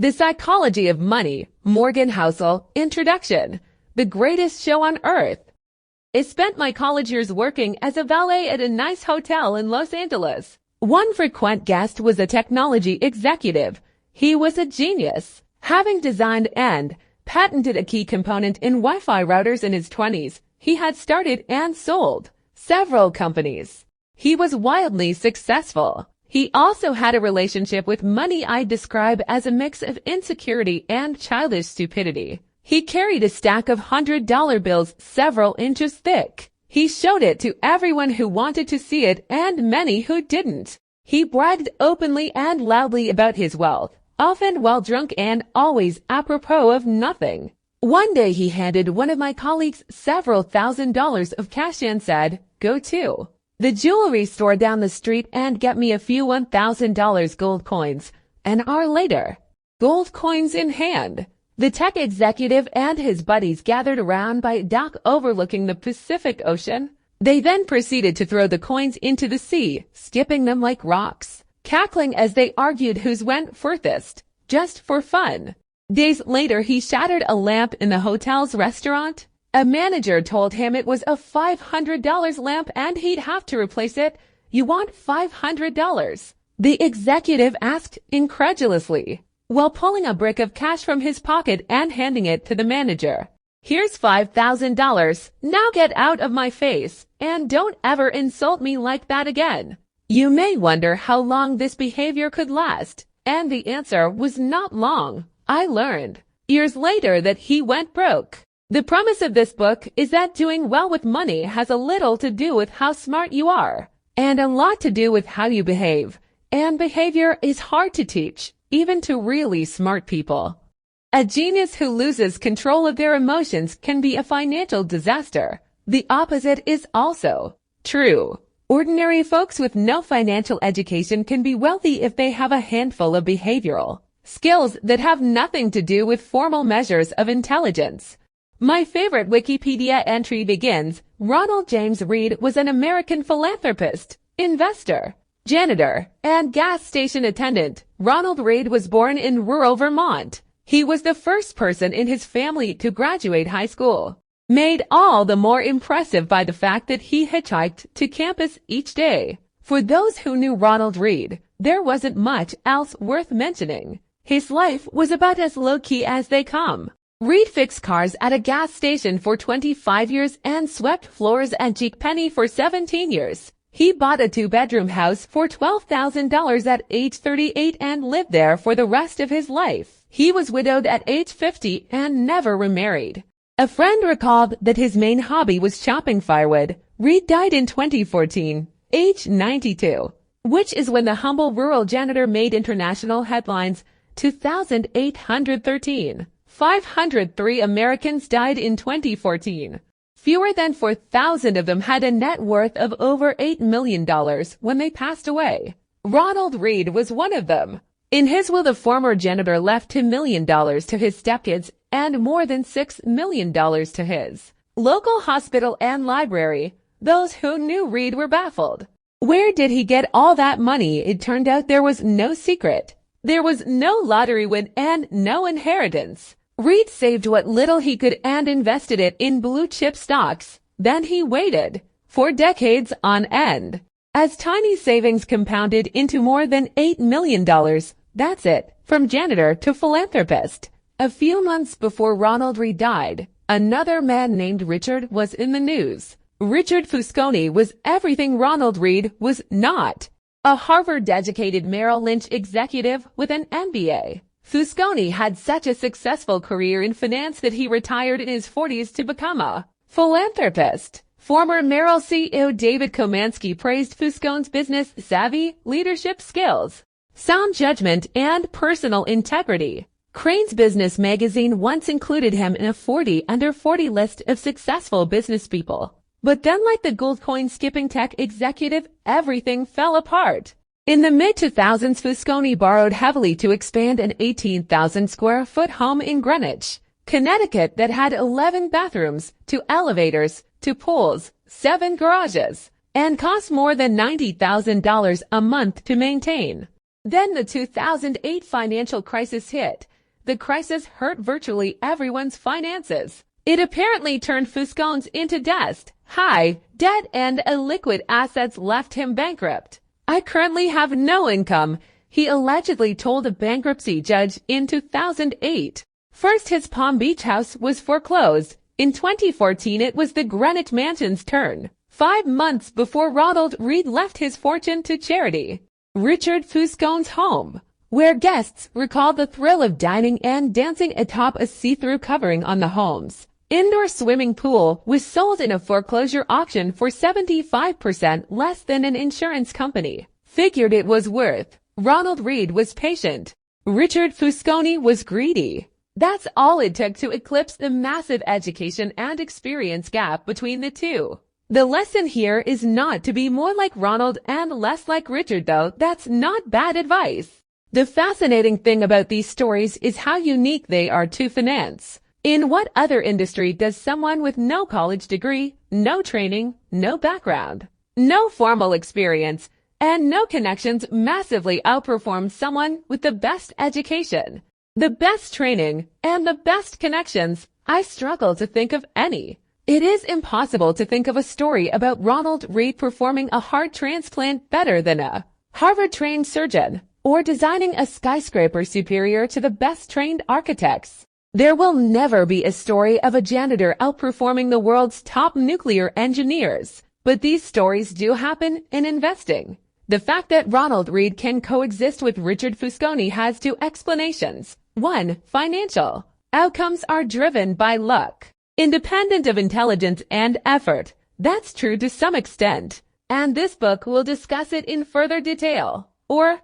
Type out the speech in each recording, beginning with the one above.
The Psychology of Money, Morgan Housel, Introduction. The Greatest Show on Earth. I spent my college years working as a valet at a nice hotel in Los Angeles. One frequent guest was a technology executive. He was a genius, having designed and patented a key component in Wi-Fi routers in his 20s. He had started and sold several companies. He was wildly successful. He also had a relationship with money I'd describe as a mix of insecurity and childish stupidity. He carried a stack of $100 bills several inches thick. He showed it to everyone who wanted to see it and many who didn't. He bragged openly and loudly about his wealth, often while drunk and always apropos of nothing. One day he handed one of my colleagues several $1,000s of cash and said, "Go to the jewelry store down the street and get me a few $1,000 gold coins." An hour later, gold coins in hand, the tech executive and his buddies gathered around by a dock overlooking the Pacific Ocean. They then proceeded to throw the coins into the sea, skipping them like rocks, cackling as they argued whose went furthest, just for fun. Days later, he shattered a lamp in the hotel's restaurant. A manager told him it was a $500 lamp and he'd have to replace it. "You want $500? The executive asked incredulously, while pulling a brick of cash from his pocket and handing it to the manager. "Here's $5,000. Now get out of my face, and don't ever insult me like that again." You may wonder how long this behavior could last, and the answer was not long. I learned years later that he went broke. The premise of this book is that doing well with money has a little to do with how smart you are, and a lot to do with how you behave. And behavior is hard to teach, even to really smart people. A genius who loses control of their emotions can be a financial disaster. The opposite is also true. Ordinary folks with no financial education can be wealthy if they have a handful of behavioral skills that have nothing to do with formal measures of intelligence. My favorite Wikipedia entry begins, Ronald James Reed was an American philanthropist, investor, janitor, and gas station attendant. Ronald Reed was born in rural Vermont. He was the first person in his family to graduate high school, made all the more impressive by the fact that he hitchhiked to campus each day. For those who knew Ronald Reed, there wasn't much else worth mentioning. His life was about as low-key as they come. Reed fixed cars at a gas station for 25 years and swept floors at JCPenney for 17 years. He bought a 2-bedroom house for $12,000 at age 38 and lived there for the rest of his life. He was widowed at age 50 and never remarried. A friend recalled that his main hobby was chopping firewood. Reed died in 2014, age 92, which is when the humble rural janitor made international headlines. 2,813. 503 Americans died in 2014. Fewer than 4,000 of them had a net worth of over $8 million when they passed away. Ronald Reed was one of them. In his will, the former janitor left $2 million to his stepkids and more than $6 million to his local hospital and library. Those who knew Reed were baffled. Where did he get all that money? It turned out there was no secret. There was no lottery win and no inheritance. Reed saved what little he could and invested it in blue-chip stocks. Then he waited for decades on end. As tiny savings compounded into more than $8 million, that's it, from janitor to philanthropist. A few months before Ronald Reed died, another man named Richard was in the news. Richard Fusconi was everything Ronald Reed was not. A Harvard-educated Merrill Lynch executive with an MBA. Fusconi had such a successful career in finance that he retired in his 40s to become a philanthropist. Former Merrill CEO David Komansky praised Fusconi's business savvy, leadership skills, sound judgment, and personal integrity. Crain's Business magazine once included him in a 40 under 40 list of successful business people. But then, like the gold coin skipping tech executive, everything fell apart. In the mid-2000s, Fusconi borrowed heavily to expand an 18,000-square-foot home in Greenwich, Connecticut that had 11 bathrooms, 2 elevators, 2 pools, 7 garages, and cost more than $90,000 a month to maintain. Then the 2008 financial crisis hit. The crisis hurt virtually everyone's finances. It apparently turned Fuscones into dust. High debt and illiquid assets left him bankrupt. "I currently have no income," he allegedly told a bankruptcy judge in 2008. First, his Palm Beach house was foreclosed. In 2014, it was the Greenwich Mansion's turn. 5 months before Ronald Read left his fortune to charity. Richard Fuscone's home, where guests recall the thrill of dining and dancing atop a see-through covering on the home's indoor swimming pool, was sold in a foreclosure auction for 75% less than an insurance company figured it was worth. Ronald Read was patient. Richard Fuscone was greedy. That's all it took to eclipse the massive education and experience gap between the two. The lesson here is not to be more like Ronald and less like Richard, though. That's not bad advice. The fascinating thing about these stories is how unique they are to finance. In what other industry does someone with no college degree, no training, no background, no formal experience, and no connections massively outperform someone with the best education, the best training, and the best connections? I struggle to think of any. It is impossible to think of a story about Ronald Read performing a heart transplant better than a Harvard-trained surgeon, or designing a skyscraper superior to the best-trained architects. There will never be a story of a janitor outperforming the world's top nuclear engineers, but these stories do happen in investing. The fact that Ronald Read can coexist with Richard Fuscone has two explanations. 1. Financial outcomes are driven by luck, independent of intelligence and effort. That's true to some extent, and this book will discuss it in further detail. Or,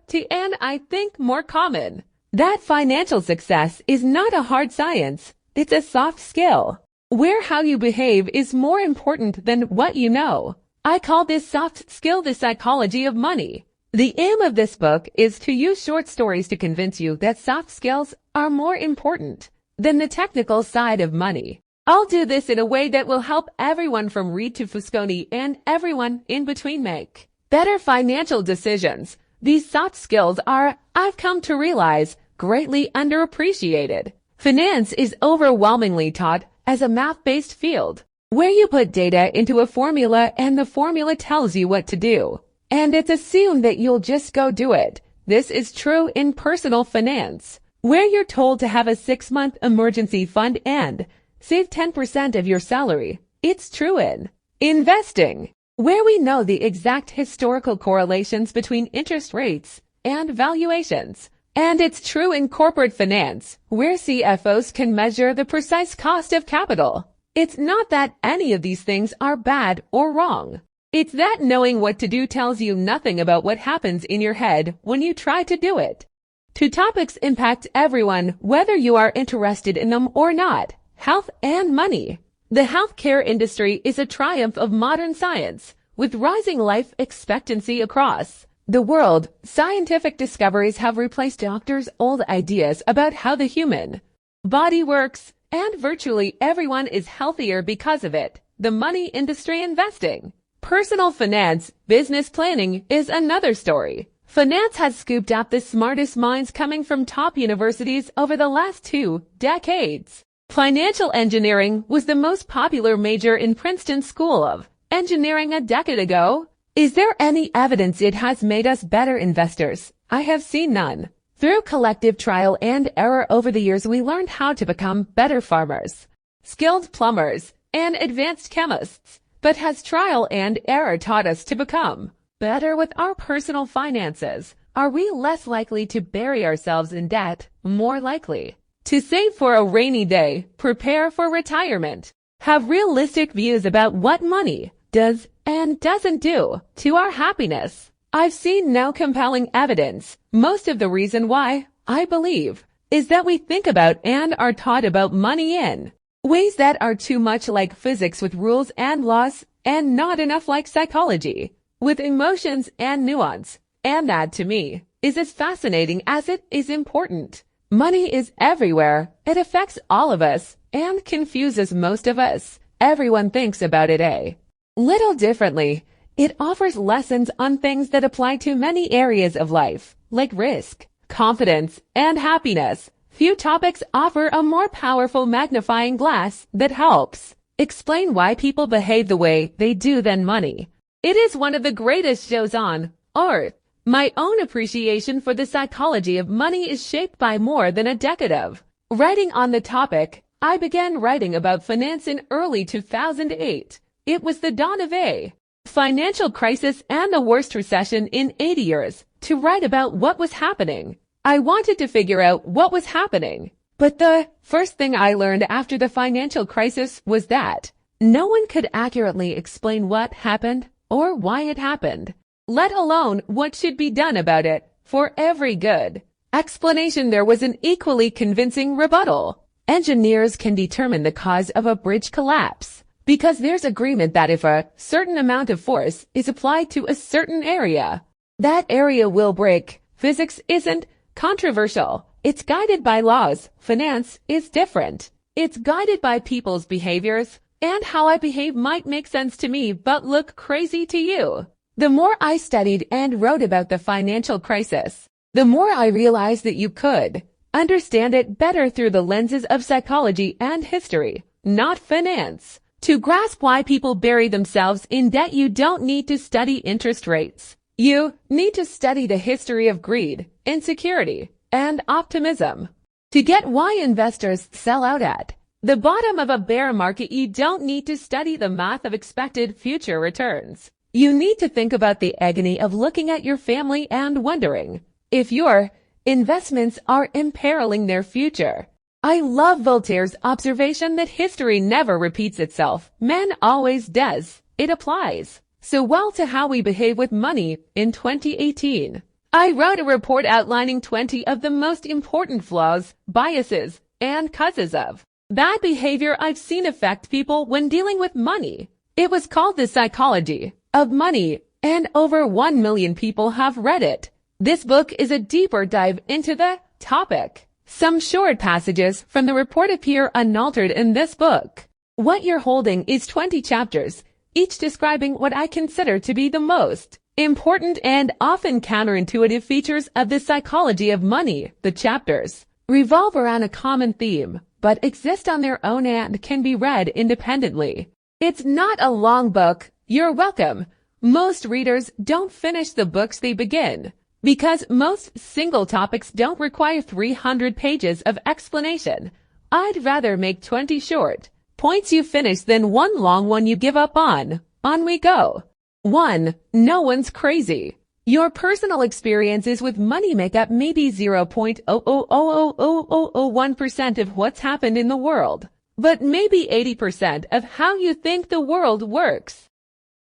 I think more common, that financial success is not a hard science, it's a soft skill, where how you behave is more important than what you know. I call this soft skill the psychology of money. The aim of this book is to use short stories to convince you that soft skills are more important than the technical side of money. I'll do this in a way that will help everyone from Read to Fuscone and everyone in between make better financial decisions. These soft skills are, I've come to realize, greatly underappreciated. Finance is overwhelmingly taught as a math-based field, where you put data into a formula and the formula tells you what to do, and it's assumed that you'll just go do it. This is true in personal finance, where you're told to have a 6-month emergency fund and save 10% of your salary. It's true in investing, where we know the exact historical correlations between interest rates and valuations. And it's true in corporate finance, where CFOs can measure the precise cost of capital. It's not that any of these things are bad or wrong. It's that knowing what to do tells you nothing about what happens in your head when you try to do it. Two topics impact everyone, whether you are interested in them or not: health and money. The healthcare industry is a triumph of modern science. With rising life expectancy across the world, scientific discoveries have replaced doctors' old ideas about how the human body works, and virtually everyone is healthier because of it. The money industry: investing. Personal finance, business planning is another story. Finance has scooped up the smartest minds coming from top universities over the last 2 decades. Financial engineering was the most popular major in Princeton School of Engineering a decade ago. Is there any evidence it has made us better investors? I have seen none. Through collective trial and error over the years, we learned how to become better farmers, skilled plumbers, and advanced chemists. But has trial and error taught us to become better with our personal finances? Are we less likely to bury ourselves in debt, more likely to save for a rainy day, prepare for retirement, have realistic views about what money does and doesn't do to our happiness? I've seen no compelling evidence. Most of the reason why, I believe, is that we think about and are taught about money in ways that are too much like physics with rules and laws, and not enough like psychology with emotions and nuance. And that, to me, is as fascinating as it is important. Money is everywhere. It affects all of us and confuses most of us. Everyone thinks about it a little differently. It offers lessons on things that apply to many areas of life. like risk, confidence, and happiness, few topics offer a more powerful magnifying glass that helps explain why people behave the way they do than money. It is one of the greatest shows on earth. My own appreciation for the psychology of money is shaped by more than a decade of writing on the topic. I began writing about finance in early 2008. It was the dawn of a financial crisis and the worst recession in 80 years. To write about what was happening, I wanted to figure out what was happening. But the first thing I learned after the financial crisis was that no one could accurately explain what happened or why it happened, let alone what should be done about it. For every good explanation, there was an equally convincing rebuttal. Engineers can determine the cause of a bridge collapse because there's agreement that if a certain amount of force is applied to a certain area, that area will break. Physics isn't controversial. It's guided by laws. Finance is different. It's guided by people's behaviors, and how I behave might make sense to me but look crazy to you. The more I studied and wrote about the financial crisis, the more I realized that you could understand it better through the lenses of psychology and history, not finance. To grasp why people bury themselves in debt, you don't need to study interest rates. You need to study the history of greed, insecurity, and optimism. To get why investors sell out at the bottom of a bear market, you don't need to study the math of expected future returns. You need to think about the agony of looking at your family and wondering if your investments are imperiling their future. I love Voltaire's observation that history never repeats itself. Man always does. It applies so well to how we behave with money. In 2018, I wrote a report outlining 20 of the most important flaws, biases, and causes of bad behavior I've seen affect people when dealing with money. It was called The Psychology of Money, and over 1 million people have read it. This book is a deeper dive into the topic. Some short passages from the report appear unaltered in this book. What you're holding is 20 chapters, each describing what I consider to be the most important and often counterintuitive features of the psychology of money. The chapters revolve around a common theme, but exist on their own and can be read independently. It's not a long book. You're welcome. Most readers don't finish the books they begin, because most single topics don't require 300 pages of explanation. I'd rather make 20 short points you finish than one long one you give up on. On we go. 1. No one's crazy. Your personal experiences with money make up maybe 0.0000001% of what's happened in the world, but maybe 80% of how you think the world works.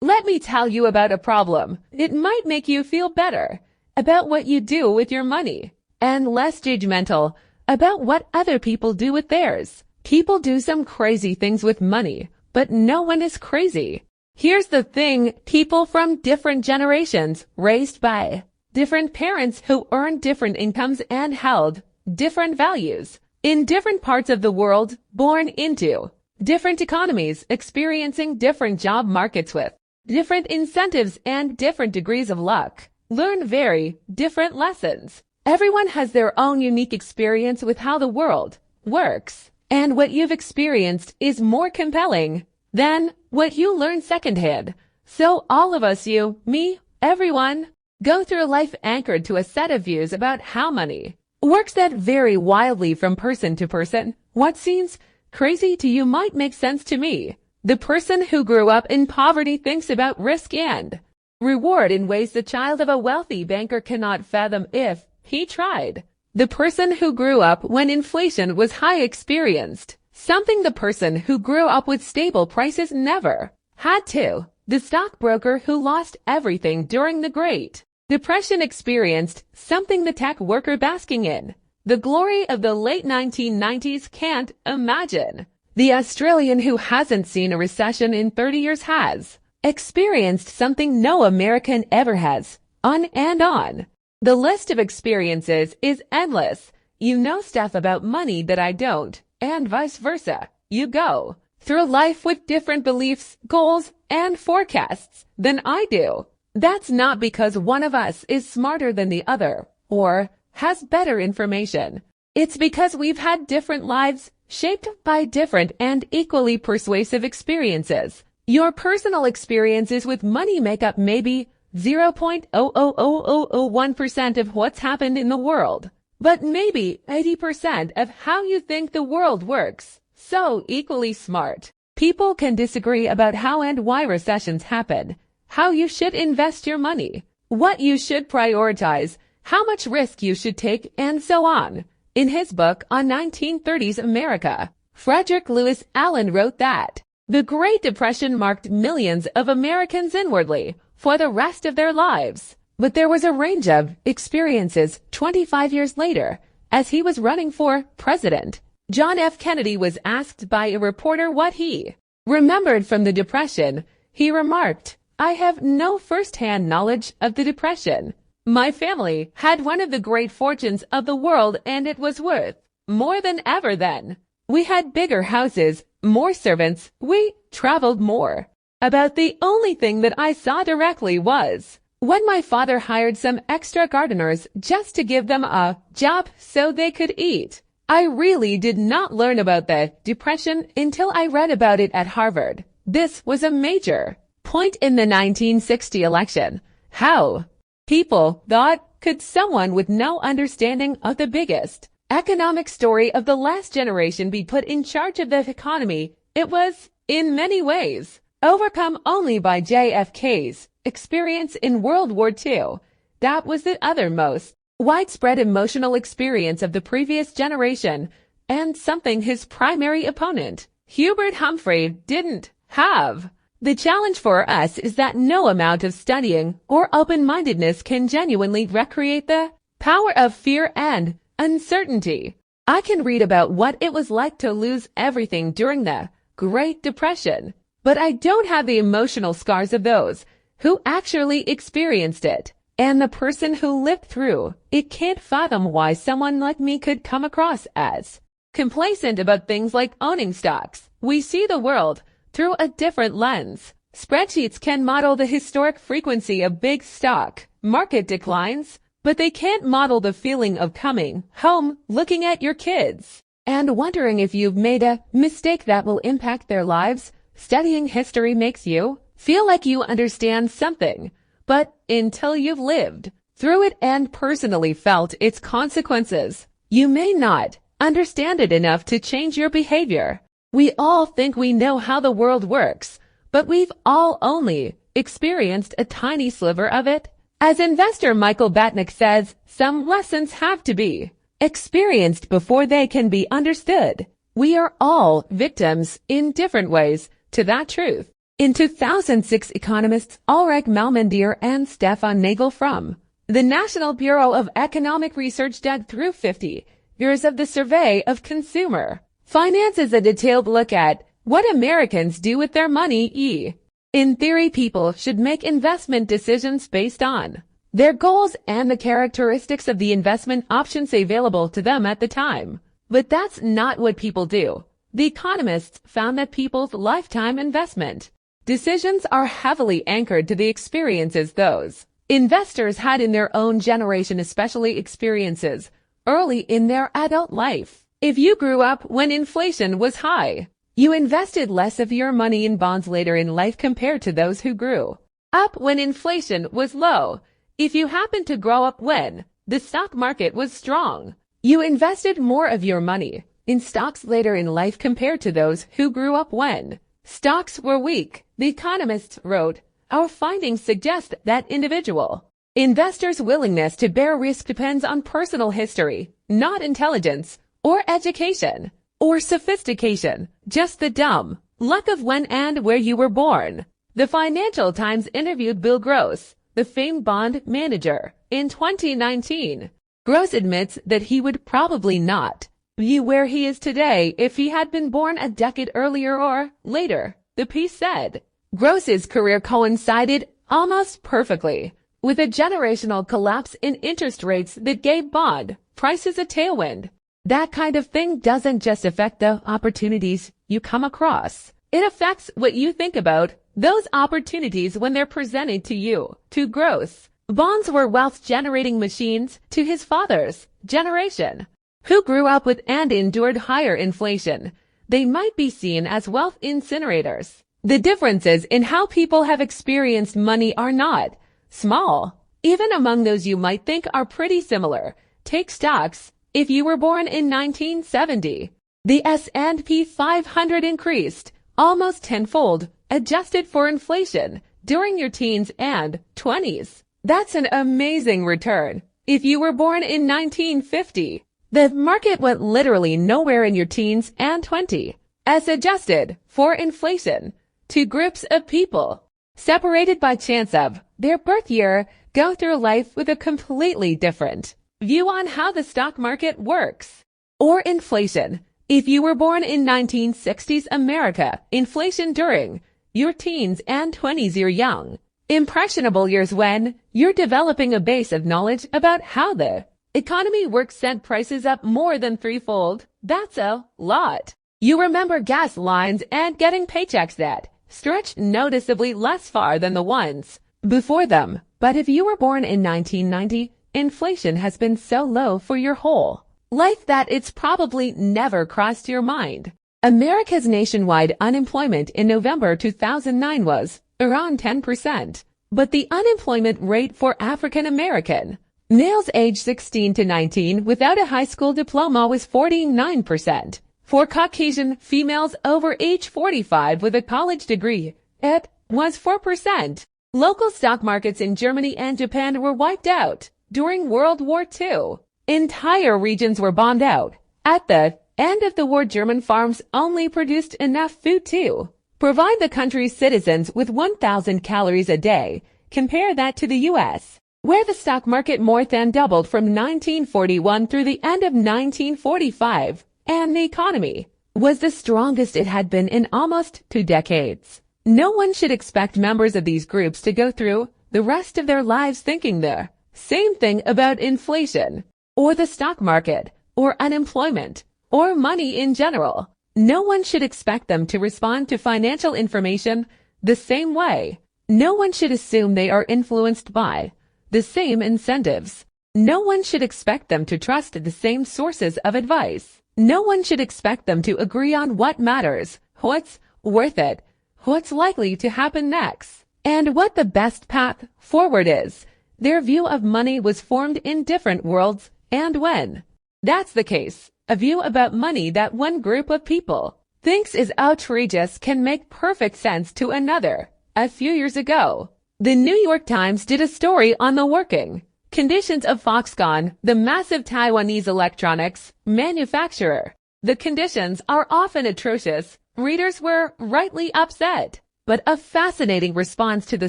Let me tell you about a problem. It might make you feel better about what you do with your money, and less judgmental about what other people do with theirs. People do some crazy things with money, but no one is crazy. Here's the thing, people from different generations, raised by different parents who earned different incomes and held different values, in different parts of the world, born into different economies, experiencing different job markets with different incentives and different degrees of luck, learn very different lessons. Everyone has their own unique experience with how the world works, and what you've experienced is more compelling than what you learn secondhand. So all of us, you, me, everyone, go through life anchored to a set of views about how money works that vary wildly from person to person. What seems crazy to you might make sense to me. The person who grew up in poverty thinks about risk and reward in ways the child of a wealthy banker cannot fathom if he tried. The person who grew up when inflation was high experienced something the person who grew up with stable prices never had to. The stockbroker who lost everything during the Great Depression experienced something the tech worker basking in the glory of the late 1990s can't imagine. The Australian who hasn't seen a recession in 30 years has experienced something no American ever has. On and on. The list of experiences is endless. You know stuff about money that I don't, and vice versa. You go through life with different beliefs, goals, and forecasts than I do. That's not because one of us is smarter than the other, or has better information. It's because we've had different lives shaped by different and equally persuasive experiences. Your personal experiences with money make up maybe 0.00001% of what's happened in the world, but maybe 80% of how you think the world works. So equally smart. People can disagree about how and why recessions happen, how you should invest your money, what you should prioritize, how much risk you should take, and so on. In his book on 1930s America, Frederick Lewis Allen wrote that the Great Depression marked millions of Americans inwardly for the rest of their lives. But there was a range of experiences 25 years later, as he was running for president. John F. Kennedy was asked by a reporter what he remembered from the Depression. He remarked, "I have no first-hand knowledge of the Depression. My family had one of the great fortunes of the world, and it was worth more than ever then. We had bigger houses, more servants, we traveled more. About the only thing that I saw directly was when my father hired some extra gardeners just to give them a job so they could eat. I really did not learn about the Depression until I read about it at Harvard. This was a major point in the 1960 election. How people thought, could someone with no understanding of the biggest economic story of the last generation be put in charge of the economy? It was, in many ways, overcome only by JFK's experience in World War II. That was the other most widespread emotional experience of the previous generation, and something his primary opponent, Hubert Humphrey, didn't have. The challenge for us is that no amount of studying or open-mindedness can genuinely recreate the power of fear and uncertainty. I can read about what it was like to lose everything during the Great Depression, but I don't have the emotional scars of those who actually experienced it. And the person who lived through it can't fathom why someone like me could come across as complacent about things like owning stocks. We see the world through a different lens. Spreadsheets can model the historic frequency of big stock market declines, but they can't model the feeling of coming home, looking at your kids, and wondering if you've made a mistake that will impact their lives. Studying history makes you feel like you understand something, but until you've lived through it and personally felt its consequences, you may not understand it enough to change your behavior. We all think we know how the world works, but we've all only experienced a tiny sliver of it. As investor Michael Batnick says, some lessons have to be experienced before they can be understood. We are all victims in different ways to that truth. In 2006, economists Ulrich Malmendier and Stefan Nagel from the National Bureau of Economic Research dug through 50 years of the survey of consumer finance as a detailed look at what Americans do with their money. In theory, people should make investment decisions based on their goals and the characteristics of the investment options available to them at the time. But that's not what people do. The economists found that people's lifetime investment decisions are heavily anchored to the experiences those investors had in their own generation, especially experiences early in their adult life. If you grew up when inflation was high, you invested less of your money in bonds later in life compared to those who grew up when inflation was low. If you happened to grow up when the stock market was strong, you invested more of your money in stocks later in life compared to those who grew up when stocks were weak. The economists wrote, our findings suggest that individual investors' willingness to bear risk depends on personal history, not intelligence or education or sophistication, just the dumb luck of when and where you were born. The Financial Times interviewed Bill Gross, the famed bond manager, in 2019. Gross admits that he would probably not be where he is today if he had been born a decade earlier or later, the piece said. Gross's career coincided almost perfectly with a generational collapse in interest rates that gave bond prices a tailwind. That kind of thing doesn't just affect the opportunities you come across. It affects what you think about those opportunities when they're presented to you. To Gross, Bonds were wealth-generating machines to his father's generation, who grew up with and endured higher inflation. They might be seen as wealth incinerators. The differences in how people have experienced money are not small. Even among those you might think are pretty similar. Take stocks. If you were born in 1970, the S&P 500 increased almost tenfold, adjusted for inflation, during your teens and 20s. That's an amazing return. If you were born in 1950, the market went literally nowhere in your teens and 20s, as adjusted for inflation. Two groups of people, separated by chance of their birth year, go through life with a completely different view on how the stock market works. Or inflation. If you were born in 1960s America, inflation during your teens and 20s, you're young, impressionable years when you're developing a base of knowledge about how the economy works, sent prices up more than threefold. That's a lot. You remember gas lines and getting paychecks that stretched noticeably less far than the ones before them. But if you were born in 1990, inflation has been so low for your whole life that it's probably never crossed your mind. America's nationwide unemployment in November 2009 was around 10%, but the unemployment rate for African American males aged 16 to 19 without a high school diploma was 49%. For Caucasian females over age 45 with a college degree, it was 4%. Local stock markets in Germany and Japan were wiped out during World War II. Entire regions were bombed out. At the end of the war, German farms only produced enough food to provide the country's citizens with 1,000 calories a day. Compare that to the U.S., where the stock market more than doubled from 1941 through the end of 1945, and the economy was the strongest it had been in almost 2 decades. No one should expect members of these groups to go through the rest of their lives thinking the same thing about inflation, or the stock market, or unemployment, or money in general. No one should expect them to respond to financial information the same way. No one should assume they are influenced by the same incentives. No one should expect them to trust the same sources of advice. No one should expect them to agree on what matters, what's worth it, what's likely to happen next, and what the best path forward is. Their view of money was formed in different worlds, and when that's the case, a view about money that one group of people thinks is outrageous can make perfect sense to another. A few years ago, the New York Times did a story on the working conditions of Foxconn, the massive Taiwanese electronics manufacturer. The conditions are often atrocious. Readers were rightly upset. But a fascinating response to the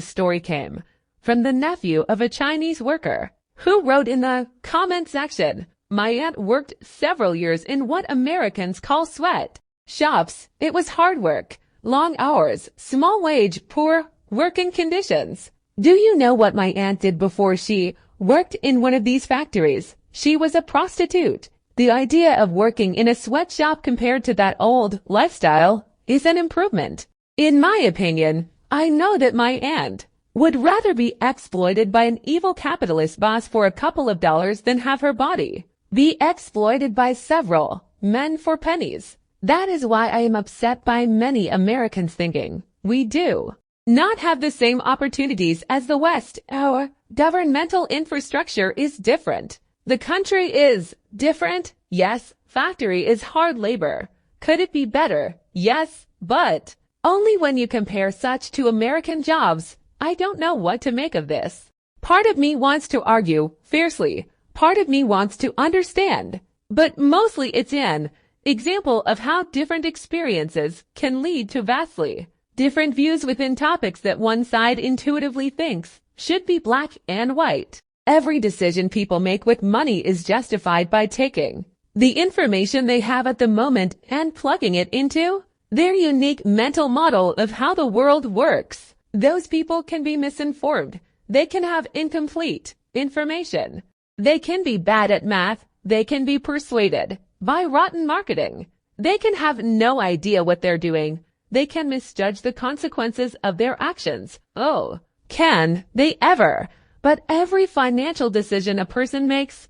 story came from the nephew of a Chinese worker, who wrote in the comment section, "My aunt worked several years in what Americans call sweat shops. It was hard work, long hours, small wage, poor working conditions. Do you know what my aunt did before she worked in one of these factories? She was a prostitute. The idea of working in a sweatshop compared to that old lifestyle is an improvement. In my opinion, I know that my aunt would rather be exploited by an evil capitalist boss for a couple of dollars than have her body be exploited by several men for pennies. That is why I am upset by many Americans thinking we do not have the same opportunities as the West. Our governmental infrastructure is different. The country is different. Yes, factory is hard labor. Could it be better? Yes, but only when you compare such to American jobs. I don't know what to make of this. Part of me wants to argue fiercely. Part of me wants to understand. But mostly it's an example of how different experiences can lead to vastly different views within topics that one side intuitively thinks should be black and white. Every decision people make with money is justified by taking the information they have at the moment and plugging it into their unique mental model of how the world works. Those people can be misinformed. They can have incomplete information. They can be bad at math. They can be persuaded by rotten marketing. They can have no idea what they're doing. They can misjudge the consequences of their actions. Oh, can they ever? But every financial decision a person makes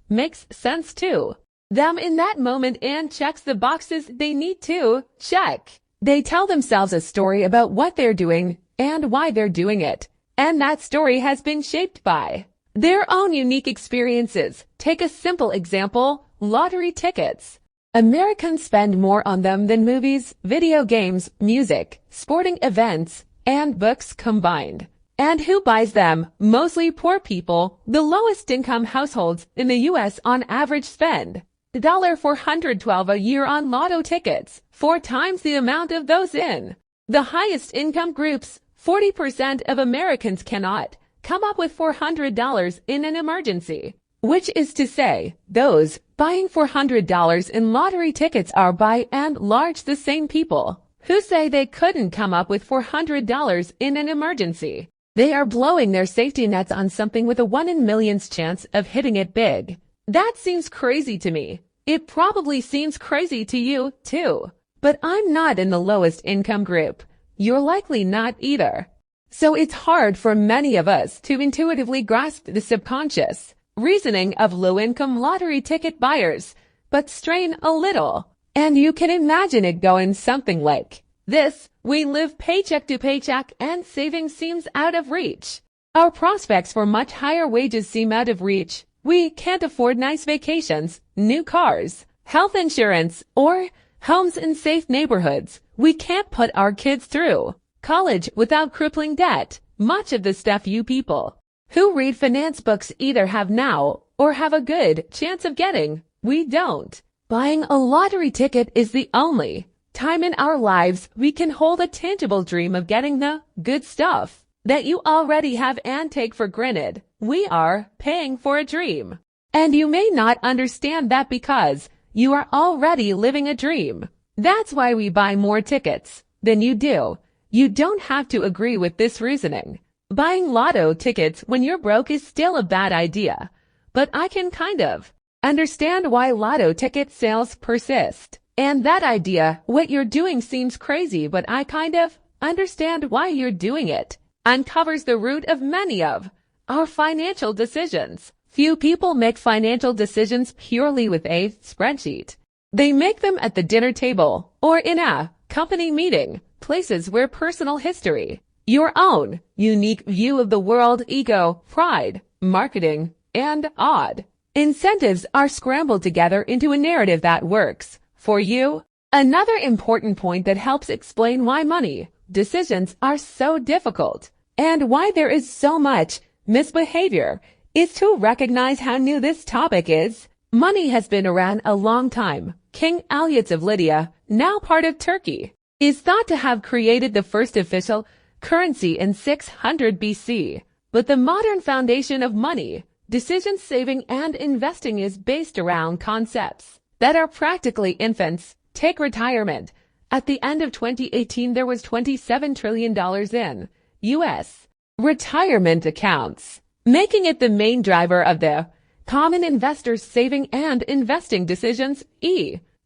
sense to them in that moment and checks the boxes they need to check. They tell themselves a story about what they're doing and why they're doing it. And that story has been shaped by their own unique experiences. Take a simple example, lottery tickets. Americans spend more on them than movies, video games, music, sporting events, and books combined. And who buys them? Mostly poor people. The lowest income households in the U.S. on average spend $412 a year on lotto tickets, 4 times the amount of those in the highest income groups. 40% of Americans cannot come up with $400 in an emergency, which is to say, those buying $400 in lottery tickets are by and large the same people who say they couldn't come up with $400 in an emergency. They are blowing their safety nets on something with a 1 in millions chance of hitting it big. That seems crazy to me. It probably seems crazy to you, too. But I'm not in the lowest income group. You're likely not either. So it's hard for many of us to intuitively grasp the subconscious reasoning of low-income lottery ticket buyers, but strain a little, and you can imagine it going something like this. We live paycheck to paycheck and savings seems out of reach. Our prospects for much higher wages seem out of reach. We can't afford nice vacations, new cars, health insurance, or homes in safe neighborhoods. We can't put our kids through college without crippling debt. Much of the stuff you people who read finance books either have now or have a good chance of getting. We don't. Buying a lottery ticket is the only time in our lives we can hold a tangible dream of getting the good stuff that you already have and take for granted. We are paying for a dream. And you may not understand that because you are already living a dream. That's why we buy more tickets than you do. You don't have to agree with this reasoning. Buying lotto tickets when you're broke is still a bad idea. But I can kind of understand why lotto ticket sales persist. And that idea, what you're doing seems crazy, but I kind of understand why you're doing it, uncovers the root of many of our financial decisions. Few people make financial decisions purely with a spreadsheet. They make them at the dinner table or in a company meeting, places where personal history, your own unique view of the world, ego, pride, marketing, and odd incentives are scrambled together into a narrative that works for you. Another important point that helps explain why money decisions are so difficult and why there is so much misbehavior is to recognize how new this topic is. Money has been around a long time. King Alyattes of Lydia, now part of Turkey, is thought to have created the first official currency in 600 BC. But the modern foundation of money, decision saving and investing is based around concepts that are practically infants. Take retirement. At the end of 2018, there was $27 trillion in U.S. retirement accounts, making it the main driver of the common investor's saving and investing decisions.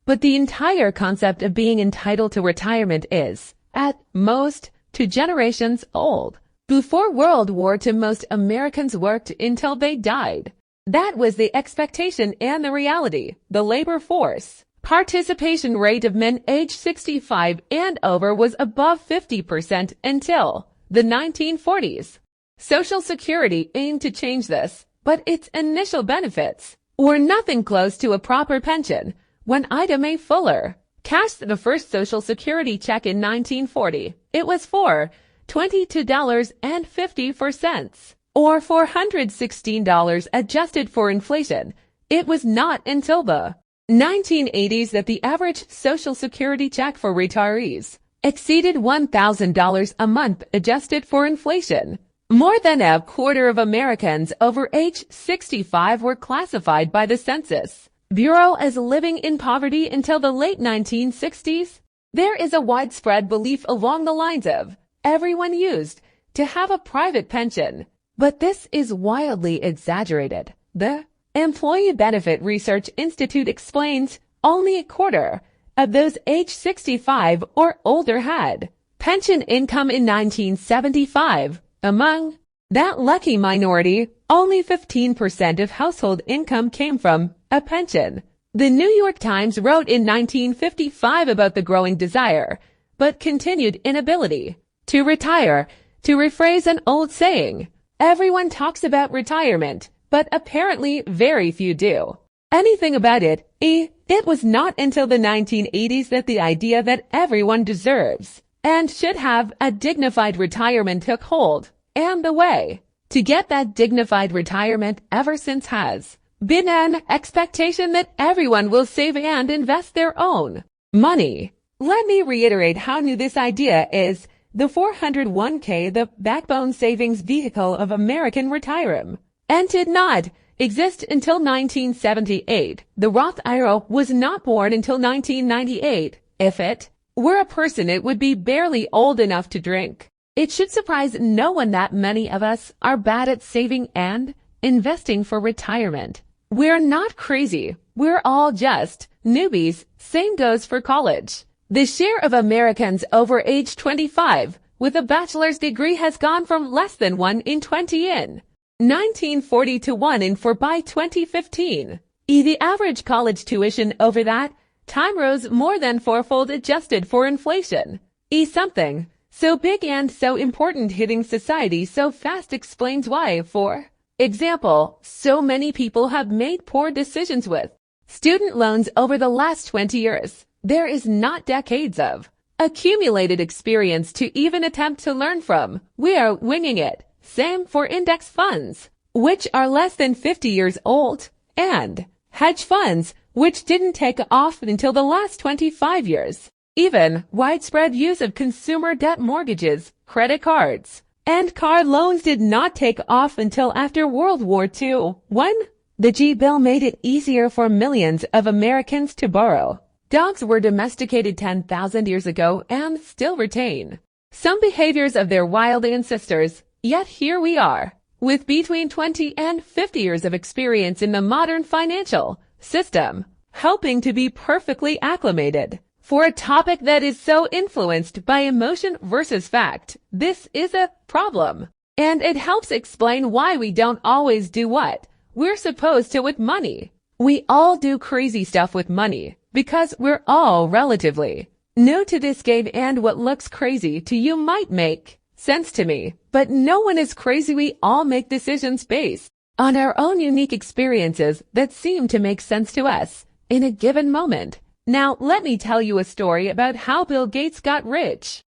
But the entire concept of being entitled to retirement is, at most, 2 generations old. Before World War II, most Americans worked until they died. That was the expectation and the reality. The labor force participation rate of men aged 65 and over was above 50% until the 1940s. Social Security aimed to change this, but its initial benefits were nothing close to a proper pension. When Ida Mae Fuller cashed the first Social Security check in 1940, it was for $22.54, or $416 adjusted for inflation. It was not until the 1980s that the average Social Security check for retirees exceeded $1,000 a month adjusted for inflation. More than a quarter of Americans over age 65 were classified by the Census Bureau as living in poverty until the late 1960s. There is a widespread belief along the lines of everyone used to have a private pension, but this is wildly exaggerated. The Employee Benefit Research Institute explains only a quarter of those age 65 or older had pension income in 1975. Among That lucky minority, only 15% of household income came from a pension. The New York Times wrote in 1955 about the growing desire, but continued inability, to retire. To rephrase an old saying, everyone talks about retirement, but apparently very few do anything about it. It was not until the 1980s that the idea that everyone deserves and should have a dignified retirement took hold, and the way to get that dignified retirement ever since has been an expectation that everyone will save and invest their own money. Let me reiterate how new this idea is. The 401k, the backbone savings vehicle of American retirement, and did not exist until 1978. The Roth IRA was not born until 1998. If it were a person, it would be barely old enough to drink. It should surprise no one that many of us are bad at saving and investing for retirement. We're not crazy. We're all just newbies. Same goes for college. The share of Americans over age 25 with a bachelor's degree has gone from less than 1 in 20 in 1940 to 1 in 4 by 2015. The average college tuition over that time rose more than fourfold adjusted for inflation. Something so big and so important hitting society so fast explains why, for example, so many people have made poor decisions with student loans over the last 20 years. There is not decades of accumulated experience to even attempt to learn from. We are winging it. Same for index funds, which are less than 50 years old, and hedge funds, which didn't take off until the last 25 years. Even widespread use of consumer debt mortgages, credit cards, and car loans did not take off until after World War II, when the G-bill made it easier for millions of Americans to borrow. Dogs were domesticated 10,000 years ago and still retain some behaviors of their wild ancestors, yet here we are, with between 20 and 50 years of experience in the modern financial system, hoping to be perfectly acclimated for a topic that is so influenced by emotion versus fact. This is a problem, and it helps explain why we don't always do what we're supposed to with money. We all do crazy stuff with money because we're all relatively new to this game, and what looks crazy to you might make sense to me, but no one is crazy. We all make decisions based on our own unique experiences that seem to make sense to us in a given moment. Now, let me tell you a story about how Bill Gates got rich.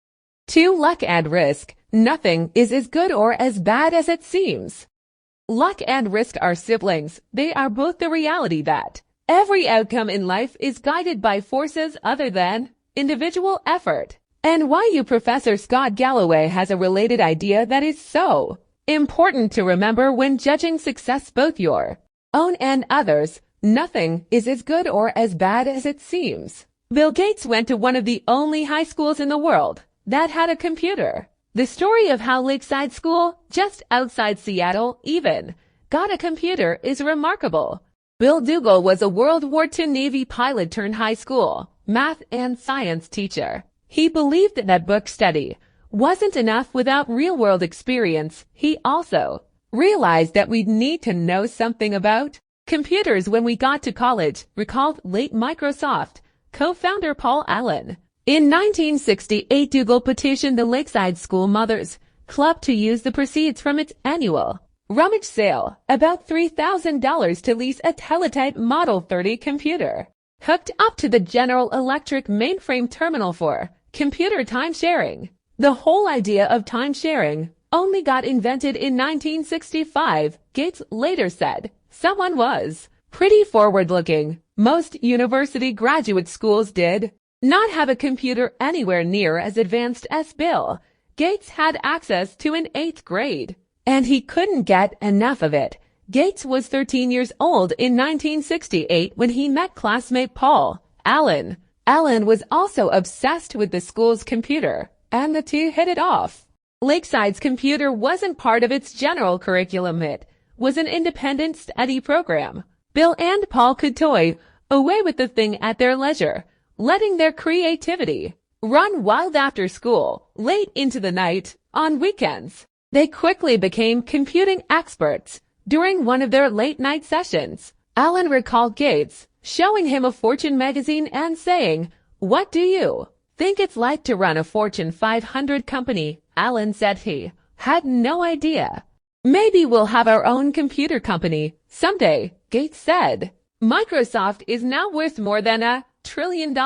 To luck and risk, nothing is as good or as bad as it seems. Luck and risk are siblings. They are both the reality that every outcome in life is guided by forces other than individual effort. And why you Professor Scott Galloway has a related idea that is so important to remember when judging success, both your own and others. Nothing is as good or as bad as it seems. Bill Gates went to one of the only high schools in the world that had a computer. The story of how Lakeside School, just outside Seattle, even got a computer is remarkable. Bill Dougal was a World War II Navy pilot turned high school math and science teacher. He believed that book study wasn't enough without real-world experience. He also realized that we'd need to know something about computers when we got to college, recalled late Microsoft co-founder Paul Allen. In 1968, Dougal petitioned the Lakeside School Mothers Club to use the proceeds from its annual rummage sale, about $3,000, to lease a teletype Model 30 computer hooked up to the General Electric mainframe terminal for computer time sharing. The whole idea of time sharing only got invented in 1965, Gates later said. Someone was pretty forward-looking. Most university graduate schools did not have a computer anywhere near as advanced as Bill Gates had access to in 8th grade, and he couldn't get enough of it. Gates was 13 years old in 1968 when he met classmate Paul Allen. Allen was also obsessed with the school's computer, and the two hit it off. Lakeside's computer wasn't part of its general curriculum. It was an independent study program. Bill and Paul could toy away with the thing at their leisure, letting their creativity run wild after school, late into the night, on weekends. They quickly became computing experts. During one of their late-night sessions, Allen recalled Gates showing him a Fortune magazine and saying, "What do you think it's like to run a Fortune 500 company?" Allen said he had no idea. "Maybe we'll have our own computer company someday," Gates said. Microsoft is now worth more than $1 trillion.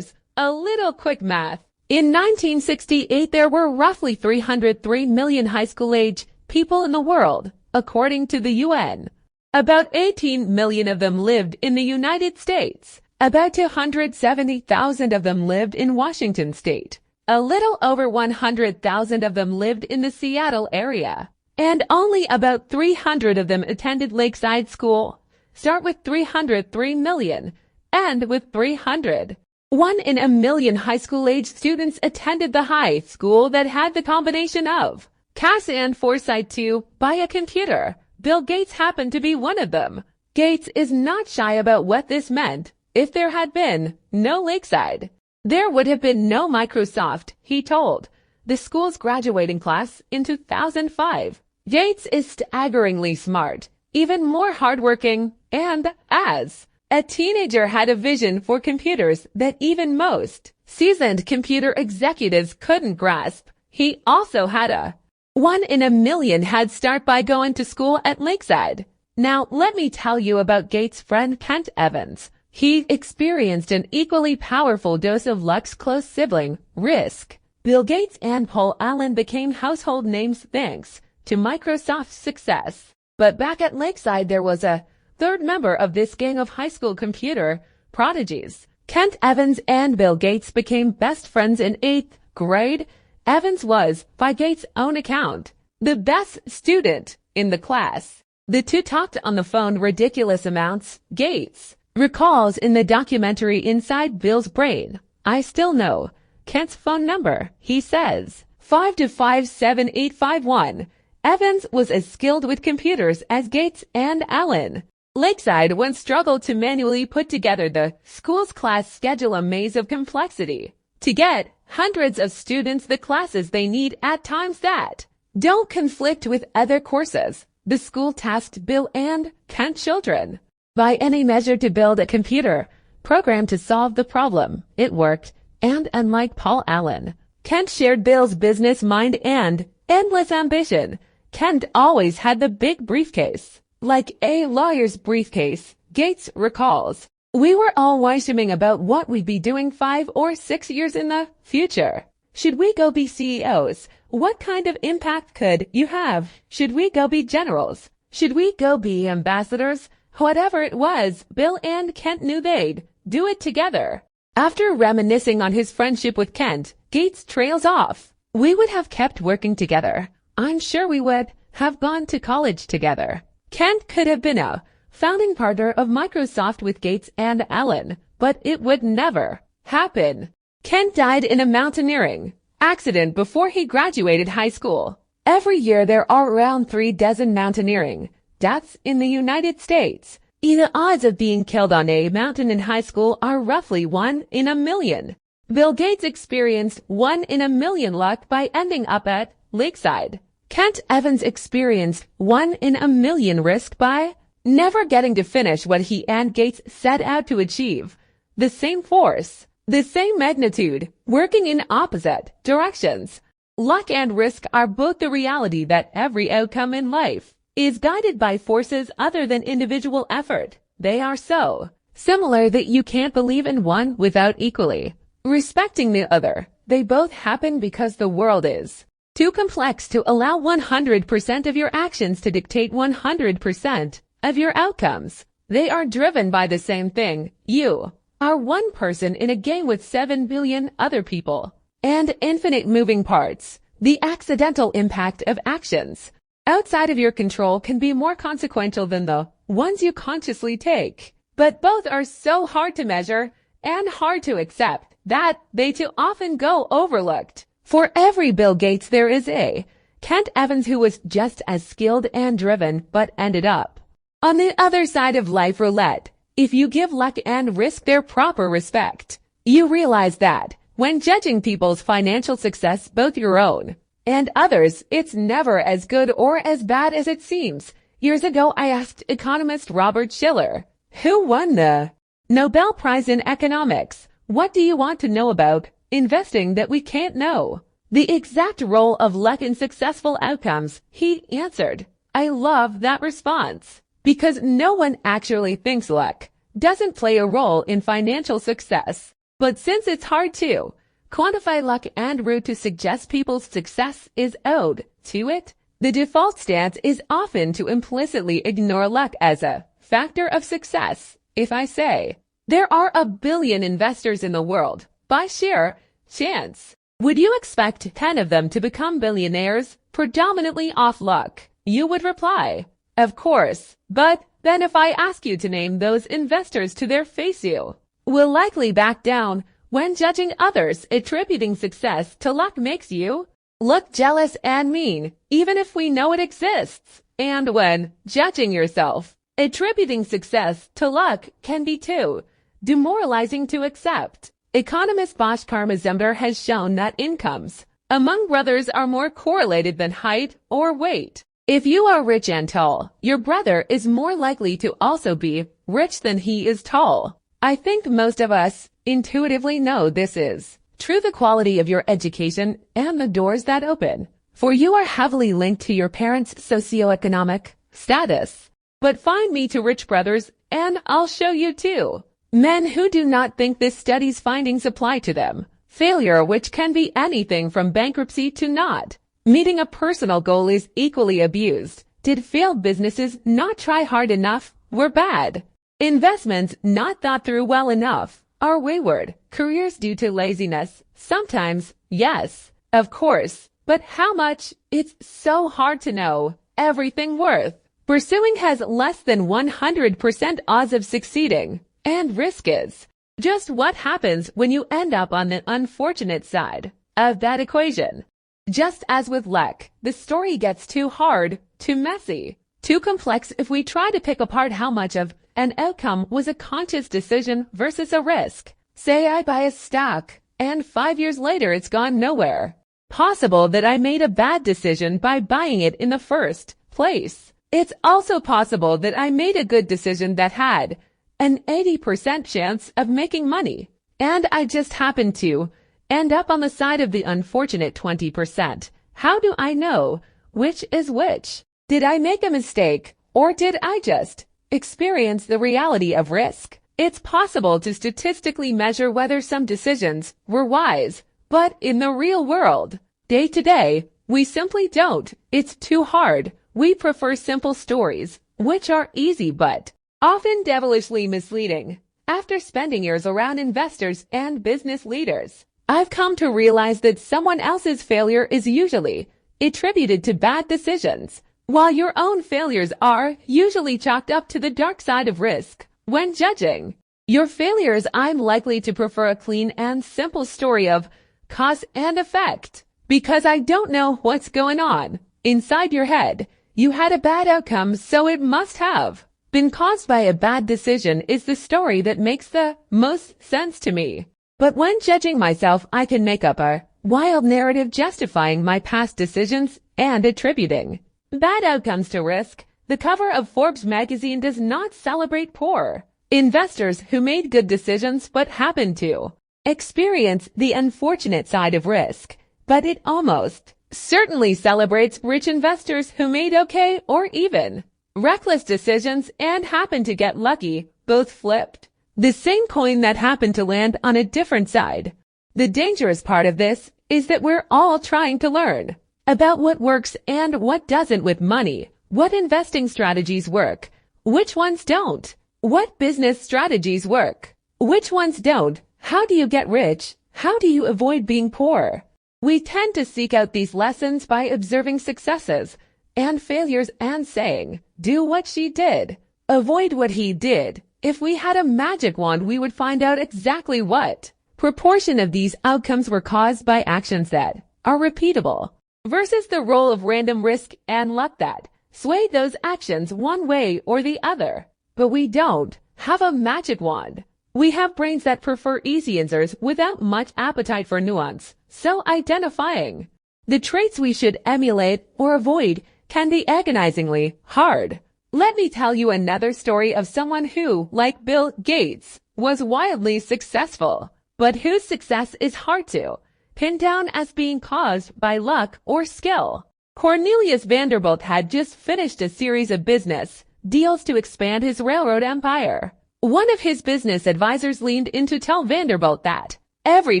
A little quick math. In 1968, there were roughly 303 million high school-age people in the world, according to the UN. About 18 million of them lived in the United States. About 270,000 of them lived in Washington state. A little over 100,000 of them lived in the Seattle area. And only about 300 of them attended Lakeside School. Start with 303 million. End with 300. 1 in a million high school-age students attended the high school that had the combination of cash and foresight to buy a computer. Bill Gates happened to be one of them. Gates is not shy about what this meant. If there had been no Lakeside, there would have been no Microsoft, he told the school's graduating class in 2005. Gates is staggeringly smart, even more hardworking, and as a teenager had a vision for computers that even most seasoned computer executives couldn't grasp. He also had a 1 in a million head start by going to school at Lakeside. Now, let me tell you about Gates' friend Kent Evans. He experienced an equally powerful dose of luck's close sibling, Risk. Bill Gates and Paul Allen became household names thanks to Microsoft's success. But back at Lakeside, there was a third member of this gang of high school computer prodigies. Kent Evans and Bill Gates became best friends in 8th grade. Evans was, by Gates' own account, the best student in the class. The two talked on the phone ridiculous amounts. Gates recalls in the documentary Inside Bill's Brain, "I still know Kent's phone number," he says, 5257851. Evans was as skilled with computers as Gates and Allen. Lakeside once struggled to manually put together the school's class schedule, a maze of complexity, to get hundreds of students the classes they need at times that don't conflict with other courses. The school tasked Bill and Kent children by any measure to build a computer program to solve the problem. It worked, and unlike Paul Allen, Kent shared Bill's business mind and endless ambition. Kent always had the big briefcase, like a lawyer's briefcase. Gates recalls, "We were all wishaming about what we'd be doing 5 or 6 years in the future. Should we go be CEOs? What kind of impact could you have? Should we go be generals? Should we go be ambassadors?" Whatever it was, Bill and Kent knew they'd do it together. After reminiscing on his friendship with Kent, Gates trails off. "We would have kept working together. I'm sure we would have gone to college together." Kent could have been a founding partner of Microsoft with Gates and Allen, but it would never happen. Kent died in a mountaineering accident before he graduated high school. Every year there are around 3 dozen mountaineering deaths in the United States. The odds of being killed on a mountain in high school are roughly 1 in a million. Bill Gates experienced 1 in a million luck by ending up at Lakeside. Kent Evans experienced 1 in a million risk by never getting to finish what he and Gates set out to achieve. The same force, the same magnitude, working in opposite directions. Luck and risk are both the reality that every outcome in life is guided by forces other than individual effort. They are so similar that you can't believe in one without equally respecting the other. They both happen because the world is too complex to allow 100% of your actions to dictate 100% of your outcomes. They are driven by the same thing. You are one person in a game with 7 billion other people and infinite moving parts. The accidental impact of actions outside of your control can be more consequential than the ones you consciously take. But both are so hard to measure and hard to accept that they too often go overlooked. For every Bill Gates, there is a Kent Evans who was just as skilled and driven but ended up on the other side of life roulette. If you give luck and risk their proper respect, you realize that when judging people's financial success, both your own and others, it's never as good or as bad as it seems. Years ago, I asked economist Robert Shiller, who won the Nobel Prize in Economics, what do you want to know about investing that we can't know? The exact role of luck in successful outcomes, he answered. I love that response, because no one actually thinks luck doesn't play a role in financial success. But since it's hard to quantify luck and route to suggest people's success is owed to it, the default stance is often to implicitly ignore luck as a factor of success. If I say, there are 1 billion investors in the world, by sheer chance, would you expect 10 of them to become billionaires predominantly off luck? You would reply, of course, but then if I ask you to name those investors to their face, you will likely back down. When judging others, attributing success to luck makes you look jealous and mean, even if we know it exists. And when judging yourself, attributing success to luck can be too demoralizing to accept. Economist Bhaskar Mazumdar has shown that incomes among brothers are more correlated than height or weight. If you are rich and tall, your brother is more likely to also be rich than he is tall. I think most of us intuitively know this is true. The quality of your education and the doors that open for you are heavily linked to your parents' socioeconomic status. But find me 2 rich brothers and I'll show you 2 men who do not think this study's findings apply to them. Failure, which can be anything from bankruptcy to not meeting a personal goal, is equally abused. Did failed businesses not try hard enough? Were bad investments not thought through well enough? Are wayward careers due to laziness? Sometimes, yes, of course. But how much? It's so hard to know. Everything worth pursuing has less than 100% odds of succeeding. And risk is just what happens when you end up on the unfortunate side of that equation. Just as with luck, the story gets too hard, too messy, too complex if we try to pick apart how much of an outcome was a conscious decision versus a risk. Say I buy a stock, and 5 years later it's gone nowhere. Possible that I made a bad decision by buying it in the first place. It's also possible that I made a good decision that had an 80% chance of making money, and I just happened to end up on the side of the unfortunate 20%. How do I know which is which? Did I make a mistake, or did I just experience the reality of risk? It's possible to statistically measure whether some decisions were wise, but in the real world, day to day, we simply don't. It's too hard. We prefer simple stories, which are easy but often devilishly misleading. After spending years around investors and business leaders, I've come to realize that someone else's failure is usually attributed to bad decisions, while your own failures are usually chalked up to the dark side of risk. When judging your failures, I'm likely to prefer a clean and simple story of cause and effect, because I don't know what's going on inside your head. You had a bad outcome, so it must have been caused by a bad decision is the story that makes the most sense to me. But when judging myself, I can make up a wild narrative justifying my past decisions and attributing bad outcomes to risk. The cover of Forbes magazine does not celebrate poor investors who made good decisions but happened to experience the unfortunate side of risk, but it almost certainly celebrates rich investors who made okay or even reckless decisions and happened to get lucky, both flipped the same coin that happened to land on a different side. The dangerous part of this is that we're all trying to learn about what works and what doesn't with money. What investing strategies work? Which ones don't? What business strategies work? Which ones don't? How do you get rich? How do you avoid being poor? We tend to seek out these lessons by observing successes and failures and saying, do what she did, avoid what he did. If we had a magic wand, we would find out exactly what proportion of these outcomes were caused by actions that are repeatable versus the role of random risk and luck that swayed those actions one way or the other. But we don't have a magic wand. We have brains that prefer easy answers without much appetite for nuance. So identifying The traits we should emulate or avoid can be agonizingly hard. Let me tell you another story of someone who, like Bill Gates, was wildly successful, but whose success is hard to pin down as being caused by luck or skill. Cornelius Vanderbilt had just finished a series of business deals to expand his railroad empire. One of his business advisors leaned in to tell Vanderbilt that every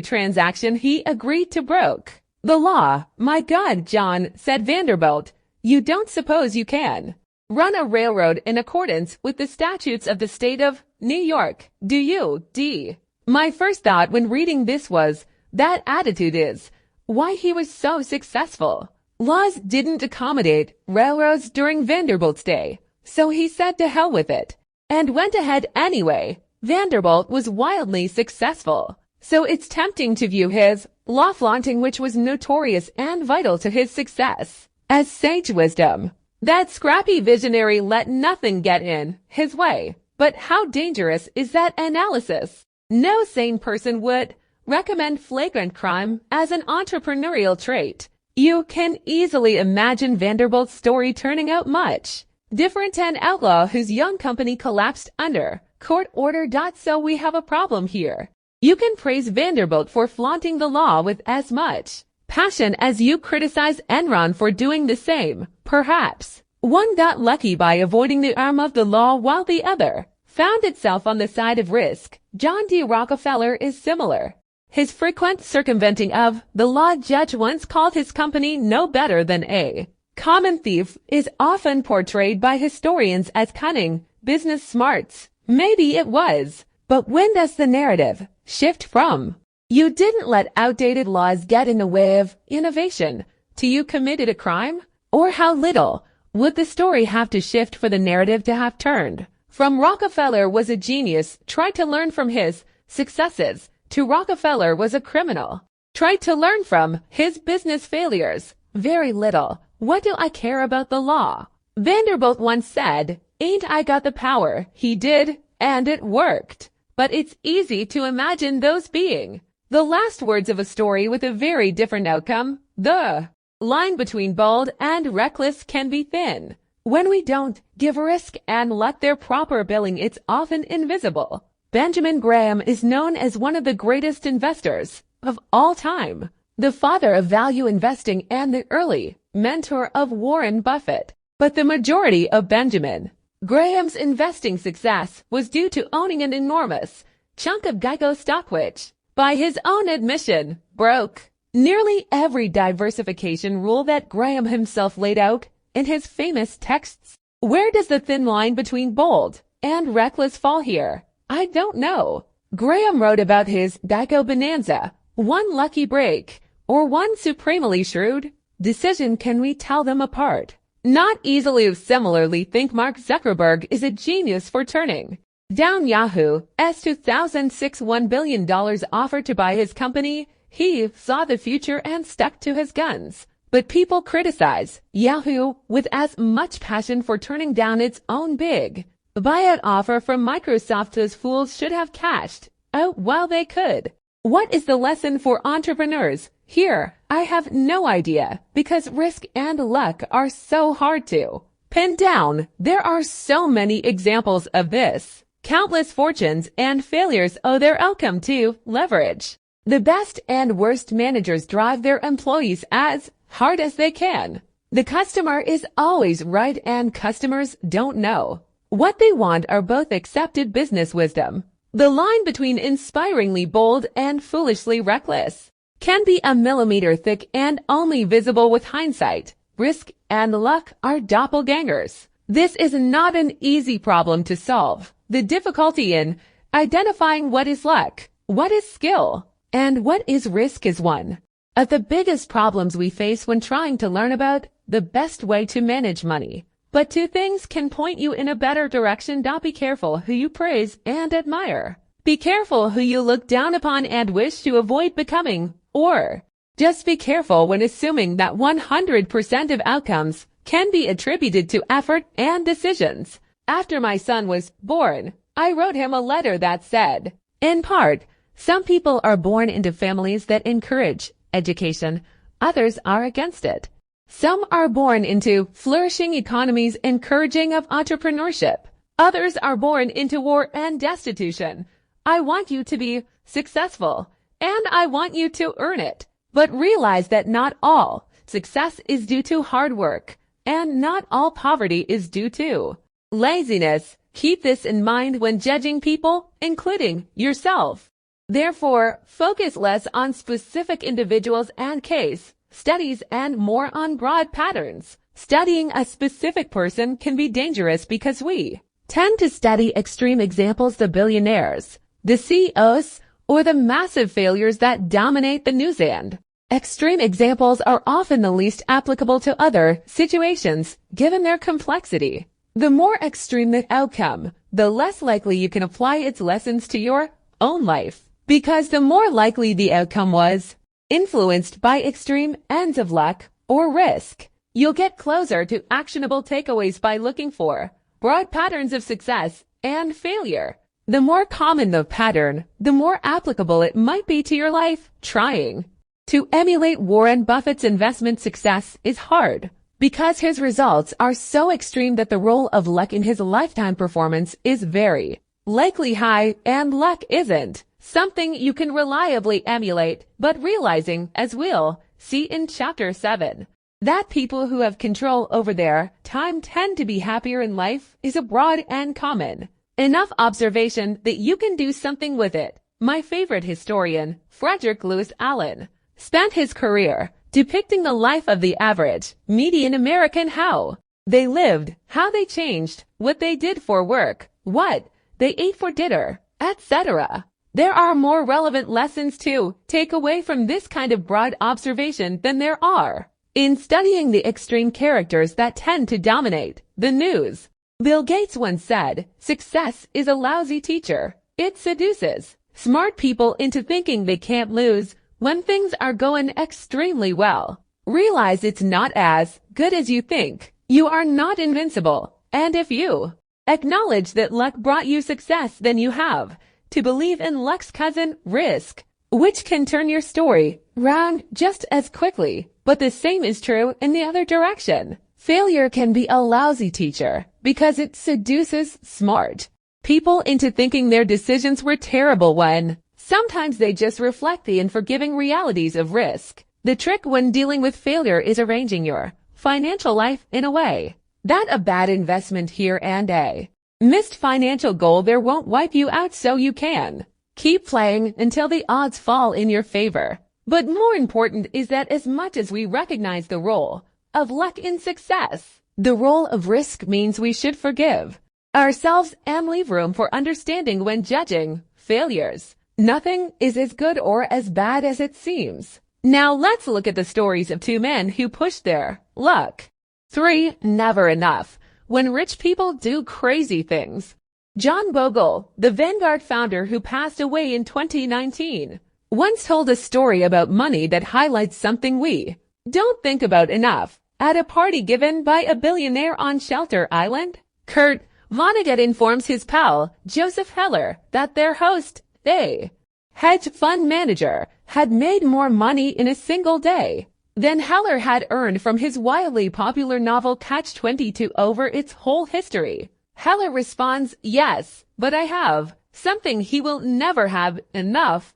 transaction he agreed to broke the law. "My God, John," said Vanderbilt, "you don't suppose you can run a railroad in accordance with the statutes of the state of New York, do you, D?" My first thought when reading this was, that attitude is why he was so successful. Laws didn't accommodate railroads during Vanderbilt's day, so he said to hell with it, and went ahead anyway. Vanderbilt was wildly successful, so it's tempting to view his law flaunting, which was notorious and vital to his success, as sage wisdom. That scrappy visionary let nothing get in his way. But how dangerous is that analysis? No sane person would recommend flagrant crime as an entrepreneurial trait. You can easily imagine Vanderbilt's story turning out much different. An outlaw whose young company collapsed under court order. So we have a problem here. You can praise Vanderbilt for flaunting the law with as much passion as you criticize Enron for doing the same. Perhaps one got lucky by avoiding the arm of the law while the other found itself on the side of risk. John D. Rockefeller is similar. His frequent circumventing of the law, judge once called his company no better than a common thief, is often portrayed by historians as cunning business smarts. Maybe it was, but when does the narrative shift from "you didn't let outdated laws get in the way of innovation" to "you committed a crime"? Or how little would the story have to shift for the narrative to have turned from "Rockefeller was a genius, tried to learn from his successes" to "Rockefeller was a criminal, tried to learn from his business failures"? Very little. What do I care about the law? Vanderbilt once said, "Ain't I got the power?" He did, and it worked. But it's easy to imagine those being the last words of a story with a very different outcome. The line between bold and reckless can be thin. When we don't give risk and luck their proper billing, it's often invisible. Benjamin Graham is known as one of the greatest investors of all time, the father of value investing and the early mentor of Warren Buffett. But the majority of Benjamin Graham's investing success was due to owning an enormous chunk of Geico stock, which, by his own admission, broke nearly every diversification rule that Graham himself laid out in his famous texts. Where does the thin line between bold and reckless fall here? I don't know. Graham wrote about his Geico bonanza, one lucky break, or one supremely shrewd decision. Can we tell them apart? Not easily. Similarly, think Mark Zuckerberg is a genius for turning down Yahoo's 2006 $1 billion offer to buy his company. He saw the future and stuck to his guns. But people criticize Yahoo with as much passion for turning down its own big buyout offer from Microsoft. Those fools should have cashed out while they could. What is the lesson for entrepreneurs here? I have no idea, because risk and luck are so hard to pin down. There are so many examples of this. Countless fortunes and failures owe their outcome to leverage. The best and worst managers drive their employees as hard as they can. The customer is always right, and customers don't know what they want are both accepted business wisdom. The line between inspiringly bold and foolishly reckless can be a millimeter thick and only visible with hindsight. Risk and luck are doppelgangers. This is not an easy problem to solve. The difficulty in identifying what is luck, what is skill, and what is risk is one of the biggest problems we face when trying to learn about the best way to manage money. But two things can point you in a better direction. Be careful who you praise and admire. Be careful who you look down upon and wish to avoid becoming. Or just be careful when assuming that 100% of outcomes can be attributed to effort and decisions. After my son was born, I wrote him a letter that said, in part, some people are born into families that encourage education, others are against it. Some are born into flourishing economies encouraging of entrepreneurship. Others are born into war and destitution. I want you to be successful, and I want you to earn it. But realize that not all success is due to hard work, and not all poverty is due to laziness. Keep this in mind when judging people, including yourself. Therefore, focus less on specific individuals and case studies and more on broad patterns. Studying a specific person can be dangerous because we tend to study extreme examples, the billionaires, the CEOs, or the massive failures that dominate the news. And extreme examples are often the least applicable to other situations, given their complexity. The more extreme the outcome, the less likely you can apply its lessons to your own life, because the more likely the outcome was influenced by extreme ends of luck or risk. You'll get closer to actionable takeaways by looking for broad patterns of success and failure. The more common the pattern, the more applicable it might be to your life. Trying to emulate Warren Buffett's investment success is hard, because his results are so extreme that the role of luck in his lifetime performance is very likely high, and luck isn't something you can reliably emulate, but realizing, as we'll see in Chapter 7, that people who have control over their time tend to be happier in life is a broad and common enough observation that you can do something with it. My favorite historian, Frederick Lewis Allen, spent his career depicting the life of the average, median American, how they lived, how they changed, what they did for work, what they ate for dinner, etc. There are more relevant lessons to take away from this kind of broad observation than there are in studying the extreme characters that tend to dominate the news. Bill Gates once said, "Success is a lousy teacher. It seduces smart people into thinking they can't lose when things are going extremely well. Realize it's not as good as you think. You are not invincible. And if you acknowledge that luck brought you success, then you have to believe in luck's cousin, risk, which can turn your story round just as quickly. But the same is true in the other direction. Failure can be a lousy teacher because it seduces smart people into thinking their decisions were terrible when sometimes they just reflect the unforgiving realities of risk. The trick when dealing with failure is arranging your financial life in a way that a bad investment here and a missed financial goal there won't wipe you out, so you can keep playing until the odds fall in your favor. But more important is that as much as we recognize the role of luck in success, the role of risk means we should forgive ourselves and leave room for understanding when judging failures. Nothing is as good or as bad as it seems. Now let's look at the stories of two men who pushed their luck. 3. Never enough. When rich people do crazy things. John Bogle, the Vanguard founder who passed away in 2019, once told a story about money that highlights something we don't think about enough. At a party given by a billionaire on Shelter Island, Kurt Vonnegut informs his pal, Joseph Heller, that their host, a hedge fund manager, had made more money in a single day than Heller had earned from his wildly popular novel Catch-22 over its whole history. Heller responds, "Yes, but I have something he will never have, enough.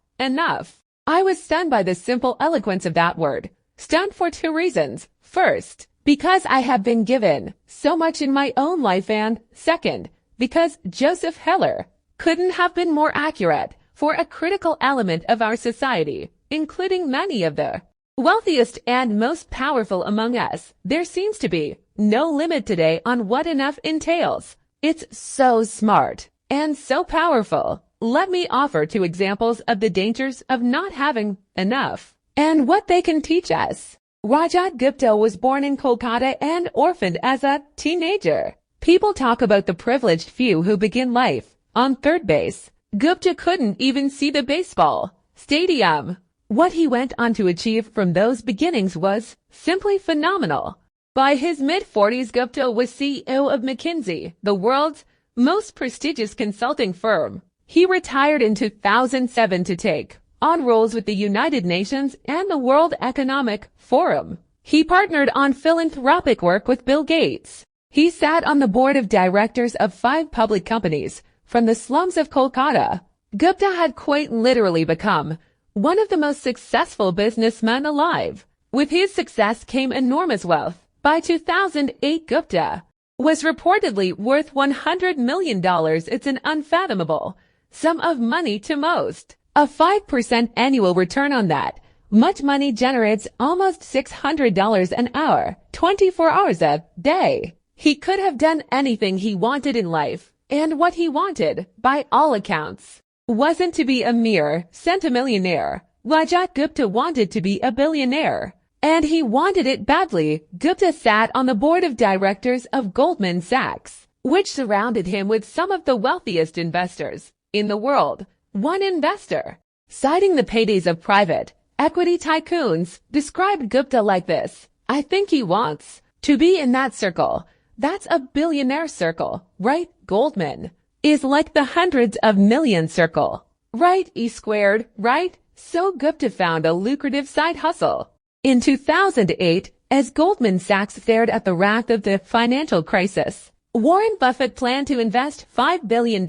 I was stunned by the simple eloquence of that word. Stunned for 2 reasons. First, because I have been given so much in my own life, and second, because Joseph Heller couldn't have been more accurate for a critical element of our society, including many of the wealthiest and most powerful among us. There seems to be no limit today on what enough entails. It's so smart and so powerful. Let me offer 2 examples of the dangers of not having enough and what they can teach us. Rajat Gupta was born in Kolkata and orphaned as a teenager. People talk about the privileged few who begin life on third base. Gupta couldn't even see the baseball stadium. What he went on to achieve from those beginnings was simply phenomenal. By his mid-40s, Gupta was CEO of McKinsey, the world's most prestigious consulting firm. He retired in 2007 to take on roles with the United Nations and the World Economic Forum. He partnered on philanthropic work with Bill Gates. He sat on the board of directors of 5 public companies from the slums of Kolkata. Gupta had quite literally become one of the most successful businessmen alive. With his success came enormous wealth. By 2008, Gupta was reportedly worth $100 million. It's an unfathomable sum of money to most. A 5% annual return on that much money generates almost $600 an hour, 24 hours a day. He could have done anything he wanted in life, and what he wanted, by all accounts, wasn't to be a mere centimillionaire. Rajat Gupta wanted to be a billionaire, and he wanted it badly. Gupta sat on the board of directors of Goldman Sachs, which surrounded him with some of the wealthiest investors in the world. One investor, citing the paydays of private equity tycoons, described Gupta like this: "I think he wants to be in that circle. That's a billionaire circle, right? Goldman is like the hundreds of millions circle, right? E squared, right?" So Gupta found a lucrative side hustle. In 2008, as Goldman Sachs stared at the wrath of the financial crisis, Warren Buffett planned to invest $5 billion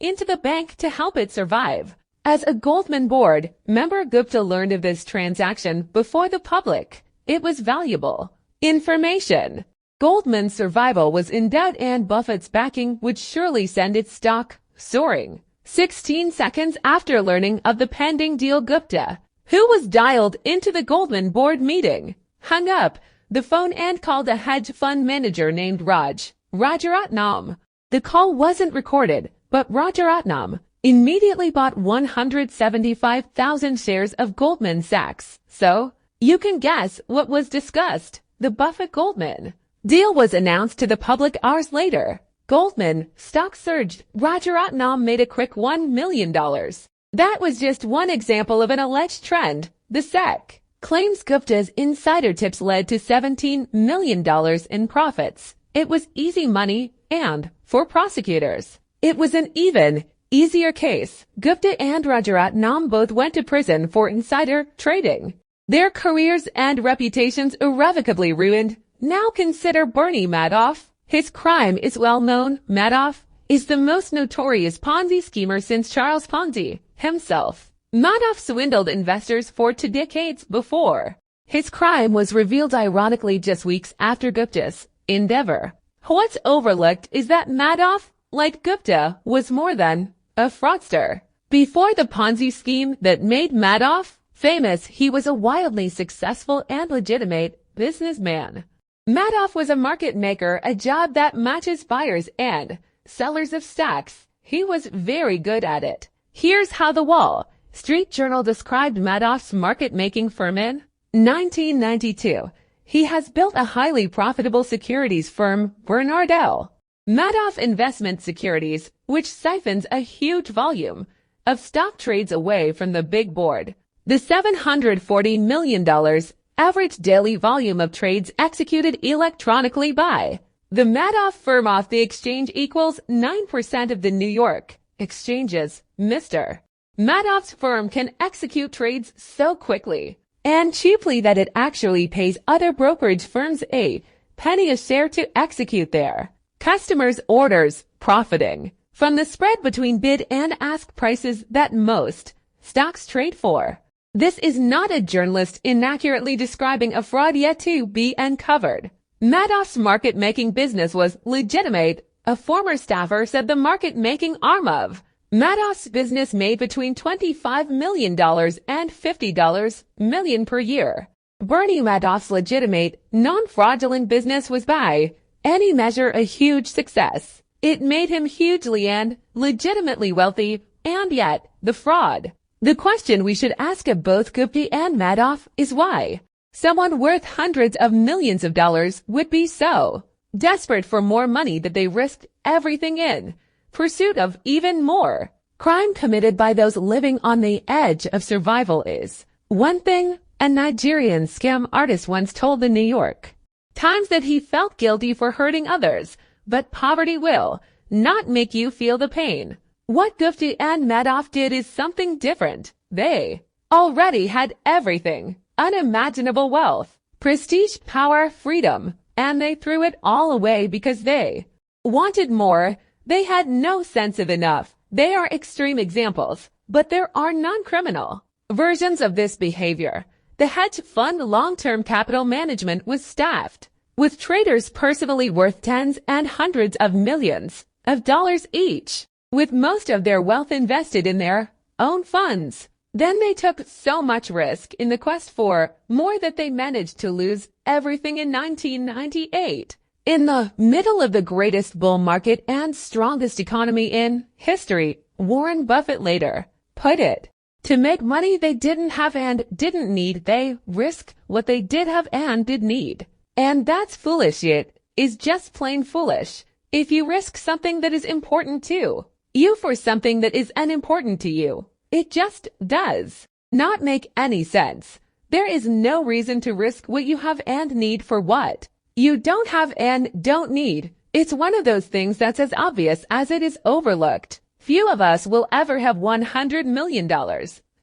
into the bank to help it survive. As a Goldman board member, Gupta learned of this transaction before the public. It was valuable information. Goldman's survival was in doubt, and Buffett's backing would surely send its stock soaring. 16 seconds after learning of the pending deal, Gupta, who was dialed into the Goldman board meeting, hung up the phone and called a hedge fund manager named Rajaratnam. The call wasn't recorded, but Rajaratnam immediately bought 175,000 shares of Goldman Sachs. So, you can guess what was discussed. The Buffett-Goldman deal was announced to the public hours later. Goldman stock surged. Rajaratnam made a quick $1 million. That was just one example of an alleged trend. The SEC claims Gupta's insider tips led to $17 million in profits. It was easy money, and for prosecutors, it was an even easier case. Gupta and Rajaratnam both went to prison for insider trading. Their careers and reputations irrevocably ruined. Now consider Bernie Madoff. His crime is well known. Madoff is the most notorious Ponzi schemer since Charles Ponzi himself. Madoff swindled investors for 2 decades before. His crime was revealed ironically just weeks after Gupta's endeavor. What's overlooked is that Madoff, like Gupta, was more than a fraudster. Before the Ponzi scheme that made Madoff famous, he was a wildly successful and legitimate businessman. Madoff was a market maker, a job that matches buyers and sellers of stocks. He was very good at it. Here's how the Wall Street Journal described Madoff's market-making firm in 1992. He has built a highly profitable securities firm, Bernard-L. Madoff Investment Securities, which siphons a huge volume of stock trades away from the big board. The $740 million average daily volume of trades executed electronically by the Madoff firm off the exchange equals 9% of the New York exchanges. Mr. Madoff's firm can execute trades so quickly and cheaply that it actually pays other brokerage firms a penny a share to execute their customers' orders, profiting from the spread between bid and ask prices that most stocks trade for. This is not a journalist inaccurately describing a fraud yet to be uncovered. Madoff's market-making business was legitimate. A former staffer said the market-making arm of Madoff's business made between $25 million and $50 million per year. Bernie Madoff's legitimate, non-fraudulent business was by any measure a huge success. It made him hugely and legitimately wealthy, and yet the fraud. The question we should ask of both Gupta and Madoff is why someone worth hundreds of millions of dollars would be so desperate for more money that they risked everything in pursuit of even more. Crime committed by those living on the edge of survival is one thing. A Nigerian scam artist once told the New York Times that he felt guilty for hurting others, but poverty will not make you feel the pain. What Gupta and Madoff did is something different. They already had everything: unimaginable wealth, prestige, power, freedom, and they threw it all away because they wanted more. They had no sense of enough. They are extreme examples, but there are non-criminal versions of this behavior. The hedge fund long-term capital management was staffed with traders personally worth tens and hundreds of millions of dollars each, with most of their wealth invested in their own funds. Then they took so much risk in the quest for more that they managed to lose everything in 1998. In the middle of the greatest bull market and strongest economy in history, Warren Buffett later put it, to make money they didn't have and didn't need, they risk what they did have and did need. And that's foolish. It is just plain foolish. If you risk something that is important to you for something that is unimportant to you, it just does not make any sense. There is no reason to risk what you have and need for what you don't have and don't need. It's one of those things that's as obvious as it is overlooked. Few of us will ever have $100 million,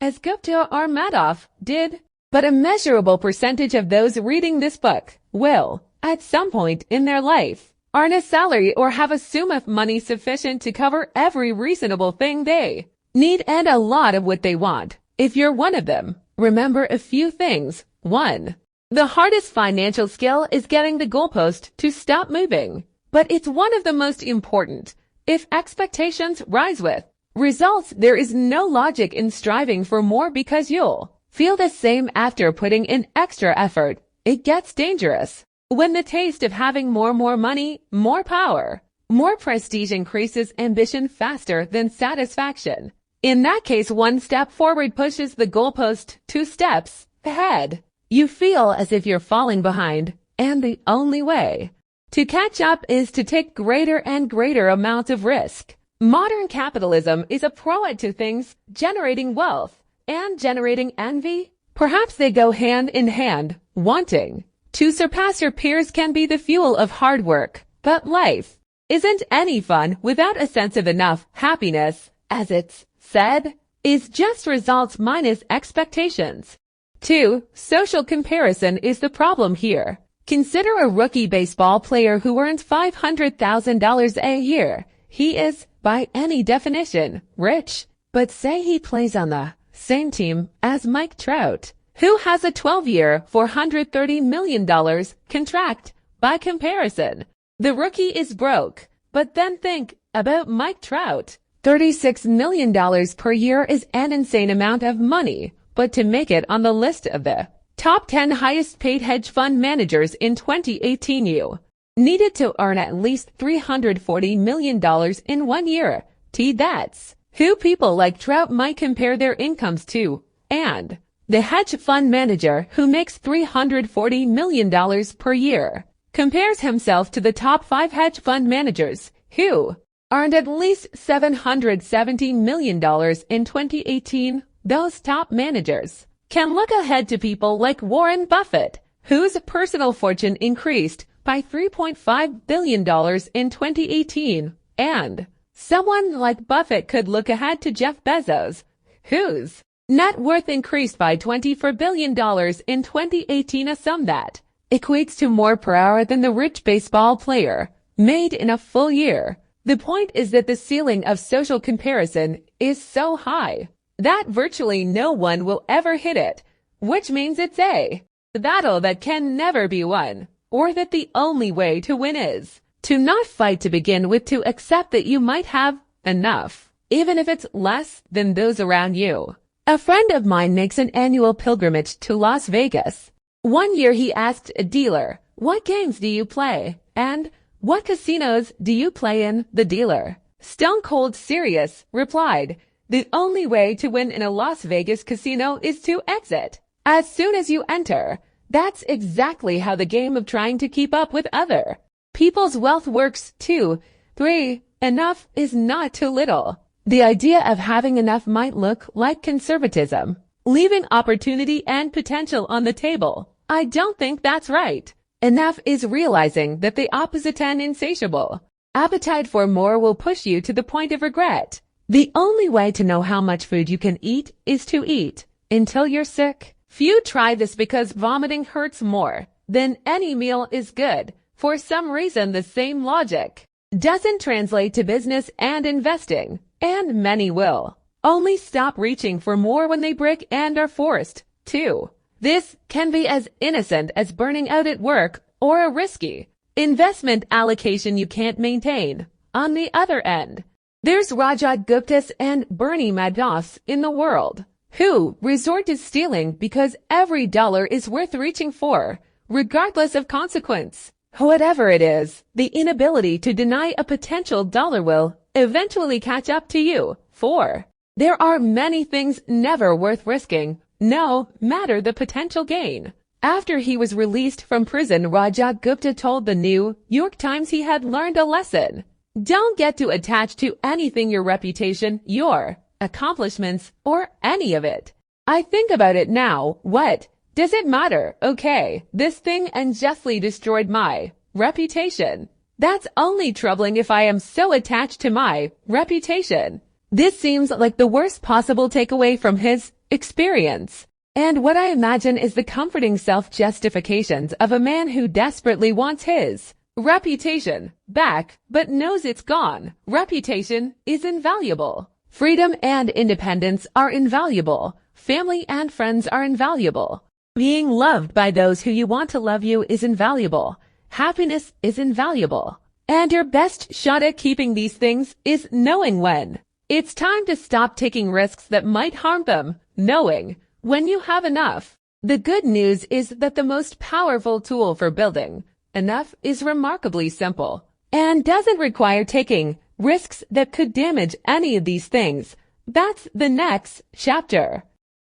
as Gupta or Madoff did, but a measurable percentage of those reading this book will, at some point in their life, earn a salary or have a sum of money sufficient to cover every reasonable thing they need and a lot of what they want. If you're one of them, remember a few things. 1. The hardest financial skill is getting the goalpost to stop moving, but it's one of the most important. If expectations rise with results, there is no logic in striving for more because you'll feel the same after putting in extra effort. It gets dangerous when the taste of having more money, more power, more prestige increases ambition faster than satisfaction. In that case, one step forward pushes the goalpost 2 steps ahead. You feel as if you're falling behind, and the only way to catch up is to take greater and greater amounts of risk. Modern capitalism is a pro at 2 things: generating wealth and generating envy. Perhaps they go hand in hand. Wanting to surpass your peers can be the fuel of hard work, but life isn't any fun without a sense of enough. Happiness, as it's said, is just results minus expectations. 2. Social comparison is the problem here. Consider a rookie baseball player who earns $500,000 a year. He is, by any definition, rich. But say he plays on the same team as Mike Trout, who has a 12-year, $430 million contract. By comparison, the rookie is broke. But then think about Mike Trout. $36 million per year is an insane amount of money. But to make it on the list of the top 10 highest paid hedge fund managers in 2018, you needed to earn at least $340 million in 1 year. That's who people like Trout might compare their incomes to. And the hedge fund manager who makes $340 million per year compares himself to the top 5 hedge fund managers who earned at least $770 million in 2018. Those top managers can look ahead to people like Warren Buffett, whose personal fortune increased by $3.5 billion in 2018. And someone like Buffett could look ahead to Jeff Bezos, whose net worth increased by $24 billion in 2018, a sum that equates to more per hour than the rich baseball player made in a full year. The point is that the ceiling of social comparison is so high that virtually no one will ever hit it, which means it's a battle that can never be won, or that the only way to win is to not fight to begin with, to accept that you might have enough, even if it's less than those around you. A friend of mine makes an annual pilgrimage to Las Vegas. One year he asked a dealer, "What games do you play? And what casinos do you play in?" The dealer, stone cold serious, replied, "The only way to win in a Las Vegas casino is to exit as soon as you enter." That's exactly how the game of trying to keep up with other people's wealth works. 2. 3. Enough is not too little. The idea of having enough might look like conservatism, leaving opportunity and potential on the table. I don't think that's right. Enough is realizing that the opposite, an insatiable appetite for more, will push you to the point of regret. The only way to know how much food you can eat is to eat until you're sick. Few try this because vomiting hurts more than any meal is good. For some reason, the same logic doesn't translate to business and investing, and many will only stop reaching for more when they break and are forced to. This can be as innocent as burning out at work or a risky investment allocation you can't maintain. On the other end, there's Rajat Guptas and Bernie Madoffs in the world who resort to stealing because every dollar is worth reaching for, regardless of consequence. Whatever it is, the inability to deny a potential dollar will eventually catch up to you. 4. There are many things never worth risking, no matter the potential gain. After he was released from prison, Rajat Gupta told the New York Times he had learned a lesson. Don't get too attached to anything, your reputation, your accomplishments, or any of it. I think about it now. What does it matter? Okay, this thing unjustly destroyed my reputation. That's only troubling if I am so attached to my reputation. This seems like the worst possible takeaway from his experience. And what I imagine is the comforting self-justifications of a man who desperately wants his reputation back, but knows it's gone. Reputation is invaluable. Freedom and independence are invaluable. Family and friends are invaluable. Being loved by those who you want to love you is invaluable. Happiness is invaluable. And your best shot at keeping these things is knowing when it's time to stop taking risks that might harm them, knowing when you have enough. The good news is that the most powerful tool for building enough is remarkably simple and doesn't require taking risks that could damage any of these things. That's the next chapter.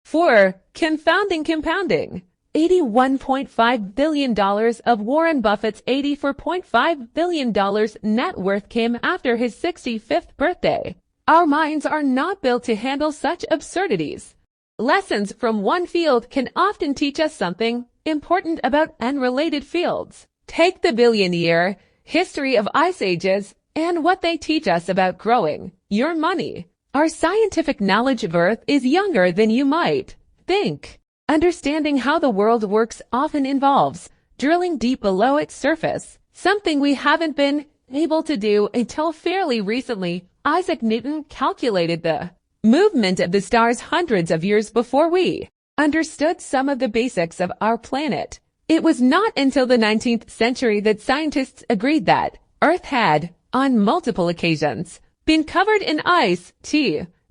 4. Confounding compounding. $81.5 billion of Warren Buffett's $84.5 billion net worth came after his 65th birthday. Our minds are not built to handle such absurdities. Lessons from one field can often teach us something important about unrelated fields. Take the billion-year history of ice ages and what they teach us about growing your money. Our scientific knowledge of Earth is younger than you might think. Understanding how the world works often involves drilling deep below its surface, something we haven't been able to do until fairly recently. Isaac Newton calculated the movement of the stars hundreds of years before we understood some of the basics of our planet. It was not until the 19th century that scientists agreed that Earth had, on multiple occasions, been covered in ice.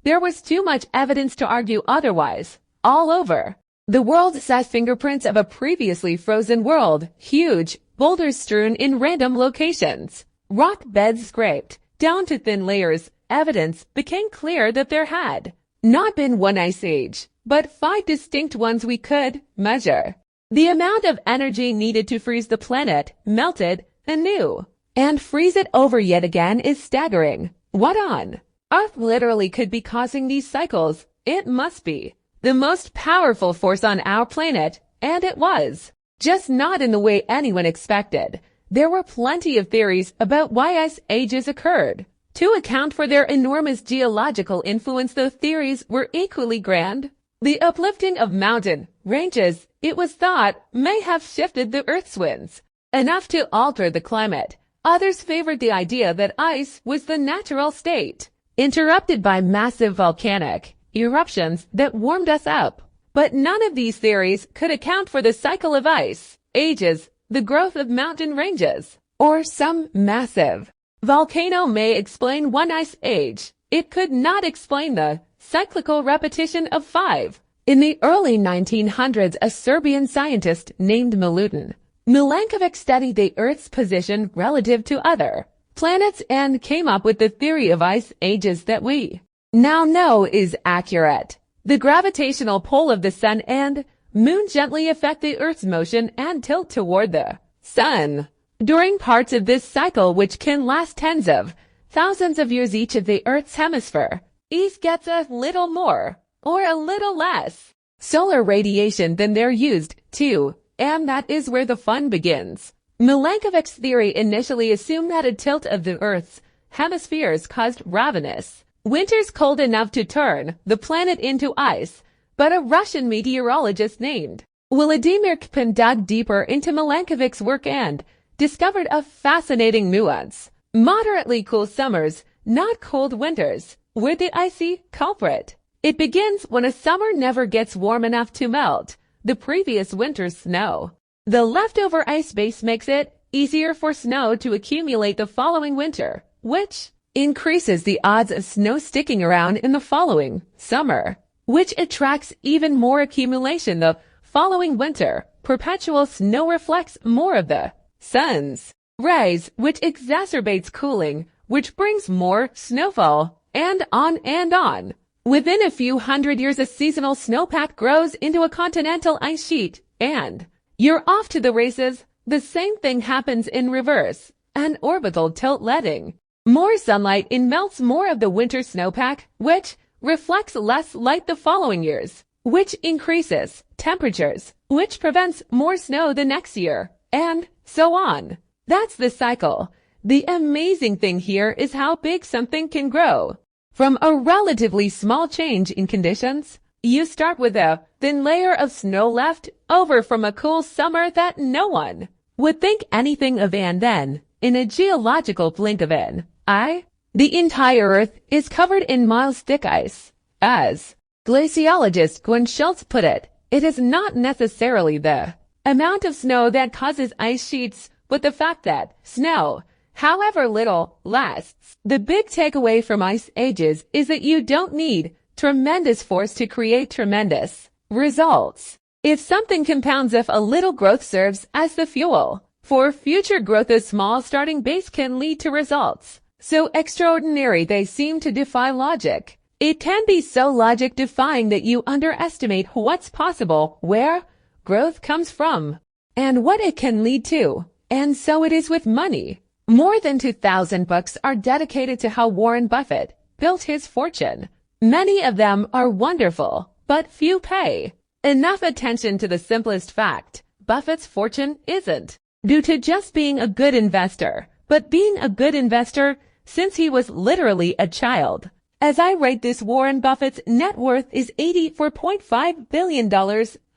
There was too much evidence to argue otherwise. All over the world saw fingerprints of a previously frozen world, huge boulders strewn in random locations, rock beds scraped down to thin layers. Evidence became clear that there had not been one ice age, but 5 distinct ones we could measure. The amount of energy needed to freeze the planet, melt it anew, and freeze it over yet again is staggering. What on Earth literally could be causing these cycles? It must be the most powerful force on our planet, and it was. Just not in the way anyone expected. There were plenty of theories about why ice ages occurred. To account for their enormous geological influence, the theories were equally grand. The uplifting of mountain ranges, it was thought, may have shifted the Earth's winds enough to alter the climate. Others favored the idea that ice was the natural state, interrupted by massive volcanic eruptions that warmed us up. But none of these theories could account for the cycle of ice ages, the growth of mountain ranges, or some massive volcano may explain one ice age. It could not explain the cyclical repetition of 5. In the early 1900s, a Serbian scientist named Milutin Milankovic studied the Earth's position relative to other planets and came up with the theory of ice ages that we now know is accurate. The gravitational pull of the sun and moon gently affect the Earth's motion and tilt toward the sun during parts of this cycle, which can last tens of thousands of years. Each of the Earth's hemisphere east gets a little more or a little less solar radiation than they're used to, and that is where the fun begins. Milankovic's theory initially assumed that a tilt of the Earth's hemispheres caused ravenous Winter's cold enough to turn the planet into ice, but a Russian meteorologist named Vladimir Kpin dug deeper into Milankovic's work and discovered a fascinating nuance. Moderately cool summers, not cold winters, were the icy culprit. It begins when a summer never gets warm enough to melt the previous winter's snow. The leftover ice base makes it easier for snow to accumulate the following winter, which increases the odds of snow sticking around in the following summer, which attracts even more accumulation the following winter. Perpetual snow reflects more of the sun's rays, which exacerbates cooling, which brings more snowfall, and on and on. Within a few hundred years, a seasonal snowpack grows into a continental ice sheet, and you're off to the races. The same thing happens in reverse, an orbital tilt letting more sunlight in melts more of the winter snowpack, which reflects less light the following years, which increases temperatures, which prevents more snow the next year, and so on. That's the cycle. The amazing thing here is how big something can grow. From a relatively small change in conditions, you start with a thin layer of snow left over from a cool summer that no one would think anything of, and then, in a geological blink of an eye, the entire Earth is covered in miles thick ice. As glaciologist Gwen Schultz put it, it is not necessarily the amount of snow that causes ice sheets, but the fact that snow, however little, lasts. The big takeaway from ice ages is that you don't need tremendous force to create tremendous results. If something compounds, if a little growth serves as the fuel for future growth, a small starting base can lead to results so extraordinary they seem to defy logic. It can be so logic-defying that you underestimate what's possible, where growth comes from, and what it can lead to. And so it is with money. More than 2,000 books are dedicated to how Warren Buffett built his fortune. Many of them are wonderful, but few pay enough attention to the simplest fact. Buffett's fortune isn't due to just being a good investor, but being a good investor since he was literally a child. As I write this, Warren Buffett's net worth is $84.5 billion.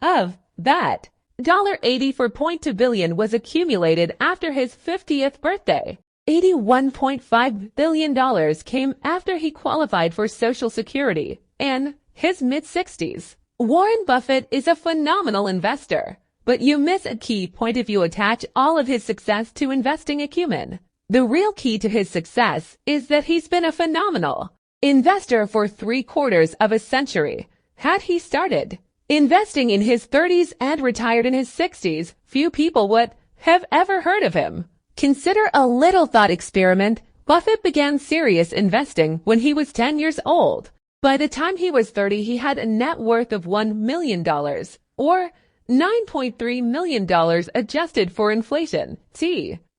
Of that, $84.2 billion was accumulated after his 50th birthday. $81.5 billion came after he qualified for Social Security in his mid-60s. Warren Buffett is a phenomenal investor, but you miss a key point if you attach all of his success to investing acumen. The real key to his success is that he's been a phenomenal investor for 3/4 of a century. Had he started investing in his 30s and retired in his 60s, few people would have ever heard of him. Consider a little thought experiment. Buffett began serious investing when he was 10 years old. By the time he was 30, he had a net worth of $1 million, or $9.3 million adjusted for inflation.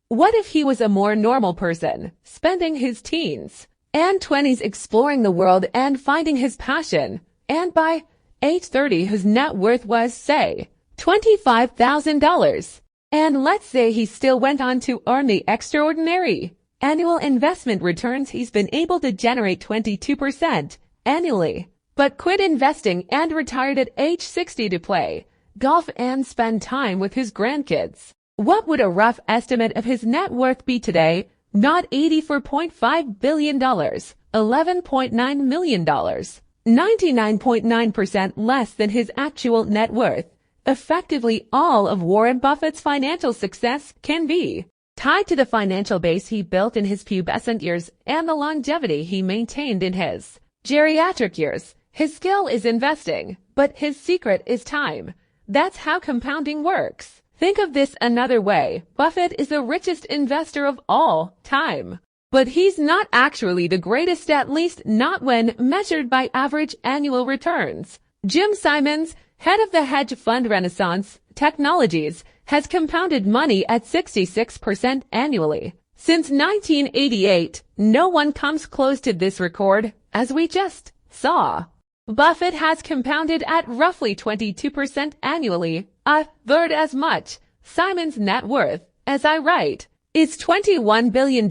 What if he was a more normal person, spending his teens and 20s exploring the world and finding his passion, and by age 30 his net worth was, say, $25,000. And let's say he still went on to earn the extraordinary annual investment returns he's been able to generate 22% annually, but quit investing and retired at age 60 to play golf and spend time with his grandkids. What would a rough estimate of his net worth be today? Not $84.5 billion, $11.9 million. 99.9% less than his actual net worth. Effectively, all of Warren Buffett's financial success can be tied to the financial base he built in his pubescent years and the longevity he maintained in his geriatric years. His skill is investing, but his secret is time. That's how compounding works. Think of this another way. Buffett is the richest investor of all time. But he's not actually the greatest, at least not when measured by average annual returns. Jim Simons, head of the hedge fund Renaissance Technologies, has compounded money at 66% annually. Since 1988, no one comes close to this record, as we just saw. Buffett has compounded at roughly 22% annually, a third as much. Simon's net worth, as I write, is $21 billion.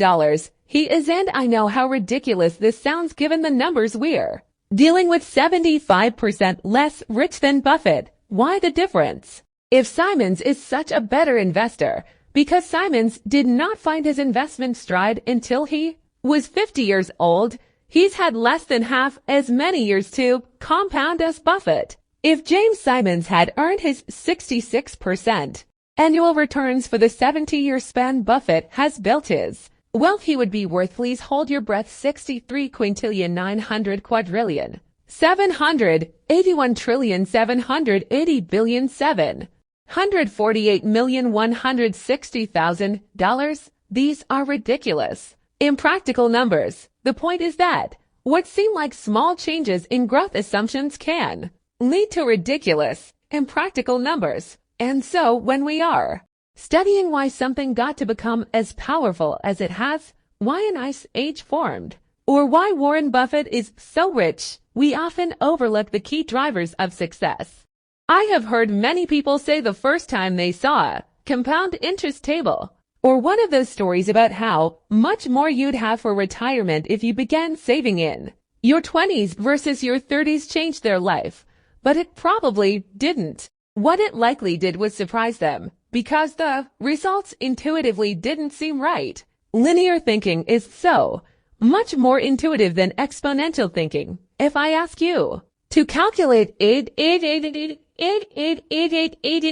He is, and I know how ridiculous this sounds given the numbers we're dealing with. 75% less rich than Buffett. Why the difference? If Simons is such a better investor, because Simons did not find his investment stride until he was 50 years old, he's had less than half as many years to compound as Buffett. If James Simons had earned his 66% annual returns for the 70-year span Buffett has built his wealth, he would be worth, please hold your breath, 63 quintillion 900 quadrillion 781 trillion 780 billion $748,160,000. These are ridiculous, impractical numbers. The point is that what seem like small changes in growth assumptions can lead to ridiculous, impractical numbers. And so when we are studying why something got to become as powerful as it has, why an ice age formed, or why Warren Buffett is so rich, we often overlook the key drivers of success. I have heard many people say the first time they saw a compound interest table, or one of those stories about how much more you'd have for retirement if you began saving in your 20s versus your 30s, changed their life. But it probably didn't. What it likely did was surprise them, because the results intuitively didn't seem right. Linear thinking is so much more intuitive than exponential thinking. If I ask you to calculate 8 in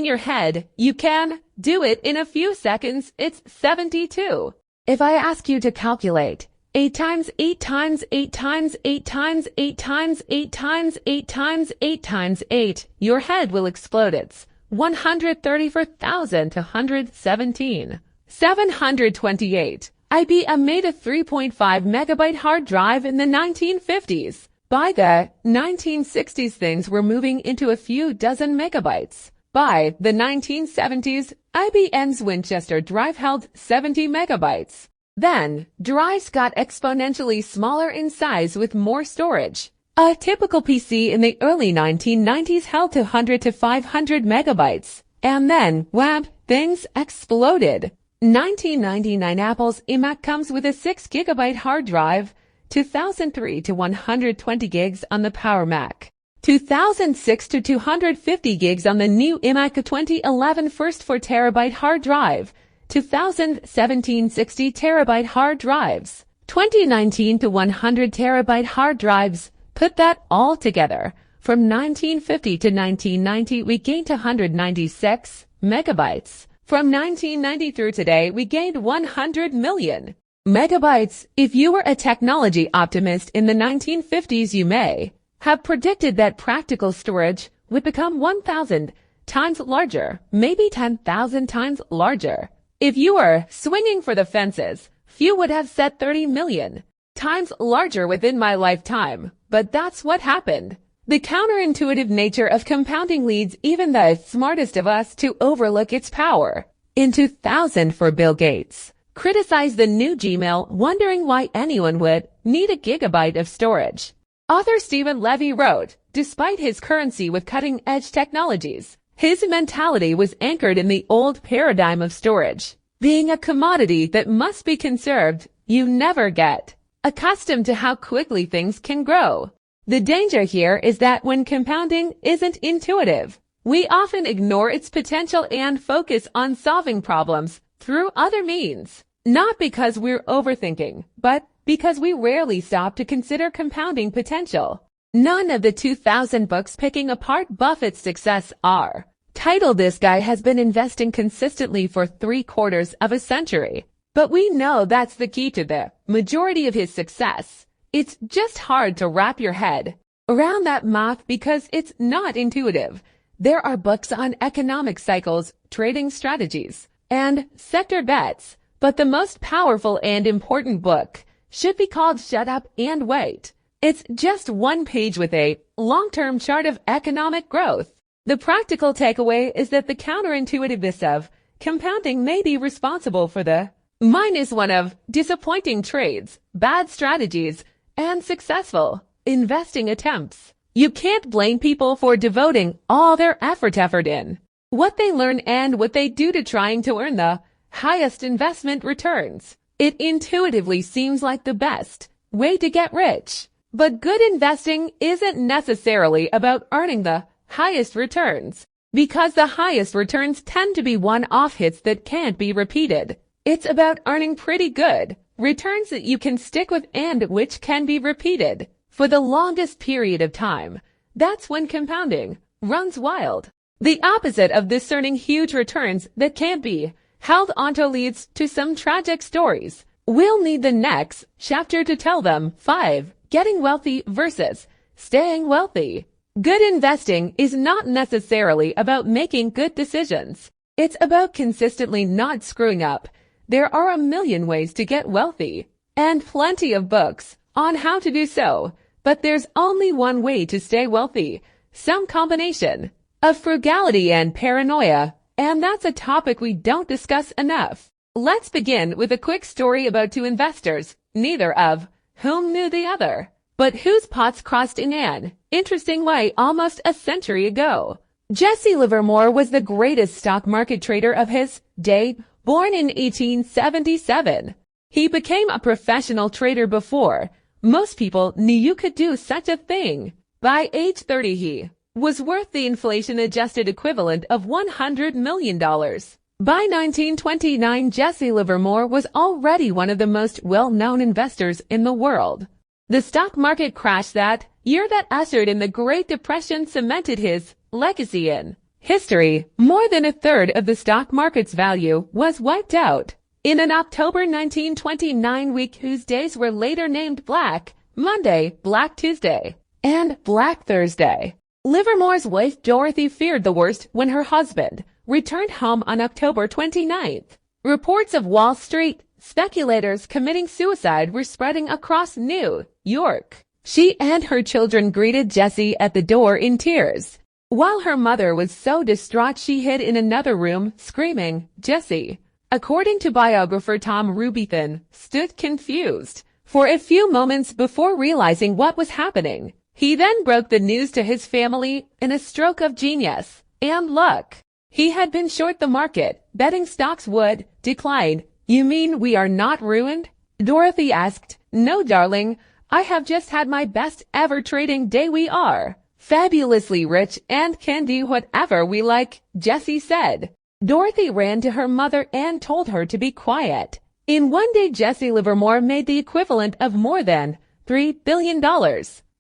your head, you can do it in a few seconds. It's 72. If I ask you to calculate 8 times 8 times 8 times 8 times 8 times 8 times 8 times 8 times 8, your head will explode. It's 134,117. 728. IBM made a 3.5 megabyte hard drive in the 1950s. By the 1960s, things were moving into a few dozen megabytes. By the 1970s, IBM's Winchester drive held 70 megabytes. Then, drives got exponentially smaller in size with more storage. A typical PC in the early 1990s held 200 to 500 megabytes. And then, wham, things exploded. 1999, Apple's iMac comes with a 6 gigabyte hard drive. 2003 to 120 gigs on the Power Mac. 2006 to 250 gigs on the new iMac. 2011 first 4 terabyte hard drive. 2017 60 terabyte hard drives. 2019 to 100 terabyte hard drives. Put that all together. From 1950 to 1990, we gained 196 megabytes. From 1990 through today, we gained 100 million megabytes. If you were a technology optimist in the 1950s, you may have predicted that practical storage would become 1,000 times larger, maybe 10,000 times larger. If you were swinging for the fences, few would have said 30 million times larger within my lifetime. But that's what happened. The counterintuitive nature of compounding leads even the smartest of us to overlook its power. In 2000, for Bill Gates criticized the new Gmail, wondering why anyone would need a gigabyte of storage. Author Stephen Levy wrote, despite his currency with cutting-edge technologies, his mentality was anchored in the old paradigm of storage being a commodity that must be conserved. You never get accustomed to how quickly things can grow. The danger here is that when compounding isn't intuitive, we often ignore its potential and focus on solving problems through other means. Not because we're overthinking, but because we rarely stop to consider compounding potential. None of the 2,000 books picking apart Buffett's success are titled "This Guy Has Been Investing Consistently for 3/4 of a Century." But we know that's the key to the majority of his success. It's just hard to wrap your head around that math because it's not intuitive. There are books on economic cycles, trading strategies, and sector bets, but the most powerful and important book should be called Shut Up and Wait. It's just one page with a long-term chart of economic growth. The practical takeaway is that the counterintuitiveness of compounding may be responsible for the -1 of disappointing trades, bad strategies, and successful investing attempts. You can't blame people for devoting all their effort in what they learn and what they do to trying to earn the highest investment returns. It intuitively seems like the best way to get rich. But good investing isn't necessarily about earning the highest returns, because the highest returns tend to be one-off hits that can't be repeated. It's about earning pretty good returns that you can stick with and which can be repeated for the longest period of time. That's when compounding runs wild. The opposite of discerning huge returns that can't be held onto leads to some tragic stories. We'll need the next chapter to tell them. 5. Getting wealthy versus staying wealthy. Good investing is not necessarily about making good decisions. It's about consistently not screwing up. There are a million ways to get wealthy, and plenty of books on how to do so, but there's only one way to stay wealthy. Some combination of frugality and paranoia, and that's a topic we don't discuss enough. Let's begin with a quick story about two investors, neither of whom knew the other, but whose paths crossed in an interesting way almost a century ago. Jesse Livermore was the greatest stock market trader of his day, born in 1877. He became a professional trader before most people knew you could do such a thing. By age 30, he was worth the inflation-adjusted equivalent of $100 million. By 1929, Jesse Livermore was already one of the most well-known investors in the world. The stock market crash that year that ushered in the Great Depression cemented his legacy in history. More than a third of the stock market's value was wiped out in an October 1929 week whose days were later named Black Monday, Black Tuesday, and Black Thursday. Livermore's wife Dorothy feared the worst when her husband returned home on October 29th. Reports of Wall Street speculators committing suicide were spreading across New York. She and her children greeted Jesse at the door in tears, while her mother was so distraught she hid in another room, screaming, "Jesse!" According to biographer Tom Rubithan, stood confused for a few moments before realizing what was happening. He then broke the news to his family in a stroke of genius and luck. He had been short the market, betting stocks would decline. "You mean we are not ruined?" Dorothy asked. "No, darling. I have just had my best ever trading day. We are fabulously rich and can do whatever we like," Jesse said. Dorothy ran to her mother and told her to be quiet. In one day, Jesse Livermore made the equivalent of more than $3 billion.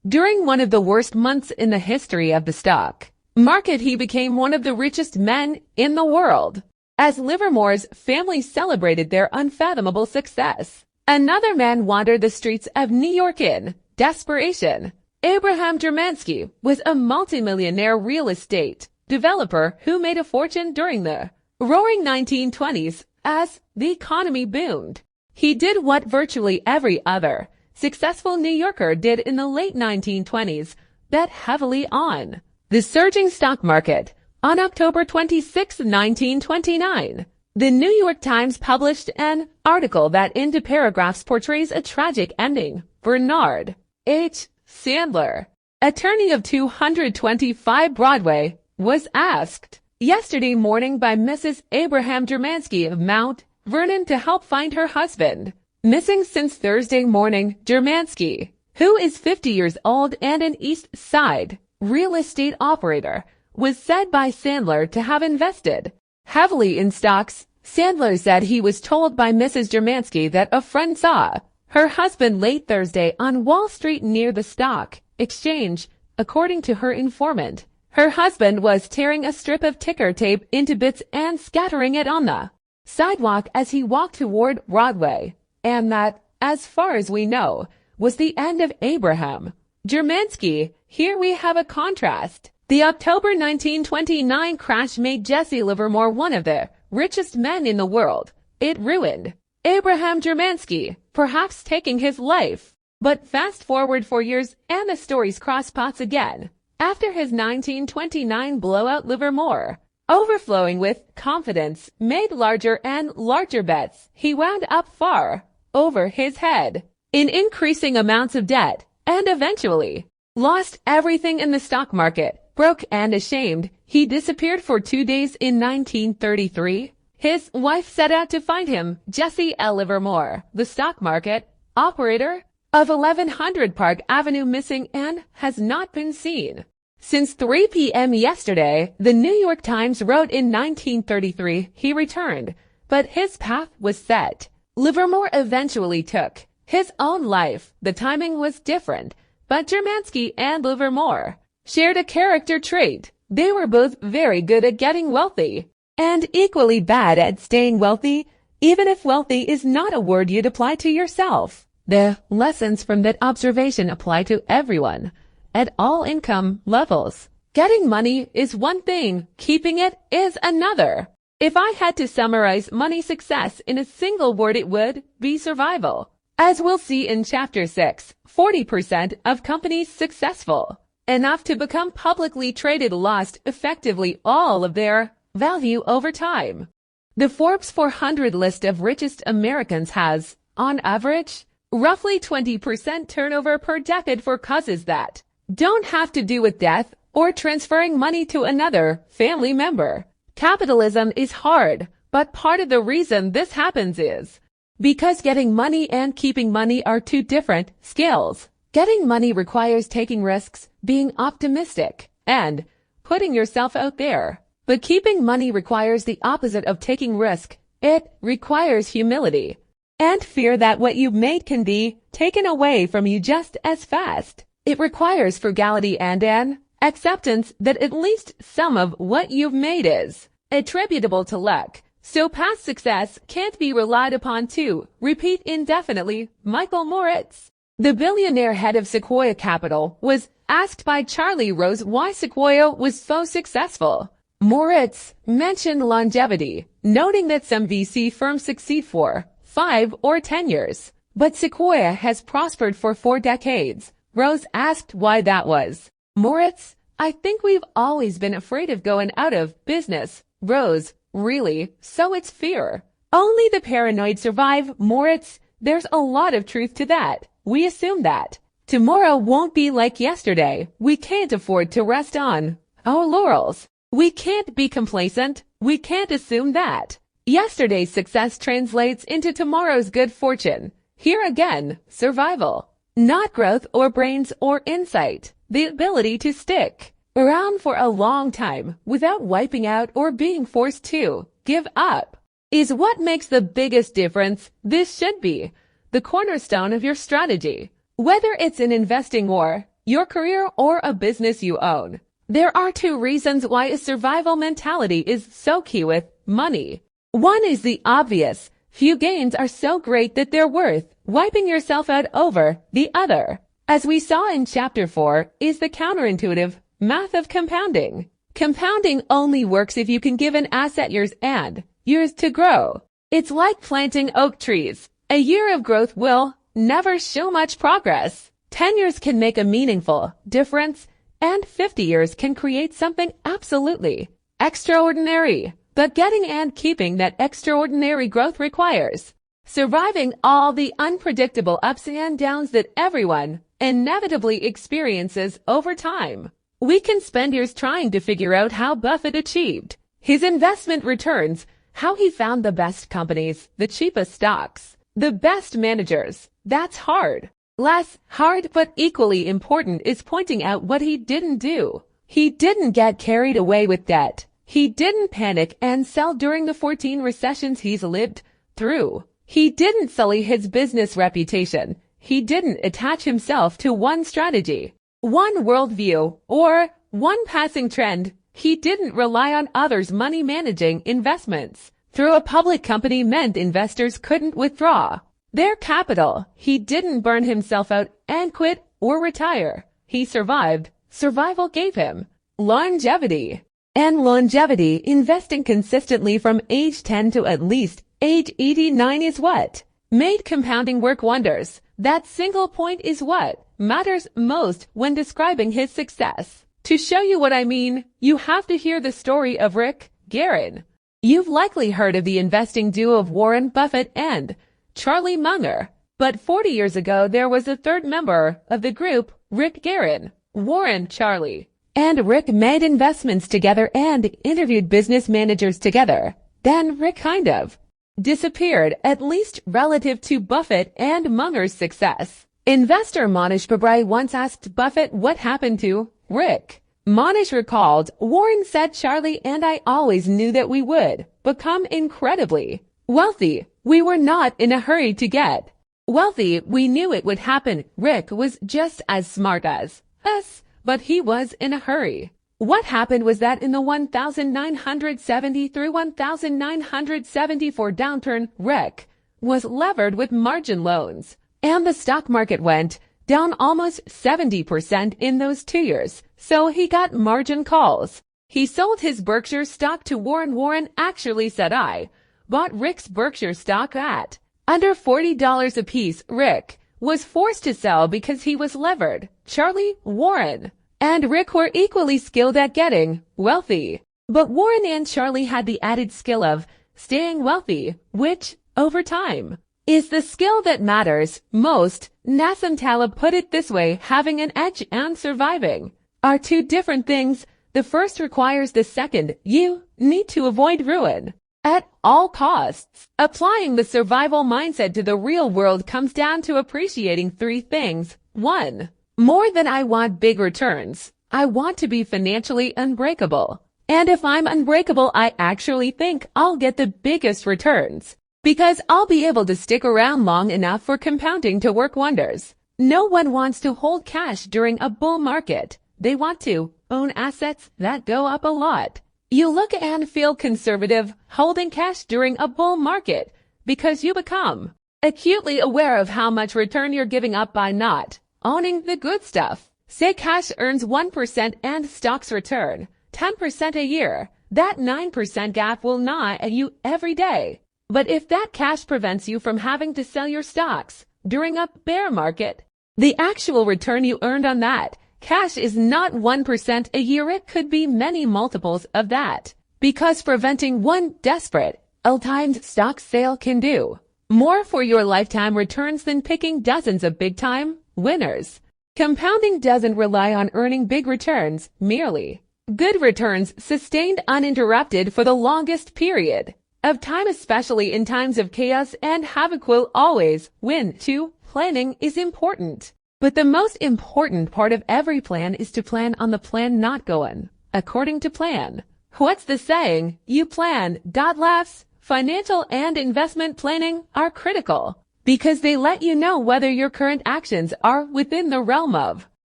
During one of the worst months in the history of the stock market, he became one of the richest men in the world. As Livermore's family celebrated their unfathomable success, another man wandered the streets of New York in desperation. Abraham Jermansky was a multimillionaire real estate developer who made a fortune during the roaring 1920s as the economy boomed. He did what virtually every other successful New Yorker did in the late 1920s, bet heavily on the surging stock market. On October 26, 1929, the New York Times published an article that into paragraphs portrays a tragic ending. Bernard H. Sandler, attorney of 225 Broadway, was asked yesterday morning by Mrs. Abraham Jermansky of Mount Vernon to help find her husband, missing since Thursday morning. Jermansky, who is 50 years old and an East Side real estate operator, was said by Sandler to have invested heavily in stocks. Sandler said he was told by Mrs. Jermansky that a friend saw her husband late Thursday on Wall Street near the stock exchange. According to her informant, her husband was tearing a strip of ticker tape into bits and scattering it on the sidewalk as he walked toward Broadway, and that, as far as we know, was the end of Abraham Jermansky. Here we have a contrast. The October 1929 crash made Jesse Livermore one of the richest men in the world. It ruined Abraham Jermansky, perhaps taking his life. But fast forward 4 years and the stories cross paths again. After his 1929 blowout, Livermore, overflowing with confidence, made larger and larger bets. He wound up far over his head in increasing amounts of debt and eventually lost everything in the stock market. Broke and ashamed, he disappeared for 2 days in 1933. His wife set out to find him, Jessie L. Livermore, the stock market operator of 1100 Park Avenue, missing and has not been seen since 3 p.m. yesterday. The New York Times wrote in 1933 he returned, but his path was set. Livermore eventually took his own life. The timing was different, but Germansky and Livermore shared a character trait. They were both very good at getting wealthy and equally bad at staying wealthy, even if wealthy is not a word you'd apply to yourself. The lessons from that observation apply to everyone at all income levels. Getting money is one thing, keeping it is another. If I had to summarize money success in a single word, it would be survival. As we'll see in Chapter 6, 40% of companies successful enough to become publicly traded lost effectively all of their value over time. The Forbes 400 list of richest Americans has, on average, roughly 20% turnover per decade for causes that don't have to do with death or transferring money to another family member. Capitalism is hard, but part of the reason this happens is because getting money and keeping money are two different skills. Getting money requires taking risks, being optimistic, and putting yourself out there. But keeping money requires the opposite of taking risk. It requires humility and fear that what you've made can be taken away from you just as fast. It requires frugality and an acceptance that at least some of what you've made is attributable to luck. So past success can't be relied upon to repeat indefinitely. Michael Moritz, the billionaire head of Sequoia Capital, was asked by Charlie Rose why Sequoia was so successful. Moritz mentioned longevity, noting that some VC firms succeed for 5 or 10 years, but Sequoia has prospered for 4 decades. Rose asked why that was. Moritz, I think we've always been afraid of going out of business. Rose, really? So it's fear. Only the paranoid survive. Moritz, there's a lot of truth to that. We assume that tomorrow won't be like yesterday. We can't afford to rest on our laurels. We can't be complacent. We can't assume that yesterday's success translates into tomorrow's good fortune. Here again, survival, not growth or brains or insight. The ability to stick around for a long time without wiping out or being forced to give up is what makes the biggest difference. This should be the cornerstone of your strategy, whether it's in investing or your career or a business you own. There are 2 reasons why a survival mentality is so key with money. One is the obvious. Few gains are so great that they're worth wiping yourself out over. The other, as we saw in Chapter 4, is the counterintuitive math of compounding. Compounding only works if you can give an asset years and years to grow. It's like planting oak trees. A year of growth will never show much progress. 10 years can make a meaningful difference, and 50 years can create something absolutely extraordinary. But getting and keeping that extraordinary growth requires surviving all the unpredictable ups and downs that everyone inevitably experiences over time. We can spend years trying to figure out how Buffett achieved his investment returns, how he found the best companies, the cheapest stocks, the best managers. That's hard. Less hard but equally important is pointing out what he didn't do. He didn't get carried away with debt. He didn't panic and sell during the 14 recessions he's lived through. He didn't sully his business reputation. He didn't attach himself to one strategy, one worldview, or one passing trend. He didn't rely on others' money managing investments through a public company meant investors couldn't withdraw their capital. He didn't burn himself out and quit or retire. He survived. Survival gave him longevity. And longevity, investing consistently from age 10 to at least age 89, is what made compounding work wonders. That single point is what matters most when describing his success. To show you what I mean, you have to hear the story of Rick Guerin. You've likely heard of the investing duo of Warren Buffett and Charlie Munger. But 40 years ago, there was a third member of the group, Rick Guerin. Warren, Charlie, and Rick made investments together and interviewed business managers together. Then Rick kind of disappeared, at least relative to Buffett and Munger's success. Investor Monish Pabrai once asked Buffett what happened to Rick. Monish recalled, "Warren said Charlie and I always knew that we would become incredibly wealthy. We were not in a hurry to get wealthy. We knew it would happen. Rick was just as smart as us, but he was in a hurry." What happened was that in the 1970 through 1974 downturn, Rick was levered with margin loans, and the stock market went down almost 70% in those 2 years, so he got margin calls. He sold his Berkshire stock to Warren. Warren actually said, "I bought Rick's Berkshire stock at under $40 a piece." Rick was forced to sell because he was levered. Charlie, Warren, and Rick were equally skilled at getting wealthy. But Warren and Charlie had the added skill of staying wealthy, which, over time, is the skill that matters most. Nassim Taleb put it this way: having an edge and surviving are two different things. The first requires the second. You need to avoid ruin at all costs. Applying the survival mindset to the real world comes down to appreciating three things. 1. More than I want big returns. I want to be financially unbreakable. And if I'm unbreakable, I actually think I'll get the biggest returns, because I'll be able to stick around long enough for compounding to work wonders. No one wants to hold cash during a bull market. They want to own assets that go up a lot. You look and feel conservative holding cash during a bull market because you become acutely aware of how much return you're giving up by not owning the good stuff. Say cash earns 1% and stocks return 10% a year. That 9% gap will gnaw at you every day. But if that cash prevents you from having to sell your stocks during a bear market, the actual return you earned on that cash is not 1% a year. It could be many multiples of that, because preventing one desperate, ill-timed stock sale can do more for your lifetime returns than picking dozens of big-time winners. Compounding doesn't rely on earning big returns merely. Good returns sustained uninterrupted for the longest period of time, especially in times of chaos and havoc, will always win. 2. Planning is important, but the most important part of every plan is to plan on the plan not going according to plan. What's the saying? You plan. Laughs. Financial and investment planning are critical because they let you know whether your current actions are within the realm of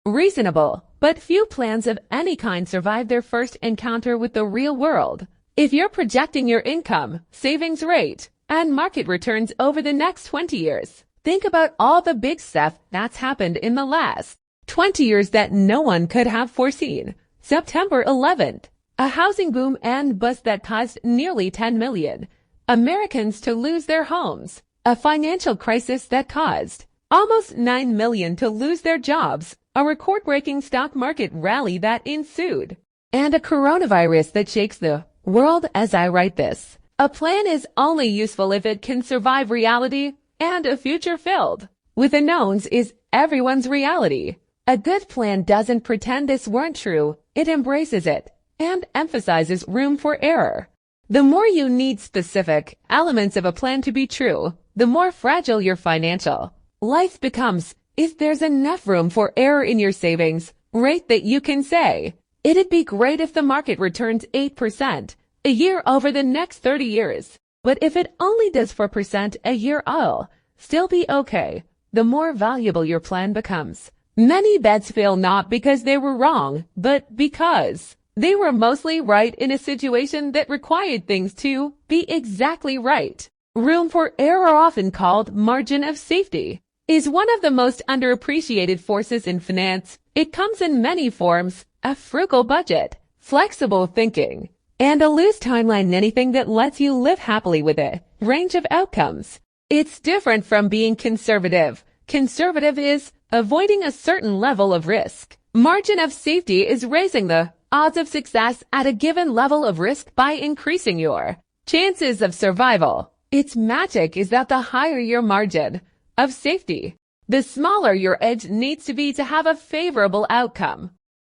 reasonable. But few plans of any kind survive their first encounter with the real world. If you're projecting your income, savings rate, and market returns over the next 20 years, think about all the big stuff that's happened in the last 20 years that no one could have foreseen. September 11th, a housing boom and bust that caused nearly 10 million Americans to lose their homes. A financial crisis that caused almost 9 million to lose their jobs. A record-breaking stock market rally that ensued. And a coronavirus that shakes the world as I write this. A plan is only useful if it can survive reality, and a future filled with unknowns is everyone's reality. A good plan doesn't pretend this weren't true. It embraces it and emphasizes room for error. The more you need specific elements of a plan to be true, the more fragile your financial life becomes. If there's enough room for error in your savings rate that you can say, it'd be great if the market returns 8% a year over the next 30 years. But if it only does 4% a year, I'll still be okay. The more valuable your plan becomes. Many bets fail not because they were wrong, but because they were mostly right in a situation that required things to be exactly right. Room for error, often called margin of safety, is one of the most underappreciated forces in finance. It comes in many forms: a frugal budget, flexible thinking, and a loose timeline. Anything that lets you live happily with a range of outcomes. It's different from being conservative. Conservative is avoiding a certain level of risk. Margin of safety is raising the odds of success at a given level of risk by increasing your chances of survival. Its magic is that the higher your margin of safety, the smaller your edge needs to be to have a favorable outcome.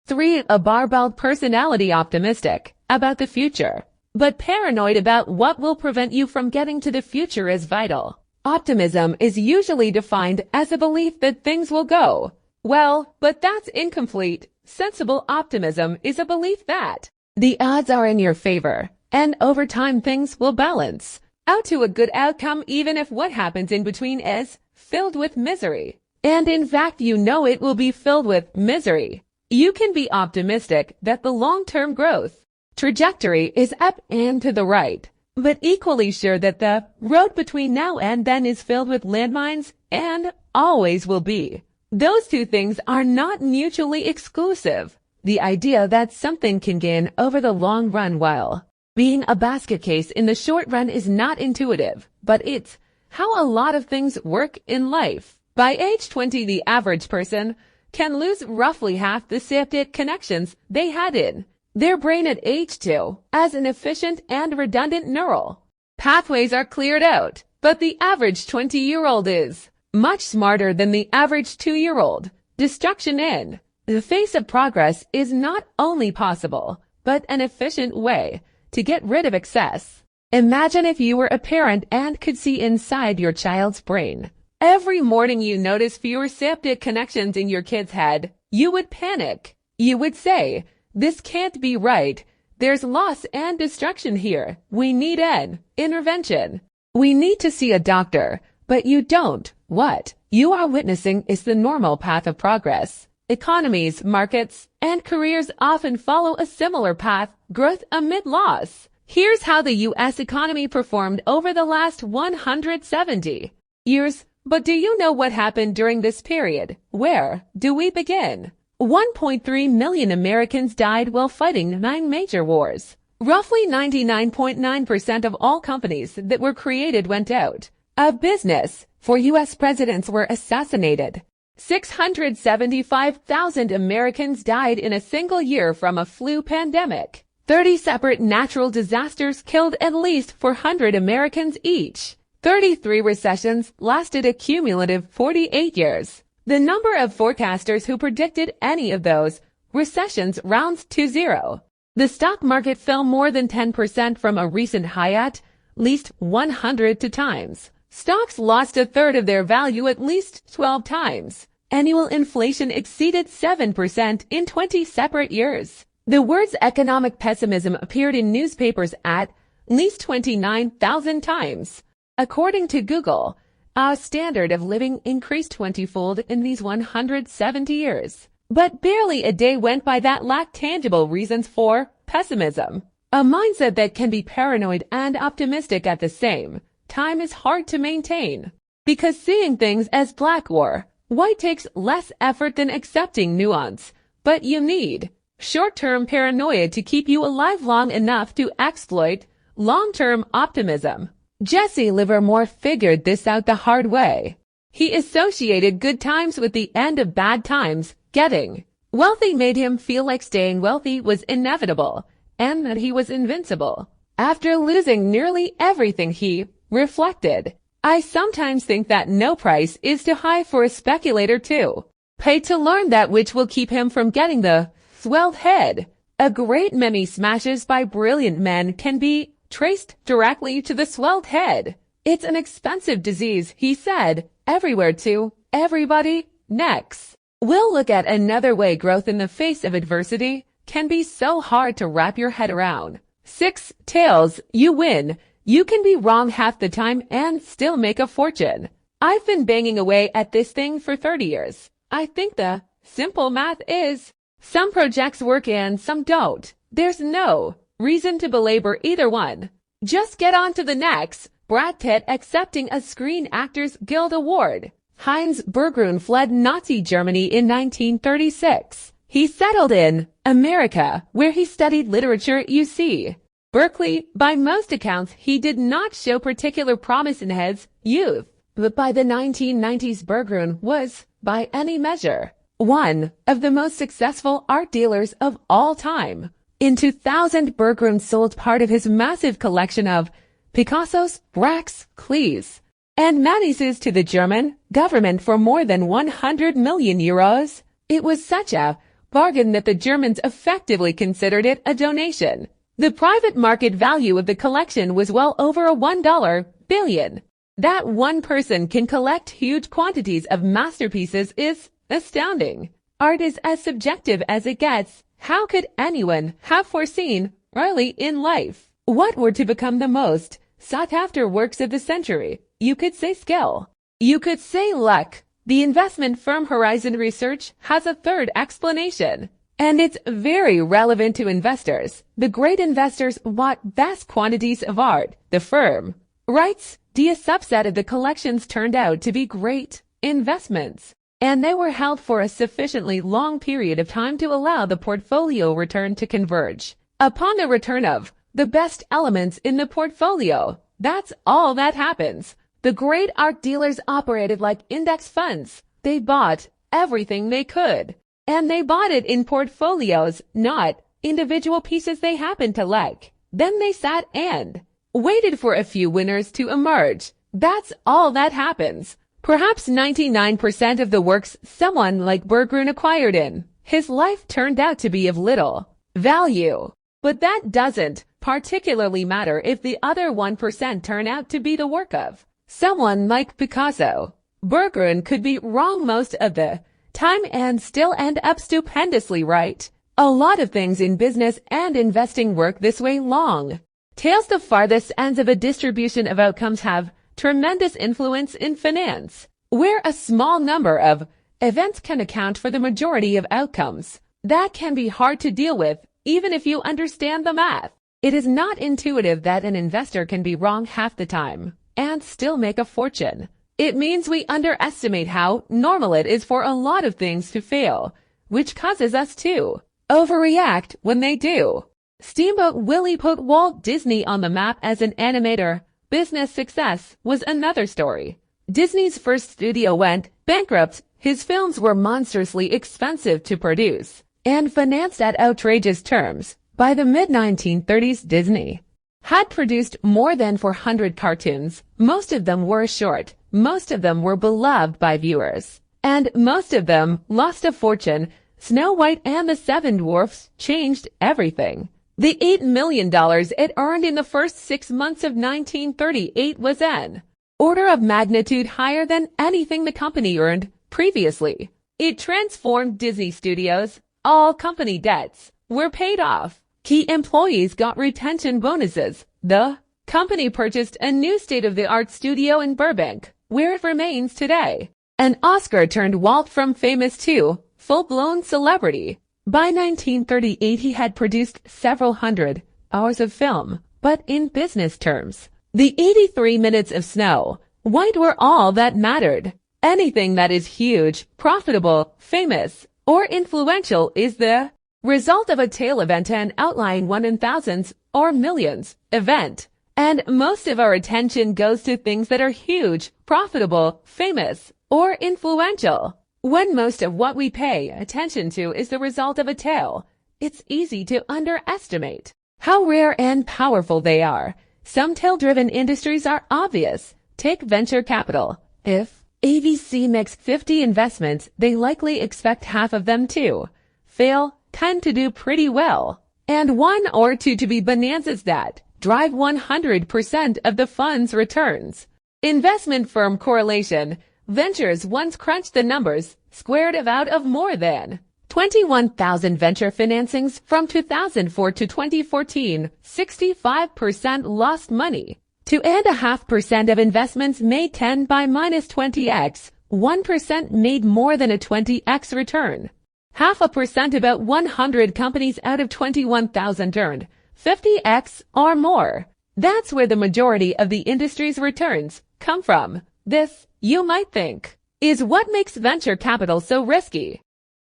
3. A barbell personality, optimistic about the future. but paranoid about what will prevent you from getting to the future is vital. Optimism is usually defined as a belief that things will go well, but that's incomplete. Sensible optimism is a belief that the odds are in your favor, and over time things will balance out to a good outcome even if what happens in between is filled with misery. And in fact, you know it will be filled with misery. You can be optimistic that the long-term growth trajectory is up and to the right, but equally sure that the road between now and then is filled with landmines and always will be. Those two things are not mutually exclusive. The idea that something can gain over the long run while being a basket case in the short run is not intuitive, but it's how a lot of things work in life. By age 20, the average person can lose roughly half the synaptic connections they had in their brain at age 2, as inefficient and redundant neural pathways are cleared out. But the average 20-year-old is much smarter than the average 2-year-old. Destruction in the face of progress is not only possible, but an efficient way to get rid of excess. Imagine if you were a parent and could see inside your child's brain. Every morning you notice fewer synaptic connections in your kid's head. You would panic. You would say, "This can't be right. There's loss and destruction here. We need an intervention. We need to see a doctor." But you don't. What you are witnessing is the normal path of progress. Economies, markets, and careers often follow a similar path, growth amid loss. Here's how the U.S. economy performed over the last 170 years. But do you know what happened during this period? Where do we begin? 1.3 million Americans died while fighting 9 major wars. Roughly 99.9% of all companies that were created went out of business. 4 U.S. presidents were assassinated. 675,000 Americans died in a single year from a flu pandemic. 30 separate natural disasters killed at least 400 Americans each. 33 recessions lasted a cumulative 48 years. The number of forecasters who predicted any of those recessions rounds to 0. The stock market fell more than 10% from a recent high at least 100 times. Stocks lost a third of their value at least 12 times. Annual inflation exceeded 7% in 20 separate years. The words economic pessimism appeared in newspapers at least 29,000 times. According to Google, our standard of living increased 20-fold in these 170 years. But barely a day went by that lacked tangible reasons for pessimism. A mindset that can be paranoid and optimistic at the same time is hard to maintain, because seeing things as black or white takes less effort than accepting nuance. But you need short-term paranoia to keep you alive long enough to exploit long-term optimism. Jesse Livermore figured this out the hard way. He associated good times with the end of bad times. Getting wealthy made him feel like staying wealthy was inevitable and that he was invincible. After losing nearly everything, he reflected, "I sometimes think that no price is too high for a speculator to pay to learn that which will keep him from getting the swelled head." A great many smashes by brilliant men can be traced directly to the swelled head. It's an expensive disease, he said, everywhere to everybody. Next, we'll look at another way growth in the face of adversity can be so hard to wrap your head around. 6 tails, you win. You can be wrong half the time and still make a fortune. I've been banging away at this thing for 30 years. I think the simple math is some projects work and some don't. There's no reason to belabor either one. Just get on to the next. Brad Pitt accepting a Screen Actors Guild Award. Heinz Berggruen fled Nazi Germany in 1936. He settled in America, where he studied literature at UC Berkeley. By most accounts, he did not show particular promise in his youth, but by the 1990s, Berggruen was, by any measure, one of the most successful art dealers of all time. In 2000, Berggruen sold part of his massive collection of Picasso's, Braque's, Klee's, and Matisse's to the German government for more than 100 million euros. It was such a bargain that the Germans effectively considered it a donation. The private market value of the collection was well over a $1 billion. That one person can collect huge quantities of masterpieces is astounding. Art is as subjective as it gets. How could anyone have foreseen early in life what were to become the most sought-after works of the century? You could say skill. You could say luck. The investment firm Horizon Research has a third explanation, and it's very relevant to investors. The great investors bought vast quantities of art. The firm writes, a subset of the collections turned out to be great investments, and they were held for a sufficiently long period of time to allow the portfolio return to converge upon the return of the best elements in the portfolio. That's all that happens. The great art dealers operated like index funds. They bought everything they could, and they bought it in portfolios, not individual pieces they happened to like. Then they sat and waited for a few winners to emerge. That's all that happens. Perhaps 99% of the works someone like Berggruen acquired in his life turned out to be of little value. But that doesn't particularly matter if the other 1% turn out to be the work of someone like Picasso. Berggruen could be wrong most of the time and still end up stupendously right. A lot of things in business and investing work this way. Long tails, the farthest ends of a distribution of outcomes, have tremendous influence in finance, where a small number of events can account for the majority of outcomes. That can be hard to deal with, even if you understand the math. It is not intuitive that an investor can be wrong half the time and still make a fortune. It means we underestimate how normal it is for a lot of things to fail, which causes us to overreact when they do. Steamboat Willie put Walt Disney on the map as an animator. Business success was another story. Disney's first studio went bankrupt. His films were monstrously expensive to produce and financed at outrageous terms. By the mid-1930s, Disney had produced more than 400 cartoons. Most of them were short. Most of them were beloved by viewers, and most of them lost a fortune. Snow White and the Seven Dwarfs changed everything. The $8 million it earned in the first 6 months of 1938 was an order of magnitude higher than anything the company earned previously. It transformed Disney Studios. All company debts were paid off. Key employees got retention bonuses. The company purchased a new state-of-the-art studio in Burbank, where it remains today. An Oscar turned Walt from famous to full-blown celebrity. By 1938, he had produced several hundred hours of film, but in business terms, the 83 minutes of Snow White were all that mattered. Anything that is huge, profitable, famous, or influential is the result of a tail event, an outlying one in thousands or millions event. And most of our attention goes to things that are huge, profitable, famous, or influential. When most of what we pay attention to is the result of a tail, it's easy to underestimate how rare and powerful they are. Some tail-driven industries are obvious. Take venture capital. If ABC makes 50 investments, they likely expect half of them to fail, 10 to do pretty well, and 1 or 2 to be bonanzas that drive 100% of the fund's returns. Investment firm correlation. Ventures once crunched the numbers, squared out of more than 21,000 venture financings from 2004 to 2014. 65% lost money. 2.5% of investments made 10 by minus 20x. 1% made more than a 20x return. 0.5%, about 100 companies out of 21,000 earned 50x or more. That's where the majority of the industry's returns come from. This, you might think, is what makes venture capital so risky.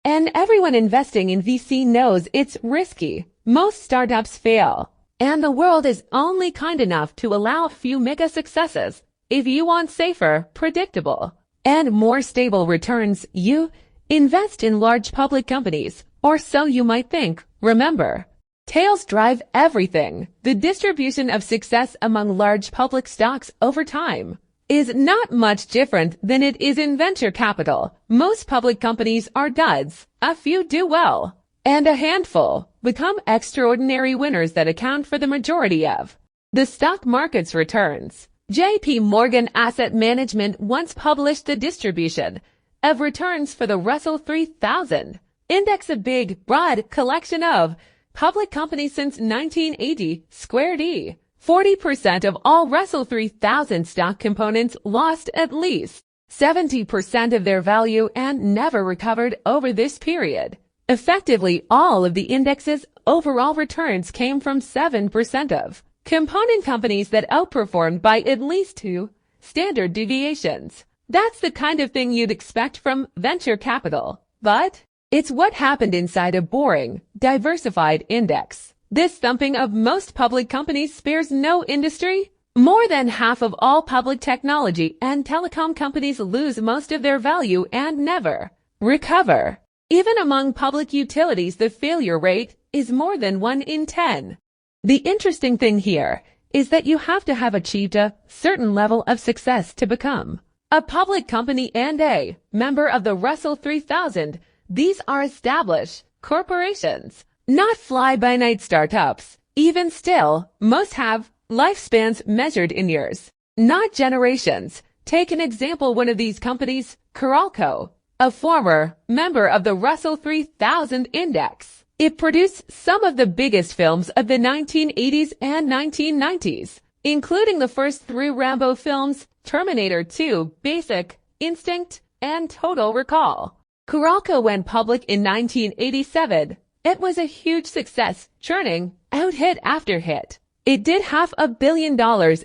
And everyone investing in VC knows it's risky. Most startups fail, and the world is only kind enough to allow a few mega successes. If you want safer, predictable, and more stable returns, you invest in large public companies, or so you might think. Remember, tails drive everything. The distribution of success among large public stocks over time is not much different than it is in venture capital. Most public companies are duds. A few do well. and a handful become extraordinary winners that account for the majority of the stock market's returns. J.P. Morgan Asset Management once published the distribution of returns for the Russell 3000 index, a big, broad collection of public companies since 1980, squared E. 40% of all Russell 3000 stock components lost at least 70% of their value and never recovered over this period. Effectively, all of the index's overall returns came from 7% of component companies that outperformed by at least 2 standard deviations. That's the kind of thing you'd expect from venture capital, but it's what happened inside a boring, diversified index. This thumping of most public companies spares no industry. More than half of all public technology and telecom companies lose most of their value and never recover. Even among public utilities, the failure rate is more than 1 in 10. The interesting thing here is that you have to have achieved a certain level of success to become a public company and a member of the Russell 3000. These are established corporations, not fly-by-night startups. Even still, most have lifespans measured in years, not generations. Take an example, one of these companies, Coralco, a former member of the Russell 3000 index. It produced some of the biggest films of the 1980s and 1990s, including the first 3 Rambo films, Terminator 2, Basic Instinct, and Total Recall. Coralco went public in 1987. It was a huge success, churning out hit after hit. It did $500 million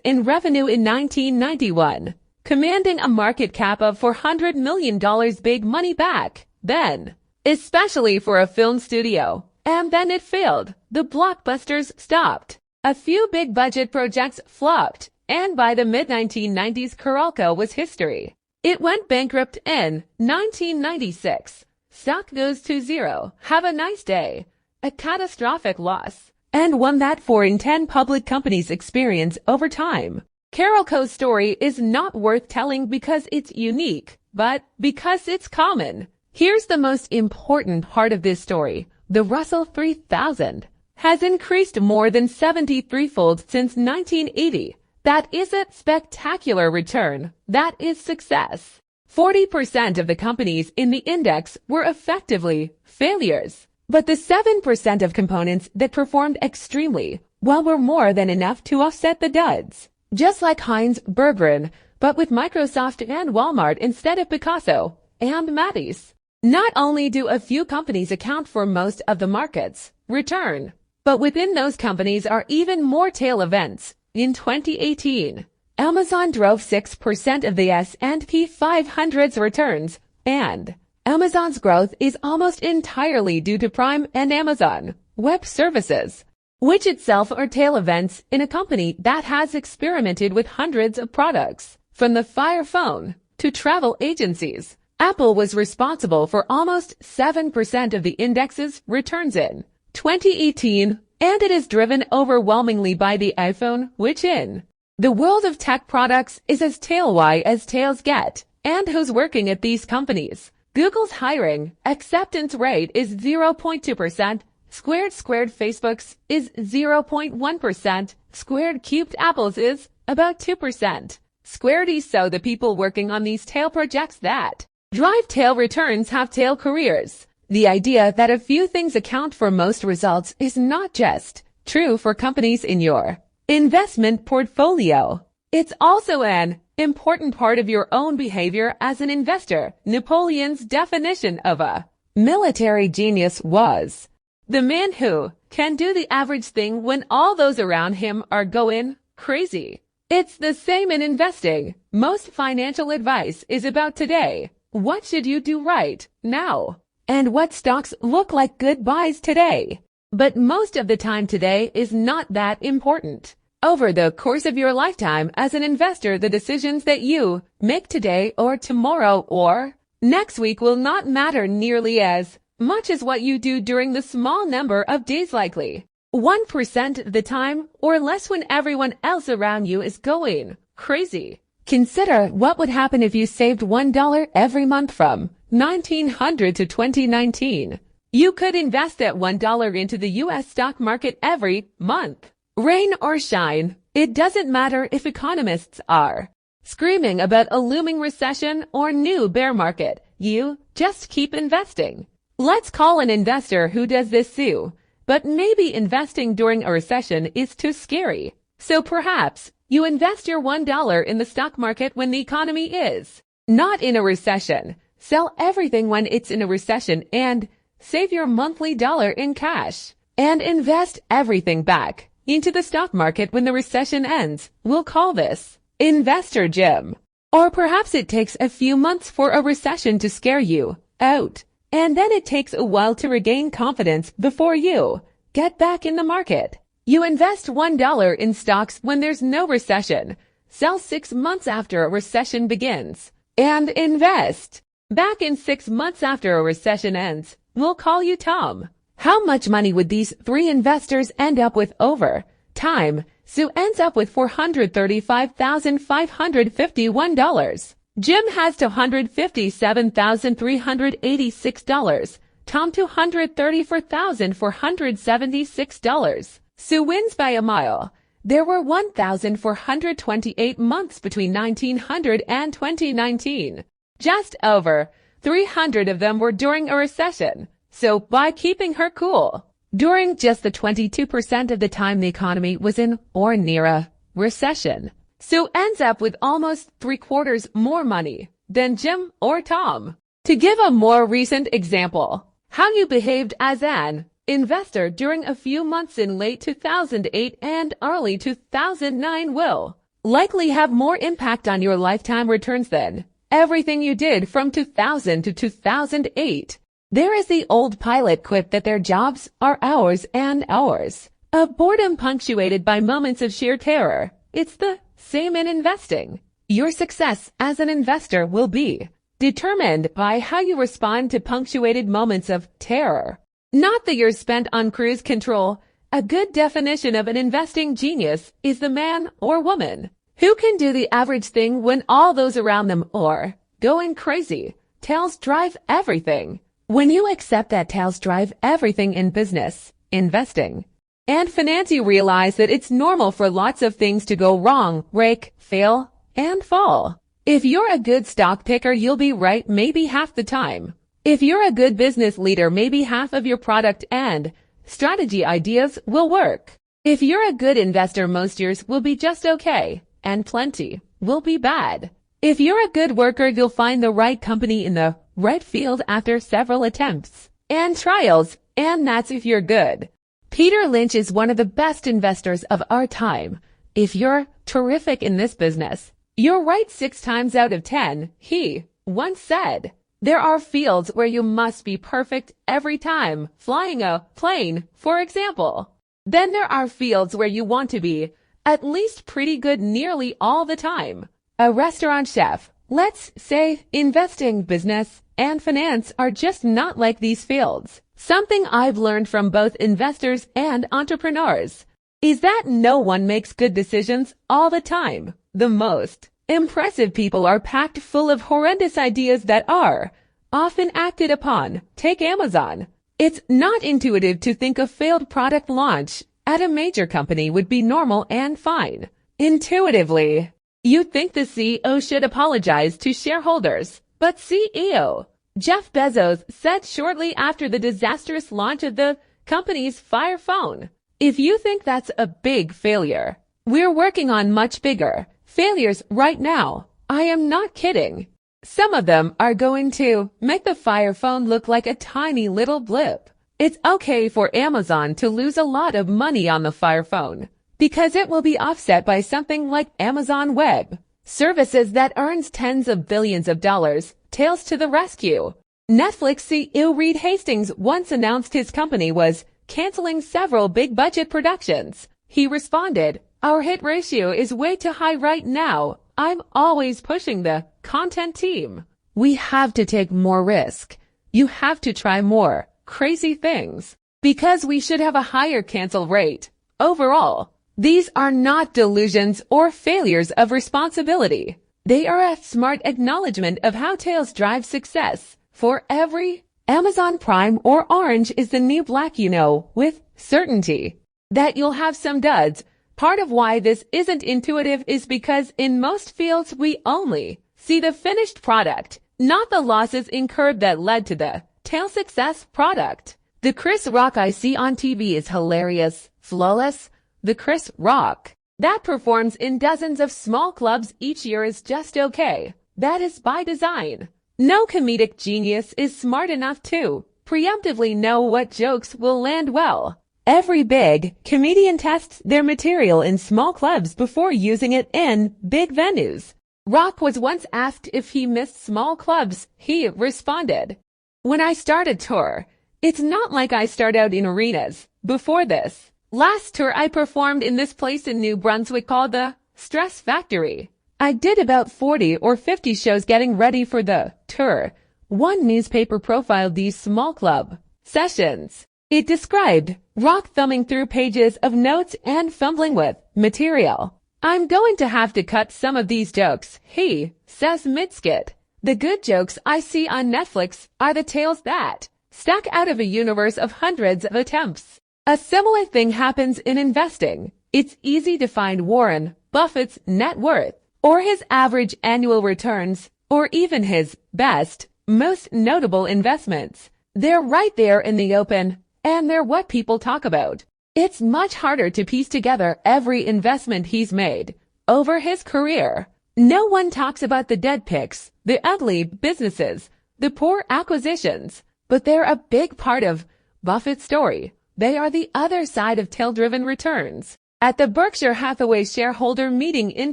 in revenue in 1991, commanding a market cap of $400 million, big money back then, especially for a film studio. And then it failed. The blockbusters stopped. A few big budget projects flopped, and by the mid-1990s, Coralco was history. It went bankrupt in 1996. Stock goes to zero. Have a nice day. A catastrophic loss, and one that 4 in 10 public companies experience over time. Coralco's story is not worth telling because it's unique, but because it's common. Here's the most important part of this story. The Russell 3000 has increased more than 73-fold since 1980. That is a spectacular return. That is success. 40% of the companies in the index were effectively failures. But the 7% of components that performed extremely well were more than enough to offset the duds. Just like Heinz Bergeron, but with Microsoft and Walmart instead of Picasso and Matisse. Not only do a few companies account for most of the market's return, but within those companies are even more tail events. In 2018, Amazon drove 6% of the S&P 500's returns, and Amazon's growth is almost entirely due to Prime and Amazon Web Services, which itself are tail events in a company that has experimented with hundreds of products, from the Fire Phone to travel agencies. Apple was responsible for almost 7% of the index's returns in 2018, and it is driven overwhelmingly by the iPhone, which in the world of tech products is as tail-y as tails get. And who's working at these companies? Google's hiring acceptance rate is 0.2%. Squared Facebook's is 0.1%. Squared cubed Apple's is about 2%. Squared is so the people working on these tail projects that drive tail returns have tail careers. The idea that a few things account for most results is not just true for companies in your investment portfolio. It's also an important part of your own behavior as an investor. Napoleon's definition of a military genius was the man who can do the average thing when all those around him are going crazy. It's the same in investing. Most financial advice is about today. What should you do right now? And what stocks look like good buys today? But most of the time today is not that important. Over the course of your lifetime as an investor, the decisions that you make today or tomorrow or next week will not matter nearly as much as what you do during the small number of days, likely 1% of the time or less, when everyone else around you is going crazy. Consider what would happen if you saved $1 every month from 1900 to 2019. You could invest that $1 into the U.S. stock market every month. Rain or shine, it doesn't matter if economists are screaming about a looming recession or new bear market. You just keep investing. Let's call an investor who does this too. But maybe investing during a recession is too scary. So perhaps you invest your $1 in the stock market when the economy is not in a recession. Sell everything when it's in a recession and save your monthly dollar in cash. And invest everything back into the stock market when the recession ends. We'll call this Investor Jim. Or perhaps it takes a few months for a recession to scare you out. And then it takes a while to regain confidence before you get back in the market. You invest $1 in stocks when there's no recession. Sell 6 months after a recession begins. And invest back in 6 months after a recession ends. We'll call you Tom. How much money would these 3 investors end up with over time? Sue ends up with $435,551. Jim has $257,386. Tom $234,476. Sue wins by a mile. There were 1,428 months between 1900 and 2019. Just over 300 of them were during a recession. So by keeping her cool during just the 22% of the time the economy was in or near a recession, Sue ends up with almost 3/4 more money than Jim or Tom. To give a more recent example, how you behaved as an investor during a few months in late 2008 and early 2009 will likely have more impact on your lifetime returns than everything you did from 2000 to 2008. There is the old pilot quip that their jobs are hours and hours of boredom punctuated by moments of sheer terror. It's the same in investing. Your success as an investor will be determined by how you respond to punctuated moments of terror, not the years spent on cruise control. A good definition of an investing genius is the man or woman who can do the average thing when all those around them are going crazy. Tails drive everything. When you accept that tails drive everything in business, investing, and finance, you realize that it's normal for lots of things to go wrong, break, fail, and fall. If you're a good stock picker, you'll be right maybe half the time. If you're a good business leader, maybe half of your product and strategy ideas will work. If you're a good investor, most years will be just okay, and plenty will be bad. If you're a good worker, you'll find the right company in the right field after several attempts and trials, and that's if you're good. Peter Lynch is one of the best investors of our time. If you're terrific in this business, you're right 6 times out of 10, he once said. There are fields where you must be perfect every time, flying a plane, for example. Then there are fields where you want to be at least pretty good nearly all the time. A restaurant chef, let's say. Investing, business, and finance are just not like these fields. Something I've learned from both investors and entrepreneurs is that no one makes good decisions all the time. The most impressive people are packed full of horrendous ideas that are often acted upon. Take Amazon. It's not intuitive to think a failed product launch at a major company would be normal and fine. Intuitively, you'd think the CEO should apologize to shareholders. But CEO Jeff Bezos said shortly after the disastrous launch of the company's Fire phone, "If you think that's a big failure, we're working on much bigger failures right now. I am not kidding. Some of them are going to make the Fire phone look like a tiny little blip." It's okay for Amazon to lose a lot of money on the Fire phone because it will be offset by something like Amazon Web Services that earns tens of billions of dollars. Tails to the rescue. Netflix CEO Reed Hastings once announced his company was canceling several big budget productions. He responded, "Our hit ratio is way too high right now. I'm always pushing the content team. We have to take more risk. You have to try more crazy things because we should have a higher cancel rate overall." These are not delusions or failures of responsibility. They are a smart acknowledgement of how tails drive success for every Amazon Prime or Orange is the new black, you know, with certainty that you'll have some duds. Part of why this isn't intuitive is because in most fields we only see the finished product, not the losses incurred that led to the tail success product. The Chris Rock I see on TV is hilarious, flawless. The Chris Rock that performs in dozens of small clubs each year is just okay. That is by design. No comedic genius is smart enough to preemptively know what jokes will land well. Every big comedian tests their material in small clubs before using it in big venues. Rock was once asked if he missed small clubs. He responded, "When I start a tour, it's not like I start out in arenas. Before this last tour I performed in this place in New Brunswick called the Stress Factory. I did about 40 or 50 shows getting ready for the tour." One newspaper profiled these small club sessions. It described Rock thumbing through pages of notes and fumbling with material. "I'm going to have to cut some of these jokes," he says mid-skit. "The good jokes I see on Netflix are the tales that stack out of a universe of hundreds of attempts." A similar thing happens in investing. It's easy to find Warren Buffett's net worth, or his average annual returns, or even his best, most notable investments. They're right there in the open, and they're what people talk about. It's much harder to piece together every investment he's made over his career. No one talks about the dead picks, the ugly businesses, the poor acquisitions, but they're a big part of Buffett's story. They are the other side of tail-driven returns. At the Berkshire Hathaway shareholder meeting in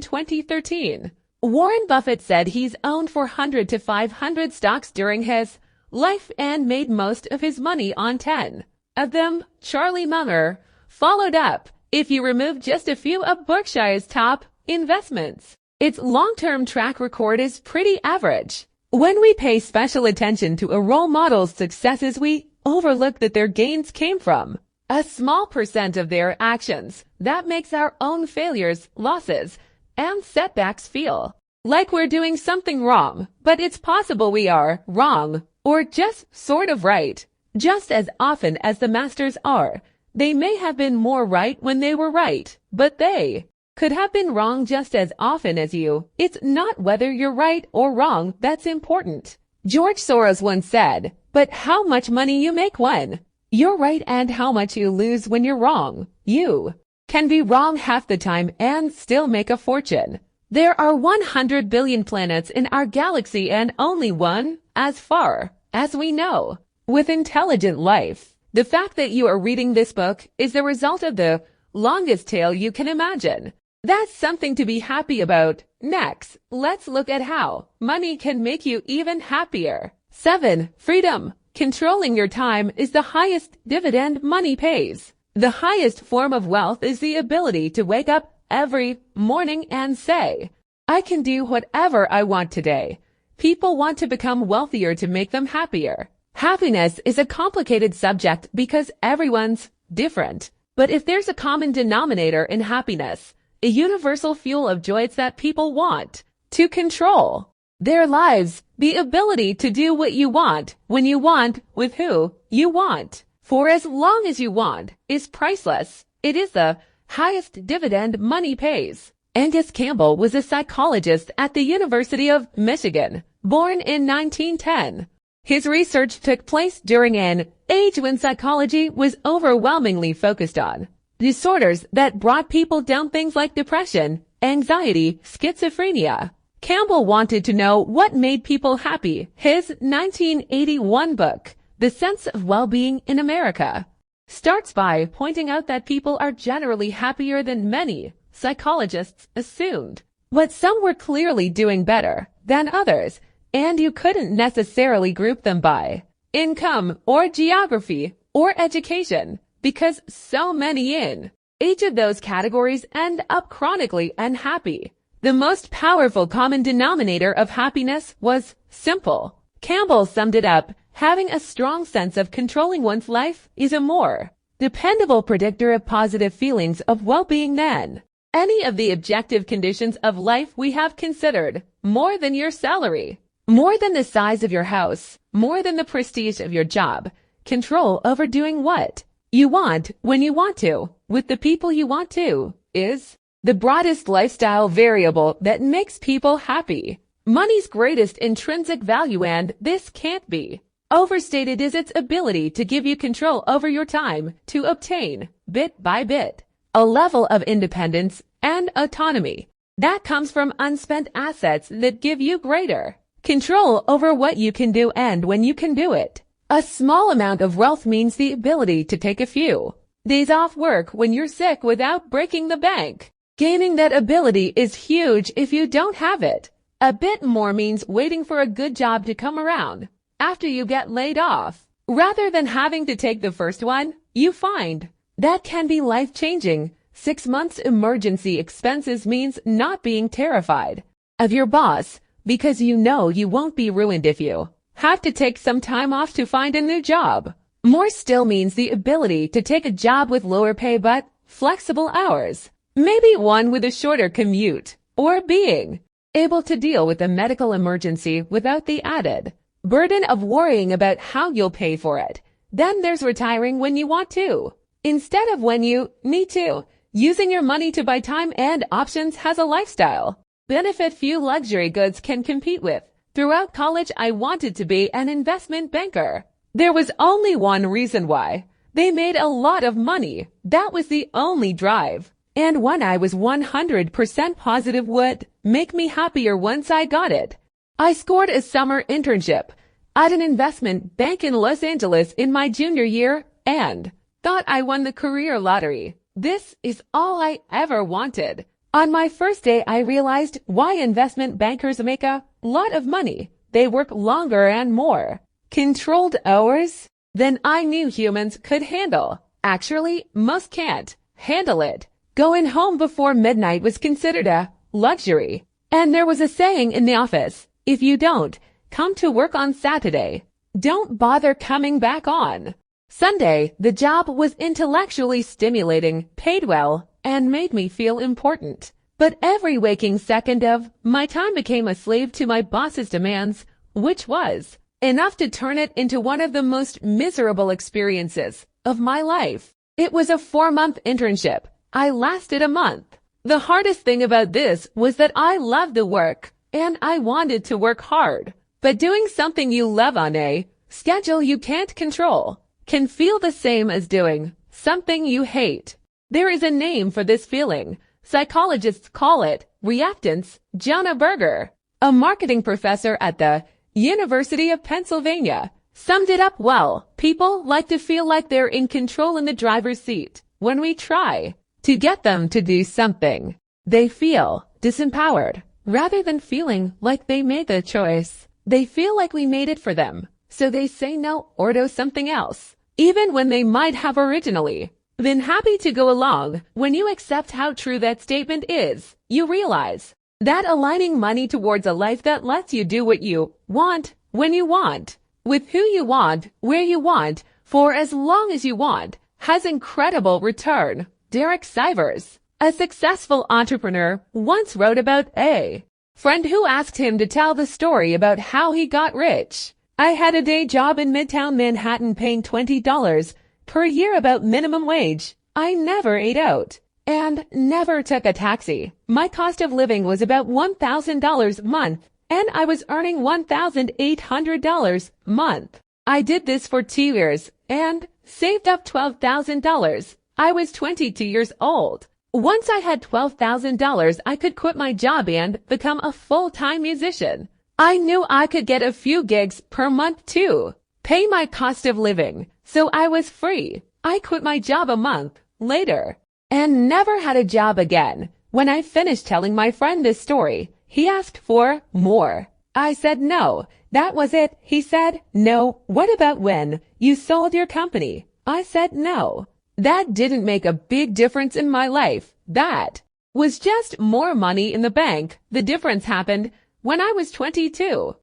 2013, Warren Buffett said he's owned 400 to 500 stocks during his life and made most of his money on 10 of them. Charlie Munger followed up, "If you remove just a few of Berkshire's top investments, its long-term track record is pretty average. When we pay special attention to a role model's successes, we overlook that their gains came from a small percent of their actions. That makes our own failures, losses, and setbacks feel like we're doing something wrong. But it's possible we are wrong, or just sort of right, just as often as the masters are. They may have been more right when they were right, but they could have been wrong just as often as you. It's not whether you're right or wrong that's important." George Soros once said, "But how much money you make when you're right and how much you lose when you're wrong. You can be wrong half the time and still make a fortune." There are 100 billion planets in our galaxy and only one, as far as we know, with intelligent life. The fact that you are reading this book is the result of the longest tale you can imagine. That's something to be happy about. Next, let's look at how money can make you even happier. 7. Freedom. Controlling your time is the highest dividend money pays. The highest form of wealth is the ability to wake up every morning and say, "I can do whatever I want today." People want to become wealthier to make them happier. Happiness is a complicated subject because everyone's different. But if there's a common denominator in happiness, a universal fuel of joy, it's that people want to control their lives, the ability to do what you want, when you want, with who you want, for as long as you want, is priceless. It is the highest dividend money pays. Angus Campbell was a psychologist at the University of Michigan, born in 1910. His research took place during an age when psychology was overwhelmingly focused on disorders that brought people down, things like depression, anxiety, schizophrenia. Campbell wanted to know what made people happy. His 1981 book, The Sense of Well-Being in America, starts by pointing out that people are generally happier than many psychologists assumed. But some were clearly doing better than others, and you couldn't necessarily group them by income or geography or education, because so many in each of those categories end up chronically unhappy. The most powerful common denominator of happiness was simple. Campbell summed it up: having a strong sense of controlling one's life is a more dependable predictor of positive feelings of well-being than any of the objective conditions of life we have considered. More than your salary, More than the size of your house, more than the prestige of your job. Control over doing what you want when you want to, with the people you want to, is the broadest lifestyle variable that makes people happy. Money's greatest intrinsic value, and this can't be overstated, is its ability to give you control over your time, to obtain, bit by bit, a level of independence and autonomy that comes from unspent assets that give you greater control over what you can do and when you can do it. A small amount of wealth means the ability to take a few days off work when you're sick without breaking the bank. Gaining that ability is huge if you don't have it. A bit more means waiting for a good job to come around after you get laid off, rather than having to take the first one you find. That can be life-changing. 6 months emergency expenses means not being terrified of your boss, because you know you won't be ruined if you have to take some time off to find a new job. More still means the ability to take a job with lower pay but flexible hours, maybe one with a shorter commute, or being able to deal with a medical emergency without the added burden of worrying about how you'll pay for it. Then there's retiring when you want to, instead of when you need to. Using your money to buy time and options has a lifestyle benefit few luxury goods can compete with. Throughout college, I wanted to be an investment banker. There was only one reason why. They made a lot of money. That was the only drive. And one I was 100% positive would make me happier once I got it. I scored a summer internship at an investment bank in Los Angeles in my junior year and thought I won the career lottery. This is all I ever wanted. On my first day, I realized why investment bankers make a lot of money. They work longer and more controlled hours than I knew humans could handle. Actually, most can't handle it. Going home before midnight was considered a luxury. And there was a saying in the office, if you don't come to work on Saturday, don't bother coming back on Sunday. The job was intellectually stimulating, paid well, and made me feel important. But every waking second of my time became a slave to my boss's demands, which was enough to turn it into one of the most miserable experiences of my life. It was a 4-month internship. I lasted a month. The hardest thing about this was that I loved the work, and I wanted to work hard. But doing something you love on a schedule you can't control can feel the same as doing something you hate. There is a name for this feeling. Psychologists call it reactance. Jonah Berger, a marketing professor at the University of Pennsylvania, summed it up well. People like to feel like they're in control in the driver's seat. When we try to get them to do something, they feel disempowered. Rather than feeling like they made the choice, they feel like we made it for them. So they say no or do something else, even when they might have originally been happy to go along. When you accept how true that statement is, you realize that aligning money towards a life that lets you do what you want, when you want, with who you want, where you want, for as long as you want, has incredible return. Derek Sivers, a successful entrepreneur, once wrote about a friend who asked him to tell the story about how he got rich. I had a day job in Midtown Manhattan paying $20 per year, about minimum wage. I never ate out and never took a taxi. My cost of living was about $1,000 a month, and I was earning $1,800 a month. I did this for 2 years and saved up $12,000. I was 22 years old. Once I had $12,000, I could quit my job and become a full-time musician. I knew I could get a few gigs per month to pay my cost of living, so I was free. I quit my job a month later and never had a job again. When I finished telling my friend this story, he asked for more. I said no. That was it. He said, no. What about when you sold your company? I said no. That didn't make a big difference in my life. That was just more money in the bank. The difference happened when I was 22.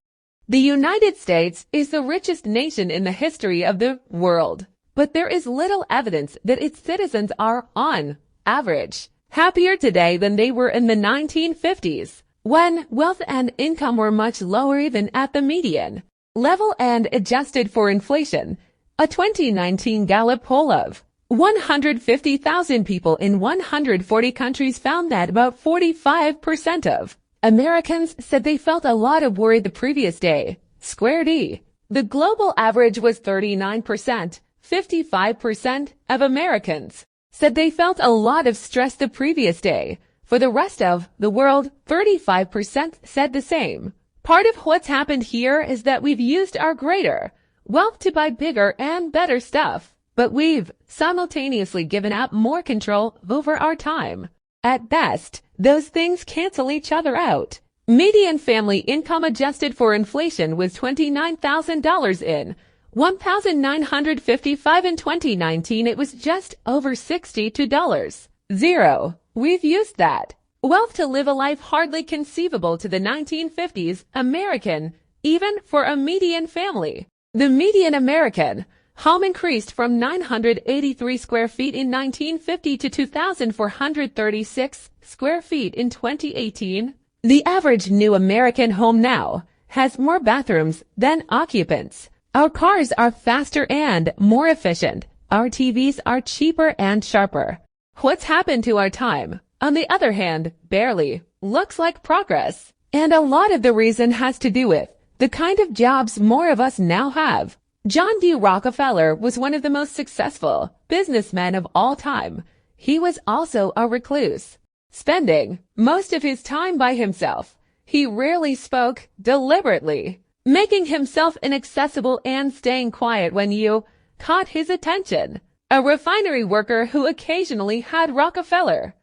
The United States is the richest nation in the history of the world, but there is little evidence that its citizens are, on average, happier today than they were in the 1950s. when wealth and income were much lower even at the median level and adjusted for inflation. A 2019 Gallup poll of 150,000 people in 140 countries found that about 45% of Americans said they felt a lot of worry the previous day. Squared E. The global average was 39%. 55% of Americans said they felt a lot of stress the previous day. For the rest of the world, 35% said the same. Part of what's happened here is that we've used our greater wealth to buy bigger and better stuff, but we've simultaneously given up more control over our time. At best, those things cancel each other out. Median family income adjusted for inflation was $29,000 in 1,955 in 2019. It was just over $62. Zero. We've used that wealth to live a life hardly conceivable to the 1950s American, even for a median family. The median American home increased from 983 square feet in 1950 to 2,436 square feet in 2018. The average new American home now has more bathrooms than occupants. Our cars are faster and more efficient. Our TVs are cheaper and sharper. What's happened to our time, on the other hand, barely looks like progress. And a lot of the reason has to do with the kind of jobs more of us now have. John D. Rockefeller was one of the most successful businessmen of all time. He was also a recluse, spending most of his time by himself. He rarely spoke deliberately, making himself inaccessible and staying quiet when you caught his attention. A refinery worker who occasionally had Rockefeller's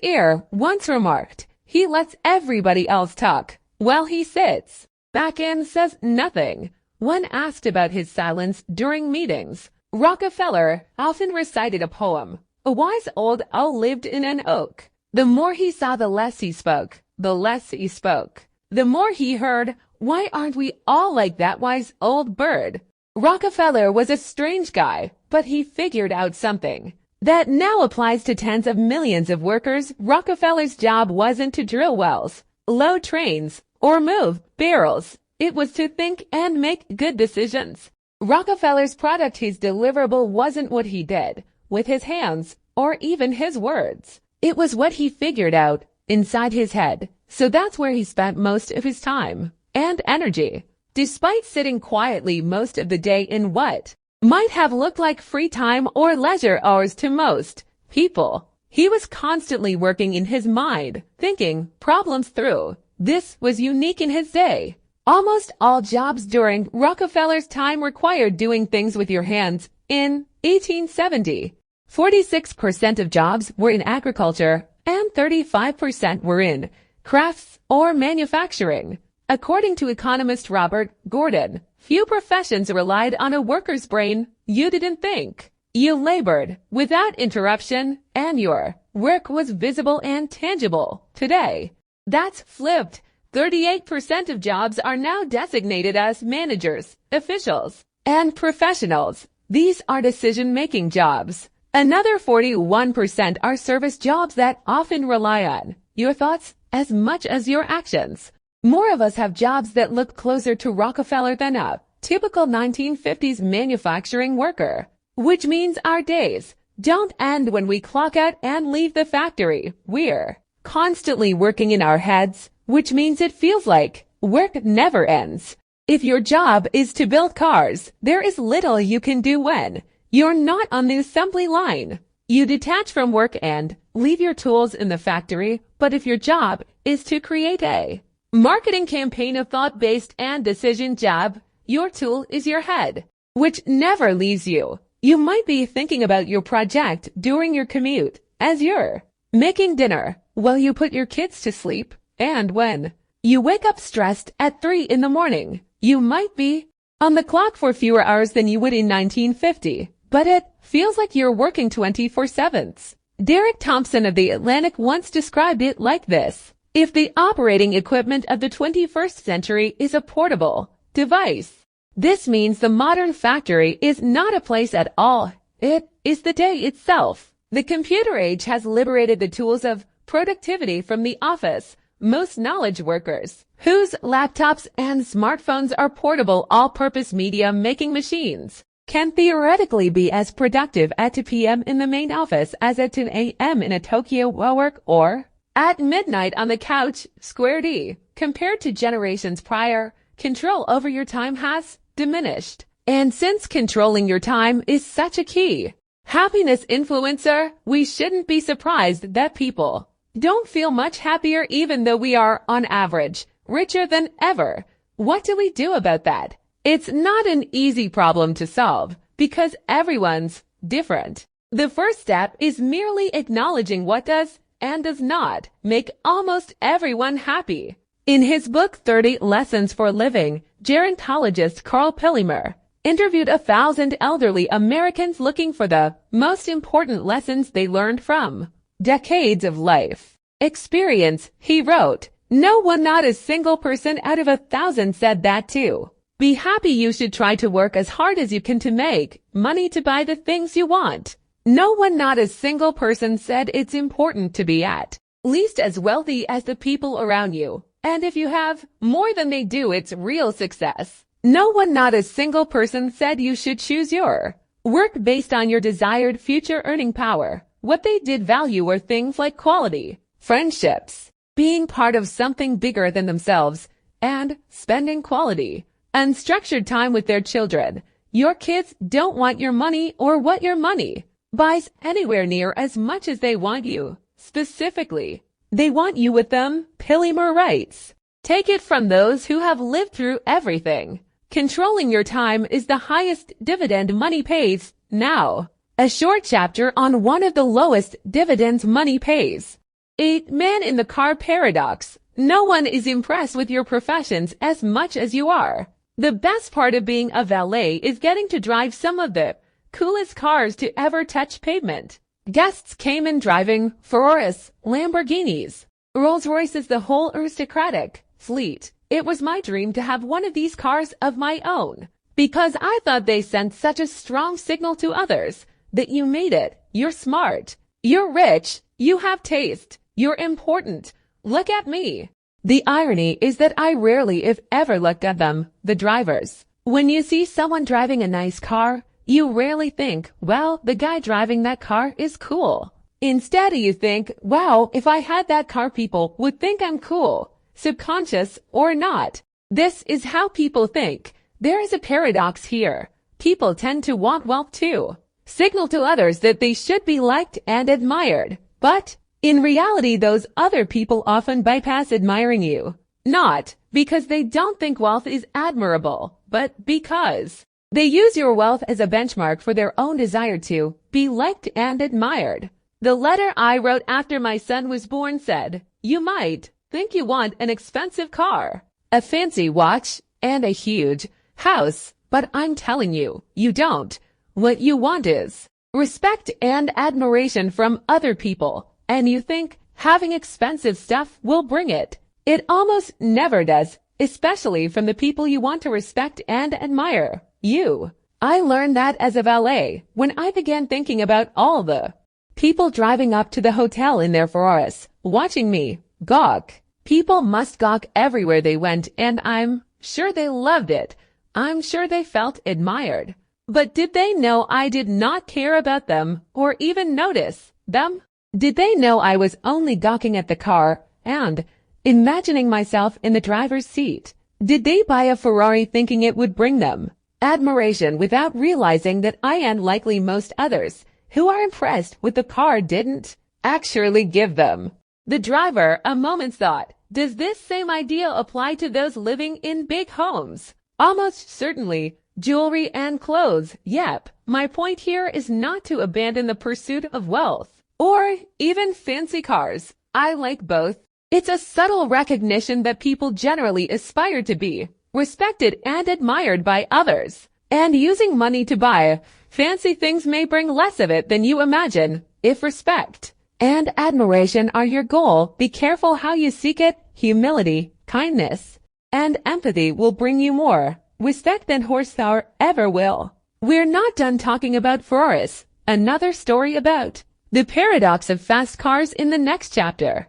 ear once remarked, "He lets everybody else talk while he sits back and says nothing." When asked about his silence during meetings, Rockefeller often recited a poem. A wise old owl lived in an oak. The more he saw, the less he spoke. The less he spoke, the more he heard. Why aren't we all like that wise old bird? Rockefeller was a strange guy, but he figured out something that now applies to tens of millions of workers. Rockefeller's job wasn't to drill wells, load trains, or move barrels. It was to think and make good decisions. Rockefeller's product, his deliverable, wasn't what he did with his hands or even his words. It was what he figured out inside his head. So that's where he spent most of his time and energy. Despite sitting quietly most of the day in what might have looked like free time or leisure hours to most people, he was constantly working in his mind, thinking problems through. This was unique in his day. Almost all jobs during Rockefeller's time required doing things with your hands. In 1870, 46% of jobs were in agriculture and 35% were in crafts or manufacturing. According to economist Robert Gordon, few professions relied on a worker's brain. You didn't think. You labored without interruption, and your work was visible and tangible. Today, that's flipped. 38% of jobs are now designated as managers, officials, and professionals. These are decision-making jobs. Another 41% are service jobs that often rely on your thoughts as much as your actions. More of us have jobs that look closer to Rockefeller than a typical 1950s manufacturing worker, which means our days don't end when we clock out and leave the factory. We're constantly working in our heads, which means it feels like work never ends. If your job is to build cars, there is little you can do when you're not on the assembly line. You detach from work and leave your tools in the factory, but if your job is to create a marketing campaign, a thought-based and decision job, your tool is your head, which never leaves you. You might be thinking about your project during your commute, as you're making dinner, while you put your kids to sleep, and when you wake up stressed at 3 in the morning. You might be on the clock for fewer hours than you would in 1950, but it feels like you're working 24/7. Derek Thompson of The Atlantic once described it like this: if the operating equipment of the 21st century is a portable device, this means the modern factory is not a place at all. It is the day itself. The computer age has liberated the tools of productivity from the office. most knowledge workers, whose laptops and smartphones are portable all-purpose media-making machines, can theoretically be as productive at 2 p.m. in the main office as at 2 a.m. in a Tokyo WeWork or at midnight on the couch, Square D. Compared to generations prior, control over your time has diminished. And since controlling your time is such a key happiness influencer, we shouldn't be surprised that people don't feel much happier even though we are, on average, richer than ever. What do we do about that? It's not an easy problem to solve because everyone's different. The first step is merely acknowledging what does and does not make almost everyone happy. In his book 30 Lessons for Living, gerontologist Carl Pillimer interviewed 1,000 elderly Americans looking for the most important lessons they learned from decades of life experience. He wrote, "No one, not a single person out of 1,000 said that too. Be happy. You should try to work as hard as you can to make money to buy the things you want. No one, not a single person said it's important to be at least as wealthy as the people around you. And if you have more than they do, it's real success. No one, not a single person said you should choose your work based on your desired future earning power. What they did value were things like quality, friendships, being part of something bigger than themselves, and spending quality, unstructured time with their children. Your kids don't want your money or what your money buys anywhere near as much as they want you. Specifically, they want you with them," Pillimer writes. Take it from those who have lived through everything. Controlling your time is the highest dividend money pays now. A short chapter on one of the lowest dividends money pays. A man in the car paradox. No one is impressed with your professions as much as you are. The best part of being a valet is getting to drive some of the coolest cars to ever touch pavement. Guests came in driving Ferraris, Lamborghinis, Rolls-Royces, the whole aristocratic fleet. It was my dream to have one of these cars of my own because I thought they sent such a strong signal to others that you made it, you're smart, you're rich, you have taste, you're important. Look at me. The irony is that I rarely, if ever, looked at them, the drivers. When you see someone driving a nice car, you rarely think, well, the guy driving that car is cool. Instead, you think, wow, if I had that car, people would think I'm cool, subconscious or not. This is how people think. There is a paradox here. People tend to want wealth too, signal to others that they should be liked and admired. But in reality, those other people often bypass admiring you, not because they don't think wealth is admirable, but because they use your wealth as a benchmark for their own desire to be liked and admired. The letter I wrote after my son was born said, "You might think you want an expensive car, a fancy watch, and a huge house, but I'm telling you, you don't. What you want is respect and admiration from other people. And you think having expensive stuff will bring it. It almost never does, especially from the people you want to respect and admire. You." I learned that as a valet when I began thinking about all the people driving up to the hotel in their Ferraris, watching me gawk. People must gawk everywhere they went, and I'm sure they loved it. I'm sure they felt admired. But did they know I did not care about them or even notice them? Did they know I was only gawking at the car and imagining myself in the driver's seat? Did they buy a Ferrari thinking it would bring them admiration without realizing that I, and likely most others who are impressed with the car, didn't actually give them? The driver, a moment's thought. Does this same idea apply to those living in big homes? Almost certainly. Jewelry and clothes. Yep. My point here is not to abandon the pursuit of wealth or even fancy cars. I like both. It's a subtle recognition that people generally aspire to be respected and admired by others. And using money to buy fancy things may bring less of it than you imagine. If respect and admiration are your goal, be careful how you seek it. Humility, kindness, and empathy will bring you more respect than horsepower ever will. We're not done talking about Ferraris. Another story about the paradox of fast cars in the next chapter.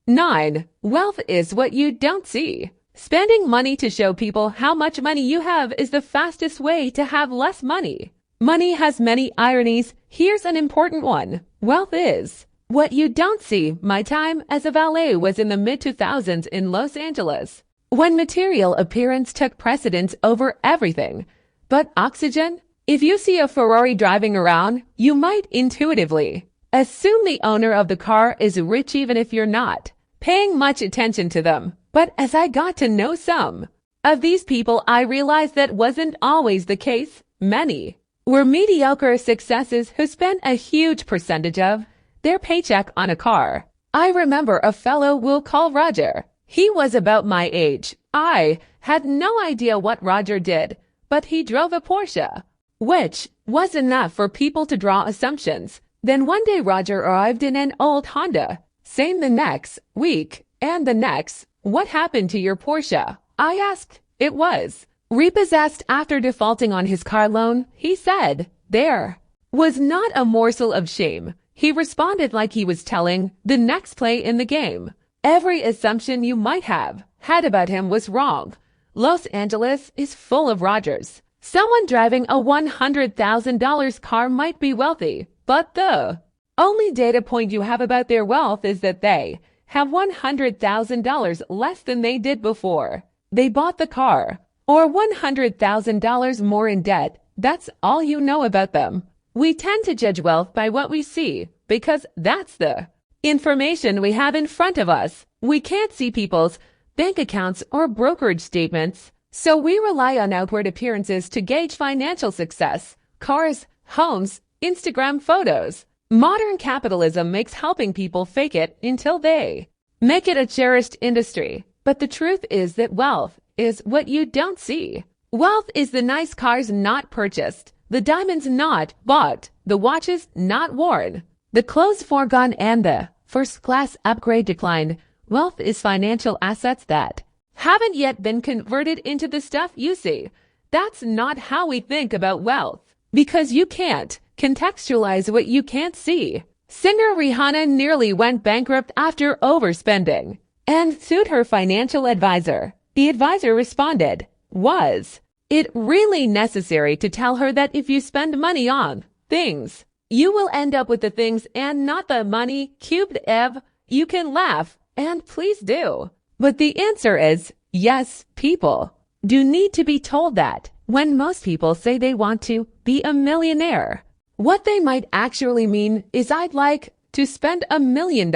9. Wealth is what you don't see. Spending money to show people how much money you have is the fastest way to have less money. Money has many ironies. Here's an important one. Wealth is what you don't see. My time as a valet was in the mid-2000s in Los Angeles, when material appearance took precedence over everything. But oxygen? If you see a Ferrari driving around, you might intuitively assume the owner of the car is rich even if you're not paying much attention to them. But as I got to know some of these people, I realized that wasn't always the case. Many were mediocre successes who spent a huge percentage of their paycheck on a car. I remember a fellow we'll call Roger. He was about my age. I had no idea what Roger did, but he drove a Porsche, which was enough for people to draw assumptions. Then one day Roger arrived in an old Honda. Same the next week and the next. What happened to your Porsche? I asked. It was repossessed after defaulting on his car loan, he said. There was not a morsel of shame. He responded like he was telling the next play in the game. Every assumption you might have had about him was wrong. Los Angeles is full of Rogers. Someone driving a $100,000 car might be wealthy, but the only data point you have about their wealth is that they have $100,000 less than they did before they bought the car, or $100,000 more in debt. That's all you know about them. We tend to judge wealth by what we see, because that's the information we have in front of us. We can't see people's bank accounts or brokerage statements, so we rely on outward appearances to gauge financial success. Cars, homes, Instagram photos. Modern capitalism makes helping people fake it until they make it a cherished industry. But the truth is that wealth is what you don't see. Wealth is the nice cars not purchased, the diamonds not bought, the watches not worn, the clothes foregone, and the first-class upgrade declined. Wealth is financial assets that haven't yet been converted into the stuff you see. That's not how we think about wealth, because you can't contextualize what you can't see. Singer Rihanna nearly went bankrupt after overspending and sued her financial advisor. The advisor responded, was it really necessary to tell her that if you spend money on things, you will end up with the things and not the money? Cubed Ev, you can laugh, and please do. But the answer is yes, people do need to be told that when most people say they want to be a millionaire, what they might actually mean is I'd like to spend $1 million.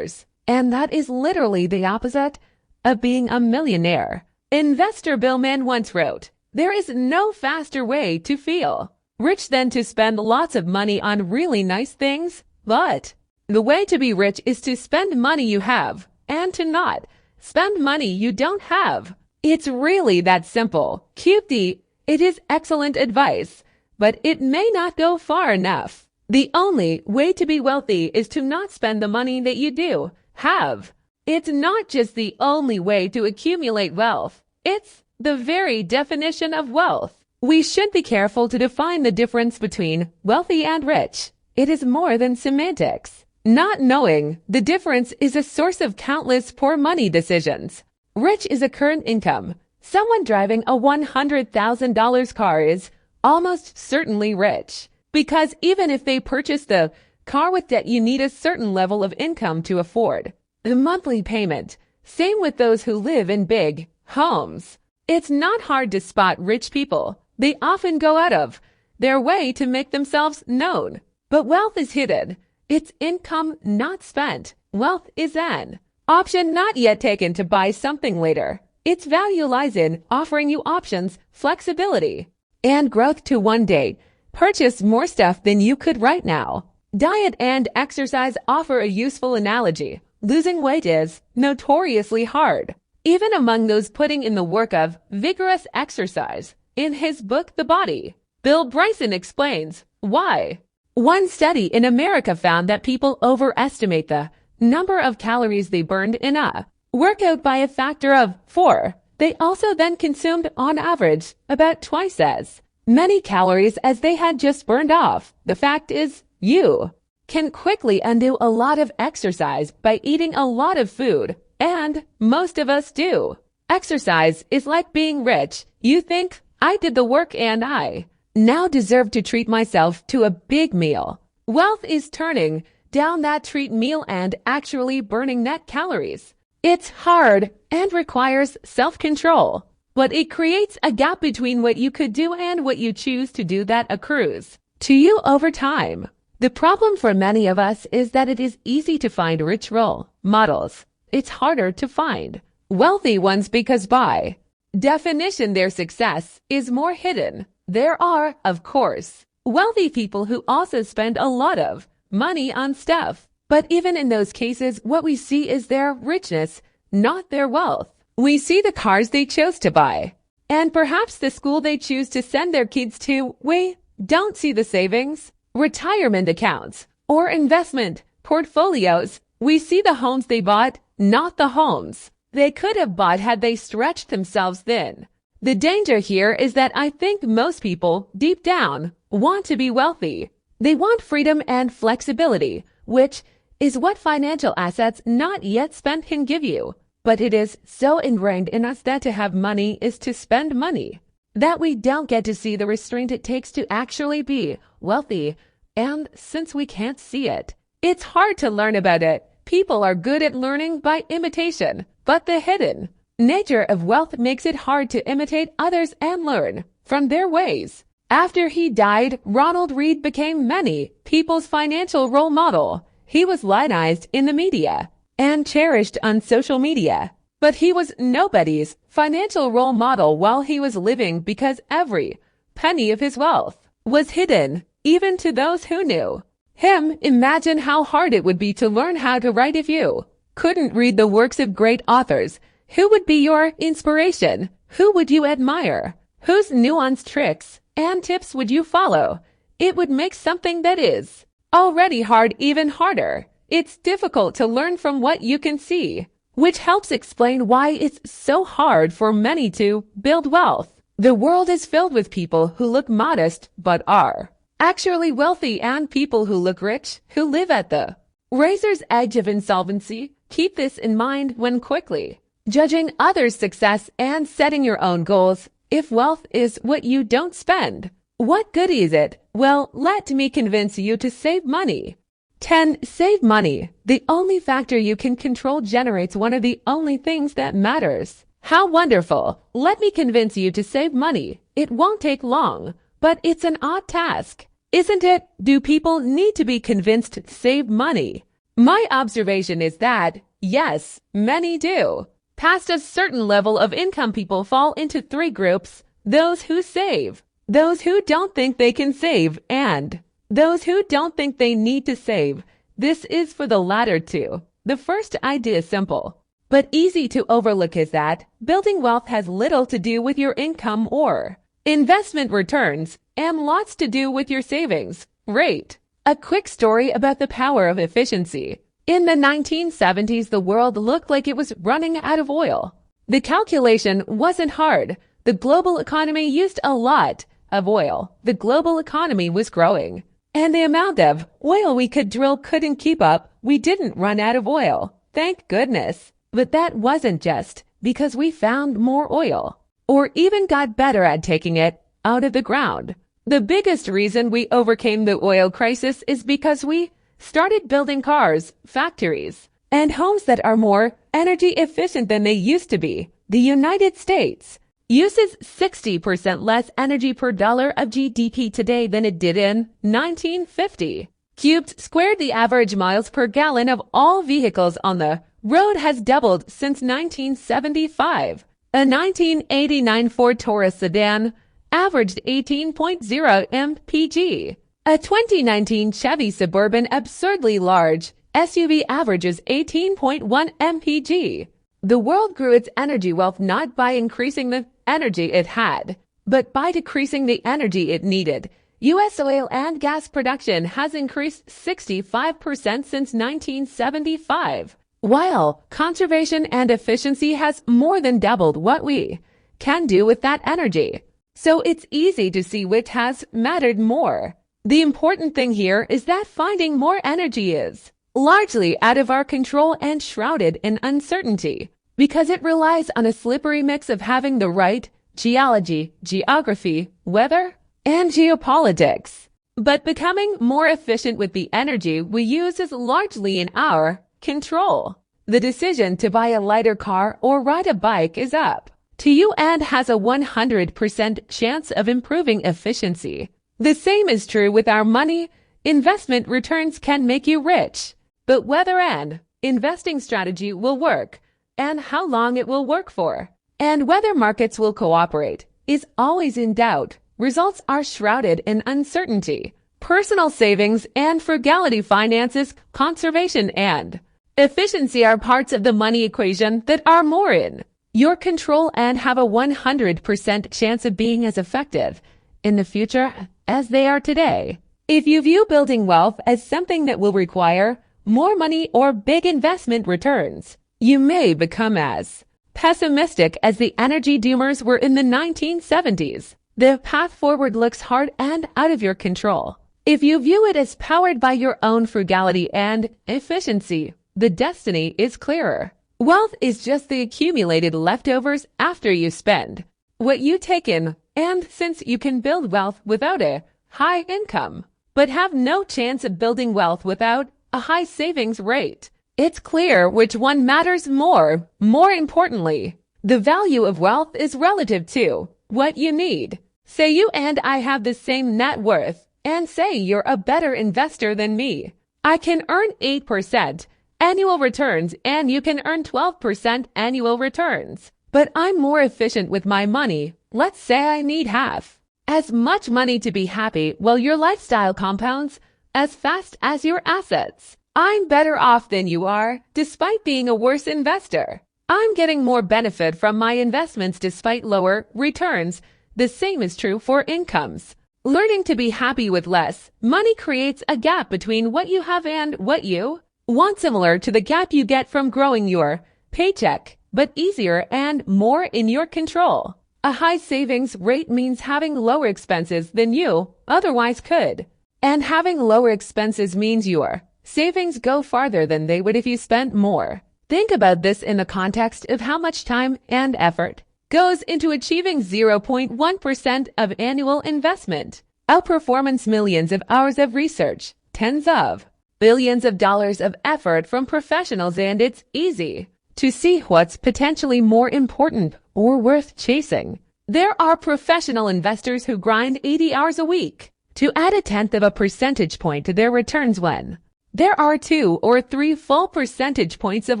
And that is literally the opposite of being a millionaire. Investor Bill Mann once wrote, there is no faster way to feel rich than to spend lots of money on really nice things. But the way to be rich is to spend money you have and to not spend money you don't have. It's really that simple. QD, it is excellent advice, but it may not go far enough. The only way to be wealthy is to not spend the money that you do have. It's not just the only way to accumulate wealth. It's the very definition of wealth. We should be careful to define the difference between wealthy and rich. It is more than semantics. Not knowing the difference is a source of countless poor money decisions. Rich is a current income. Someone driving a $100,000 car is almost certainly rich, because even if they purchase the car with debt, you need a certain level of income to afford the monthly payment. Same with those who live in big homes. It's not hard to spot rich people. They often go out of their way to make themselves known. But wealth is hidden. It's income not spent. Wealth is an option not yet taken to buy something later. Its value lies in offering you options, flexibility, and growth to one day purchase more stuff than you could right now. Diet and exercise offer a useful analogy. Losing weight is notoriously hard, even among those putting in the work of vigorous exercise. In his book, The Body, Bill Bryson explains why. One study in America found that people overestimate the number of calories they burned in a workout by a factor of 4. They also then consumed, on average, about twice as many calories as they had just burned off. The fact is, you can quickly undo a lot of exercise by eating a lot of food, and most of us do. Exercise is like being rich. You think, I did the work and I now deserve to treat myself to a big meal. Wealth is turning down that treat meal and actually burning net calories. It's hard and requires self-control, but it creates a gap between what you could do and what you choose to do that accrues to you over time. The problem for many of us is that it is easy to find rich role models. It's harder to find wealthy ones because by definition their success is more hidden. There are, of course, wealthy people who also spend a lot of money on stuff. But even in those cases, what we see is their richness, not their wealth. We see the cars they chose to buy, and perhaps the school they choose to send their kids to. We don't see the savings, retirement accounts, or investment portfolios. We see the homes they bought, not the homes they could have bought had they stretched themselves thin. The danger here is that I think most people, deep down, want to be wealthy. They want freedom and flexibility, which is what financial assets not yet spent can give you. But it is so ingrained in us that to have money is to spend money, that we don't get to see the restraint it takes to actually be wealthy. And since we can't see it, it's hard to learn about it. People are good at learning by imitation, but the hidden nature of wealth makes it hard to imitate others and learn from their ways. After he died, Ronald Read became many people's financial role model. He was lionized in the media and cherished on social media, but he was nobody's financial role model while he was living because every penny of his wealth was hidden, even to those who knew him. Imagine how hard it would be to learn how to write if you couldn't read the works of great authors. Who would be your inspiration? Who would you admire? Whose nuanced tricks and tips would you follow? It would make something that is already hard even harder. It's difficult to learn from what you can see, which helps explain why it's so hard for many to build wealth. The world is filled with people who look modest but are actually wealthy, and people who look rich who live at the razor's edge of insolvency. Keep this in mind when quickly judging others' success and setting your own goals. If wealth is what you don't spend, what good is it? Well, let me convince you to save money. 10. Save money. The only factor you can control generates one of the only things that matters. How wonderful. Let me convince you to save money. It won't take long, but it's an odd task, isn't it? Do people need to be convinced to save money? My observation is that, yes, many do. Past a certain level of income, people fall into three groups: those who save, those who don't think they can save, and those who don't think they need to save. This is for the latter two. The first idea is simple, but easy to overlook, is that building wealth has little to do with your income or investment returns, and lots to do with your savings rate. A quick story about the power of efficiency. In the 1970s, the world looked like it was running out of oil. The calculation wasn't hard. The global economy used a lot of oil. The global economy was growing, and the amount of oil we could drill couldn't keep up. We didn't run out of oil, thank goodness. But that wasn't just because we found more oil, or even got better at taking it out of the ground. The biggest reason we overcame the oil crisis is because we started building cars, factories, and homes that are more energy efficient than they used to be. The United States uses 60% less energy per dollar of GDP today than it did in 1950. Cubed squared, the average miles per gallon of all vehicles on the road has doubled since 1975. A 1989 Ford Taurus sedan averaged 18.0 mpg. A 2019 Chevy Suburban absurdly large SUV averages 18.1 mpg. The world grew its energy wealth not by increasing the energy it had, but by decreasing the energy it needed. U.S. oil and gas production has increased 65% since 1975, while conservation and efficiency has more than doubled what we can do with that energy. So it's easy to see which has mattered more. The important thing here is that finding more energy is largely out of our control and shrouded in uncertainty, because it relies on a slippery mix of having the right geology, geography, weather, and geopolitics. But becoming more efficient with the energy we use is largely in our control. The decision to buy a lighter car or ride a bike is up to you and has a 100% chance of improving efficiency. The same is true with our money. Investment returns can make you rich, but whether an investing strategy will work and how long it will work for, and whether markets will cooperate, is always in doubt. Results are shrouded in uncertainty. Personal savings and frugality, finances, conservation, and efficiency are parts of the money equation that are more in your control and have a 100% chance of being as effective in the future as they are today. If you view building wealth as something that will require more money or big investment returns, you may become as pessimistic as the energy doomers were in the 1970s. The path forward looks hard and out of your control. If you view it as powered by your own frugality and efficiency, the destiny is clearer. Wealth is just the accumulated leftovers after you spend what you take in, and since you can build wealth without a high income, but have no chance of building wealth without a high savings rate, it's clear which one matters more. More importantly, the value of wealth is relative to what you need. Say you and I have the same net worth, and say you're a better investor than me. I can earn 8% annual returns and you can earn 12% annual returns. But I'm more efficient with my money. Let's say I need half as much money to be happy while your lifestyle compounds as fast as your assets. I'm better off than you are, despite being a worse investor. I'm getting more benefit from my investments despite lower returns. The same is true for incomes. Learning to be happy with less money creates a gap between what you have and what you want, similar to the gap you get from growing your paycheck, but easier and more in your control. A high savings rate means having lower expenses than you otherwise could. And having lower expenses means your savings go farther than they would if you spent more. Think about this in the context of how much time and effort goes into achieving 0.1% of annual investment. Outperformance millions of hours of research, tens of billions of dollars of effort from professionals, and it's easy to see what's potentially more important or worth chasing. There are professional investors who grind 80 hours a week to add a tenth of a percentage point to their returns when there are 2 or 3 full percentage points of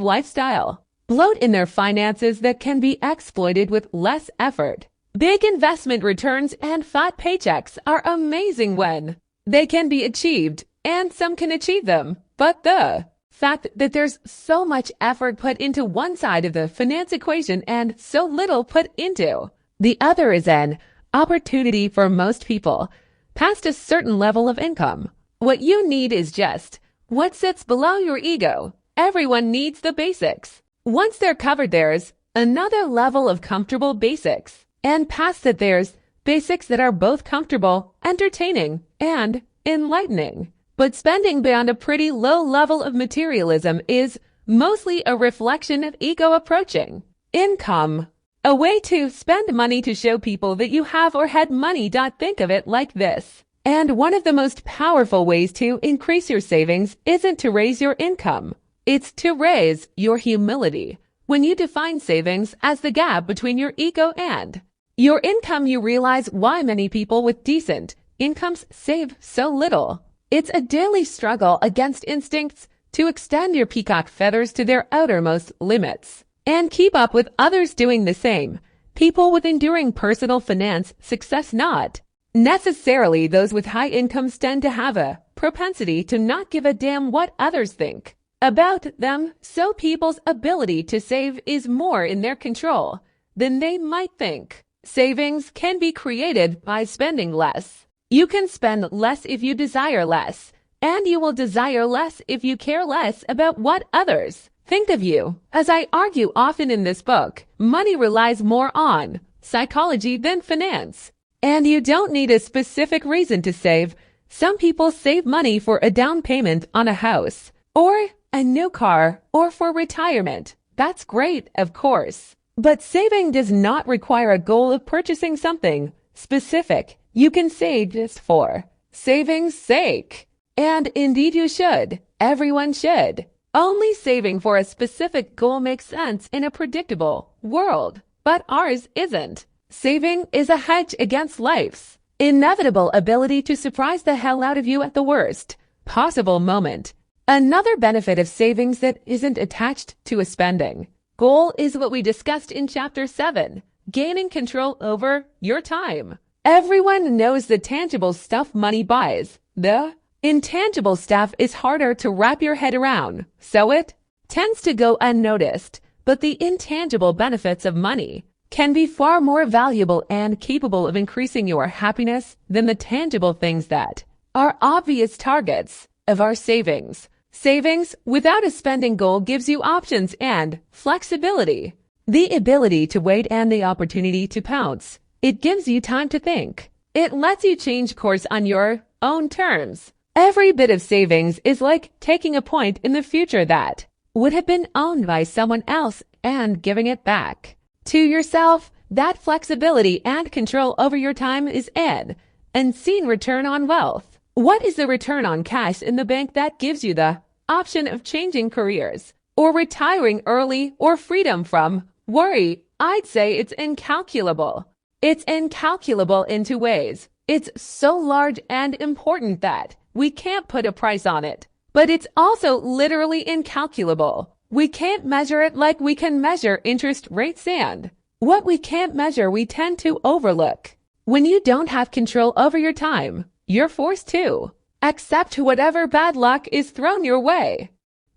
lifestyle bloat in their finances that can be exploited with less effort. Big investment returns and fat paychecks are amazing when they can be achieved, and some can achieve them. But the fact that there's so much effort put into one side of the finance equation and so little put into the other is an opportunity for most people past a certain level of income. What you need is just what sits below your ego. Everyone needs the basics. Once they're covered, there's another level of comfortable basics. And past that, there's basics that are both comfortable, entertaining, and enlightening. But spending beyond a pretty low level of materialism is mostly a reflection of ego approaching income. A way to spend money to show people that you have or had money. Think of it like this. And one of the most powerful ways to increase your savings isn't to raise your income. It's to raise your humility. When you define savings as the gap between your ego and your income, you realize why many people with decent incomes save so little. It's a daily struggle against instincts to extend your peacock feathers to their outermost limits and keep up with others doing the same. People with enduring personal finance success, not necessarily those with high incomes, tend to have a propensity to not give a damn what others think about them, so people's ability to save is more in their control than they might think. Savings can be created by spending less. You can spend less if you desire less, and you will desire less if you care less about what others think of you. As I argue often in this book, money relies more on psychology than finance. And you don't need a specific reason to save. Some people save money for a down payment on a house, or a new car, or for retirement. That's great, of course. But saving does not require a goal of purchasing something specific you can save just for saving's sake. And indeed you should. Everyone should. Only saving for a specific goal makes sense in a predictable world, but ours isn't. Saving is a hedge against life's inevitable ability to surprise the hell out of you at the worst possible moment. Another benefit of savings that isn't attached to a spending goal is what we discussed in Chapter 7, gaining control over your time. Everyone knows the tangible stuff money buys. The intangible stuff is harder to wrap your head around, so it tends to go unnoticed. But the intangible benefits of money can be far more valuable and capable of increasing your happiness than the tangible things that are obvious targets of our savings. Savings without a spending goal gives you options and flexibility, the ability to wait and the opportunity to pounce. It gives you time to think. It lets you change course on your own terms. Every bit of savings is like taking a point in the future that would have been owned by someone else and giving it back to yourself. That flexibility and control over your time is an unseen return on wealth. What is the return on cash in the bank that gives you the option of changing careers or retiring early or freedom from worry? I'd say it's incalculable. It's incalculable in two ways. It's so large and important that we can't put a price on it, but it's also literally incalculable. We can't measure it like we can measure interest rates, and what we can't measure we tend to overlook. When you don't have control over your time, you're forced to accept whatever bad luck is thrown your way.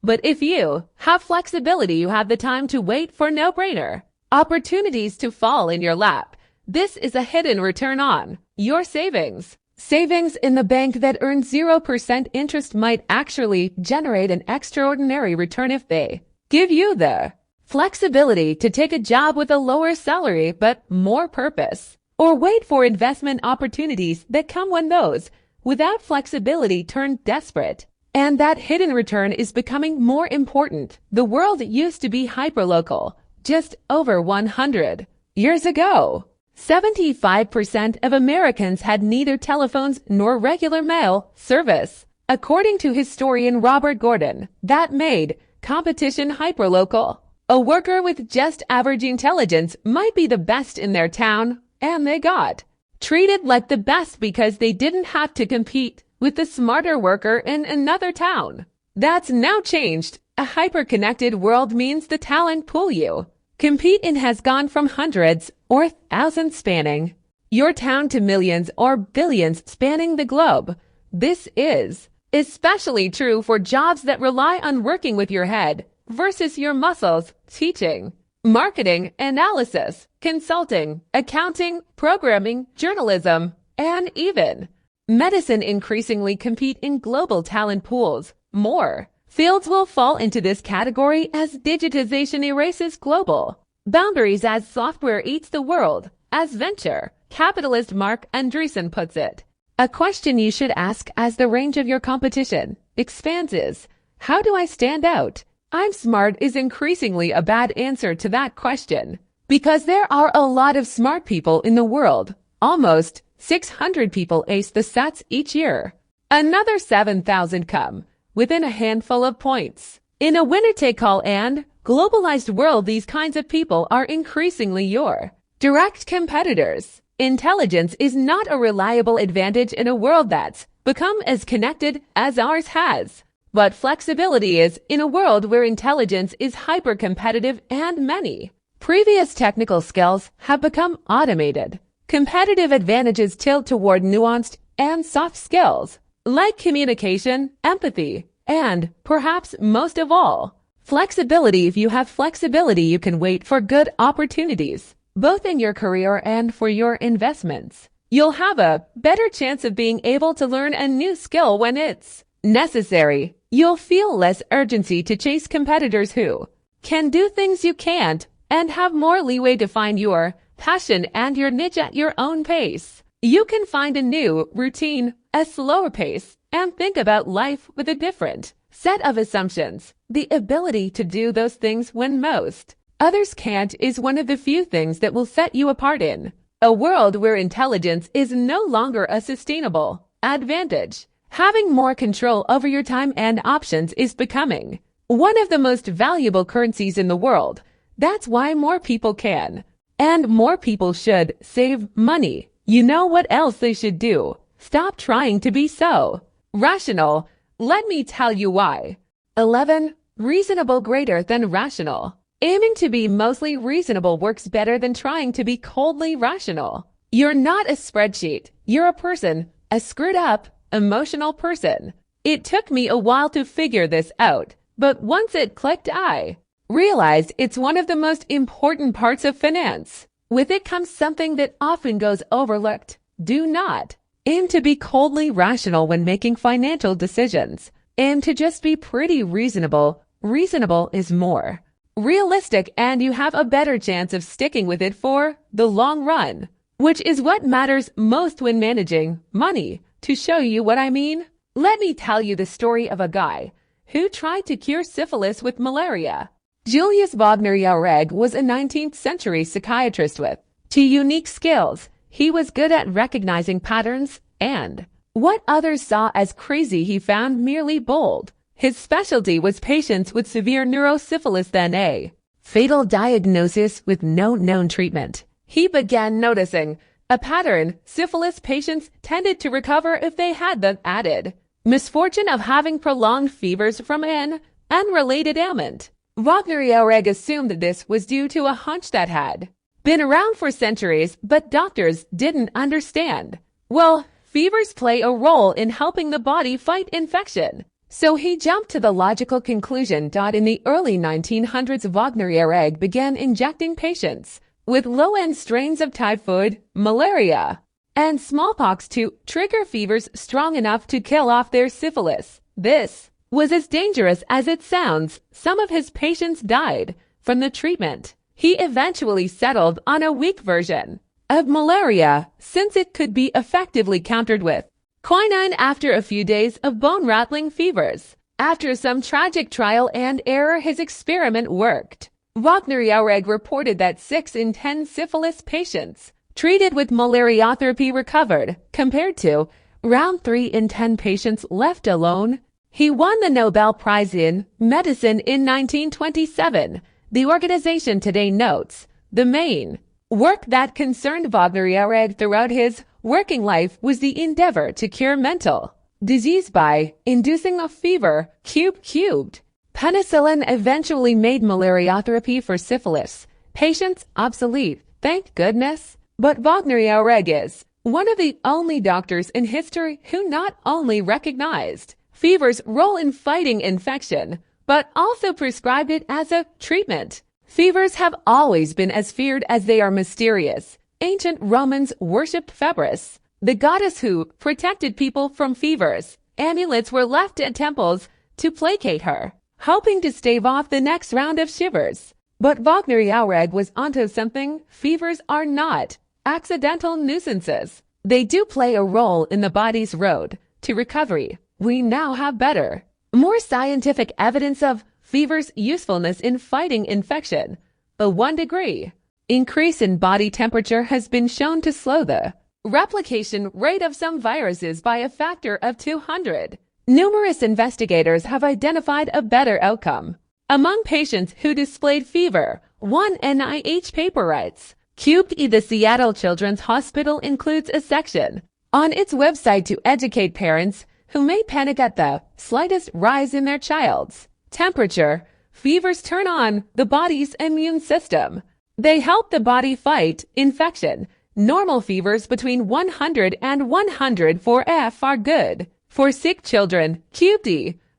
But if you have flexibility, you have the time to wait for no-brainer opportunities to fall in your lap. This is a hidden return on your savings. Savings in the bank that earns 0% interest might actually generate an extraordinary return if they give you the flexibility to take a job with a lower salary but more purpose, or wait for investment opportunities that come when those without flexibility turn desperate. And that hidden return is becoming more important. The world used to be hyperlocal just over 100 years ago. 75% of Americans had neither telephones nor regular mail service. According to historian Robert Gordon, that made competition hyperlocal. A worker with just average intelligence might be the best in their town, and they got treated like the best because they didn't have to compete with the smarter worker in another town. That's now changed. A hyper-connected world means the talent pool you compete in has gone from hundreds or thousands spanning your town to millions or billions spanning the globe. This is especially true for jobs that rely on working with your head versus your muscles. Teaching, marketing, analysis, consulting, accounting, programming, journalism, and even medicine increasingly compete in global talent pools. More fields will fall into this category as digitization erases global boundaries, as software eats the world, as venture capitalist Mark Andreessen puts it. A question you should ask as the range of your competition expands is, how do I stand out? I'm smart is increasingly a bad answer to that question, because there are a lot of smart people in the world. Almost 600 people ace the SATs each year. Another 7,000 come within a handful of points. In a winner-take-all and globalized world, these kinds of people are increasingly your direct competitors. Intelligence is not a reliable advantage in a world that's become as connected as ours has. But flexibility is in a world where intelligence is hyper-competitive and many previous technical skills have become automated. Competitive advantages tilt toward nuanced and soft skills like communication, empathy, and perhaps most of all, flexibility. If you have flexibility, you can wait for good opportunities, both in your career and for your investments. You'll have a better chance of being able to learn a new skill when it's necessary. You'll feel less urgency to chase competitors who can do things you can't, and have more leeway to find your passion and your niche at your own pace. You can find a new routine a slower pace, and think about life with a different set of assumptions. The ability to do those things when most others can't is one of the few things that will set you apart in a world where intelligence is no longer a sustainable advantage. Having more control over your time and options is becoming one of the most valuable currencies in the world. That's why more people can, and more people should, save money. You know what else they should do? Stop trying to be so rational. Let me tell you why. 11. Reasonable greater than rational. Aiming to be mostly reasonable works better than trying to be coldly rational. You're not a spreadsheet. You're a person, a screwed up, emotional person. It took me a while to figure this out, but once it clicked, I realized it's one of the most important parts of finance. With it comes something that often goes overlooked. Do not aim to be coldly rational when making financial decisions. Aim to just be pretty reasonable. Reasonable is more realistic, and you have a better chance of sticking with it for the long run, which is what matters most when managing money. To show you what I mean, let me tell you the story of a guy who tried to cure syphilis with malaria. Julius Wagner Jaureg was a 19th century psychiatrist with two unique skills. He was good at recognizing patterns, and what others saw as crazy he found merely bold. His specialty was patients with severe neurosyphilis, then a fatal diagnosis with no known treatment. He began noticing a pattern. Syphilis patients tended to recover if they had the added misfortune of having prolonged fevers from an unrelated ailment. Wagner Jaureg assumed that this was due to a hunch that had been around for centuries, but doctors didn't understand. Well, fevers play a role in helping the body fight infection. So he jumped to the logical conclusion. In the early 1900s, Wagner Jaureg began injecting patients with low-end strains of typhoid, malaria, and smallpox to trigger fevers strong enough to kill off their syphilis. This was as dangerous as it sounds. Some of his patients died from the treatment. He eventually settled on a weak version of malaria, since it could be effectively countered with quinine after a few days of bone-rattling fevers. After some tragic trial and error, his experiment worked. Wagner Jaureg reported that 6 in 10 syphilis patients treated with malariotherapy recovered, compared to around 3 in 10 patients left alone. He won the Nobel Prize in Medicine in 1927. The organization today notes the main work that concerned Wagner Jaureg throughout his working life was the endeavor to cure mental disease by inducing a fever cubed. Penicillin eventually made malariotherapy for syphilis patients obsolete, thank goodness. But Wagner Jaureg is one of the only doctors in history who not only recognized fever's role in fighting infection, but also prescribed it as a treatment. Fevers have always been as feared as they are mysterious. Ancient Romans worshipped Febris, the goddess who protected people from fevers. Amulets were left at temples to placate her, hoping to stave off the next round of shivers. But Wagner Jaureg was onto something. Fevers are not accidental nuisances. They do play a role in the body's road to recovery. We now have better, more scientific evidence of fever's usefulness in fighting infection. A 1 degree increase in body temperature has been shown to slow the replication rate of some viruses by a factor of 200. Numerous investigators have identified a better outcome among patients who displayed fever. One NIH paper writes, the Seattle Children's Hospital includes a section on its website to educate parents who may panic at the slightest rise in their child's temperature. Fevers turn on the body's immune system. They help the body fight infection. Normal fevers between 100 and 104 F are good for sick children,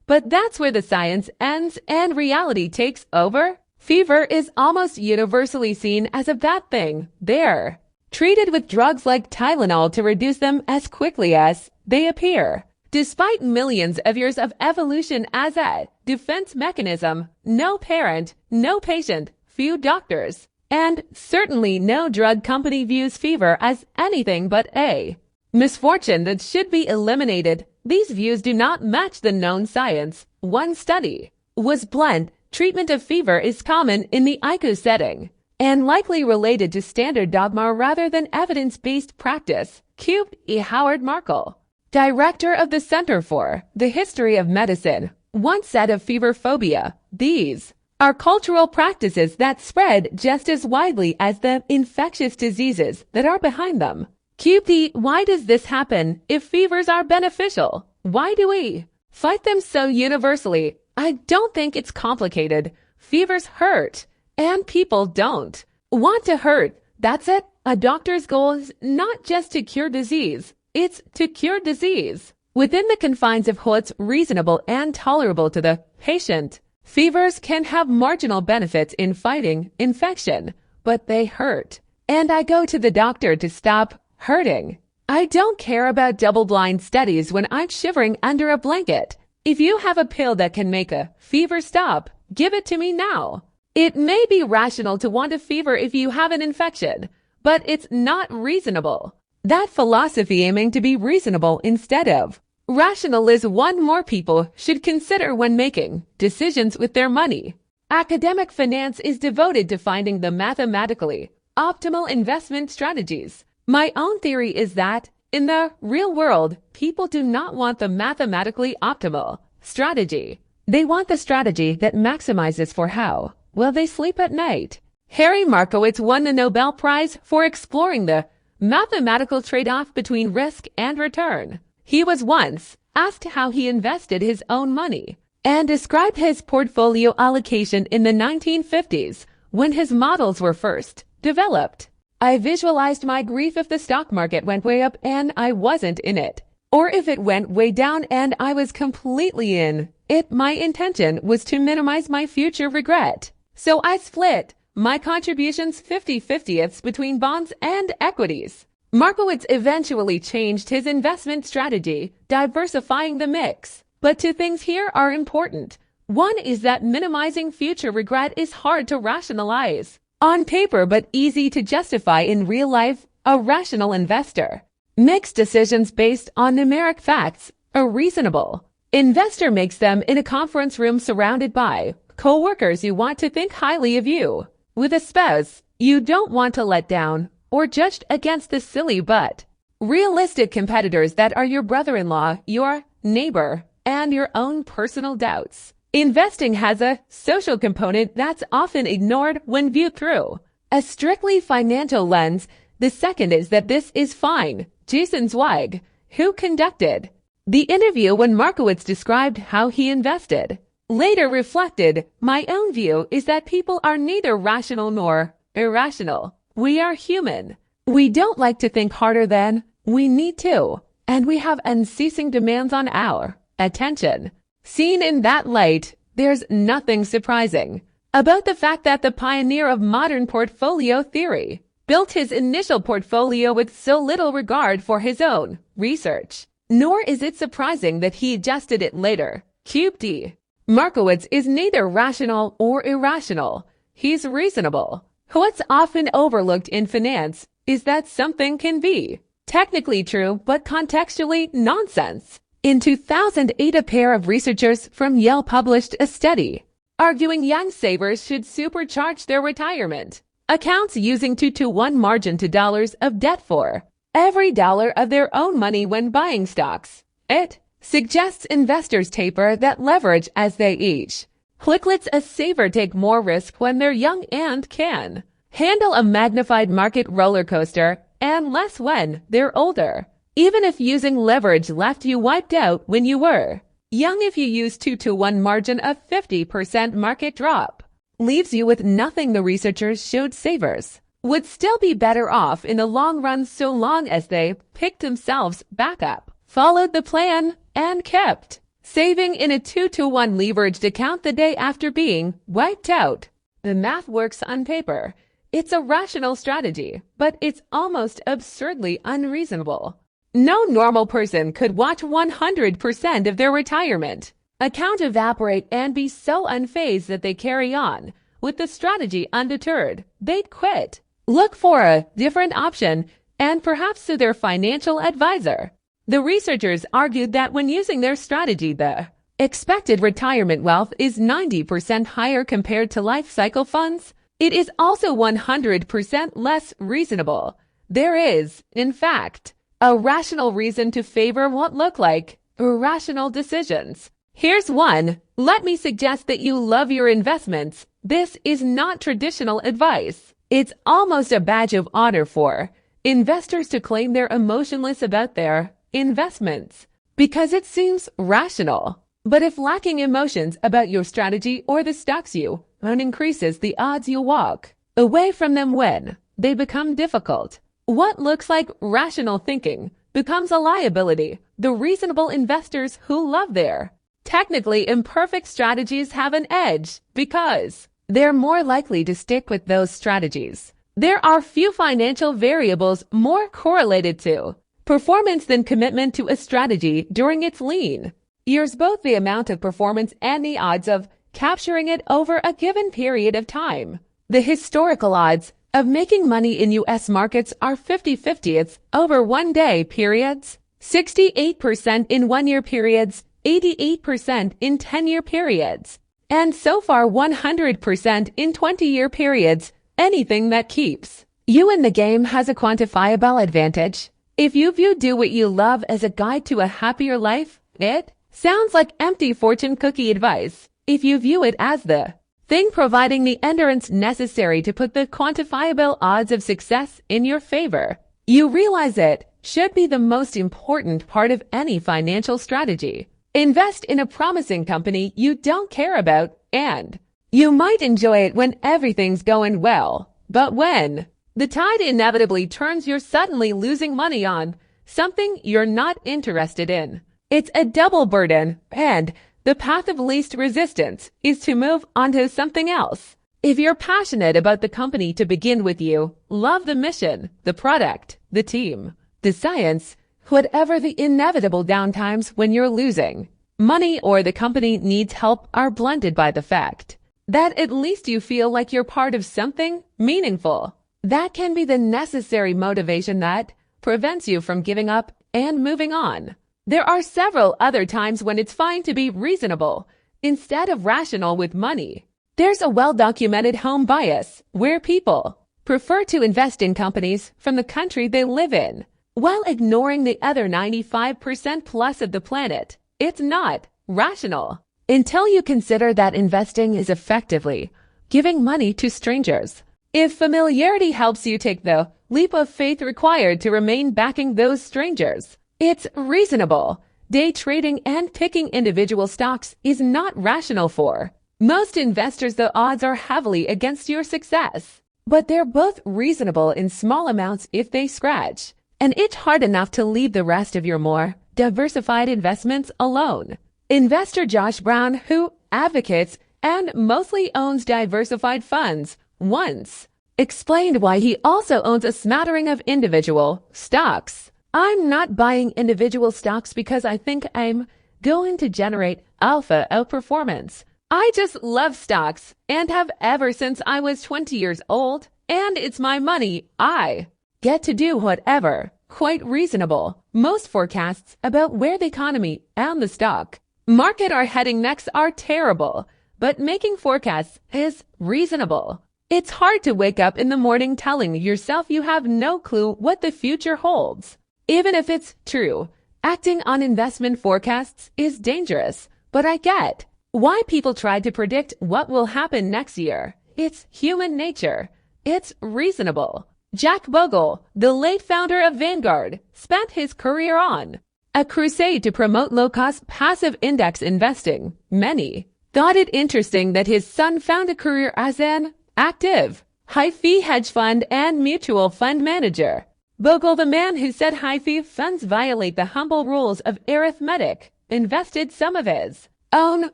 but that's where the science ends and reality takes over. Fever is almost universally seen as a bad thing. They're treated with drugs like Tylenol to reduce them as quickly as they appear. Despite millions of years of evolution as a defense mechanism, no parent, no patient, few doctors, and certainly no drug company views fever as anything but a misfortune that should be eliminated. These views do not match the known science. One study was blunt. Treatment of fever is common in the ICU setting and likely related to standard dogma rather than evidence-based practice. Cube E. Howard Markle, director of the Center for the History of Medicine, once said of fever phobia, "These are cultural practices that spread just as widely as the infectious diseases that are behind them." QP, why does this happen if fevers are beneficial? Why do we fight them so universally? I don't think it's complicated. Fevers hurt, and people don't want to hurt. That's it. A doctor's goal is not just to cure disease, it's to cure disease within the confines of what's reasonable and tolerable to the patient. Fevers can have marginal benefits in fighting infection, but they hurt. And I go to the doctor to stop hurting. I don't care about double-blind studies when I'm shivering under a blanket. If you have a pill that can make a fever stop, give it to me now. It may be rational to want a fever if you have an infection, but it's not reasonable. That philosophy aiming to be reasonable instead of rational is one more people should consider when making decisions with their money. Academic finance is devoted to finding the mathematically optimal investment strategies. My own theory is that, in the real world, people do not want the mathematically optimal strategy. They want the strategy that maximizes for how well they sleep at night. Harry Markowitz won the Nobel Prize for exploring the mathematical trade-off between risk and return. He was once asked how he invested his own money and described his portfolio allocation in the 1950s when his models were first developed. "I visualized my grief if the stock market went way up and I wasn't in it, or if it went way down and I was completely in it. My intention was to minimize my future regret. So I split my contributions 50-50ths between bonds and equities." Markowitz eventually changed his investment strategy, diversifying the mix. But two things here are important. One is that minimizing future regret is hard to rationalize on paper but easy to justify in real life. A rational investor makes decisions based on numeric facts. A reasonable investor makes them in a conference room surrounded by co-workers who want to think highly of you, with a spouse you don't want to let down, or judged against the silly but realistic competitors that are your brother-in-law, your neighbor, and your own personal doubts. Investing has a social component that's often ignored when viewed through a strictly financial lens. The second is that this is fine. Jason Zweig, who conducted the interview when Markowitz described how he invested, later reflected, "My own view is that people are neither rational nor irrational. We are human. We don't like to think harder than we need to, and we have unceasing demands on our attention." Seen in that light, there's nothing surprising about the fact that the pioneer of modern portfolio theory built his initial portfolio with so little regard for his own research. Nor is it surprising that he adjusted it later. Cube D. Markowitz is neither rational or irrational. He's reasonable. What's often overlooked in finance is that something can be technically true but contextually nonsense. In 2008, a pair of researchers from Yale published a study arguing young savers should supercharge their retirement accounts using 2-to-1 margin to dollars of debt for every dollar of their own money when buying stocks. It suggests investors taper that leverage as they age. Lets a saver take more risk when they're young and can handle a magnified market roller coaster, and less when they're older. Even if using leverage left you wiped out when you were young, if you use 2-to-1 margin, a 50% market drop leaves you with nothing. The researchers showed savers would still be better off in the long run so long as they picked themselves back up, followed the plan, and kept saving in a 2-to-1 leveraged account the day after being wiped out. The math works on paper. It's a rational strategy, but it's almost absurdly unreasonable. No normal person could watch 100% of their retirement account evaporate and be so unfazed that they carry on with the strategy undeterred. They'd quit, look for a different option, and perhaps to their financial advisor. The researchers argued that when using their strategy, the expected retirement wealth is 90% higher compared to life cycle funds. It is also 100% less reasonable. There is, in fact, a rational reason to favor what look like irrational decisions. Here's one. Let me suggest that you love your investments. This is not traditional advice. It's almost a badge of honor for investors to claim they're emotionless about their investments because it seems rational. But if lacking emotions about your strategy or the stocks you own increases the odds you walk away from them when they become difficult. What looks like rational thinking becomes a liability. The reasonable investors who love their technically imperfect strategies have an edge because they're more likely to stick with those strategies. There are few financial variables more correlated to performance than commitment to a strategy during its lean years, both the amount of performance and the odds of capturing it over a given period of time. The historical odds of making money in U.S. markets are 50/50 over one-day periods, 68% in one-year periods, 88% in 10-year periods, and so far 100% in 20-year periods. Anything that keeps you in the game has a quantifiable advantage. If you view Do What You Love as a guide to a happier life, it sounds like empty fortune cookie advice. If you view it as the thing providing the endurance necessary to put the quantifiable odds of success in your favor, you realize it should be the most important part of any financial strategy. Invest in a promising company you don't care about, and you might enjoy it when everything's going well. But when the tide inevitably turns, you're suddenly losing money on something you're not interested in. It's a double burden, and the path of least resistance is to move on to something else. If you're passionate about the company to begin with, you love the mission, the product, the team, the science, whatever the inevitable downtimes when you're losing money or the company needs help are blunted by the fact that at least you feel like you're part of something meaningful. That can be the necessary motivation that prevents you from giving up and moving on. There are several other times when it's fine to be reasonable instead of rational with money. There's a well-documented home bias where people prefer to invest in companies from the country they live in while ignoring the other 95% plus of the planet. It's not rational until you consider that investing is effectively giving money to strangers. If familiarity helps you take the leap of faith required to remain backing those strangers, it's reasonable. Day trading and picking individual stocks is not rational for most investors. The odds are heavily against your success, but they're both reasonable in small amounts if they scratch and itch hard enough to leave the rest of your more diversified investments alone. Investor Josh Brown, who advocates and mostly owns diversified funds, once explained why he also owns a smattering of individual stocks. I'm not buying individual stocks because I think I'm going to generate alpha outperformance. I just love stocks and have ever since I was 20 years old, and it's my money. I get to do whatever. Quite reasonable. Most forecasts about where the economy and the stock market are heading next are terrible, but making forecasts is reasonable. It's hard to wake up in the morning telling yourself you have no clue what the future holds. Even if it's true, acting on investment forecasts is dangerous, but I get why people try to predict what will happen next year. It's human nature. It's reasonable. Jack Bogle, the late founder of Vanguard, spent his career on a crusade to promote low-cost passive index investing. Many thought it interesting that his son found a career as an active, high-fee hedge fund and mutual fund manager. Bogle, the man who said high-fee funds violate the humble rules of arithmetic, invested some of his own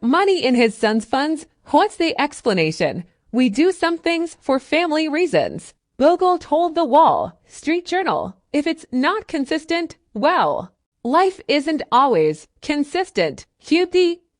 money in his son's funds. What's the explanation? We do some things for family reasons. Bogle told the Wall Street Journal, if it's not consistent, well, life isn't always consistent.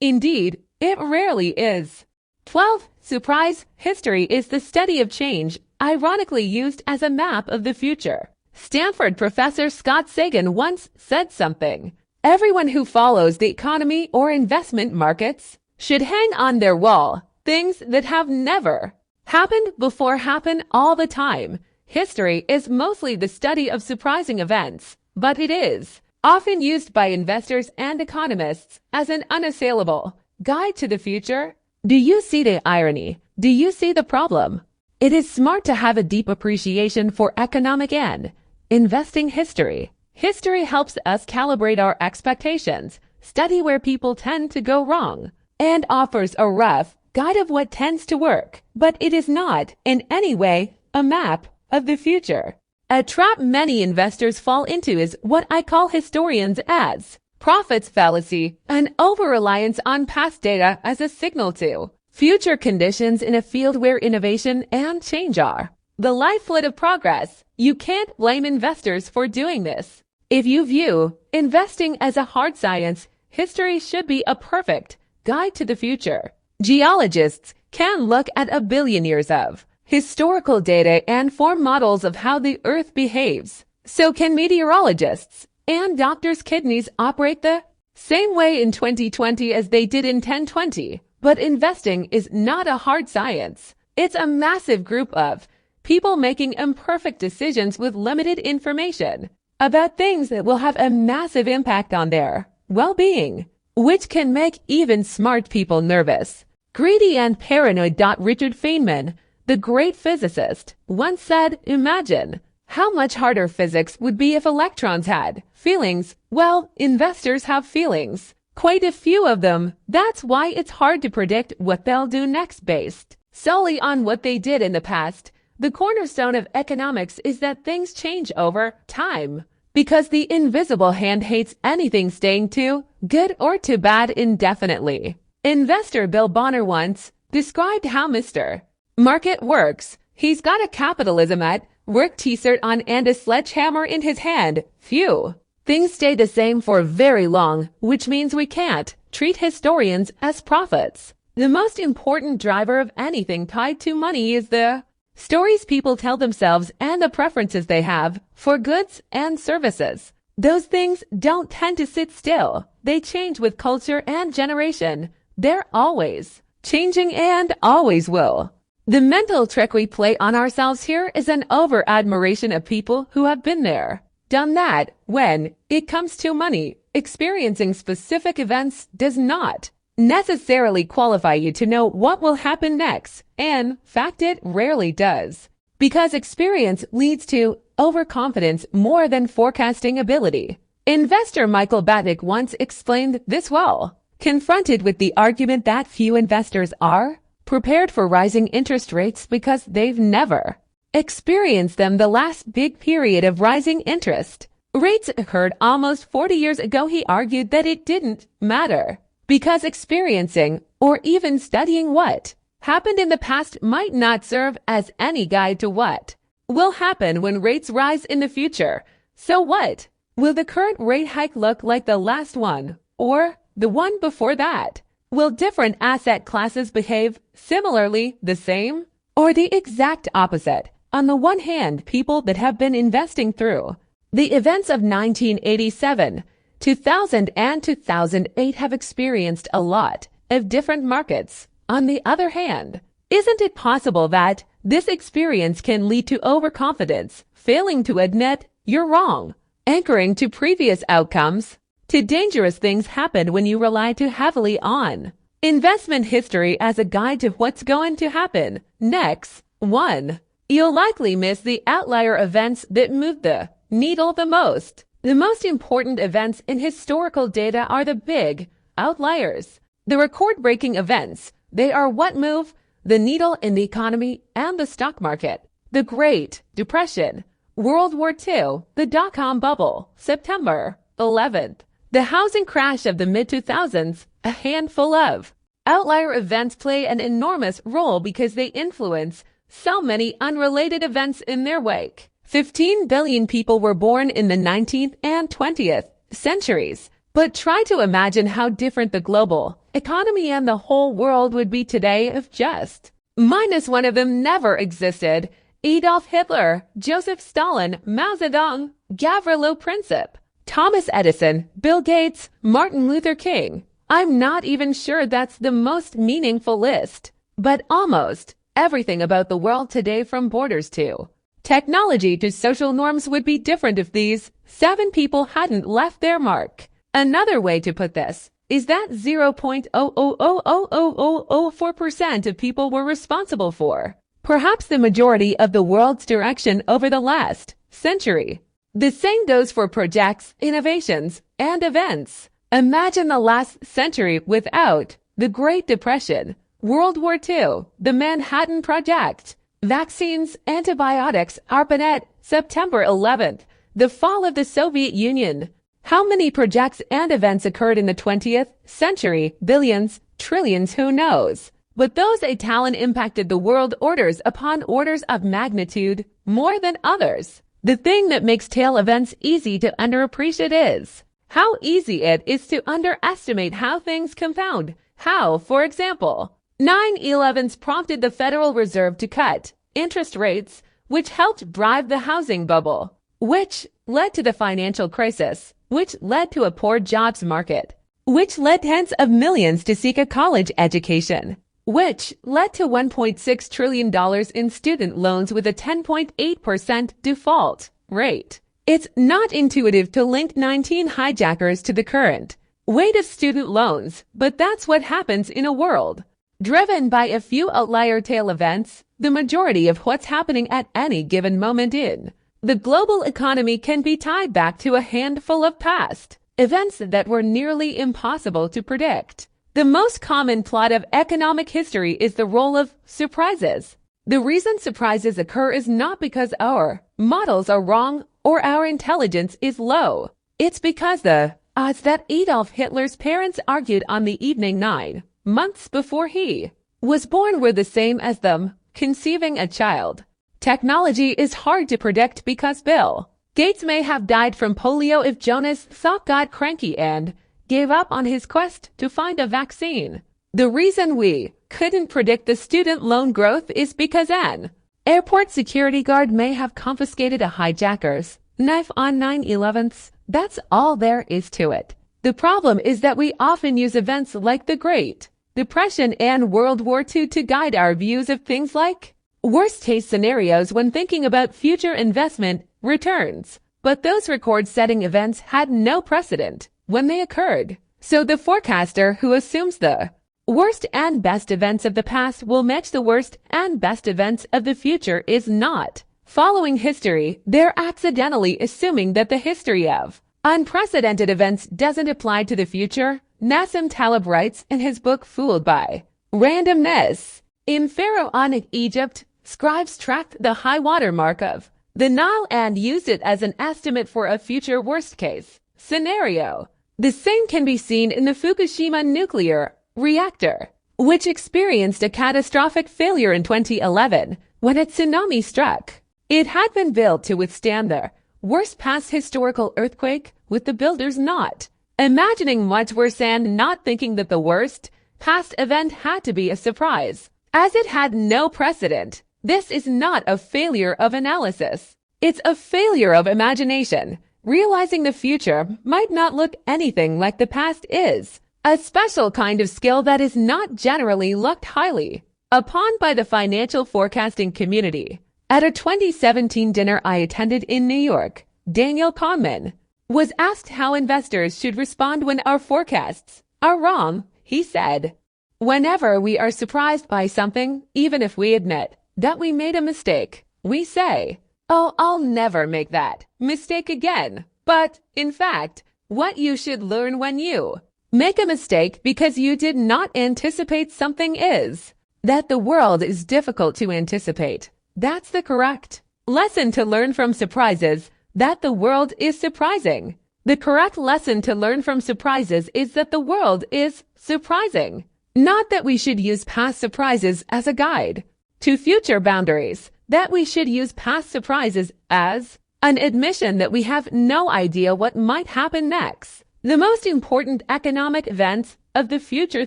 Indeed, it rarely is. 12. Surprise. History is the study of change, ironically used as a map of the future. Stanford professor Scott Sagan once said something. Everyone who follows the economy or investment markets should hang on their wall things that have never happened before happen all the time. History is mostly the study of surprising events, but it is often used by investors and economists as an unassailable guide to the future. Do you see the irony? Do you see the problem? It is smart to have a deep appreciation for economic and investing history. History helps us calibrate our expectations, study where people tend to go wrong, and offers a rough guide of what tends to work. But it is not, in any way, a map of the future. A trap many investors fall into is what I call historians as prophets fallacy, an over-reliance on past data as a signal to future conditions in a field where innovation and change are the lifeblood of progress. You can't blame investors for doing this. If you view investing as a hard science, history should be a perfect guide to the future. Geologists can look at a billion years of historical data and form models of how the Earth behaves. So can meteorologists, and doctors' kidneys operate the same way in 2020 as they did in 1020. But investing is not a hard science. It's a massive group of people making imperfect decisions with limited information about things that will have a massive impact on their well-being, which can make even smart people nervous. Greedy and paranoid. Richard Feynman, the great physicist, once said, imagine how much harder physics would be if electrons had feelings. Well, investors have feelings. Quite a few of them. That's why it's hard to predict what they'll do next based solely on what they did in the past. The cornerstone of economics is that things change over time, because the invisible hand hates anything staying too good or too bad indefinitely. Investor Bill Bonner once described how Mr. Market works. He's got a capitalism at work t-shirt on and a sledgehammer in his hand. Phew. Things stay the same for very long, which means we can't treat historians as prophets. The most important driver of anything tied to money is the stories people tell themselves and the preferences they have for goods and services. Those things don't tend to sit still. They change with culture and generation. They're always changing and always will. The mental trick we play on ourselves here is an over-admiration of people who have been there, done that. When it comes to money, experiencing specific events does not necessarily qualify you to know what will happen next. In fact, it rarely does, because experience leads to overconfidence more than forecasting ability. Investor Michael Batnick once explained this well. Confronted with the argument that few investors are prepared for rising interest rates because they've never experienced them, the last big period of rising interest rates occurred almost 40 years ago, he argued that it didn't matter, because experiencing or even studying what happened in the past might not serve as any guide to what will happen when rates rise in the future. So what? Will the current rate hike look like the last one or the one before that? Will different asset classes behave similarly, the same, or the exact opposite? On the one hand, people that have been investing through the events of 1987, 2000, and 2008 have experienced a lot of different markets. On the other hand, isn't it possible that this experience can lead to overconfidence, failing to admit you're wrong, anchoring to previous outcomes? To dangerous things happen when you rely too heavily on investment history as a guide to what's going to happen next. 1. You'll likely miss the outlier events that move the needle the most. The most important events in historical data are the big outliers, the record-breaking events. They are what move the needle in the economy and the stock market. The Great Depression, World War II, the dot-com bubble, September 11th, the housing crash of the mid-2000s. A handful of outlier events play an enormous role because they influence so many unrelated events in their wake. 15 billion people were born in the 19th and 20th centuries, but try to imagine how different the global economy and the whole world would be today if just minus one of them never existed. Adolf Hitler, Joseph Stalin, Mao Zedong, Gavrilo Princip, Thomas Edison, Bill Gates, Martin Luther King. I'm not even sure that's the most meaningful list, but almost everything about the world today, from borders to technology to social norms, would be different if these 7 people hadn't left their mark. Another way to put this is that 0.0000004% of people were responsible for perhaps the majority of the world's direction over the last century. The same goes for projects, innovations, and events. Imagine the last century without the Great Depression, World War II, the Manhattan Project, vaccines, antibiotics, ARPANET, September 11th, the fall of the Soviet Union. How many projects and events occurred in the 20th century? Billions, trillions, who knows? But those Italian impacted the world orders upon orders of magnitude more than others. The thing that makes tail events easy to underappreciate is how easy it is to underestimate how things compound. How, for example, 9/11's prompted the Federal Reserve to cut interest rates, which helped drive the housing bubble, which led to the financial crisis, which led to a poor jobs market, which led tens of millions to seek a college education, which led to $1.6 trillion in student loans with a 10.8% default rate. It's not intuitive to link 19 hijackers to the current weight of student loans, but that's what happens in a world driven by a few outlier tail events. The majority of what's happening at any given moment in the global economy can be tied back to a handful of past events that were nearly impossible to predict. The most common plot of economic history is the role of surprises. The reason surprises occur is not because our models are wrong or our intelligence is low. It's because the odds that Adolf Hitler's parents argued on the evening 9 months before he was born were the same as them conceiving a child. Technology is hard to predict because Bill Gates may have died from polio if Jonas Salk got cranky and gave up on his quest to find a vaccine. The reason we couldn't predict the student loan growth is because an airport security guard may have confiscated a hijacker's knife on 9/11. That's all there is to it. The problem is that we often use events like the Great Depression and World War II to guide our views of things like worst-case scenarios when thinking about future investment returns. But those record-setting events had no precedent when they occurred. So the forecaster who assumes the worst and best events of the past will match the worst and best events of the future is not following history. They're accidentally assuming that the history of unprecedented events doesn't apply to the future. Nassim Taleb writes in his book Fooled by Randomness. In pharaonic Egypt, scribes tracked the high water mark of the Nile and used it as an estimate for a future worst-case scenario. The same can be seen in the Fukushima nuclear reactor, which experienced a catastrophic failure in 2011 when a tsunami struck. It had been built to withstand the worst past historical earthquake, with the builders not imagining much worse and not thinking that the worst past event had to be a surprise, as it had no precedent. This is not a failure of analysis. It's a failure of imagination. Realizing the future might not look anything like the past is a special kind of skill that is not generally looked highly upon by the financial forecasting community. At a 2017 dinner I attended in New York, Daniel Kahneman was asked how investors should respond when our forecasts are wrong. He said, "Whenever we are surprised by something, even if we admit that we made a mistake, we say, 'Oh, I'll never make that mistake again.' But, in fact, what you should learn when you make a mistake because you did not anticipate something is that the world is difficult to anticipate. That's the correct lesson to learn from surprises, that the world is surprising. The correct lesson to learn from surprises is that the world is surprising. Not that we should use past surprises as a guide to future boundaries, that we should use past surprises as an admission that we have no idea what might happen next. The most important economic events of the future,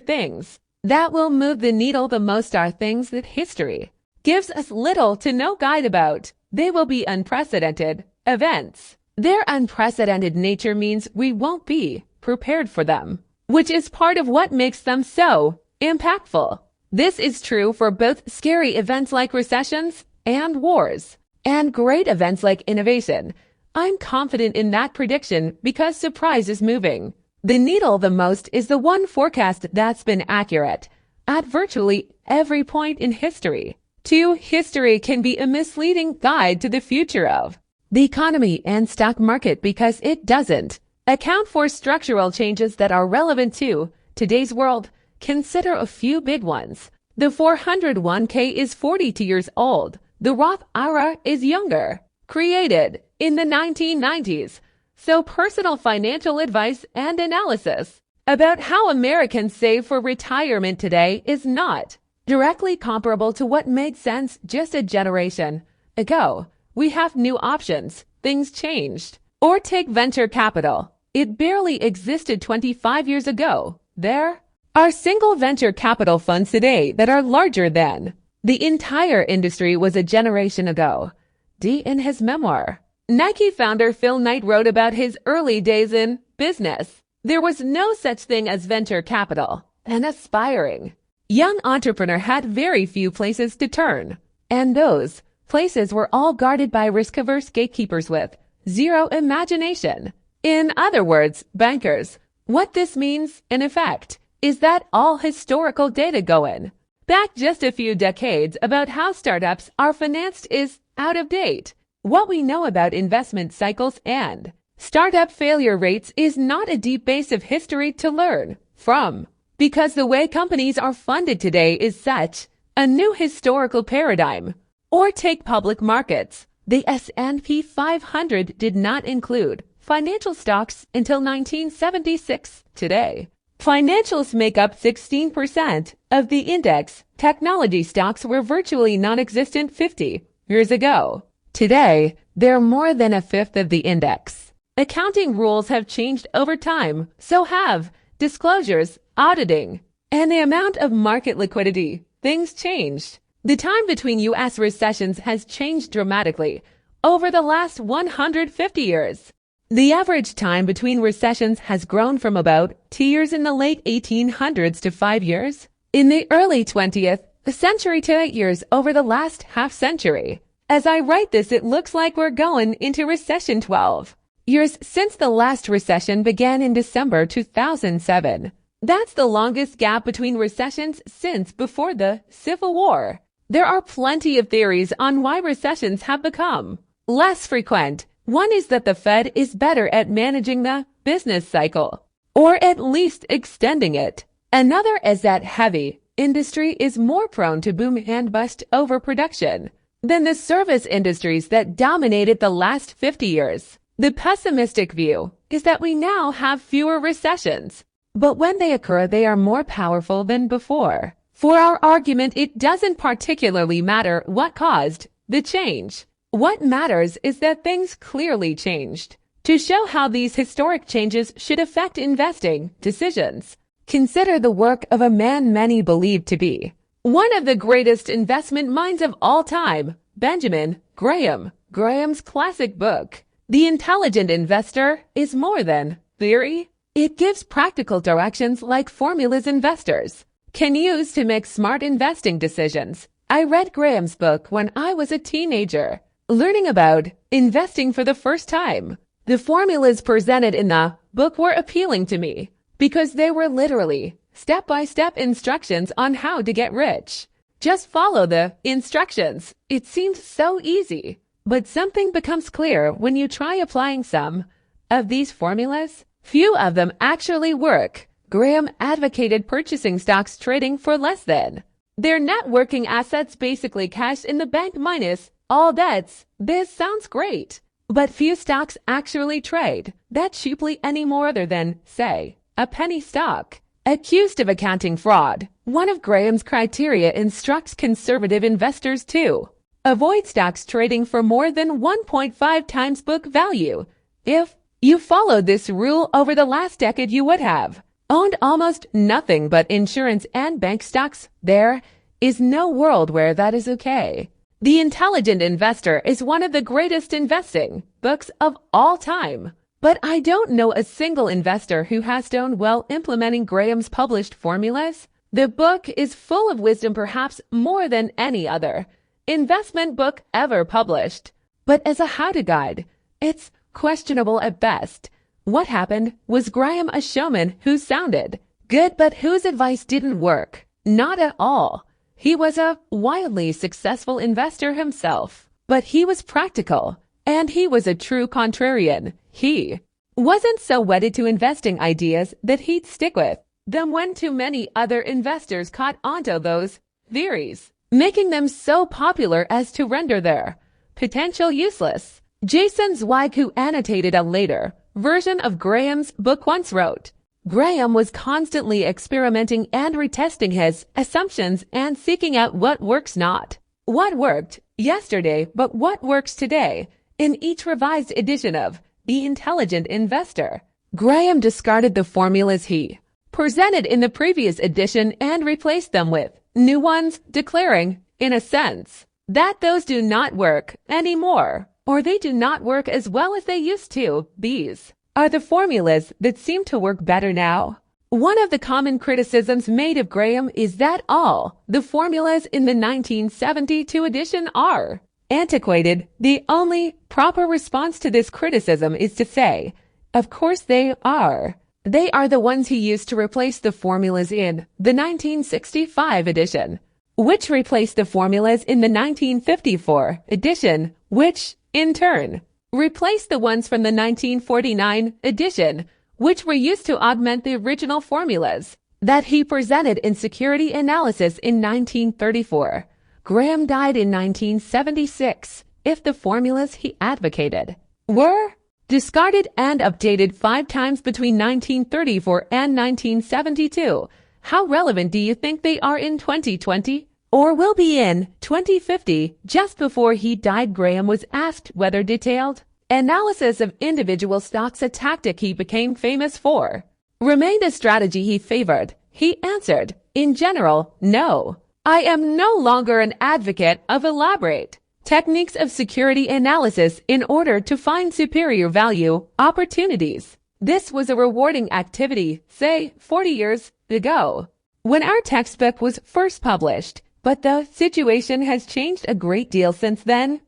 things that will move the needle the most, are things that history gives us little to no guide about. They will be unprecedented events. Their unprecedented nature means we won't be prepared for them, which is part of what makes them so impactful. This is true for both scary events like recessions and wars, and great events like innovation. I'm confident in that prediction because surprise is moving the needle the most is the one forecast that's been accurate at virtually every point in history. 2. History can be a misleading guide to the future of the economy and stock market because it doesn't account for structural changes that are relevant to today's world. Consider a few big ones. The 401k is 42 years old. The Roth IRA is younger, created in the 1990s. So personal financial advice and analysis about how Americans save for retirement today is not directly comparable to what made sense just a generation ago. We have new options. Things changed. Or take venture capital. It barely existed 25 years ago. There are single venture capital funds today that are larger than the entire industry was a generation ago. D. In his memoir, Nike founder Phil Knight wrote about his early days in business. There was no such thing as venture capital. An aspiring young entrepreneur had very few places to turn, and those places were all guarded by risk-averse gatekeepers with zero imagination. In other words, bankers. What this means, in effect, is that all historical data going back just a few decades about how startups are financed is out of date. What we know about investment cycles and startup failure rates is not a deep base of history to learn from, because the way companies are funded today is such a new historical paradigm. Or take public markets. The S&P 500 did not include financial stocks until 1976. Today, financials make up 16% of the index. Technology stocks were virtually non-existent 50 years ago. Today, they're more than a fifth of the index. Accounting rules have changed over time, so have disclosures, auditing, and the amount of market liquidity. Things changed. The time between U.S. recessions has changed dramatically over the last 150 years. The average time between recessions has grown from about 2 years in the late 1800s to 5 years in the early 20th century to 8 years over the last half century. As I write this, it looks like we're going into recession 12 years since the last recession began in December 2007. That's the longest gap between recessions since before the Civil War. There are plenty of theories on why recessions have become less frequent. One is that the Fed is better at managing the business cycle, or at least extending it. Another is that heavy industry is more prone to boom and bust overproduction than the service industries that dominated the last 50 years. The pessimistic view is that we now have fewer recessions, but when they occur, they are more powerful than before. For our argument, it doesn't particularly matter what caused the change. What matters is that things clearly changed. To show how these historic changes should affect investing decisions, consider the work of a man many believe to be one of the greatest investment minds of all time, Benjamin Graham. Graham's classic book, The Intelligent Investor, is more than theory. It gives practical directions like formulas investors can use to make smart investing decisions. I read Graham's book when I was a teenager, learning about investing for the first time. The formulas presented in the book were appealing to me because they were literally step-by-step instructions on how to get rich. Just follow the instructions. It seems so easy, but something becomes clear when you try applying some of these formulas. Few of them actually work. Graham advocated purchasing stocks trading for less than their net working assets, basically cash in the bank minus all debts. This sounds great, but few stocks actually trade that cheaply anymore other than, say, a penny stock. Accused of accounting fraud, one of Graham's criteria instructs conservative investors to avoid stocks trading for more than 1.5 times book value. If you followed this rule over the last decade, you would have owned almost nothing but insurance and bank stocks. There is no world where that is okay. The Intelligent Investor is one of the greatest investing books of all time. But I don't know a single investor who has done well implementing Graham's published formulas. The book is full of wisdom, perhaps more than any other investment book ever published. But as a how-to guide, it's questionable at best. What happened? Was Graham a showman who sounded good but whose advice didn't work? Not at all. He was a wildly successful investor himself, but he was practical, and he was a true contrarian. He wasn't so wedded to investing ideas that he'd stick with them when too many other investors caught onto those theories, making them so popular as to render their potential useless. Jason Zweig, who annotated a later version of Graham's book, once wrote, Graham was constantly experimenting and retesting his assumptions and seeking out what works, not what worked yesterday, but what works today. In each revised edition of The Intelligent Investor, Graham discarded the formulas he presented in the previous edition and replaced them with new ones, declaring, in a sense, that those do not work anymore, or they do not work as well as they used to. These are the formulas that seem to work better now. One of the common criticisms made of Graham is that all the formulas in the 1972 edition are antiquated. The only proper response to this criticism is to say, of course they are. They are the ones he used to replace the formulas in the 1965 edition, which replaced the formulas in the 1954 edition, which, in turn, replaced the ones from the 1949 edition, which were used to augment the original formulas that he presented in Security Analysis in 1934. Graham died in 1976. If the formulas he advocated were discarded and updated 5 times between 1934 and 1972, how relevant do you think they are in 2020? Or will be in 2050? Just before he died, Graham was asked whether detailed analysis of individual stocks, a tactic he became famous for, remained a strategy he favored. He answered, in general, no. I am no longer an advocate of elaborate techniques of security analysis in order to find superior value opportunities. This was a rewarding activity, say, 40 years ago, when our textbook was first published. But the situation has changed a great deal since then.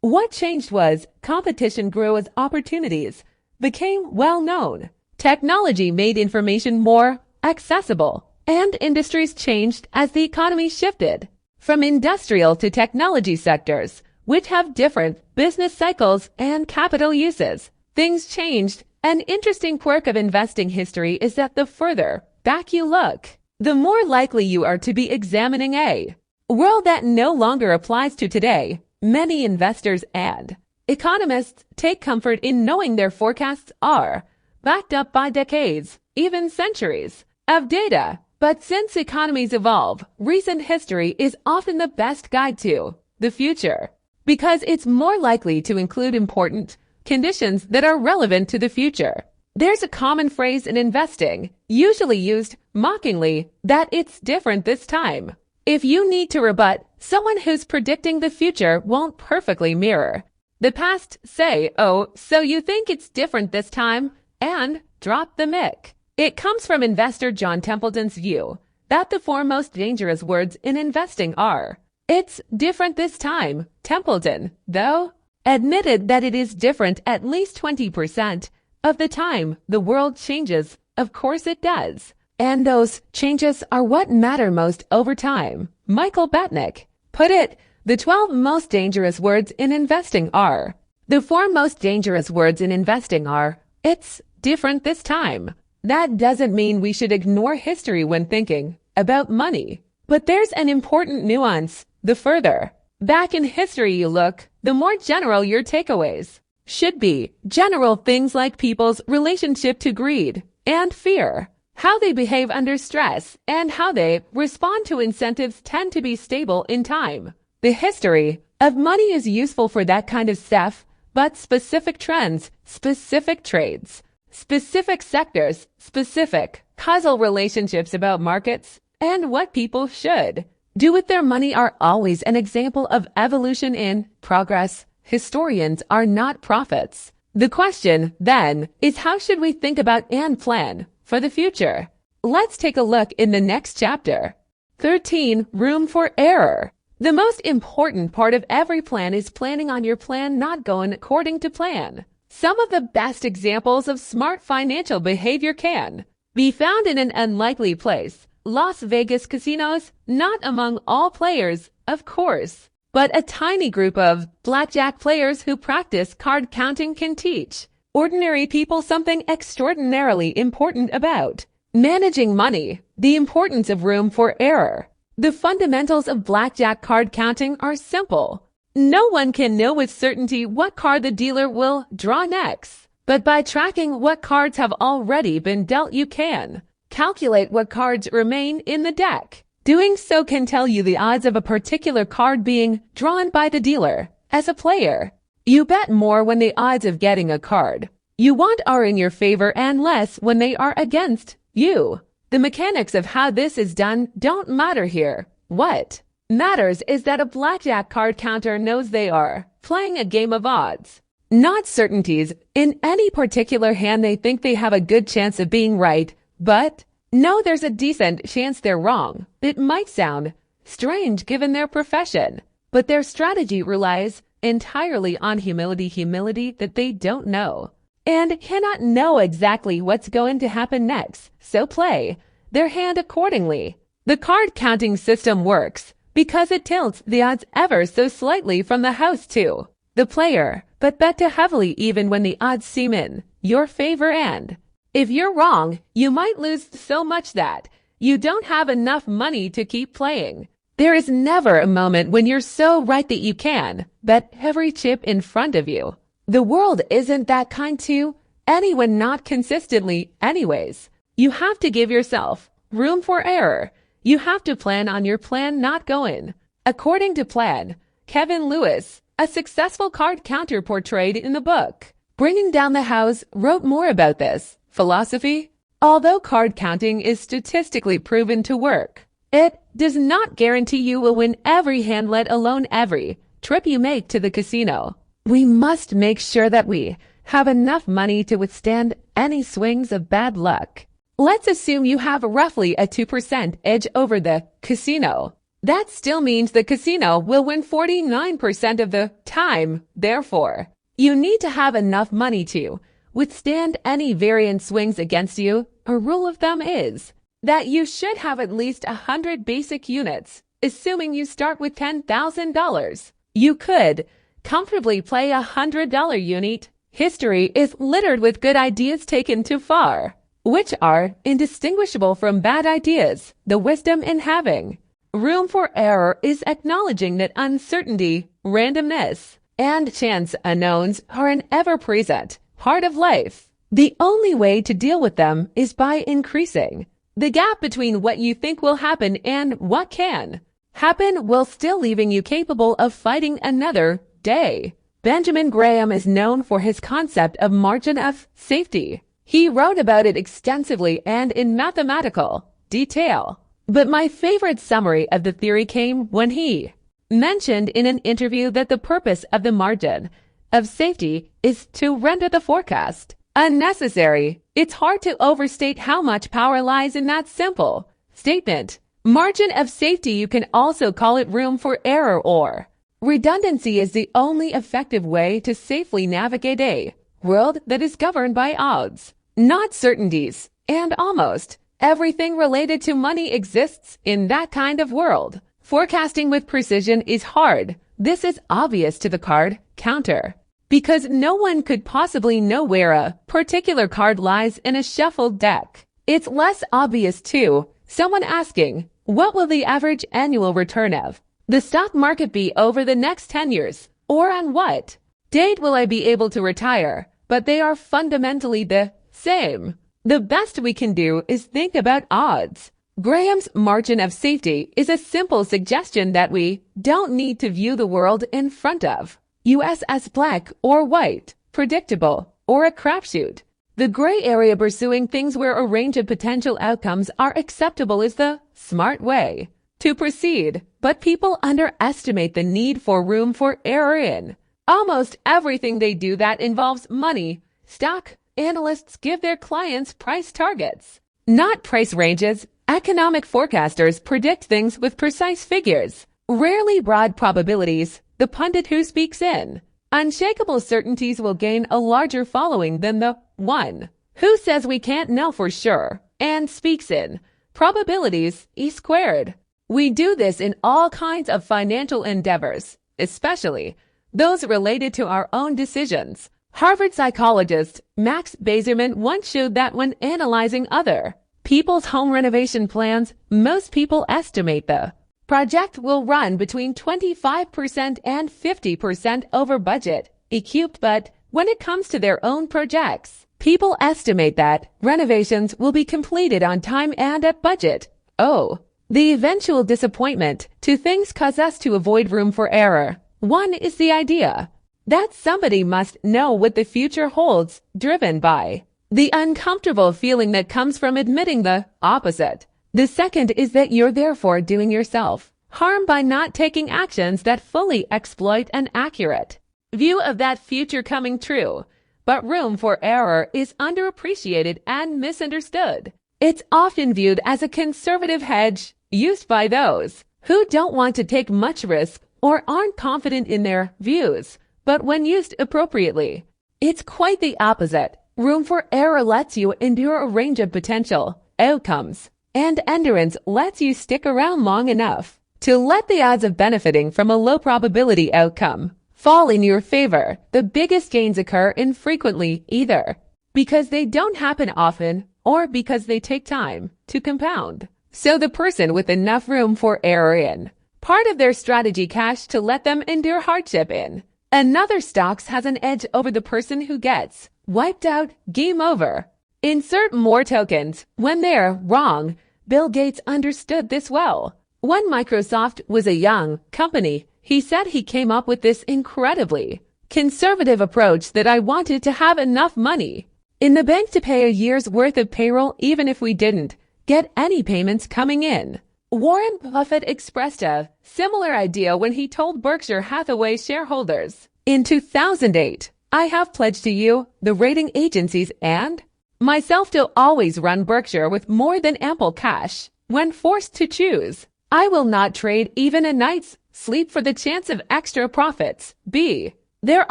What changed was competition grew as opportunities became well known. Technology made information more accessible, and industries changed as the economy shifted from industrial to technology sectors, which have different business cycles and capital uses. Things changed. An interesting quirk of investing history is that the further back you look, the more likely you are to be examining a world that no longer applies to today. Many investors and economists take comfort in knowing their forecasts are backed up by decades, even centuries, of data. But since economies evolve, recent history is often the best guide to the future, because it's more likely to include important conditions that are relevant to the future. There's a common phrase in investing, usually used mockingly, that it's different this time. If you need to rebut someone who's predicting the future won't perfectly mirror the past, say, oh, so you think it's different this time, and drop the mic. It comes from investor John Templeton's view that the 4 most dangerous words in investing are, it's different this time. Templeton, though, admitted that it is different at least 20% of the time. The world changes. Of course it does. And those changes are what matter most over time. Michael Batnick put it, the 12 most dangerous words in investing are, the 4 most dangerous words in investing are, it's different this time. That doesn't mean we should ignore history when thinking about money. But there's an important nuance. The further back in history you look, the more general your takeaways should be. General things like people's relationship to greed and fear, how they behave under stress, and how they respond to incentives tend to be stable in time. The history of money is useful for that kind of stuff, but specific trends, specific trades, specific sectors, specific causal relationships about markets, and what people should do with their money are always an example of evolution in progress. Historians are not prophets. The question, then, is how should we think about and plan for the future? Let's take a look in the next chapter. 13. Room for error. The most important part of every plan is planning on your plan not going according to plan. Some of the best examples of smart financial behavior can be found in an unlikely place. Las Vegas casinos, not among all players, of course, but a tiny group of blackjack players who practice card counting can teach ordinary people something extraordinarily important about managing money, the importance of room for error. The fundamentals of blackjack card counting are simple. No one can know with certainty what card the dealer will draw next, but by tracking what cards have already been dealt, you can calculate what cards remain in the deck. Doing so can tell you the odds of a particular card being drawn by the dealer. As a player, you bet more when the odds of getting a card you want are in your favor and less when they are against you. The mechanics of how this is done don't matter here. What matters is that a blackjack card counter knows they are playing a game of odds, not certainties. In any particular hand, they think they have a good chance of being right, but no, there's a decent chance they're wrong. It might sound strange given their profession, but their strategy relies entirely on humility that they don't know and cannot know exactly what's going to happen next, so play their hand accordingly. The card counting system works because it tilts the odds ever so slightly from the house to the player, but bet too heavily even when the odds seem in your favor, and if you're wrong, you might lose so much that you don't have enough money to keep playing. There is never a moment when you're so right that you can bet every chip in front of you. The world isn't that kind to anyone, not consistently anyways. You have to give yourself room for error. You have to plan on your plan not going according to plan. Kevin Lewis, a successful card counter portrayed in the book Bringing Down the House, wrote more about this philosophy. Although card counting is statistically proven to work, it does not guarantee you will win every hand, let alone every trip you make to the casino. We must make sure that we have enough money to withstand any swings of bad luck. Let's assume you have roughly a 2% edge over the casino. That still means the casino will win 49% of the time. Therefore, you need to have enough money to withstand any variant swings against you. A rule of thumb is that you should have at least 100 basic units. Assuming you start with $10,000, you could comfortably play $100 unit. History is littered with good ideas taken too far, which are indistinguishable from bad ideas. The wisdom in having room for error is acknowledging that uncertainty, randomness, and chance unknowns are an ever-present part of life. The only way to deal with them is by increasing the gap between what you think will happen and what can happen while still leaving you capable of fighting another day. Benjamin Graham is known for his concept of margin of safety. He wrote about it extensively and in mathematical detail. But my favorite summary of the theory came when he mentioned in an interview that the purpose of the margin of safety is to render the forecast unnecessary. It's hard to overstate how much power lies in that simple statement. Margin of safety, you can also call it room for error or redundancy, is the only effective way to safely navigate a world that is governed by odds, not certainties, and almost everything related to money exists in that kind of world. Forecasting with precision is hard. This is obvious to the card counter, because no one could possibly know where a particular card lies in a shuffled deck. It's less obvious to someone asking, what will the average annual return of the stock market be over the next 10 years? Or on what date will I be able to retire? But they are fundamentally the same. The best we can do is think about odds. Graham's margin of safety is a simple suggestion that we don't need to view the world in front of us as black or white, predictable, or a crapshoot. The gray area, pursuing things where a range of potential outcomes are acceptable, is the smart way. to proceed, but people underestimate the need for room for error in almost everything they do that involves money. Stock analysts give their clients price targets, not price ranges. Economic forecasters predict things with precise figures, rarely broad probabilities. The pundit who speaks in unshakable certainties will gain a larger following than the one who says we can't know for sure and speaks in probabilities E squared. We do this in all kinds of financial endeavors, especially those related to our own decisions. Harvard psychologist Max Bazerman once showed that when analyzing other people's home renovation plans, most people estimate the project will run between 25% and 50% over budget, EQ'd, but when it comes to their own projects, people estimate that renovations will be completed on time and at budget. Oh, the eventual disappointment. Two things cause us to avoid room for error. One is the idea that somebody must know what the future holds, driven by the uncomfortable feeling that comes from admitting the opposite. The second is that you're therefore doing yourself harm by not taking actions that fully exploit an accurate view of that future coming true. But room for error is underappreciated and misunderstood. It's often viewed as a conservative hedge used by those who don't want to take much risk or aren't confident in their views. But when used appropriately, it's quite the opposite. Room for error lets you endure a range of potential outcomes, and endurance lets you stick around long enough to let the odds of benefiting from a low probability outcome fall in your favor. The biggest gains occur infrequently, either because they don't happen often or because they take time to compound. So the person with enough room for error in part of their strategy cash to let them endure hardship in another stocks has an edge over the person who gets wiped out. Game over. Insert more tokens when they're wrong. Bill Gates understood this well. When Microsoft was a young company, he said he came up with this incredibly conservative approach that I wanted to have enough money in the bank to pay a year's worth of payroll even if we didn't get any payments coming in. Warren Buffett expressed a similar idea when he told Berkshire Hathaway shareholders in 2008, I have pledged to you, the rating agencies, and myself to always run Berkshire with more than ample cash. When forced to choose, I will not trade even a night's sleep for the chance of extra profits. B. There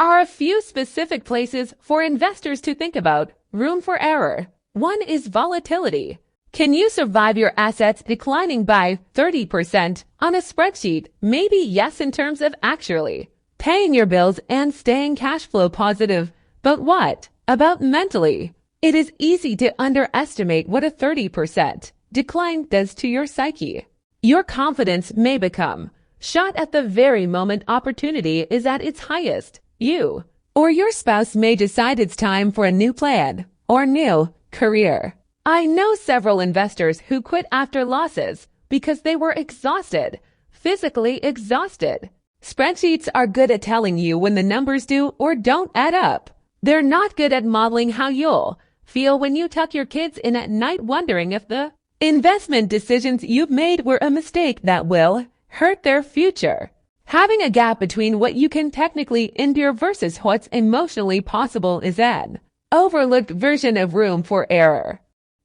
are a few specific places for investors to think about. Room for error. One is volatility. Can you survive your assets declining by 30% on a spreadsheet? Maybe yes in terms of actually paying your bills and staying cash flow positive. But what about mentally? It is easy to underestimate what a 30% decline does to your psyche. Your confidence may become shot at the very moment opportunity is at its highest. You or your spouse may decide it's time for a new plan or new career. I know several investors who quit after losses because they were exhausted, physically exhausted. Spreadsheets are good at telling you when the numbers do or don't add up. They're not good at modeling how you'll feel when you tuck your kids in at night wondering if the investment decisions you've made were a mistake that will hurt their future. Having a gap between what you can technically endure versus what's emotionally possible is an overlooked version of room for error.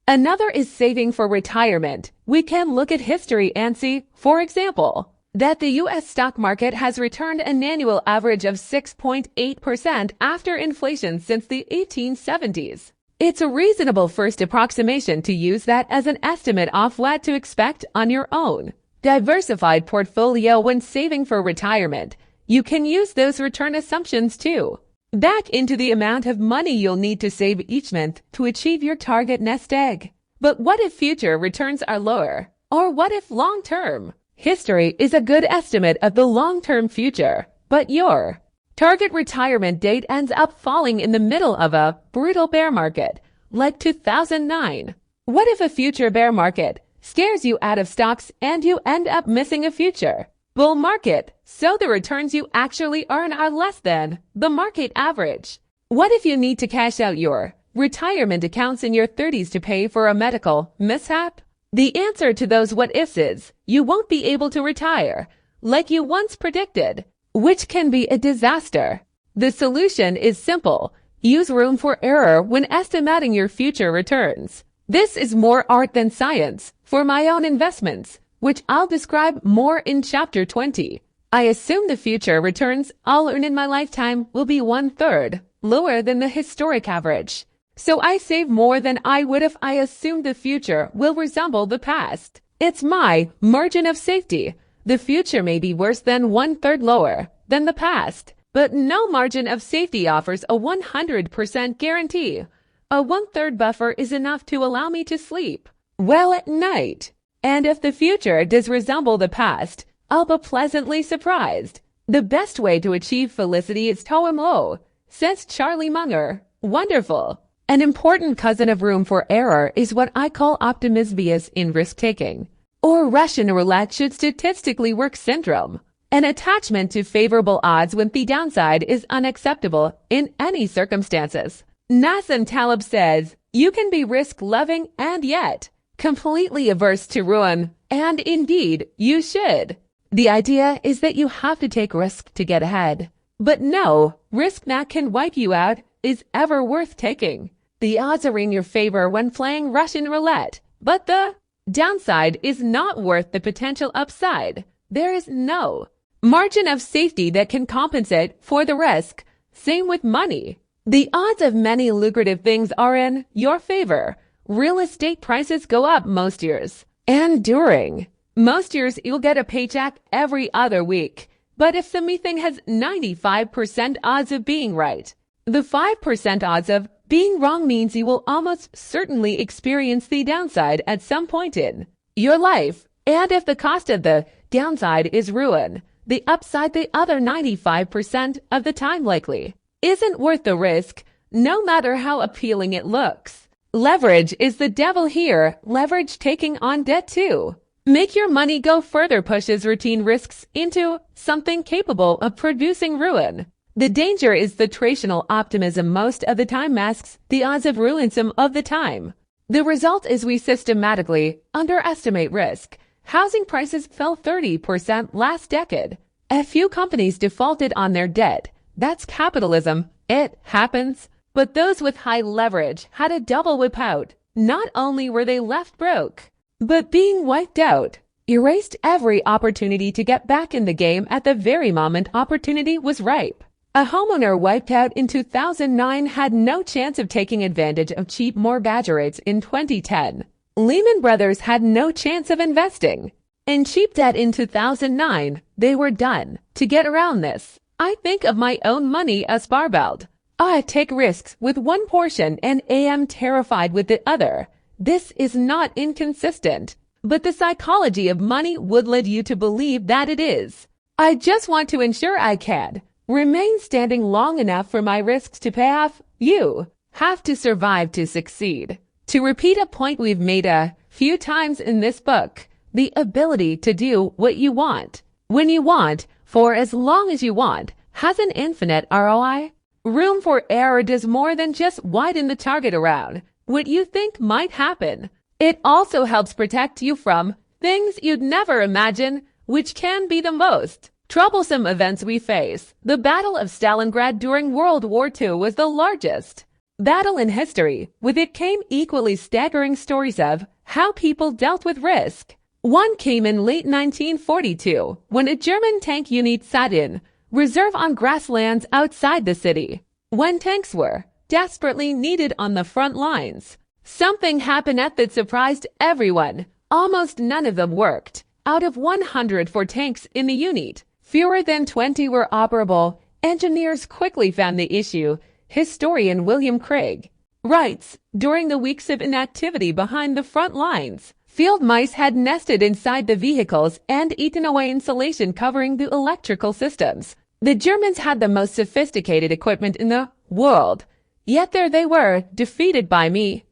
Another is saving for retirement. We can look at history and see, for example, that the U.S. stock market has returned an annual average of 6.8% after inflation since the 1870s. It's a reasonable first approximation to use that as an estimate of what to expect on your own diversified portfolio when saving for retirement. You can use those return assumptions too. Back into the amount of money you'll need to save each month to achieve your target nest egg. But what if future returns are lower? Or what if long-term? History is a good estimate of the long-term future, but your target retirement date ends up falling in the middle of a brutal bear market, like 2009. What if a future bear market scares you out of stocks and you end up missing a future bull market, so the returns you actually earn are less than the market average? What if you need to cash out your retirement accounts in your 30s to pay for a medical mishap? The answer to those what-ifs is you won't be able to retire, like you once predicted, which can be a disaster. The solution is simple. Use room for error when estimating your future returns. This is more art than science for my own investments, which I'll describe more in Chapter 20. I assume the future returns I'll earn in my lifetime will be 1/3 lower than the historic average. So I save more than I would if I assumed the future will resemble the past. It's my margin of safety. The future may be worse than 1/3 lower than the past, but no margin of safety offers a 100% guarantee. A 1/3 buffer is enough to allow me to sleep well at night. And if the future does resemble the past, I'll be pleasantly surprised. The best way to achieve felicity is to aim low, says Charlie Munger. Wonderful. An important cousin of room for error is what I call optimism in risk-taking, or Russian roulette should statistically work syndrome. An attachment to favorable odds when the downside is unacceptable in any circumstances. Nassim Taleb says, you can be risk-loving and yet completely averse to ruin, and indeed, you should. The idea is that you have to take risk to get ahead. But no risk that can wipe you out is ever worth taking. The odds are in your favor when playing Russian roulette, but the downside is not worth the potential upside. There is no margin of safety that can compensate for the risk. Same with money. The odds of many lucrative things are in your favor. Real estate prices go up most years. And during most years, you'll get a paycheck every other week. But if something has 95% odds of being right, the 5% odds of being wrong means you will almost certainly experience the downside at some point in your life. And if the cost of the downside is ruin, the upside the other 95% of the time likely isn't worth the risk, no matter how appealing it looks. Leverage is the devil here. Leverage taking on debt too. Make your money go further pushes routine risks into something capable of producing ruin. The danger is the traditional optimism most of the time masks the odds of ruin some of the time. The result is we systematically underestimate risk. Housing prices fell 30% last decade. A few companies defaulted on their debt. That's capitalism. It happens. But those with high leverage had a double whip out. Not only were they left broke, but being wiped out erased every opportunity to get back in the game at the very moment opportunity was ripe. A homeowner wiped out in 2009 had no chance of taking advantage of cheap mortgage rates in 2010. Lehman Brothers had no chance of investing in cheap debt in 2009. They were done. To get around this, I think of my own money as barbelled. I take risks with one portion and am terrified with the other. This is not inconsistent, but the psychology of money would lead you to believe that it is. I just want to ensure I can remain standing long enough for my risks to pay off. You have to survive to succeed. To repeat a point we've made a few times in this book, the ability to do what you want, when you want, for as long as you want, has an infinite ROI. Room for error does more than just widen the target around what you think might happen. It also helps protect you from things you'd never imagine, which can be the most troublesome events we face. The Battle of Stalingrad during World War II was the largest battle in history. With it came equally staggering stories of how people dealt with risk. One came in late 1942 when a German tank unit sat in reserve on grasslands outside the city. When tanks were desperately needed on the front lines, something happened that surprised everyone. Almost none of them worked. Out of 104 tanks in the unit, fewer than 20 were operable. Engineers quickly found the issue. Historian William Craig writes, during the weeks of inactivity behind the front lines, field mice had nested inside the vehicles and eaten away insulation covering the electrical systems. The Germans had the most sophisticated equipment in the world, yet there they were, defeated by me.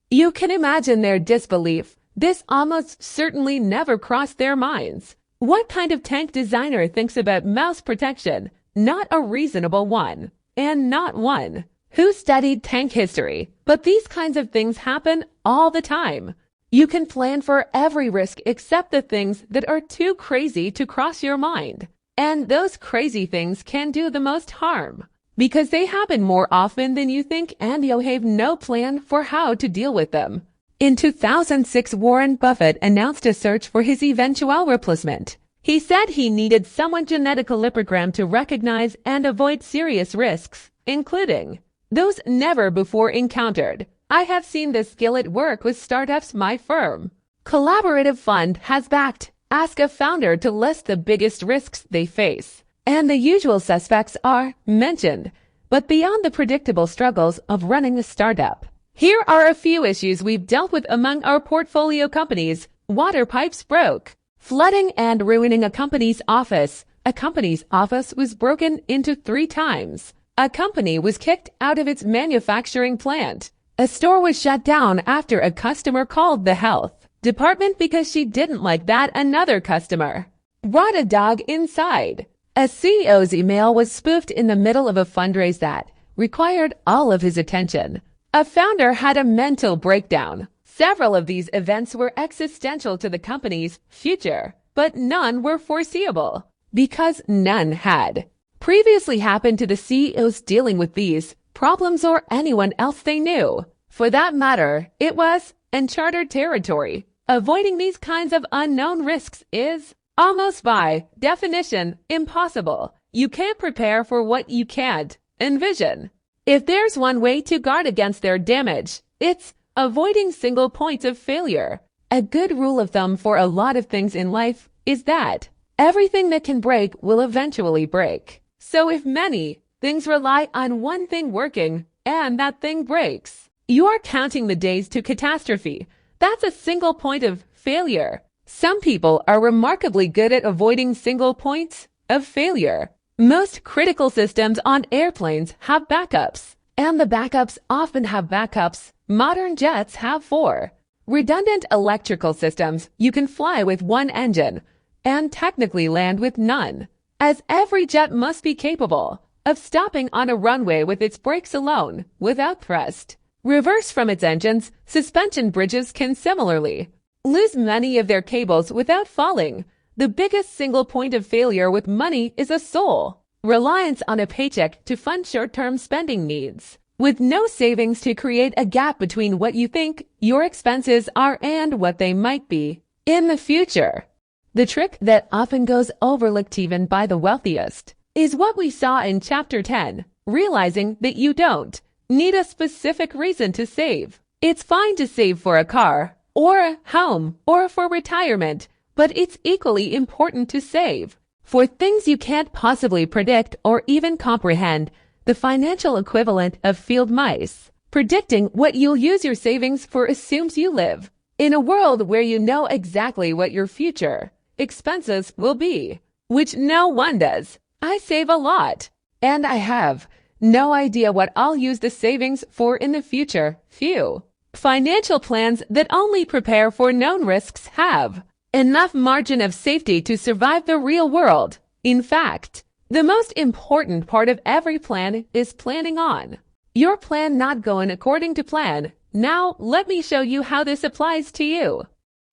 You can imagine their disbelief. This almost certainly never crossed their minds. What kind of tank designer thinks about mouse protection? Not a reasonable one, and not one who studied tank history. But these kinds of things happen all the time. You can plan for every risk except the things that are too crazy to cross your mind. And those crazy things can do the most harm because they happen more often than you think and you have no plan for how to deal with them. In 2006, Warren Buffett announced a search for his eventual replacement. He said he needed someone genetic lipogram to recognize and avoid serious risks, including those never before encountered. I have seen this skill at work with startups my firm. Collaborative Fund has backed. Ask a founder to list the biggest risks they face. And the usual suspects are mentioned, but beyond the predictable struggles of running a startup. Here are a few issues we've dealt with among our portfolio companies. Water pipes broke. Flooding and ruining a company's office. A company's office was broken into 3 times. A company was kicked out of its manufacturing plant. A store was shut down after a customer called the health department because she didn't like that another customer brought a dog inside. A CEO's email was spoofed in the middle of a fundraise that required all of his attention. A founder had a mental breakdown. Several of these events were existential to the company's future, but none were foreseeable because none had previously happened to the CEOs dealing with these problems or anyone else they knew. For that matter, it was uncharted territory. Avoiding these kinds of unknown risks is almost by definition impossible. You can't prepare for what you can't envision. If there's one way to guard against their damage, it's avoiding single points of failure. A good rule of thumb for a lot of things in life is that everything that can break will eventually break. So if many things rely on one thing working and that thing breaks, you are counting the days to catastrophe. That's a single point of failure. Some people are remarkably good at avoiding single points of failure. Most critical systems on airplanes have backups, and the backups often have backups. Modern jets have 4 redundant electrical systems. You can fly with one engine and technically land with none, as every jet must be capable of stopping on a runway with its brakes alone without thrust. Reverse from its engines, suspension bridges can similarly lose many of their cables without falling. The biggest single point of failure with money is a sole reliance on a paycheck to fund short-term spending needs, with no savings to create a gap between what you think your expenses are and what they might be in the future. The trick that often goes overlooked even by the wealthiest is what we saw in Chapter 10, realizing that you don't need a specific reason to save. It's fine to save for a car, or a home, or for retirement, but it's equally important to save for things you can't possibly predict or even comprehend, the financial equivalent of field mice. Predicting what you'll use your savings for assumes you live in a world where you know exactly what your future expenses will be, which no one does. I save a lot, and I have no idea what I'll use the savings for in the future. Few financial plans that only prepare for known risks have enough margin of safety to survive the real world. In fact, the most important part of every plan is planning on your plan not going according to plan. Now, let me show you how this applies to you.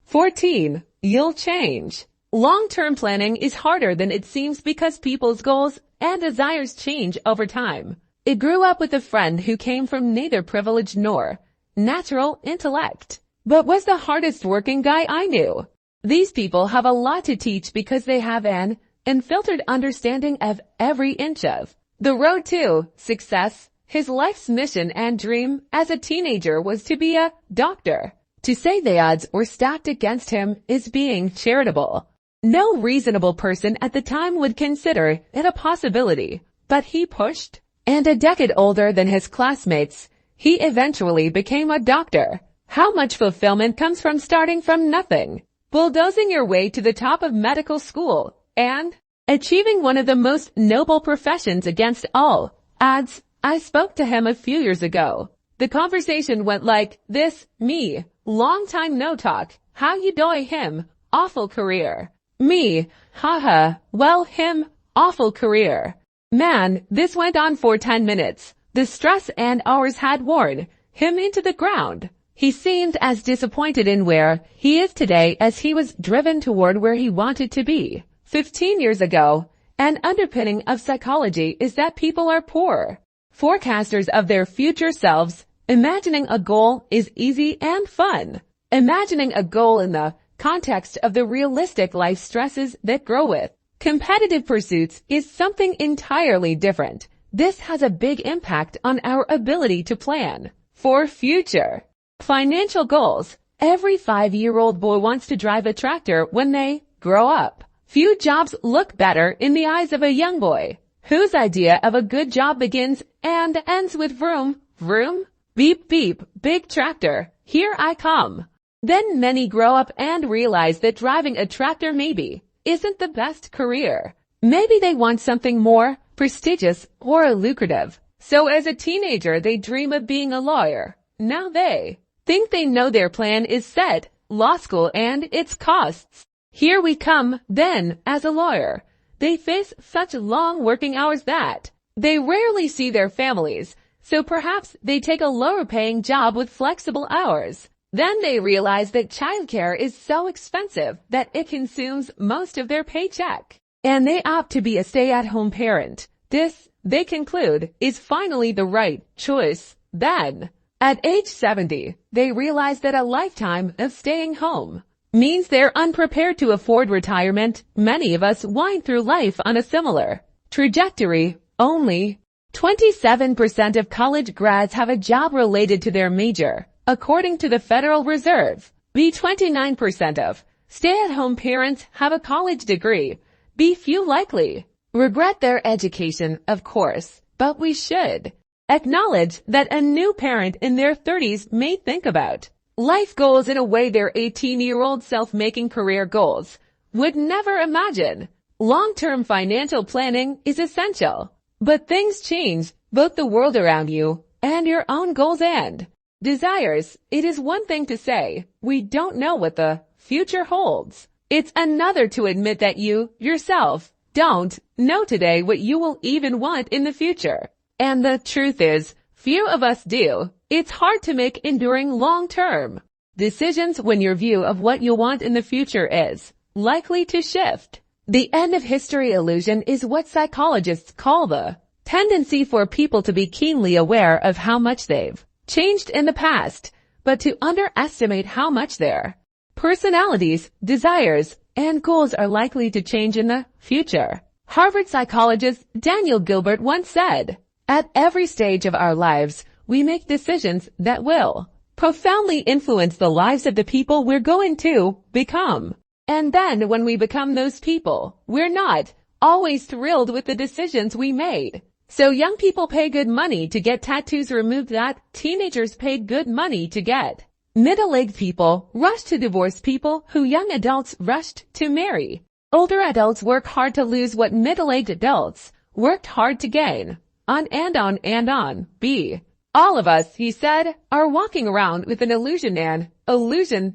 14. You'll change. Long-term planning is harder than it seems because people's goals and desires change over time. I grew up with a friend who came from neither privilege nor natural intellect, but was the hardest working guy I knew. These people have a lot to teach because they have an unfiltered understanding of every inch of the road to success. His life's mission and dream as a teenager was to be a doctor. To say the odds were stacked against him is being charitable. No reasonable person at the time would consider it a possibility, but he pushed, and a decade older than his classmates, he eventually became a doctor. How much fulfillment comes from starting from nothing, bulldozing your way to the top of medical school, and achieving one of the most noble professions against all odds. I spoke to him a few years ago. The conversation went like this: me, long time no talk, how you doing? Him, awful career. Me, haha, well him, awful career. Man, this went on for 10 minutes. The stress and hours had worn him into the ground. He seemed as disappointed in where he is today as he was driven toward where he wanted to be 15 years ago. An underpinning of psychology is that people are poor forecasters of their future selves. Imagining a goal is easy and fun. Imagining a goal in the context of the realistic life stresses that grow with competitive pursuits is something entirely different. This has a big impact on our ability to plan for future financial goals. Every 5-year-old boy wants to drive a tractor when they grow up. Few jobs look better in the eyes of a young boy whose idea of a good job begins and ends with vroom, vroom, beep, beep, big tractor, here I come. Then many grow up and realize that driving a tractor maybe isn't the best career. Maybe they want something more prestigious or lucrative. So as a teenager, they dream of being a lawyer. Now they think they know their plan is set, law school and its costs. Here we come, then, as a lawyer. They face such long working hours that they rarely see their families, so perhaps they take a lower-paying job with flexible hours. Then they realize that childcare is so expensive that it consumes most of their paycheck, and they opt to be a stay-at-home parent. This, they conclude, is finally the right choice. Then, at age 70, they realize that a lifetime of staying home means they're unprepared to afford retirement. Many of us wind through life on a similar trajectory. Only 27% of college grads have a job related to their major, according to the Federal Reserve. 29% of stay-at-home parents have a college degree. Few likely regret their education, of course, but we should acknowledge that a new parent in their 30s may think about life goals in a way their 18-year-old self-making career goals would never imagine. Long-term financial planning is essential, but things change, both the world around you and your own goals and desires. It is one thing to say, we don't know what the future holds. It's another to admit that you, yourself, don't know today what you will even want in the future. And the truth is, few of us do. It's hard to make enduring long-term decisions when your view of what you want in the future is likely to shift. The end of history illusion is what psychologists call the tendency for people to be keenly aware of how much they've changed in the past, but to underestimate how much their personalities, desires, and goals are likely to change in the future. Harvard psychologist Daniel Gilbert once said, "At every stage of our lives, we make decisions that will profoundly influence the lives of the people we're going to become. And then when we become those people, we're not always thrilled with the decisions we made." So young people pay good money to get tattoos removed that teenagers paid good money to get. Middle-aged people rush to divorce people who young adults rushed to marry. Older adults work hard to lose what middle-aged adults worked hard to gain. On and on and on. All of us, he said, are walking around with an illusion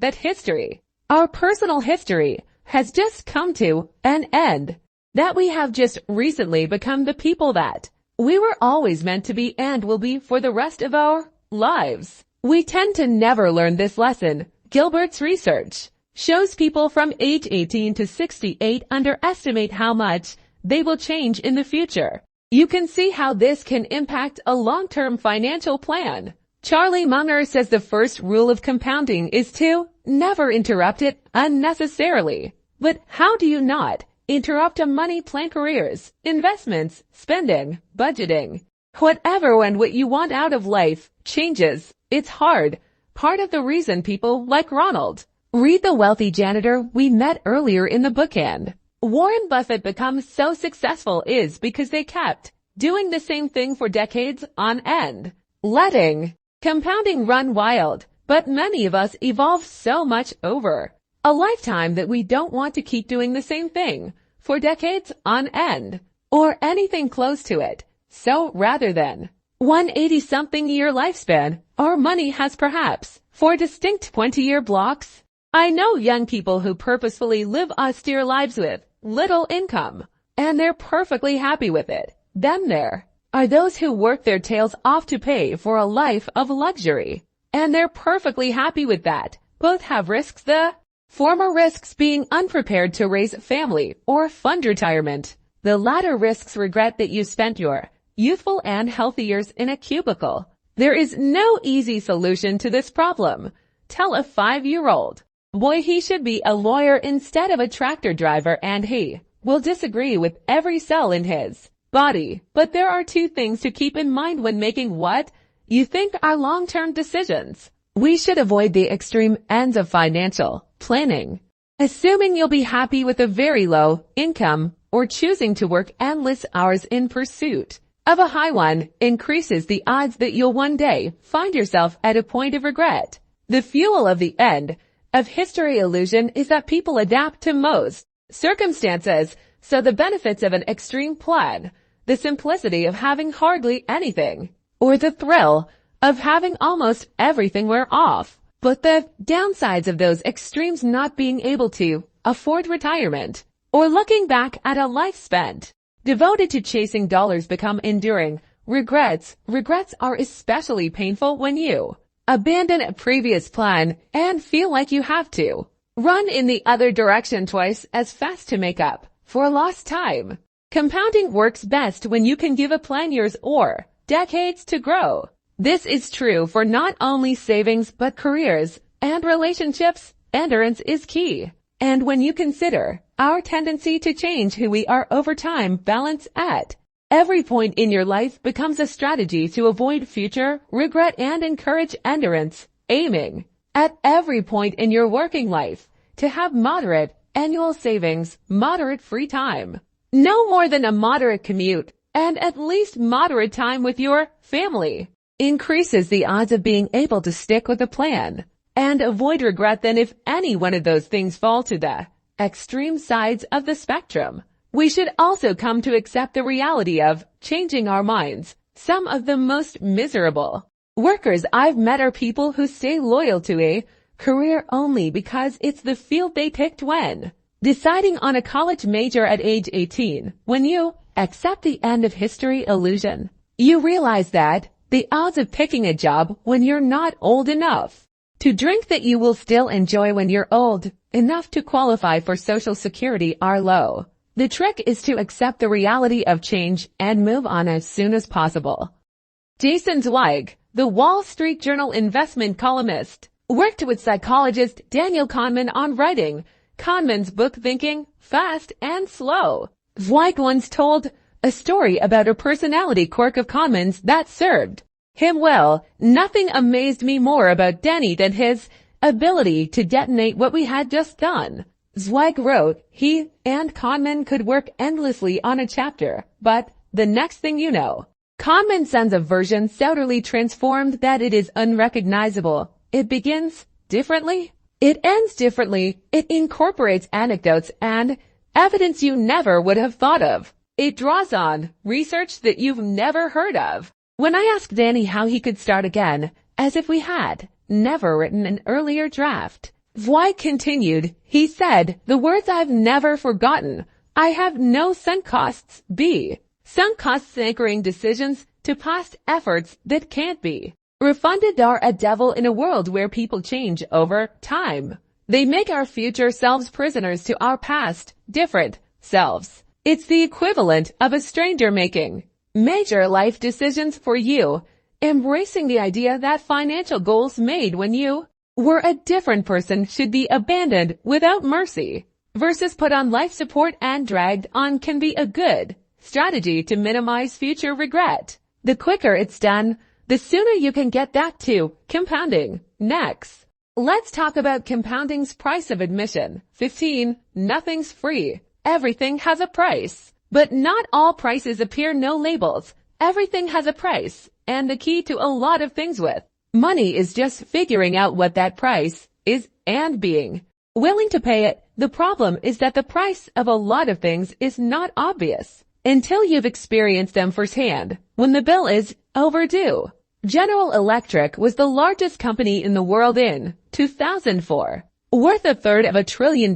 that history, our personal history, has just come to an end. That we have just recently become the people that we were always meant to be and will be for the rest of our lives. We tend to never learn this lesson. Gilbert's research shows people from age 18 to 68 underestimate how much they will change in the future. You can see how this can impact a long-term financial plan. Charlie Munger says the first rule of compounding is to never interrupt it unnecessarily. But how do you not interrupt a money plan? Careers, investments, spending, budgeting, whatever and what you want out of life changes. It's hard. Part of the reason people like Ronald Reed, the wealthy janitor we met earlier in the book, and Warren Buffett becomes so successful is because they kept doing the same thing for decades on end, letting compounding run wild. But many of us evolve so much over a lifetime that we don't want to keep doing the same thing for decades on end, or anything close to it. So rather than 180-something year lifespan, our money has perhaps 4 distinct 20-year blocks. I know young people who purposefully live austere lives with little income, and they're perfectly happy with it. Then there are those who work their tails off to pay for a life of luxury and they're perfectly happy with that. Both have risks, the former risks being unprepared to raise a family or fund retirement. The latter risks regret that you spent your youthful and healthy years in a cubicle. There is no easy solution to this problem. Tell a 5-year-old boy he should be a lawyer instead of a tractor driver, and he will disagree with every cell in his body. But there are two things to keep in mind when making what you think are long-term decisions. We should avoid the extreme ends of financial planning, assuming you'll be happy with a very low income, or choosing to work endless hours in pursuit of a high one increases the odds that you'll one day find yourself at a point of regret. The fuel of the end of history illusion is that people adapt to most circumstances, so the benefits of an extreme plan, the simplicity of having hardly anything, or the thrill of having almost everything wear off. But the downsides of those extremes, not being able to afford retirement, or looking back at a life spent devoted to chasing dollars, become enduring regrets. Regrets are especially painful when you abandon a previous plan and feel like you have to run in the other direction twice as fast to make up for lost time. Compounding works best when you can give a plan years or decades to grow. This is true for not only savings but careers and relationships. Endurance is key. And when you consider our tendency to change who we are over time, balance at every point in your life becomes a strategy to avoid future regret and encourage endurance. Aiming at every point in your working life to have moderate annual savings, moderate free time, no more than a moderate commute, and at least moderate time with your family increases the odds of being able to stick with a plan and avoid regret than if any one of those things fall to the extreme sides of the spectrum. We should also come to accept the reality of changing our minds. Some of the most miserable workers I've met are people who stay loyal to a career only because it's the field they picked when deciding on a college major at age 18. When you accept the end of history illusion, you realize that the odds of picking a job when you're not old enough to drink that you will still enjoy when you're old enough to qualify for Social Security are low. The trick is to accept the reality of change and move on as soon as possible. Jason Zweig, the Wall Street Journal investment columnist, worked with psychologist Daniel Kahneman on writing Kahneman's book Thinking Fast and Slow. Zweig once told a story about a personality quirk of Kahneman's that served him well. Nothing amazed me more about Danny than his ability to detonate what we had just done. Zweig wrote, he and Kahneman could work endlessly on a chapter, but the next thing you know, Kahneman sends a version so utterly transformed that it is unrecognizable. It begins differently. It ends differently. It incorporates anecdotes and evidence you never would have thought of. It draws on research that you've never heard of. When I asked Danny how he could start again, as if we had never written an earlier draft, Zweig continued, he said, the words I've never forgotten. I have no sunk costs. Sunk costs anchoring decisions to past efforts that can't be refunded are a devil in a world where people change over time. They make our future selves prisoners to our past, different selves. It's the equivalent of a stranger making major life decisions for you, embracing the idea that financial goals made when you were a different person should be abandoned without mercy, versus put on life support and dragged on can be a good strategy to minimize future regret. The quicker it's done, the sooner you can get back to compounding. Next, let's talk about compounding's price of admission. 15. Nothing's free. Everything has a price. But not all prices appear no labels. Everything has a price, and the key to a lot of things with money is just figuring out what that price is and being willing to pay it. The problem is that the price of a lot of things is not obvious until you've experienced them firsthand when the bill is overdue. General Electric was the largest company in the world in 2004, worth $1/3 trillion.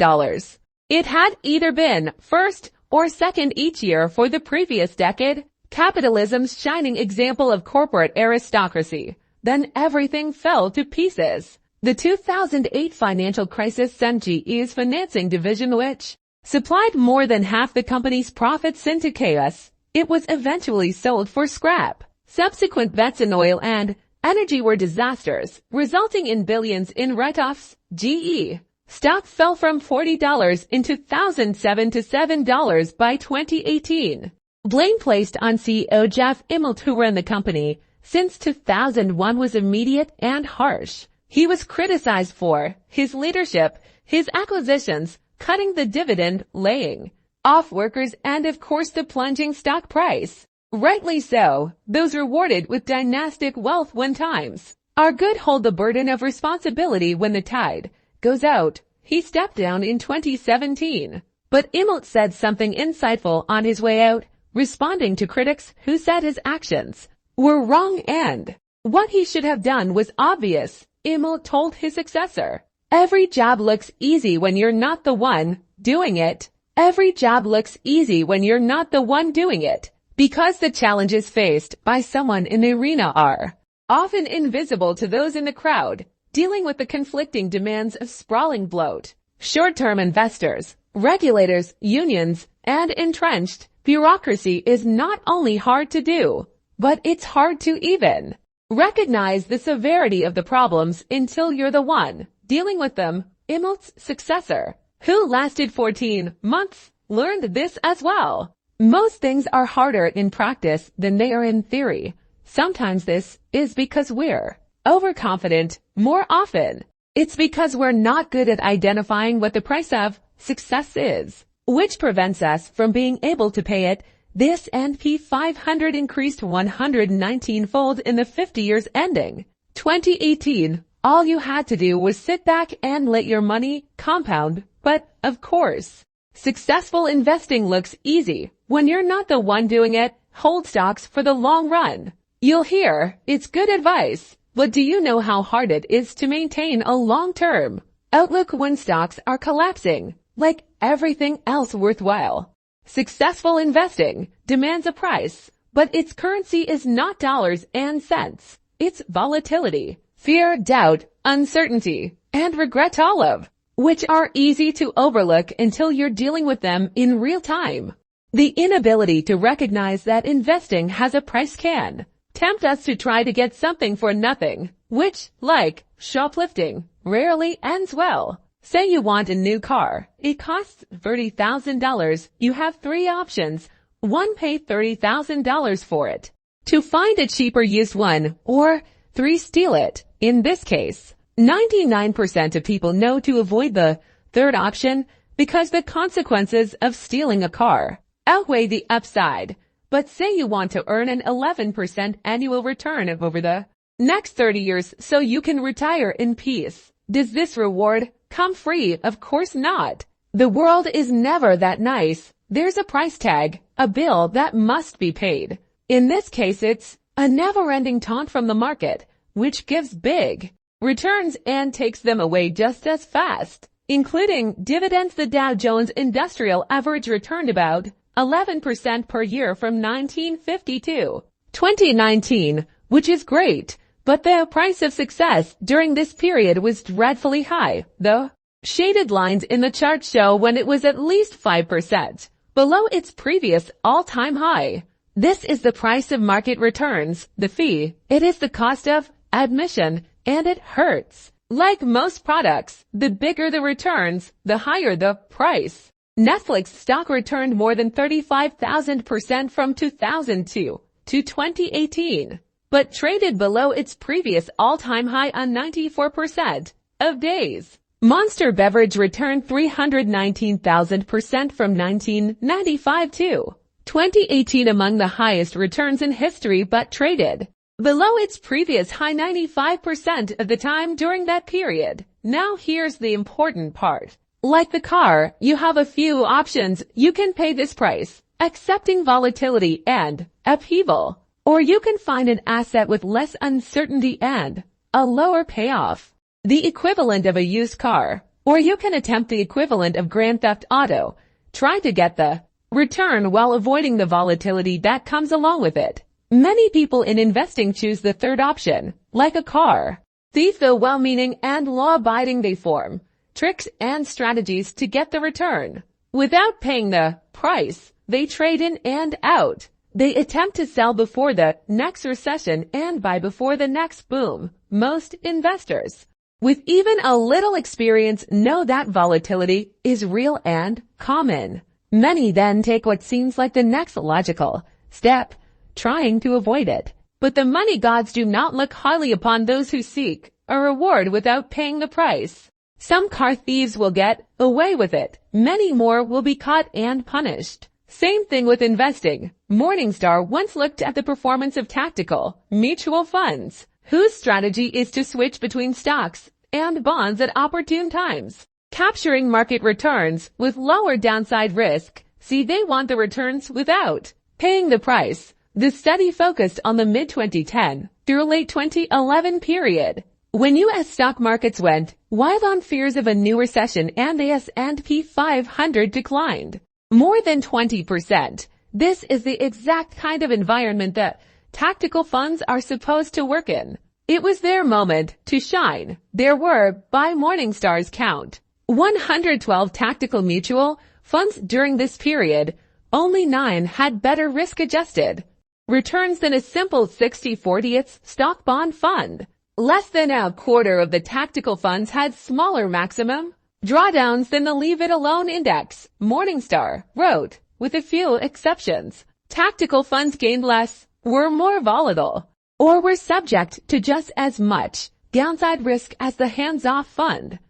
It had either been first or second each year for the previous decade. Capitalism's shining example of corporate aristocracy. then everything fell to pieces. The 2008 financial crisis sent GE's financing division, which supplied more than half the company's profits, into chaos. It was eventually sold for scrap. Subsequent bets in oil and energy were disasters, resulting in billions in write-offs. GE stock fell from $40 in 2007 to $7 by 2018. Blame placed on CEO Jeff Immelt, who ran the company since 2001, was immediate and harsh. He was criticized for his leadership, his acquisitions, cutting the dividend, laying off workers, and of course the plunging stock price. Rightly so, those rewarded with dynastic wealth when times are good hold the burden of responsibility when the tide goes out. He stepped down in 2017. But Immelt said something insightful on his way out, responding to critics who said his actions were wrong and what he should have done was obvious. Immelt told his successor, "Every job looks easy when you're not the one doing it. Every job looks easy when you're not the one doing it, because the challenges faced by someone in the arena are often invisible to those in the crowd." Dealing with the conflicting demands of sprawling bloat, short-term investors, regulators, unions, and entrenched bureaucracy is not only hard to do, but it's hard to even recognize the severity of the problems until you're the one dealing with them. Immelt's successor, who lasted 14 months, learned this as well. Most things are harder in practice than they are in theory. Sometimes this is because we're overconfident. More often, it's because we're not good at identifying what the price of success is, which prevents us from being able to pay it. This S&P 500 increased 119-fold in the 50 years ending 2018. All you had to do was sit back and let your money compound. But, of course, successful investing looks easy when you're not the one doing it. Hold stocks for the long run. You'll hear it's good advice, but do you know how hard it is to maintain a long-term outlook when stocks are collapsing? Like everything else worthwhile, successful investing demands a price, but its currency is not dollars and cents. It's volatility, fear, doubt, uncertainty, and regret, all of which are easy to overlook until you're dealing with them in real time. The inability to recognize that investing has a price can tempt us to try to get something for nothing, which, like shoplifting, rarely ends well. Say you want a new car. It costs $30,000. You have three options. 1, pay $30,000 for it. 2, find a cheaper used one. Or 3, steal it. In this case, 99% of people know to avoid the third option because the consequences of stealing a car outweigh the upside. But say you want to earn an 11% annual return over the next 30 years so you can retire in peace. Does this reward come free? Of course not. The world is never that nice. There's a price tag, a bill that must be paid. In this case, it's a never-ending taunt from the market, which gives big returns and takes them away just as fast, including dividends. The Dow Jones Industrial Average returned about 11% per year from 1950 to 2019, which is great. But the price of success during this period was dreadfully high. The shaded lines in the chart show when it was at least 5% below its previous all-time high. This is the price of market returns, the fee. It is the cost of admission, and it hurts. Like most products, the bigger the returns, the higher the price. Netflix stock returned more than 35,000% from 2002 to 2018. But traded below its previous all-time high on 94% of days. Monster Beverage returned 319,000% from 1995 to 2018, among the highest returns in history, but traded below its previous high 95% of the time during that period. Now here's the important part. Like the car, you have a few options. You can pay this price, accepting volatility and upheaval. Or you can find an asset with less uncertainty and a lower payoff, the equivalent of a used car. Or you can attempt the equivalent of Grand Theft Auto, try to get the return while avoiding the volatility that comes along with it. Many people in investing choose the third option, like a car. These, though well-meaning and law-abiding, they form tricks and strategies to get the return. Without paying the price, they trade in and out. They attempt to sell before the next recession and buy before the next boom. Most investors, with even a little experience, know that volatility is real and common. Many then take what seems like the next logical step, trying to avoid it. But the money gods do not look highly upon those who seek a reward without paying the price. Some car thieves will get away with it. Many more will be caught and punished. Same thing with investing. Morningstar once looked at the performance of tactical mutual funds, whose strategy is to switch between stocks and bonds at opportune times, capturing market returns with lower downside risk. See, they want the returns without paying the price. The study focused on the mid-2010 through late 2011 period, when U.S. stock markets went wild on fears of a new recession and the S&P 500 declined more than 20%. This is the exact kind of environment that tactical funds are supposed to work in. It was their moment to shine. There were, by Morningstar's count, 112 tactical mutual funds during this period. Only 9 had better risk-adjusted returns than a simple 60/40 stock bond fund. Less than a quarter of the tactical funds had smaller maximum drawdowns than the Leave It Alone index. Morningstar wrote, with a few exceptions, tactical funds gained less, were more volatile, or were subject to just as much downside risk as the hands-off fund.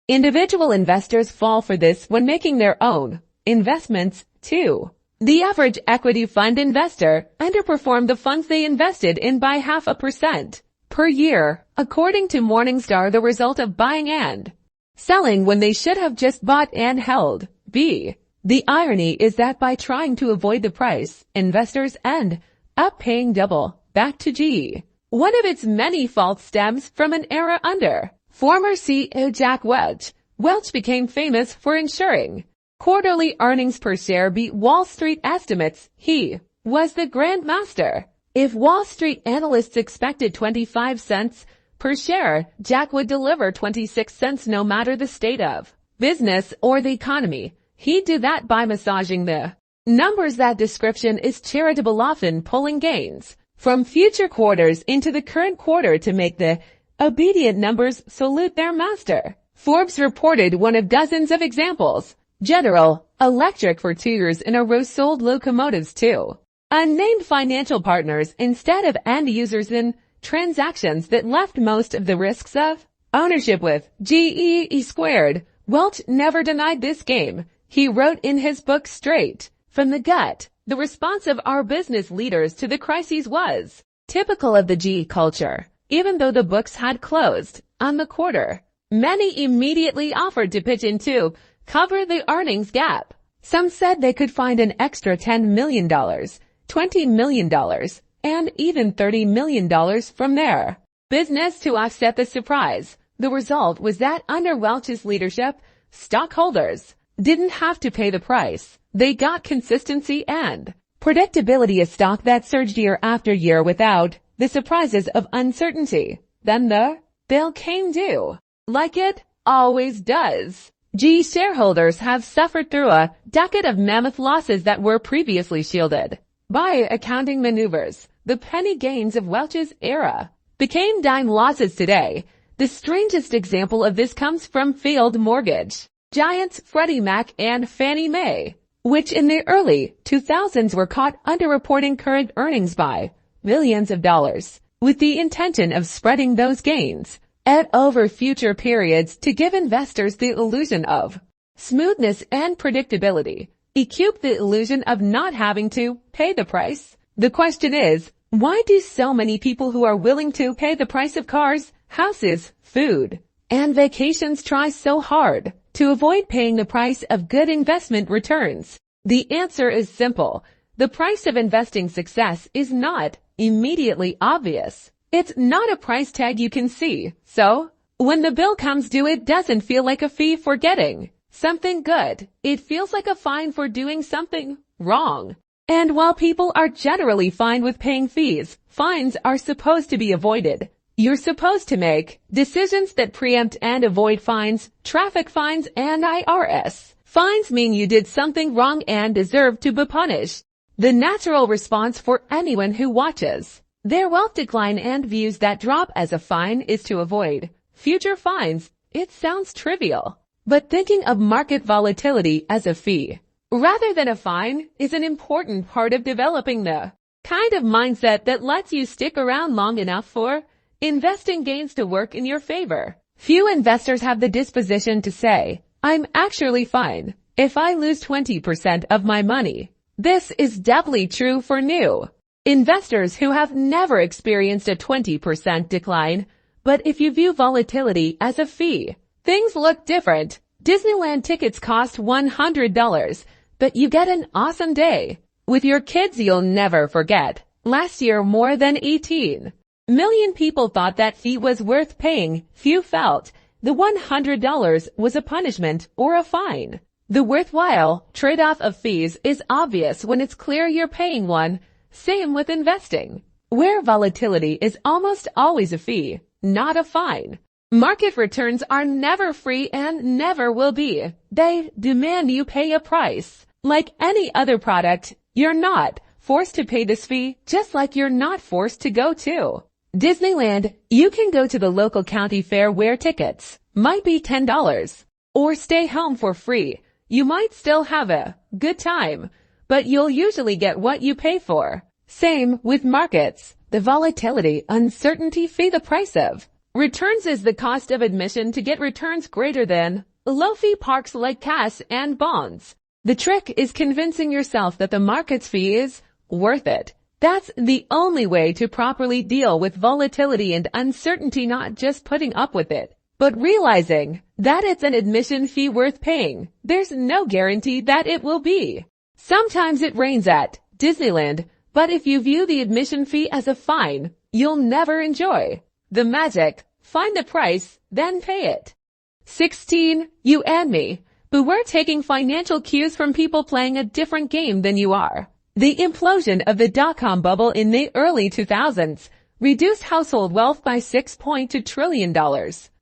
Individual investors fall for this when making their own investments, too. The average equity fund investor underperformed the funds they invested in by 0.5% per year, according to Morningstar, the result of buying and selling when they should have just bought and held. B. The irony is that by trying to avoid the price, investors end up paying double. Back to G. One of its many faults stems from an era under former CEO Jack Welch. Welch became famous for ensuring quarterly earnings per share beat Wall Street estimates. He was the grandmaster. If Wall Street analysts expected 25 cents per share, Jack would deliver 26 cents no matter the state of business or the economy. He'd do that by massaging the numbers. That description is charitable, often pulling gains from future quarters into the current quarter to make the obedient numbers salute their master. Forbes reported one of dozens of examples. General Electric for 2 years in a row sold locomotives to unnamed financial partners instead of end users in transactions that left most of the risks of ownership with GE squared. Welch never denied this game. He wrote in his book Straight from the Gut, the response of our business leaders to the crises was typical of the GE culture. Even though the books had closed on the quarter, many immediately offered to pitch in to cover the earnings gap. Some said they could find an extra $10 million, $20 million, and even $30 million from their business to offset the surprise. The result was that under Welch's leadership, stockholders didn't have to pay the price. They got consistency and predictability, a stock that surged year after year without the surprises of uncertainty. Then the bill came due, like it always does. GE shareholders have suffered through a decade of mammoth losses that were previously shielded by accounting maneuvers. The penny gains of Welch's era became dime losses today. The strangest example of this comes from failed mortgage giants Freddie Mac and Fannie Mae, which in the early 2000s were caught underreporting current earnings by millions of dollars, with the intention of spreading those gains out over future periods to give investors the illusion of smoothness and predictability. Keep the illusion of not having to pay the price. The question is, why do so many people who are willing to pay the price of cars, houses, food, and vacations try so hard to avoid paying the price of good investment returns? The answer is simple. The price of investing success is not immediately obvious. It's not a price tag you can see. So, when the bill comes due, it doesn't feel like a fee for getting something good. It feels like a fine for doing something wrong. And while people are generally fine with paying fees, fines are supposed to be avoided. You're supposed to make decisions that preempt and avoid fines, traffic fines, and IRS. Fines mean you did something wrong and deserve to be punished. The natural response for anyone who watches their wealth decline and views that drop as a fine is to avoid future fines. It sounds trivial, but thinking of market volatility as a fee rather than a fine is an important part of developing the kind of mindset that lets you stick around long enough for investing gains to work in your favor. Few investors have the disposition to say, I'm actually fine if I lose 20% of my money. This is doubly true for new investors who have never experienced a 20% decline. But if you view volatility as a fee, things look different. Disneyland tickets cost $100, but you get an awesome day with your kids you'll never forget. Last year, more than 18 million people thought that fee was worth paying. Few felt the $100 was a punishment or a fine. The worthwhile trade-off of fees is obvious when it's clear you're paying one. Same with investing, where volatility is almost always a fee, not a fine. Market returns are never free and never will be. They demand you pay a price. Like any other product, you're not forced to pay this fee, just like you're not forced to go to Disneyland. You can go to the local county fair where tickets might be $10 or stay home for free. You might still have a good time, but you'll usually get what you pay for. Same with markets. The volatility, uncertainty fee, the price of returns is the cost of admission to get returns greater than low-fee parks like cash and bonds. The trick is convincing yourself that the market's fee is worth it. That's the only way to properly deal with volatility and uncertainty, not just putting up with it, but realizing that it's an admission fee worth paying. There's no guarantee that it will be. Sometimes it rains at Disneyland, but if you view the admission fee as a fine, you'll never enjoy the magic. Find the price, then pay it. 16. You and me. But we're taking financial cues from people playing a different game than you are. The implosion of the dot-com bubble in the early 2000s reduced household wealth by $6.2 trillion.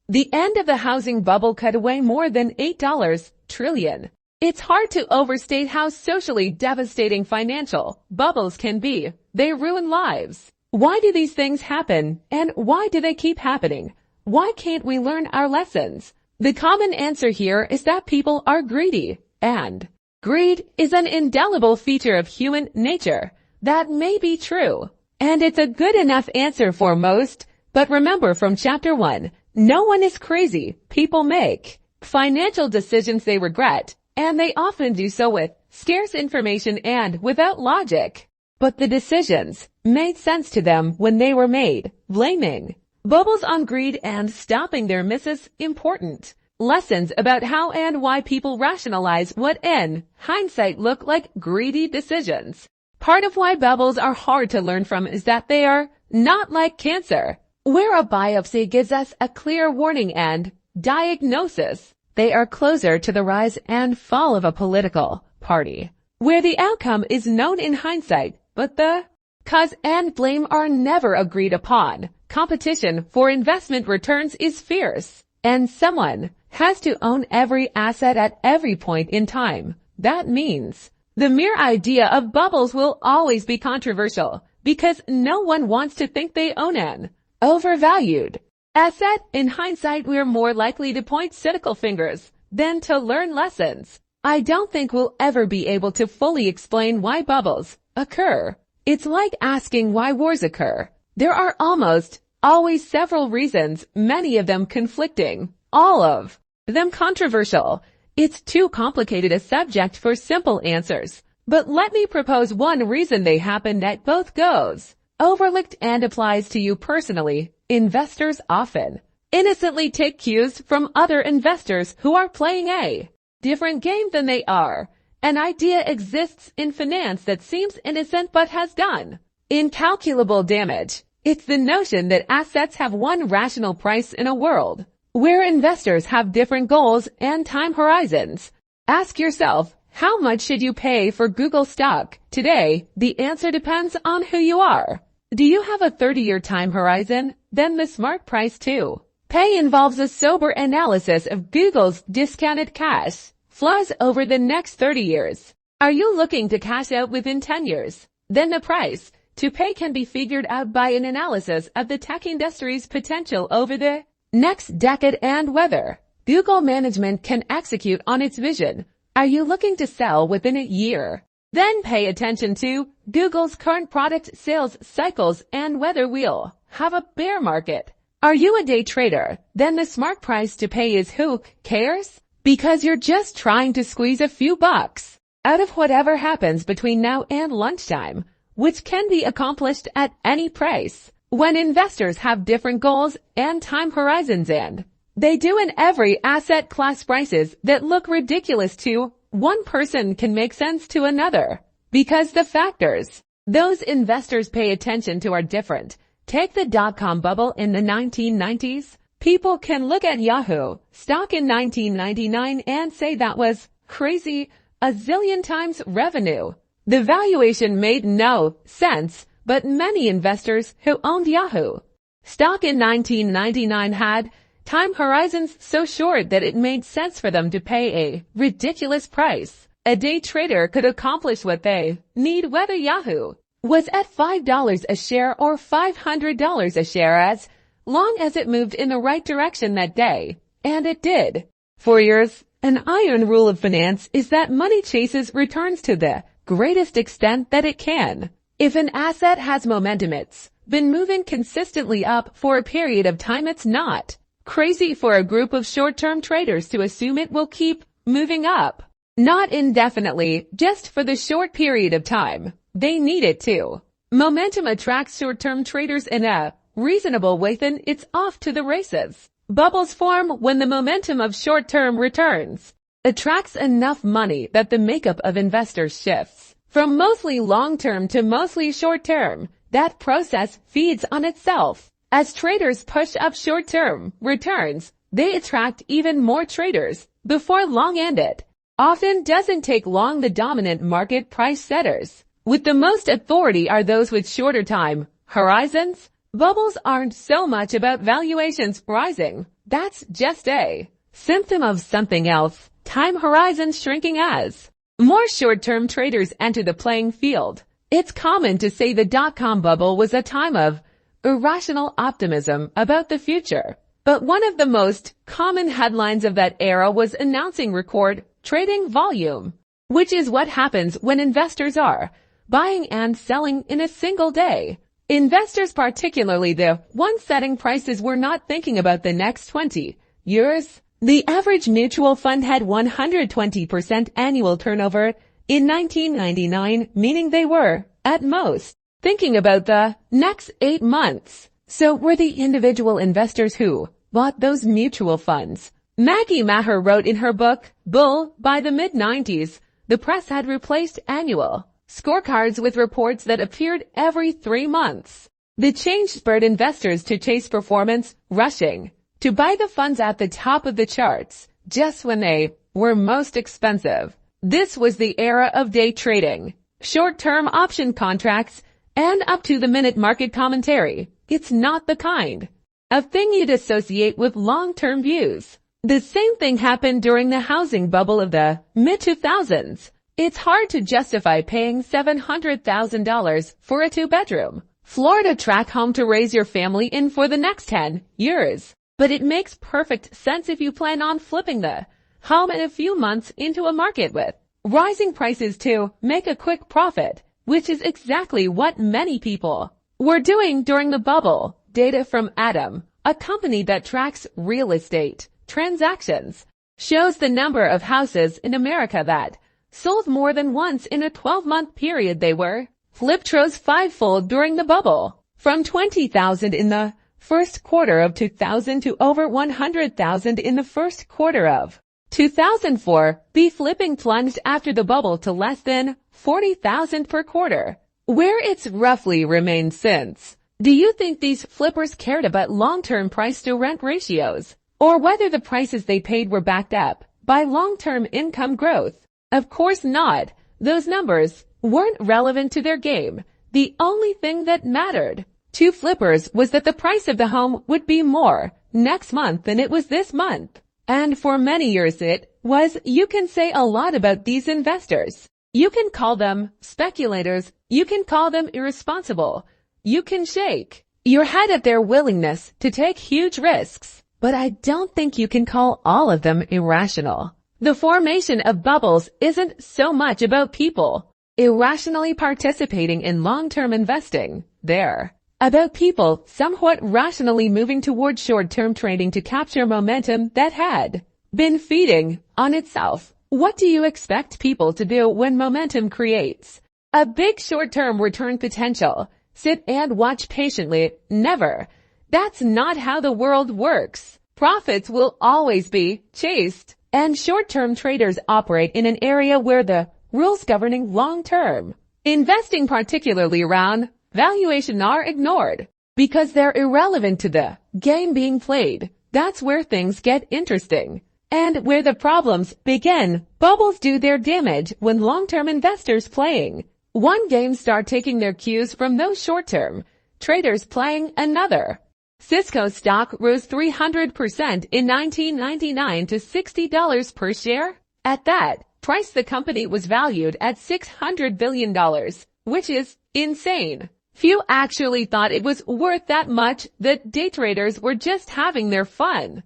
The end of the housing bubble cut away more than $8 trillion. It's hard to overstate how socially devastating financial bubbles can be. They ruin lives. Why do these things happen, and why do they keep happening? Why can't we learn our lessons? The common answer here is that people are greedy, and greed is an indelible feature of human nature. That may be true, and it's a good enough answer for most. But remember from chapter 1, no one is crazy. People make financial decisions they regret, and they often do so with scarce information and without logic. But the decisions made sense to them when they were made. Blaming bubbles on greed and stopping their misses important. Lessons about how and why people rationalize what in hindsight look like greedy decisions. Part of why bubbles are hard to learn from is that they are not like cancer, where a biopsy gives us a clear warning and diagnosis. They are closer to the rise and fall of a political party, where the outcome is known in hindsight, but the cause and blame are never agreed upon. Competition for investment returns is fierce, and someone has to own every asset at every point in time. That means the mere idea of bubbles will always be controversial, because no one wants to think they own an overvalued asset. In hindsight, we're more likely to point cynical fingers than to learn lessons. I don't think we'll ever be able to fully explain why bubbles occur. It's like asking why wars occur. There are almost always several reasons, many of them conflicting, all of them controversial. It's too complicated a subject for simple answers. But let me propose one reason they happen that both goes overlooked and applies to you personally. Investors often innocently take cues from other investors who are playing a different game than they are. An idea exists in finance that seems innocent but has done incalculable damage. It's the notion that assets have one rational price in a world where investors have different goals and time horizons. Ask yourself, How much should you pay for Google stock? Today, the answer depends on who you are. Do you have a 30-year time horizon? Then the smart price to pay involves a sober analysis of Google's discounted cash flows over the next 30 years. Are you looking to cash out within 10 years? Then the price to pay can be figured out by an analysis of the tech industry's potential over the next decade and whether Google management can execute on its vision. Are you looking to sell within a year? Then pay attention to Google's current product sales cycles and whether we'll have a bear market. Are you a day trader? Then the smart price to pay is who cares? Because you're just trying to squeeze a few bucks out of whatever happens between now and lunchtime, which can be accomplished at any price. When investors have different goals and time horizons, and they do in every asset class, prices that look ridiculous to one person can make sense to another because the factors those investors pay attention to are different. Take the dot-com bubble in the 1990s. People can look at Yahoo stock in 1999 and say that was crazy, a zillion times revenue. The valuation made no sense, but many investors who owned Yahoo stock in 1999 had time horizons so short that it made sense for them to pay a ridiculous price. A day trader could accomplish what they need whether Yahoo was at $5 a share or $500 a share, as long as it moved in the right direction that day. And it did. For years, an iron rule of finance is that money chases returns to the greatest extent that it can. If an asset has momentum, it's been moving consistently up for a period of time. It's not crazy for a group of short-term traders to assume it will keep moving up. Not indefinitely, just for the short period of time they need it to. Momentum attracts short-term traders in a reasonable way, then it's off to the races. Bubbles form when the momentum of short-term returns attracts enough money that the makeup of investors shifts from mostly long-term to mostly short-term. That process feeds on itself. As traders push up short-term returns, they attract even more traders before long, and it often doesn't take long. The dominant market price setters with the most authority are those with shorter time horizons. Bubbles aren't so much about valuations rising. That's just a symptom of something else. Time horizons shrinking as more short-term traders enter the playing field. It's common to say the dot-com bubble was a time of irrational optimism about the future. But one of the most common headlines of that era was announcing record trading volume, which is what happens when investors are buying and selling in a single day. Investors, particularly the ones setting prices, were not thinking about the next 20 years. The average mutual fund had 120% annual turnover in 1999, meaning they were, at most, thinking about the next 8 months. So were the individual investors who bought those mutual funds. Maggie Maher wrote in her book, Bull, by the mid-90s, the press had replaced annual scorecards with reports that appeared every 3 months. The change spurred investors to chase performance, rushing to buy the funds at the top of the charts, just when they were most expensive. This was the era of day trading, short-term option contracts, and up-to-the-minute market commentary. It's not the kind of thing you'd associate with long-term views. The same thing happened during the housing bubble of the mid-2000s. It's hard to justify paying $700,000 for a 2-bedroom Florida tract home to raise your family in for the next 10 years. But it makes perfect sense if you plan on flipping the home in a few months into a market with rising prices to make a quick profit, which is exactly what many people were doing during the bubble. Data from Atom, a company that tracks real estate transactions, shows the number of houses in America that sold more than once in a 12-month period. They were flipped rose 5-fold during the bubble, from 20,000 in the first quarter of 2000 to over 100,000 in the first quarter of 2004. The flipping plunged after the bubble to less than 40,000 per quarter, where it's roughly remained since. Do you think these flippers cared about long-term price-to-rent ratios, or whether the prices they paid were backed up by long-term income growth? Of course not. Those numbers weren't relevant to their game. The only thing that mattered to flippers was that the price of the home would be more next month than it was this month. And for many years it was. You can say a lot about these investors. You can call them speculators. You can call them irresponsible. You can shake your head at their willingness to take huge risks. But I don't think you can call all of them irrational. The formation of bubbles isn't so much about people irrationally participating in long-term investing. They're about people somewhat rationally moving toward short-term trading to capture momentum that had been feeding on itself. What do you expect people to do when momentum creates a big short-term return potential? Sit and watch patiently? Never. That's not how the world works. Profits will always be chased, and short-term traders operate in an area where the rules governing long-term investing, particularly around valuation, are ignored because they're irrelevant to the game being played. That's where things get interesting and where the problems begin. Bubbles do their damage when long-term investors playing one game start taking their cues from those short-term traders playing another. Cisco stock rose 300% in 1999 to $60 per share. At that price, the company was valued at $600 billion, which is insane. Few actually thought it was worth that much. The day traders were just having their fun.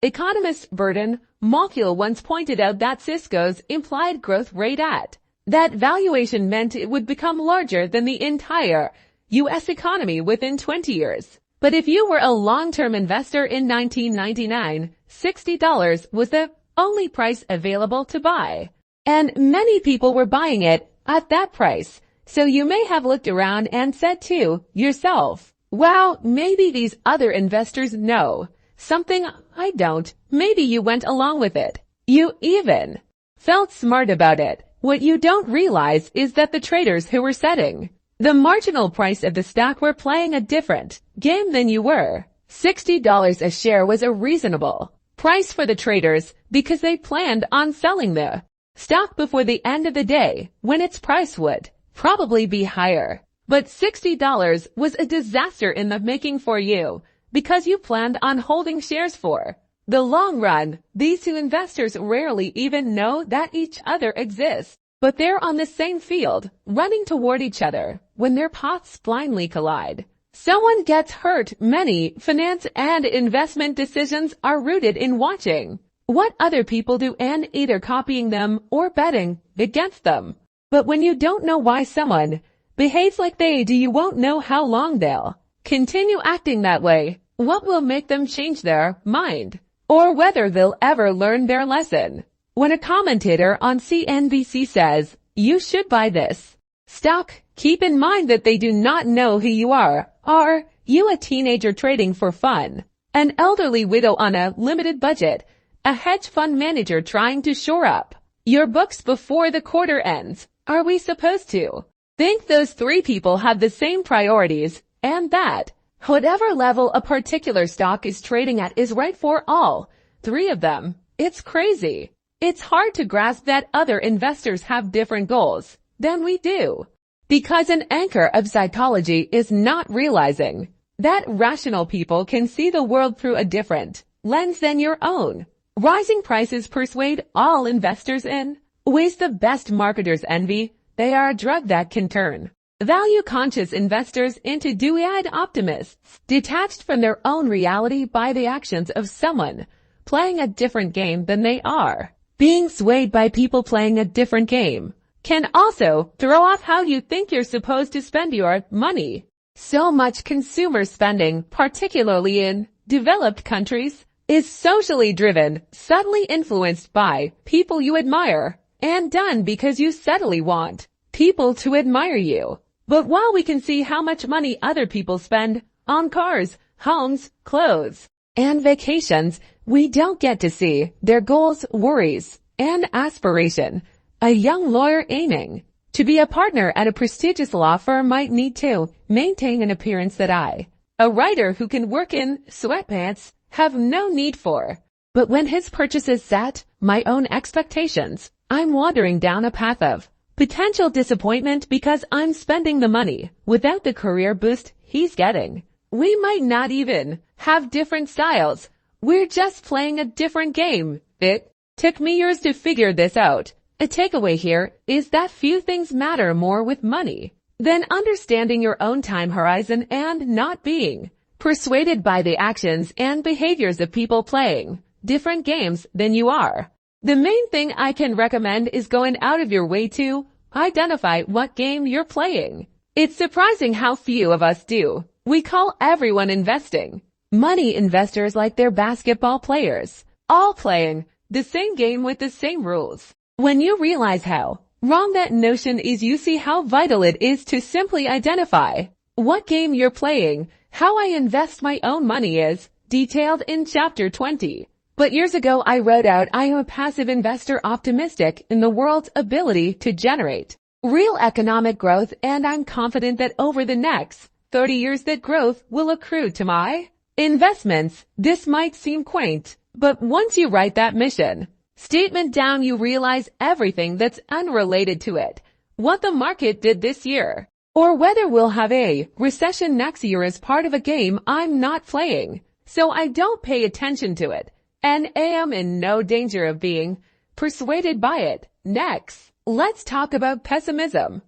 Economist Burton Malkiel once pointed out that Cisco's implied growth rate at that valuation meant it would become larger than the entire U.S. economy within 20 years. But if you were a long-term investor in 1999, $60 was the only price available to buy. And many people were buying it at that price. So you may have looked around and said to yourself, wow, maybe these other investors know something I don't. Maybe you went along with it. You even felt smart about it. What you don't realize is that the traders who were setting the marginal price of the stock were playing a different game than you were. $60 a share was a reasonable price for the traders because they planned on selling the stock before the end of the day, when its price would probably be higher. But $60 was a disaster in the making for you because you planned on holding shares for the long run. These two investors rarely even know that each other exists, but they're on the same field, running toward each other when their paths blindly collide. Someone gets hurt. Many finance and investment decisions are rooted in watching what other people do and either copying them or betting against them. But when you don't know why someone behaves like they do, you won't know how long they'll continue acting that way, what will make them change their mind, or whether they'll ever learn their lesson. When a commentator on CNBC says, you should buy this stock, keep in mind that they do not know who you are. Are you a teenager trading for fun? An elderly widow on a limited budget? A hedge fund manager trying to shore up your books before the quarter ends? Are we supposed to think those three people have the same priorities, and that whatever level a particular stock is trading at is right for all three of them? It's crazy. It's hard to grasp that other investors have different goals than we do, because an anchor of psychology is not realizing that rational people can see the world through a different lens than your own. Rising prices persuade all investors in ways the best marketers envy. They are a drug that can turn value-conscious investors into dewy-eyed optimists, detached from their own reality by the actions of someone playing a different game than they are. Being swayed by people playing a different game can also throw off how you think you're supposed to spend your money. So much consumer spending, particularly in developed countries, is socially driven, subtly influenced by people you admire, and done because you subtly want people to admire you. But while we can see how much money other people spend on cars, homes, clothes, and vacations, we don't get to see their goals, worries, and aspiration. A young lawyer aiming to be a partner at a prestigious law firm might need to maintain an appearance that a writer who can work in sweatpants, have no need for. But when his purchases set my own expectations, I'm wandering down a path of potential disappointment because I'm spending the money without the career boost he's getting. We might not even have different styles. We're just playing a different game. It took me years to figure this out. A takeaway here is that few things matter more with money than understanding your own time horizon and not being persuaded by the actions and behaviors of people playing different games than you are. The main thing I can recommend is going out of your way to identify what game you're playing. It's surprising how few of us do. We call everyone investing. Money investors like they're basketball players, all playing the same game with the same rules. When you realize how wrong that notion is, you see how vital it is to simply identify what game you're playing. How I invest my own money is detailed in Chapter 20. But years ago I wrote out, I am a passive investor optimistic in the world's ability to generate real economic growth, and I'm confident that over the next 30 years that growth will accrue to my investments. This might seem quaint, but once you write that mission statement down, you realize everything that's unrelated to it. What the market did this year, or whether we'll have a recession next year, is part of a game I'm not playing, so I don't pay attention to it and am in no danger of being persuaded by it. Next, let's talk about pessimism.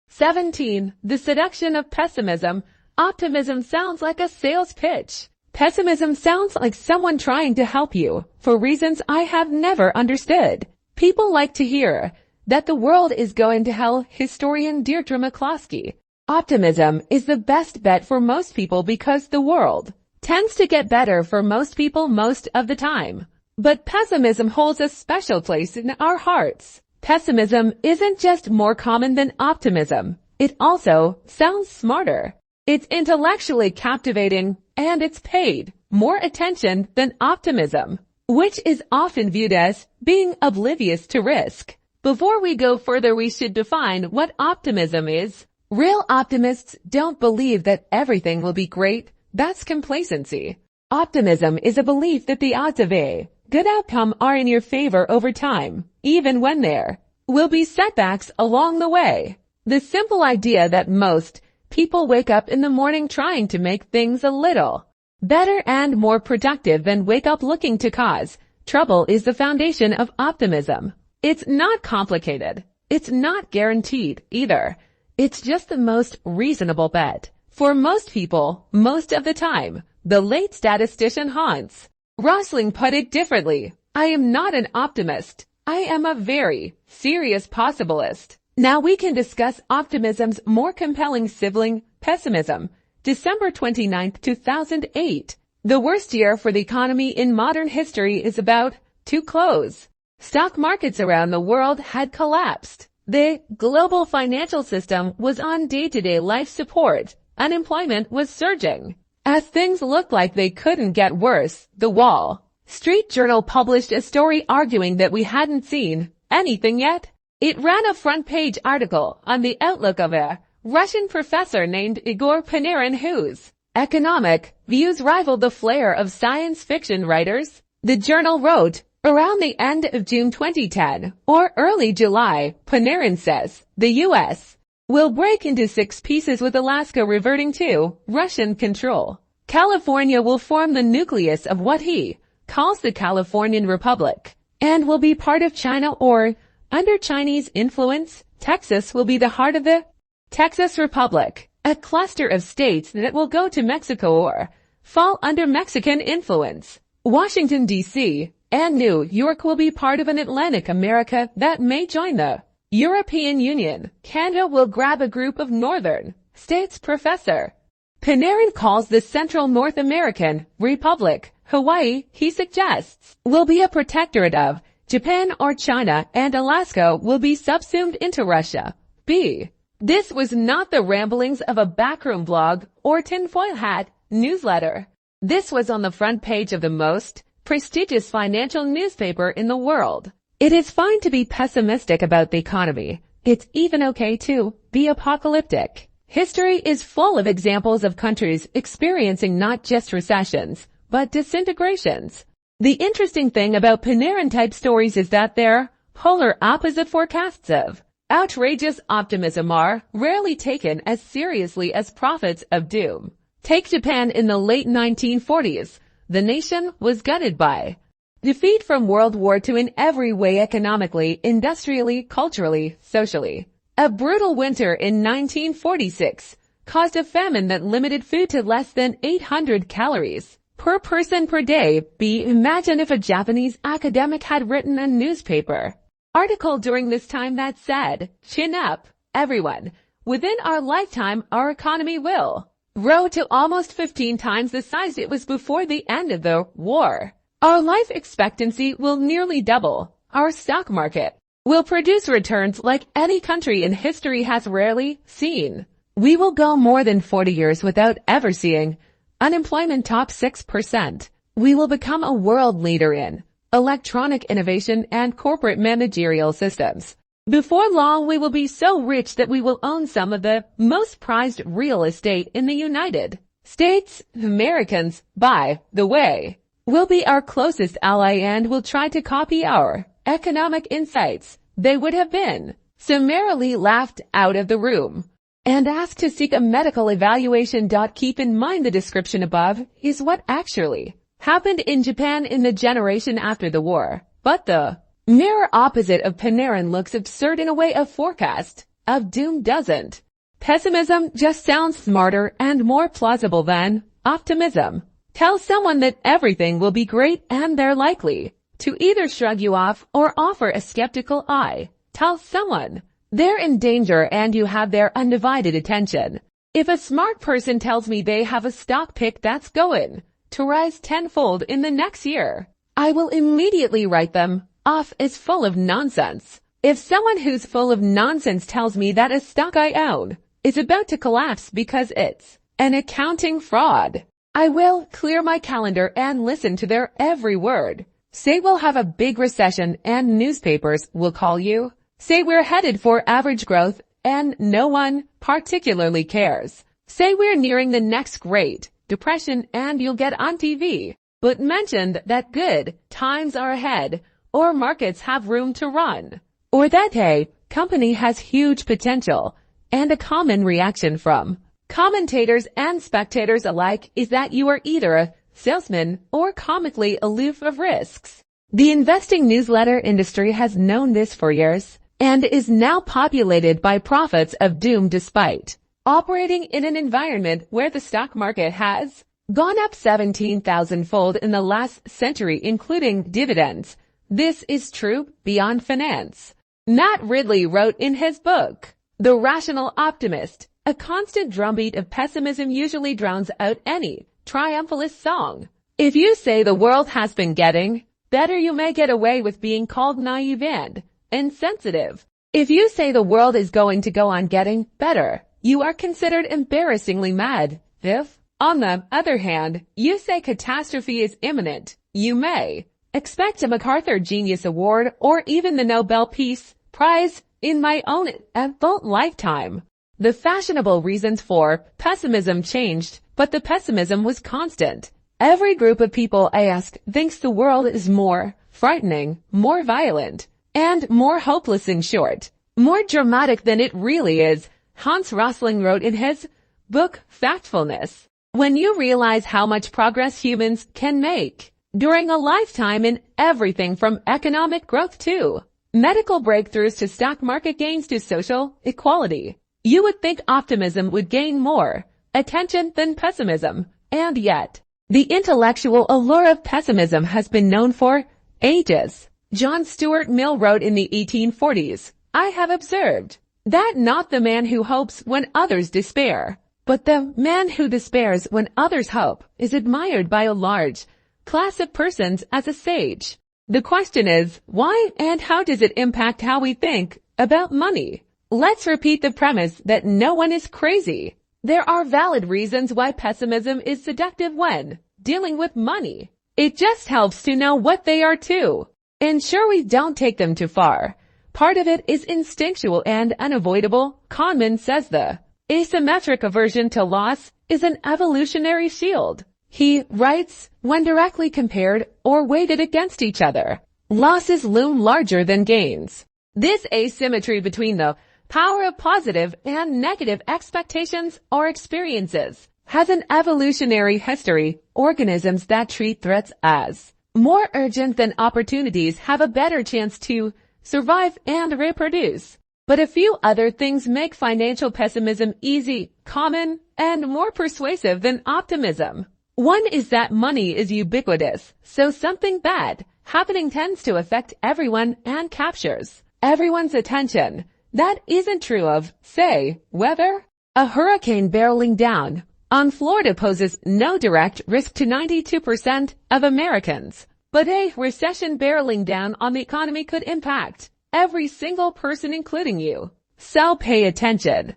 17. The seduction of pessimism. Optimism sounds like a sales pitch. Pessimism sounds like someone trying to help you for reasons I have never understood. People like to hear that the world is going to hell. Historian Deirdre McCloskey. Optimism is the best bet for most people because the world tends to get better for most people most of the time. But pessimism holds a special place in our hearts. Pessimism isn't just more common than optimism. It also sounds smarter. It's intellectually captivating, and it's paid more attention than optimism, which is often viewed as being oblivious to risk. Before we go further, we should define what optimism is. Real optimists don't believe that everything will be great. That's complacency. Optimism is a belief that the odds of a good outcome are in your favor over time, even when there will be setbacks along the way. The simple idea that most people wake up in the morning trying to make things a little better and more productive than wake up looking to cause trouble is the foundation of optimism. It's not complicated. It's not guaranteed either. It's just the most reasonable bet. For most people, most of the time, the late statistician Hans Rosling put it differently. I am not an optimist. I am a very serious possibilist. Now we can discuss optimism's more compelling sibling, pessimism. December 29, 2008. The worst year for the economy in modern history is about to close. Stock markets around the world had collapsed. The global financial system was on day-to-day life support. Unemployment was surging. As things looked like they couldn't get worse, the Wall Street Journal published a story arguing that we hadn't seen anything yet. It ran a front-page article on the outlook of a Russian professor named Igor Panarin, whose economic views rivaled the flair of science fiction writers. The journal wrote, around the end of June 2010 or early July, Panarin says, the U.S. will break into 6 pieces with Alaska reverting to Russian control. California will form the nucleus of what he calls the Californian Republic and will be part of China or under Chinese influence. Texas will be the heart of the Texas Republic, a cluster of states that will go to Mexico or fall under Mexican influence. Washington, D.C. and New York will be part of an Atlantic America that may join the European Union. Canada will grab a group of northern states. Professor Panarin calls the Central North American Republic. Hawaii, he suggests, will be a protectorate of Japan or China, and Alaska will be subsumed into Russia. B. This was not the ramblings of a backroom blog or tinfoil hat newsletter. This was on the front page of the most prestigious financial newspaper in the world. It is fine to be pessimistic about the economy. It's even okay to be apocalyptic. History is full of examples of countries experiencing not just recessions, but disintegrations. The interesting thing about Panarin-type stories is that they're polar opposite forecasts of outrageous optimism are rarely taken as seriously as prophets of doom. Take Japan in the late 1940s. The nation was gutted by defeat from World War II in every way, economically, industrially, culturally, socially. A brutal winter in 1946 caused a famine that limited food to less than 800 calories per person per day. Imagine if a Japanese academic had written a newspaper article during this time that said, "Chin up, everyone. Within our lifetime, our economy will grow to almost 15 times the size it was before the end of the war. Our life expectancy will nearly double. Our stock market will produce returns like any country in history has rarely seen. We will go more than 40 years without ever seeing unemployment top 6%. We will become a world leader in electronic innovation and corporate managerial systems. Before long, we will be so rich that we will own some of the most prized real estate in the United States. Americans, by the way, will be our closest ally and will try to copy our economic insights. They would have been summarily laughed out of the room and asked to seek a medical evaluation. Keep in mind the description above is what actually happened in Japan in the generation after the war. But the mirror opposite of Panarin looks absurd in a way a forecast of doom doesn't. Pessimism just sounds smarter and more plausible than optimism. Tell someone that everything will be great and they're likely to either shrug you off or offer a skeptical eye. Tell someone they're in danger and you have their undivided attention. If a smart person tells me they have a stock pick that's going to rise tenfold in the next year, I will immediately write them off as full of nonsense. If someone who's full of nonsense tells me that a stock I own is about to collapse because it's an accounting fraud, I will clear my calendar and listen to their every word. Say we'll have a big recession and newspapers will call you. Say we're headed for average growth and no one particularly cares. Say we're nearing the next Great Depression and you'll get on TV. But mention that good times are ahead or markets have room to run. Or that a company has huge potential. And a common reaction from commentators and spectators alike is that you are either a salesman or comically aloof of risks. The investing newsletter industry has known this for years and is now populated by prophets of doom despite operating in an environment where the stock market has gone up 17,000-fold in the last century, including dividends. This is true beyond finance. Matt Ridley wrote in his book, The Rational Optimist, a constant drumbeat of pessimism usually drowns out any triumphalist song. If you say the world has been getting better, you may get away with being called naive and insensitive. If you say the world is going to go on getting better, you are considered embarrassingly mad. If, on the other hand, you say catastrophe is imminent, you may expect a MacArthur Genius Award or even the Nobel Peace Prize in my own adult lifetime. The fashionable reasons for pessimism changed, but the pessimism was constant. Every group of people I asked thinks the world is more frightening, more violent, and more hopeless, in short, more dramatic than it really is. Hans Rosling wrote in his book Factfulness, when you realize how much progress humans can make during a lifetime in everything from economic growth to medical breakthroughs to stock market gains to social equality, you would think optimism would gain more attention than pessimism. And yet, the intellectual allure of pessimism has been known for ages. John Stuart Mill wrote in the 1840s, I have observed that not the man who hopes when others despair, but the man who despairs when others hope is admired by a large class of persons as a sage. The question is, why and how does it impact how we think about money? Let's repeat the premise that no one is crazy. There are valid reasons why pessimism is seductive when dealing with money. It just helps to know what they are too. Ensure we don't take them too far. Part of it is instinctual and unavoidable. Kahneman says the asymmetric aversion to loss is an evolutionary shield. He writes, when directly compared or weighted against each other, losses loom larger than gains. This asymmetry between the power of positive and negative expectations or experiences has an evolutionary history. Organisms that treat threats as more urgent than opportunities have a better chance to survive and reproduce. But a few other things make financial pessimism easy, common, and more persuasive than optimism. One is that money is ubiquitous, so something bad happening tends to affect everyone and captures everyone's attention. That isn't true of, say, weather. A hurricane barreling down on Florida poses no direct risk to 92% of Americans, but a recession barreling down on the economy could impact every single person, including you. So pay attention.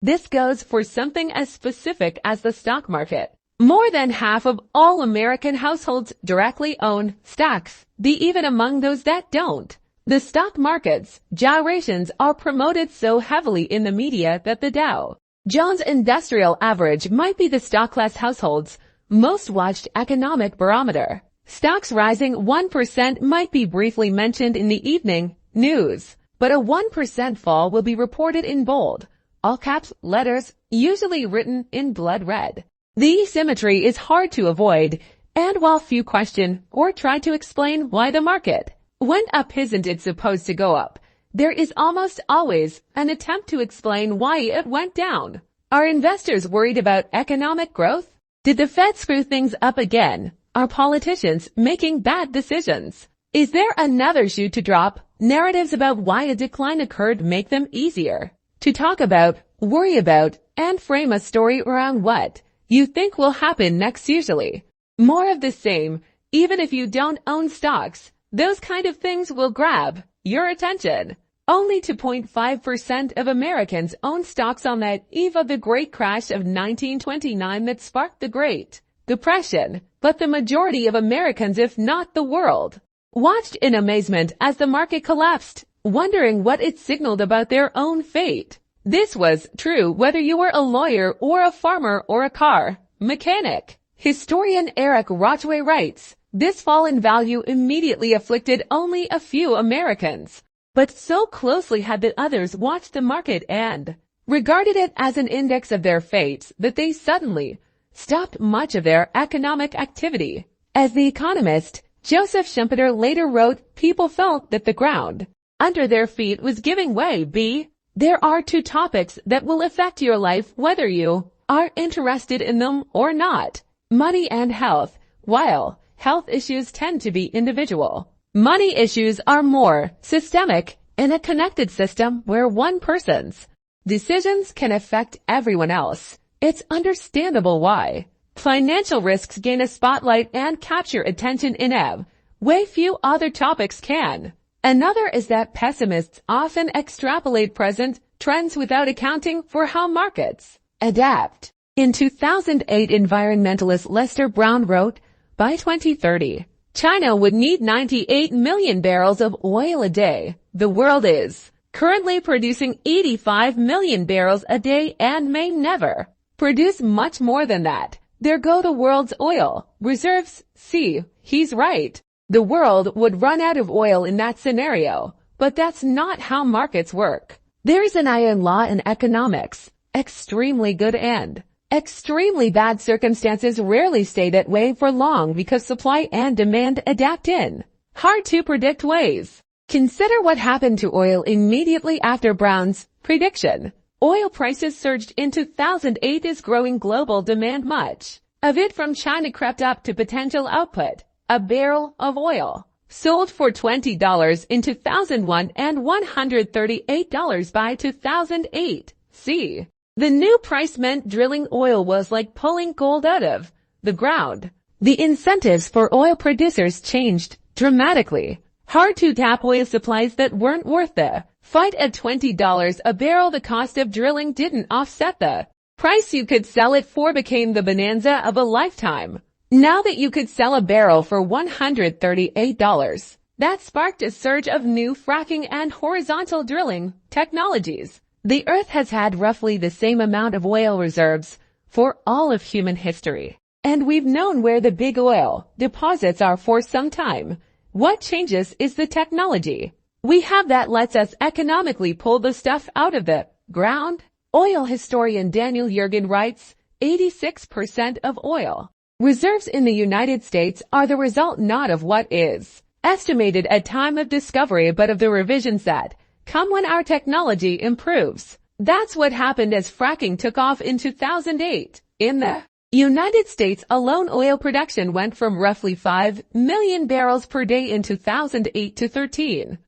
This goes for something as specific as the stock market. More than half of all American households directly own stocks, even among those that don't. The stock market's gyrations are promoted so heavily in the media that the Dow Jones Industrial Average might be the stock class household's most watched economic barometer. Stocks rising 1% might be briefly mentioned in the evening news, but a 1% fall will be reported in bold, all caps letters, usually written in blood red. The asymmetry is hard to avoid, and while few question or try to explain why the market went up isn't it supposed to go up, there is almost always an attempt to explain why it went down. Are investors worried about economic growth? Did the Fed screw things up again? Are politicians making bad decisions? Is there another shoe to drop? Narratives about why a decline occurred make them easier to talk about, worry about, and frame a story around what you think will happen next. Usually more of the same. Even if you don't own stocks, those kind of things will grab your attention. Only 2.5% of Americans own stocks on that eve of the great crash of 1929 that sparked the Great Depression, but the majority of Americans, if not the world, watched in amazement as the market collapsed, wondering what it signaled about their own fate. This was true whether you were a lawyer or a farmer or a car mechanic. Historian Eric Rochway writes, this fall in value immediately afflicted only a few Americans, but so closely had the others watched the market and regarded it as an index of their fates that they suddenly stopped much of their economic activity. As the economist Joseph Schumpeter later wrote, people felt that the ground under their feet was giving way. There are two topics that will affect your life whether you are interested in them or not: money and health. While health issues tend to be individual, money issues are more systemic. In a connected system where one person's decisions can affect everyone else, it's understandable why financial risks gain a spotlight and capture attention in a way few other topics can. Another is that pessimists often extrapolate present trends without accounting for how markets adapt. In 2008, environmentalist Lester Brown wrote, by 2030, China would need 98 million barrels of oil a day. The world is currently producing 85 million barrels a day and may never produce much more than that. There go the world's oil reserves. See, he's right. The world would run out of oil in that scenario, but that's not how markets work. There's an iron law in economics. Extremely good and extremely bad circumstances rarely stay that way for long because supply and demand adapt in hard to predict ways. Consider what happened to oil immediately after Brown's prediction. Oil prices surged in 2008 as growing global demand, much of it from China, crept up to potential output. A barrel of oil sold for $20 in 2001 and $138 by 2008. See, the new price meant drilling oil was like pulling gold out of the ground. The incentives for oil producers changed dramatically. Hard to tap oil supplies that weren't worth the fight. At $20 a barrel, the cost of drilling didn't offset the price you could sell it for. Became the bonanza of a lifetime. Now that you could sell a barrel for $138, that sparked a surge of new fracking and horizontal drilling technologies. The Earth has had roughly the same amount of oil reserves for all of human history, and we've known where the big oil deposits are for some time. What changes is the technology we have that lets us economically pull the stuff out of the ground. Oil historian Daniel Yergin writes, 86% of oil reserves in the United States are the result not of what is estimated at time of discovery but of the revisions that come when our technology improves. That's what happened as fracking took off in 2008. In the United States alone, oil production went from roughly 5 million barrels per day in 2008 to 13-1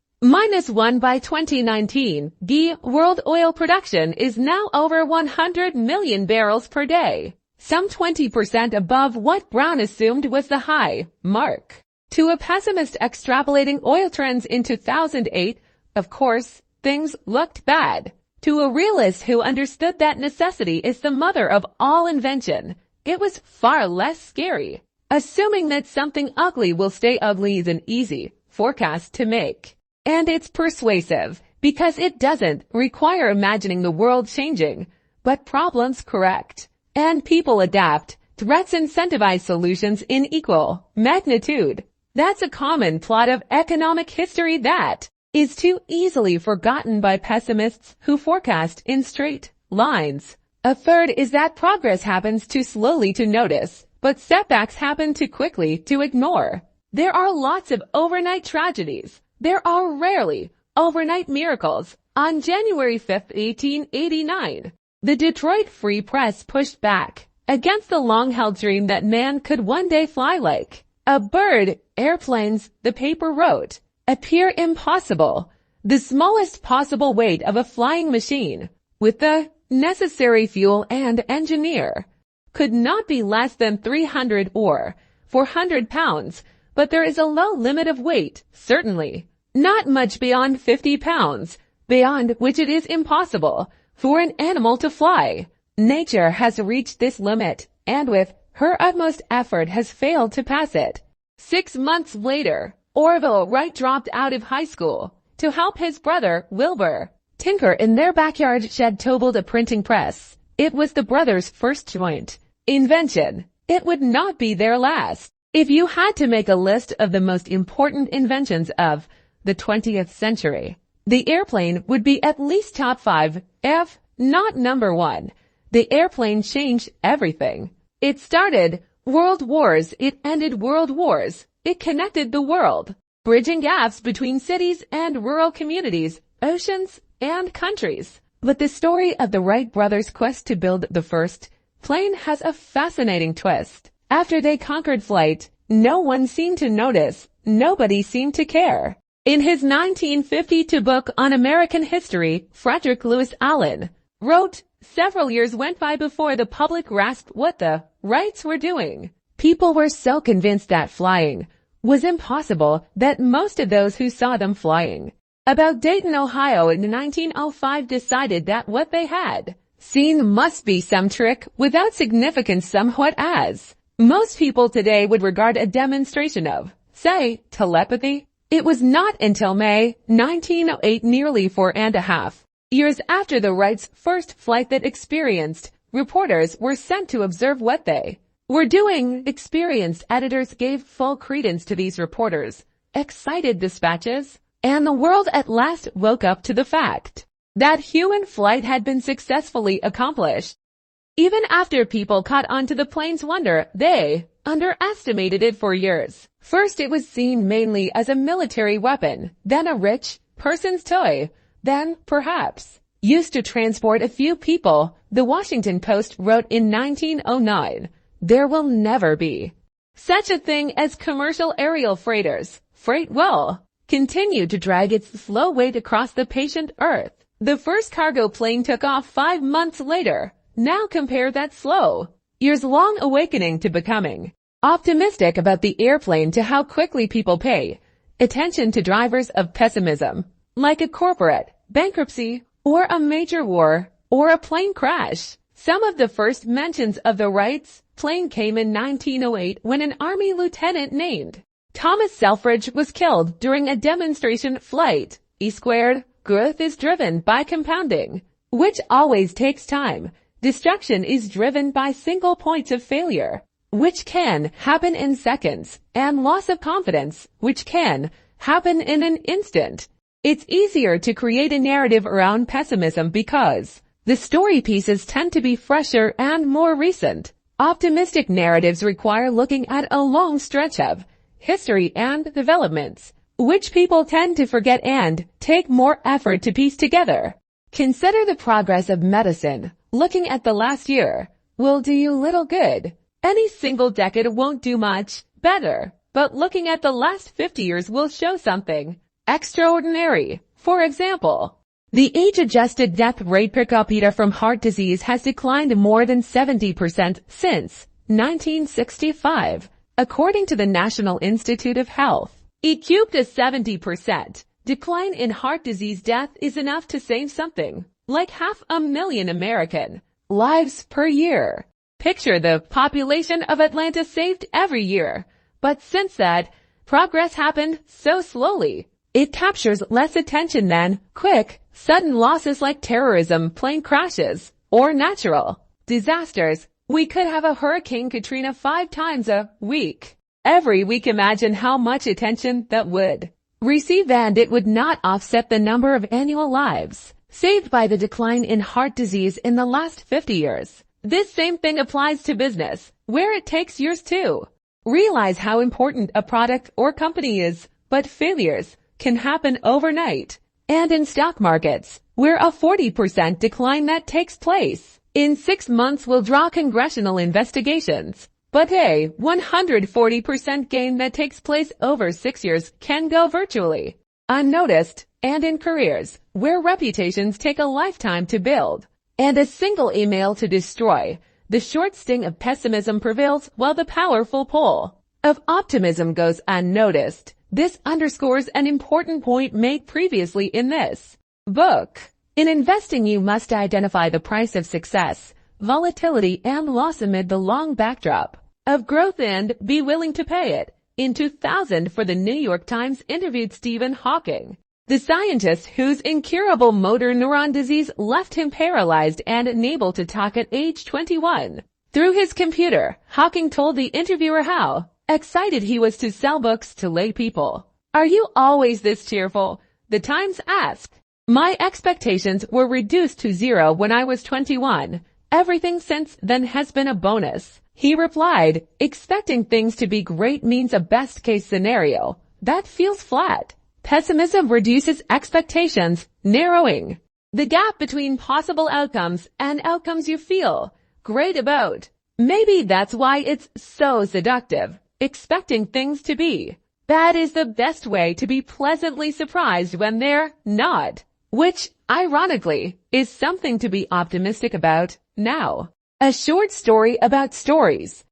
by 2019. World oil production is now over 100 million barrels per day, some 20% above what Brown assumed was the high mark. To a pessimist extrapolating oil trends in 2008, of course, things looked bad. To a realist who understood that necessity is the mother of all invention, it was far less scary. Assuming that something ugly will stay ugly is an easy forecast to make. And it's persuasive because it doesn't require imagining the world changing, but problems correct. And people adapt. Threats incentivize solutions in equal magnitude. That's a common plot of economic history that is too easily forgotten by pessimists who forecast in straight lines. A third is that progress happens too slowly to notice, but setbacks happen too quickly to ignore. There are lots of overnight tragedies. There are rarely overnight miracles. On January 5, 1889, the Detroit Free Press pushed back against the long-held dream that man could one day fly like a bird. Airplanes, the paper wrote, appear impossible. The smallest possible weight of a flying machine, with the necessary fuel and engineer, could not be less than 300 or 400 pounds, but there is a low limit of weight, certainly not much beyond 50 pounds, beyond which it is impossible for an animal to fly. Nature has reached this limit, and with her utmost effort has failed to pass it. 6 months later, Orville Wright dropped out of high school to help his brother, Wilbur, tinker in their backyard shed to build a printing press. It was the brothers' first joint invention. It would not be their last. If you had to make a list of the most important inventions of the 20th century, the airplane would be at least top 5, if not number 1. The airplane changed everything. It started world wars. It ended world wars. It connected the world, bridging gaps between cities and rural communities, oceans and countries. But the story of the Wright brothers' quest to build the first plane has a fascinating twist. After they conquered flight, no one seemed to notice. Nobody seemed to care. In his 1952 book on American history, Frederick Lewis Allen wrote, several years went by before the public grasped what the Wrights were doing. People were so convinced that flying was impossible that most of those who saw them flying about Dayton, Ohio in 1905 decided that what they had seen must be some trick without significance, somewhat as most people today would regard a demonstration of, say, telepathy. It was not until May 1908, nearly 4.5 years after the Wrights' first flight, that experienced reporters were sent to observe what they were doing. Experienced editors gave full credence to these reporters' excited dispatches, and the world at last woke up to the fact that human flight had been successfully accomplished. Even after people caught on to the plane's wonder, they underestimated it for years. First, it was seen mainly as a military weapon, then a rich person's toy, then, perhaps, used to transport a few people. The Washington Post wrote in 1909, there will never be such a thing as commercial aerial freighters. Freight will continue to drag its slow weight across the patient earth. The first cargo plane took off 5 months later. Now compare that slow, years-long awakening to becoming optimistic about the airplane to how quickly people pay attention to drivers of pessimism, like a corporate bankruptcy or a major war or a plane crash. Some of the first mentions of the Wrights' plane came in 1908 when an Army lieutenant named Thomas Selfridge was killed during a demonstration flight. E² growth is driven by compounding, which always takes time. Destruction is driven by single points of failure. which can happen in seconds, and loss of confidence, which can happen in an instant. It's easier to create a narrative around pessimism because the story pieces tend to be fresher and more recent. Optimistic narratives require looking at a long stretch of history and developments, which people tend to forget and take more effort to piece together. Consider the progress of medicine. Looking at the last year will do you little good. Any single decade won't do much better, but looking at the last 50 years will show something extraordinary. For example, the age-adjusted death rate per capita from heart disease has declined more than 70% since 1965, according to the National Institute of Health. A 70% decline in heart disease death is enough to save something like 500,000 American lives per year. Picture the population of Atlanta saved every year. But since that progress happened so slowly, it captures less attention than quick, sudden losses like terrorism, plane crashes, or natural disasters. We could have a Hurricane Katrina 5 times a week. Every week. Imagine how much attention that would receive, and it would not offset the number of annual lives saved by the decline in heart disease in the last 50 years. This same thing applies to business, where it takes years to realize how important a product or company is, but failures can happen overnight. And in stock markets, where a 40% decline that takes place in 6 months will draw congressional investigations. But a 140% gain that takes place over 6 years can go virtually unnoticed. And in careers, where reputations take a lifetime to build and a single email to destroy, the short sting of pessimism prevails while the powerful pull of optimism goes unnoticed. This underscores an important point made previously in this book. In investing, you must identify the price of success, volatility, and loss amid the long backdrop of growth and be willing to pay it. In 2000, for the New York Times interviewed Stephen Hawking, the scientist whose incurable motor neuron disease left him paralyzed and unable to talk at age 21. Through his computer, Hawking told the interviewer how excited he was to sell books to lay people. "Are you always this cheerful?" The Times asked. "My expectations were reduced to zero when I was 21. Everything since then has been a bonus," he replied. Expecting things to be great means a best-case scenario that feels flat. Pessimism reduces expectations, narrowing the gap between possible outcomes and outcomes you feel great about. Maybe that's why it's so seductive. Expecting things to be bad is the best way to be pleasantly surprised when they're not, which, ironically, is something to be optimistic about. Now, a short story about stories.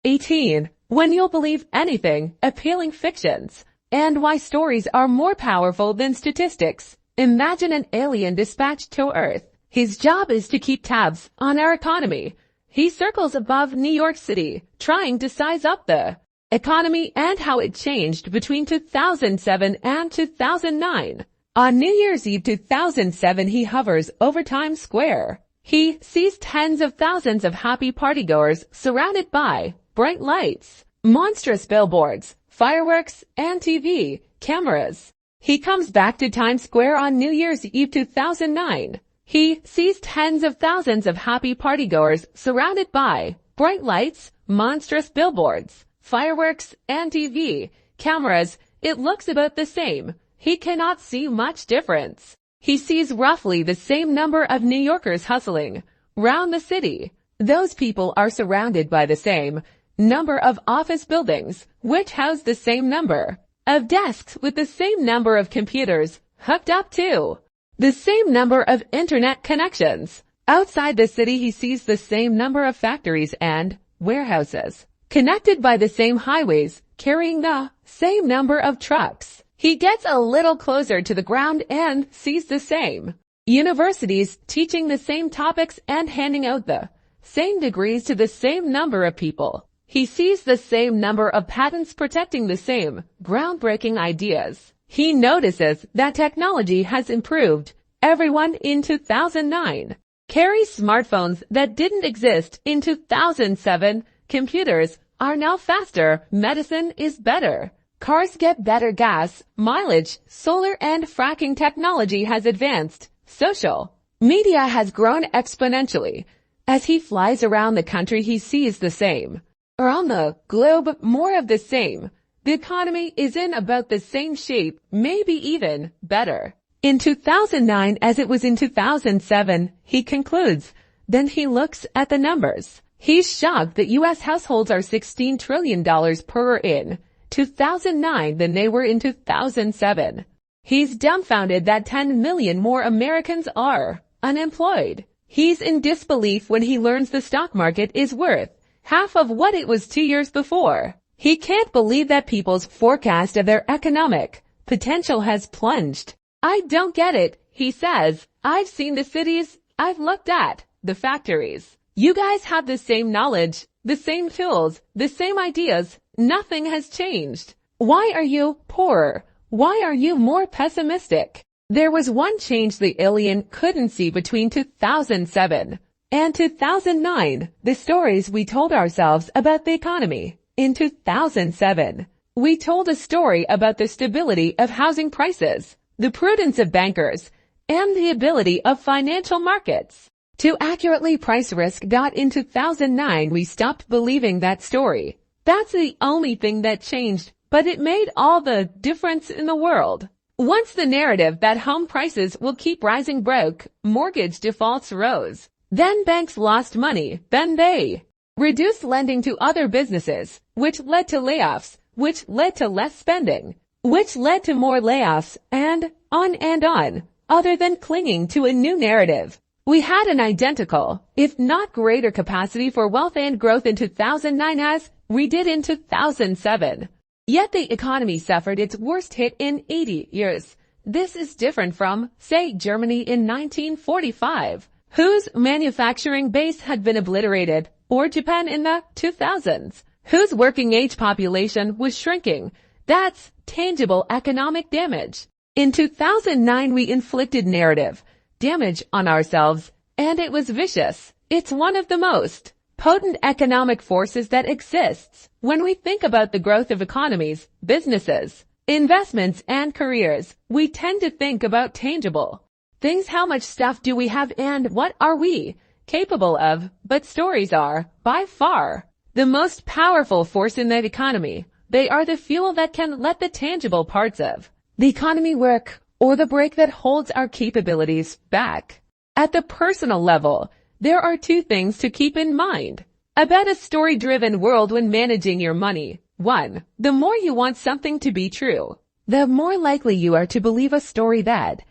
18. When you'll believe anything, appealing fictions, and why stories are more powerful than statistics. Imagine an alien dispatched to Earth. His job is to keep tabs on our economy. He circles above New York City, trying to size up the economy and how it changed between 2007 and 2009. On New Year's Eve 2007, he hovers over Times Square. He sees tens of thousands of happy partygoers surrounded by bright lights, monstrous billboards, fireworks, and TV cameras. He comes back to Times Square on New Year's Eve 2009. He sees tens of thousands of happy partygoers surrounded by bright lights, monstrous billboards, fireworks, and TV cameras. It looks about the same. He cannot see much difference. He sees roughly the same number of New Yorkers hustling round the city. Those people are surrounded by the same number of office buildings, which house the same number of desks with the same number of computers hooked up to the same number of internet connections. Outside the city, he sees the same number of factories and warehouses, connected by the same highways, carrying the same number of trucks. He gets a little closer to the ground and sees the same universities teaching the same topics and handing out the same degrees to the same number of people. He sees the same number of patents protecting the same groundbreaking ideas. He notices that technology has improved. Everyone in 2009 carries smartphones that didn't exist in 2007. Computers are now faster. Medicine is better. Cars get better gas mileage. Solar and fracking technology has advanced. Social media has grown exponentially. As he flies around the country, he sees the same. Around the globe, more of the same. The economy is in about the same shape, maybe even better. In 2009 as it was in 2007, he concludes. Then he looks at the numbers. He's shocked that U.S. households are $16 trillion poorer in 2009 than they were in 2007. He's dumbfounded that 10 million more Americans are unemployed. He's in disbelief when he learns the stock market is worth half of what it was 2 years before. He can't believe that people's forecast of their economic potential has plunged. I don't get it, he says. I've seen the cities, I've looked at the factories. You guys have the same knowledge, the same tools, the same ideas. Nothing has changed. Why are you poorer? Why are you more pessimistic? There was one change the alien couldn't see between 2007 and 2009. The stories we told ourselves about the economy. In 2007, we told a story about the stability of housing prices, the prudence of bankers, and the ability of financial markets to accurately price risk. In 2009, we stopped believing that story. That's the only thing that changed, but it made all the difference in the world. Once the narrative that home prices will keep rising broke, mortgage defaults rose. Then banks lost money. Then they reduced lending to other businesses, which led to layoffs, which led to less spending, which led to more layoffs, and on, other than clinging to a new narrative. We had an identical, if not greater capacity for wealth and growth in 2009 as we did in 2007. Yet the economy suffered its worst hit in 80 years. This is different from, say, Germany in 1945, whose manufacturing base had been obliterated, or Japan in the 2000s, whose working age population was shrinking. That's tangible economic damage. In 2009, we inflicted narrative damage on ourselves, and it was vicious. It's one of the most potent economic forces that exists. When we think about the growth of economies, businesses, investments, and careers, we tend to think about tangible things. How much stuff do we have and what are we capable of? But stories are, by far, the most powerful force in that economy. They are the fuel that can let the tangible parts of the economy work, or the brake that holds our capabilities back. At the personal level, there are two things to keep in mind about a story-driven world when managing your money. 1. The more you want something to be true, the more likely you are to believe a story that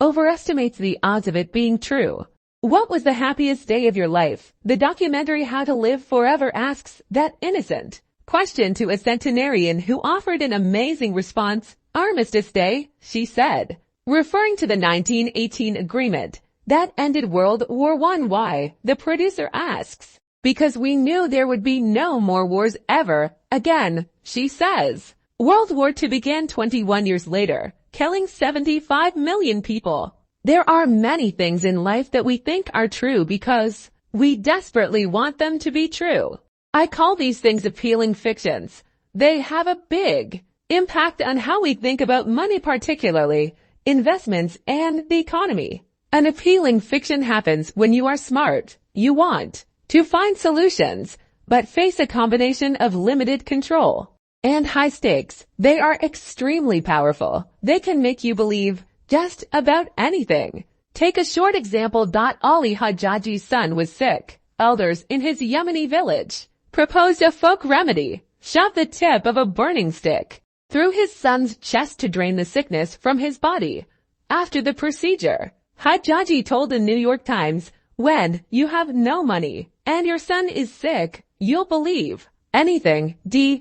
overestimates the odds of it being true. What was the happiest day of your life? The documentary How to Live Forever asks that innocent question to a centenarian who offered an amazing response. Armistice Day, she said, referring to the 1918 agreement that ended World War I. Why? The producer asks. Because we knew there would be no more wars ever again, she says. World War II began 21 years later, killing 75 million people. There are many things in life that we think are true because we desperately want them to be true. I call these things appealing fictions. They have a big impact on how we think about money, particularly investments and the economy. An appealing fiction happens when you are smart. You want to find solutions, but face a combination of limited control and high stakes. They are extremely powerful. They can make you believe just about anything. Take a short example. Ali Hajjaji's son was sick. Elders in his Yemeni village proposed a folk remedy. Shove the tip of a burning stick through his son's chest to drain the sickness from his body. After the procedure, Hajjaji told the New York Times, when you have no money and your son is sick, you'll believe anything.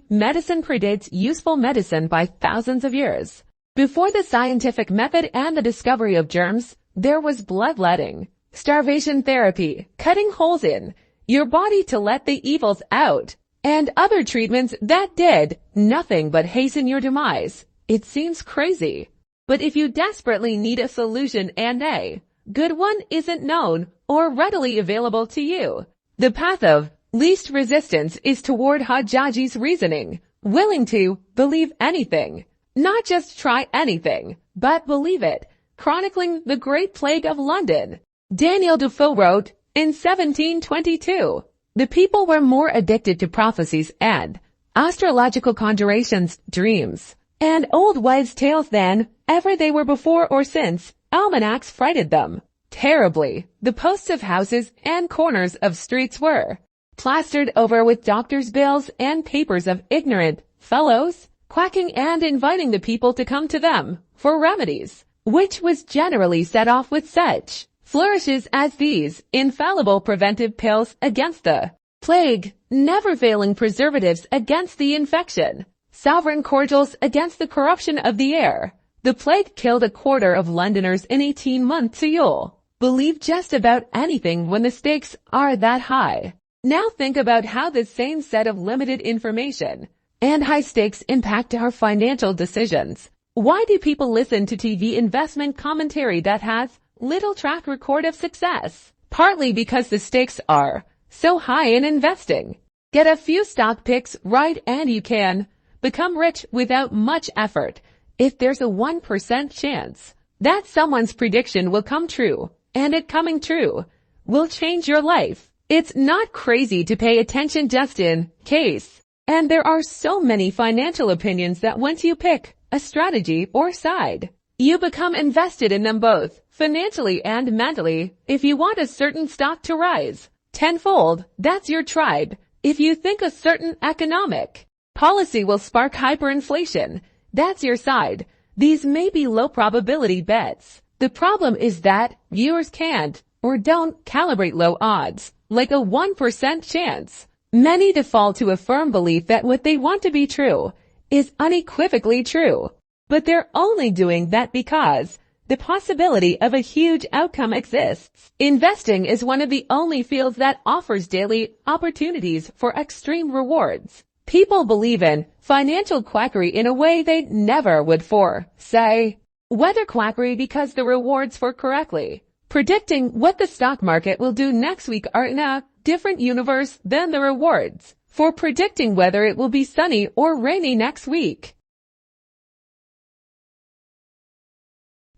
Medicine predates useful medicine by thousands of years. Before the scientific method and the discovery of germs, there was bloodletting, starvation therapy, cutting holes in your body to let the evils out, and other treatments that did nothing but hasten your demise. It seems crazy, but if you desperately need a solution and a good one isn't known or readily available to you, the path of least resistance is toward Hajjaji's reasoning, willing to believe anything. Not just try anything, but believe it, chronicling the Great Plague of London. Daniel Defoe wrote, in 1722, the people were more addicted to prophecies and astrological conjurations, dreams, and old wives' tales than ever they were before or since. Almanacs frighted them terribly. The posts of houses and corners of streets were plastered over with doctors' bills and papers of ignorant fellows, quacking and inviting the people to come to them for remedies, which was generally set off with such flourishes as these: infallible preventive pills against the plague, never-failing preservatives against the infection, sovereign cordials against the corruption of the air. The plague killed a quarter of Londoners in 18 months. So you'll believe just about anything when the stakes are that high. Now think about how this same set of limited information and high stakes impact our financial decisions. Why do people listen to TV investment commentary that has little track record of success? Partly because the stakes are so high in investing. Get a few stock picks right and you can become rich without much effort. If there's a 1% chance that someone's prediction will come true, and it coming true will change your life, it's not crazy to pay attention just in case. And there are so many financial opinions that once you pick a strategy or side, you become invested in them both financially and mentally. If you want a certain stock to rise tenfold, that's your tribe. If you think a certain economic policy will spark hyperinflation, that's your side. These may be low probability bets. The problem is that viewers can't or don't calibrate low odds, like a 1% chance. Many default to a firm belief that what they want to be true is unequivocally true, but they're only doing that because the possibility of a huge outcome exists. Investing is one of the only fields that offers daily opportunities for extreme rewards. People believe in financial quackery in a way they never would for, say, weather quackery, because the rewards for correctly predicting what the stock market will do next week are in a different universe than the rewards for predicting whether it will be sunny or rainy next week.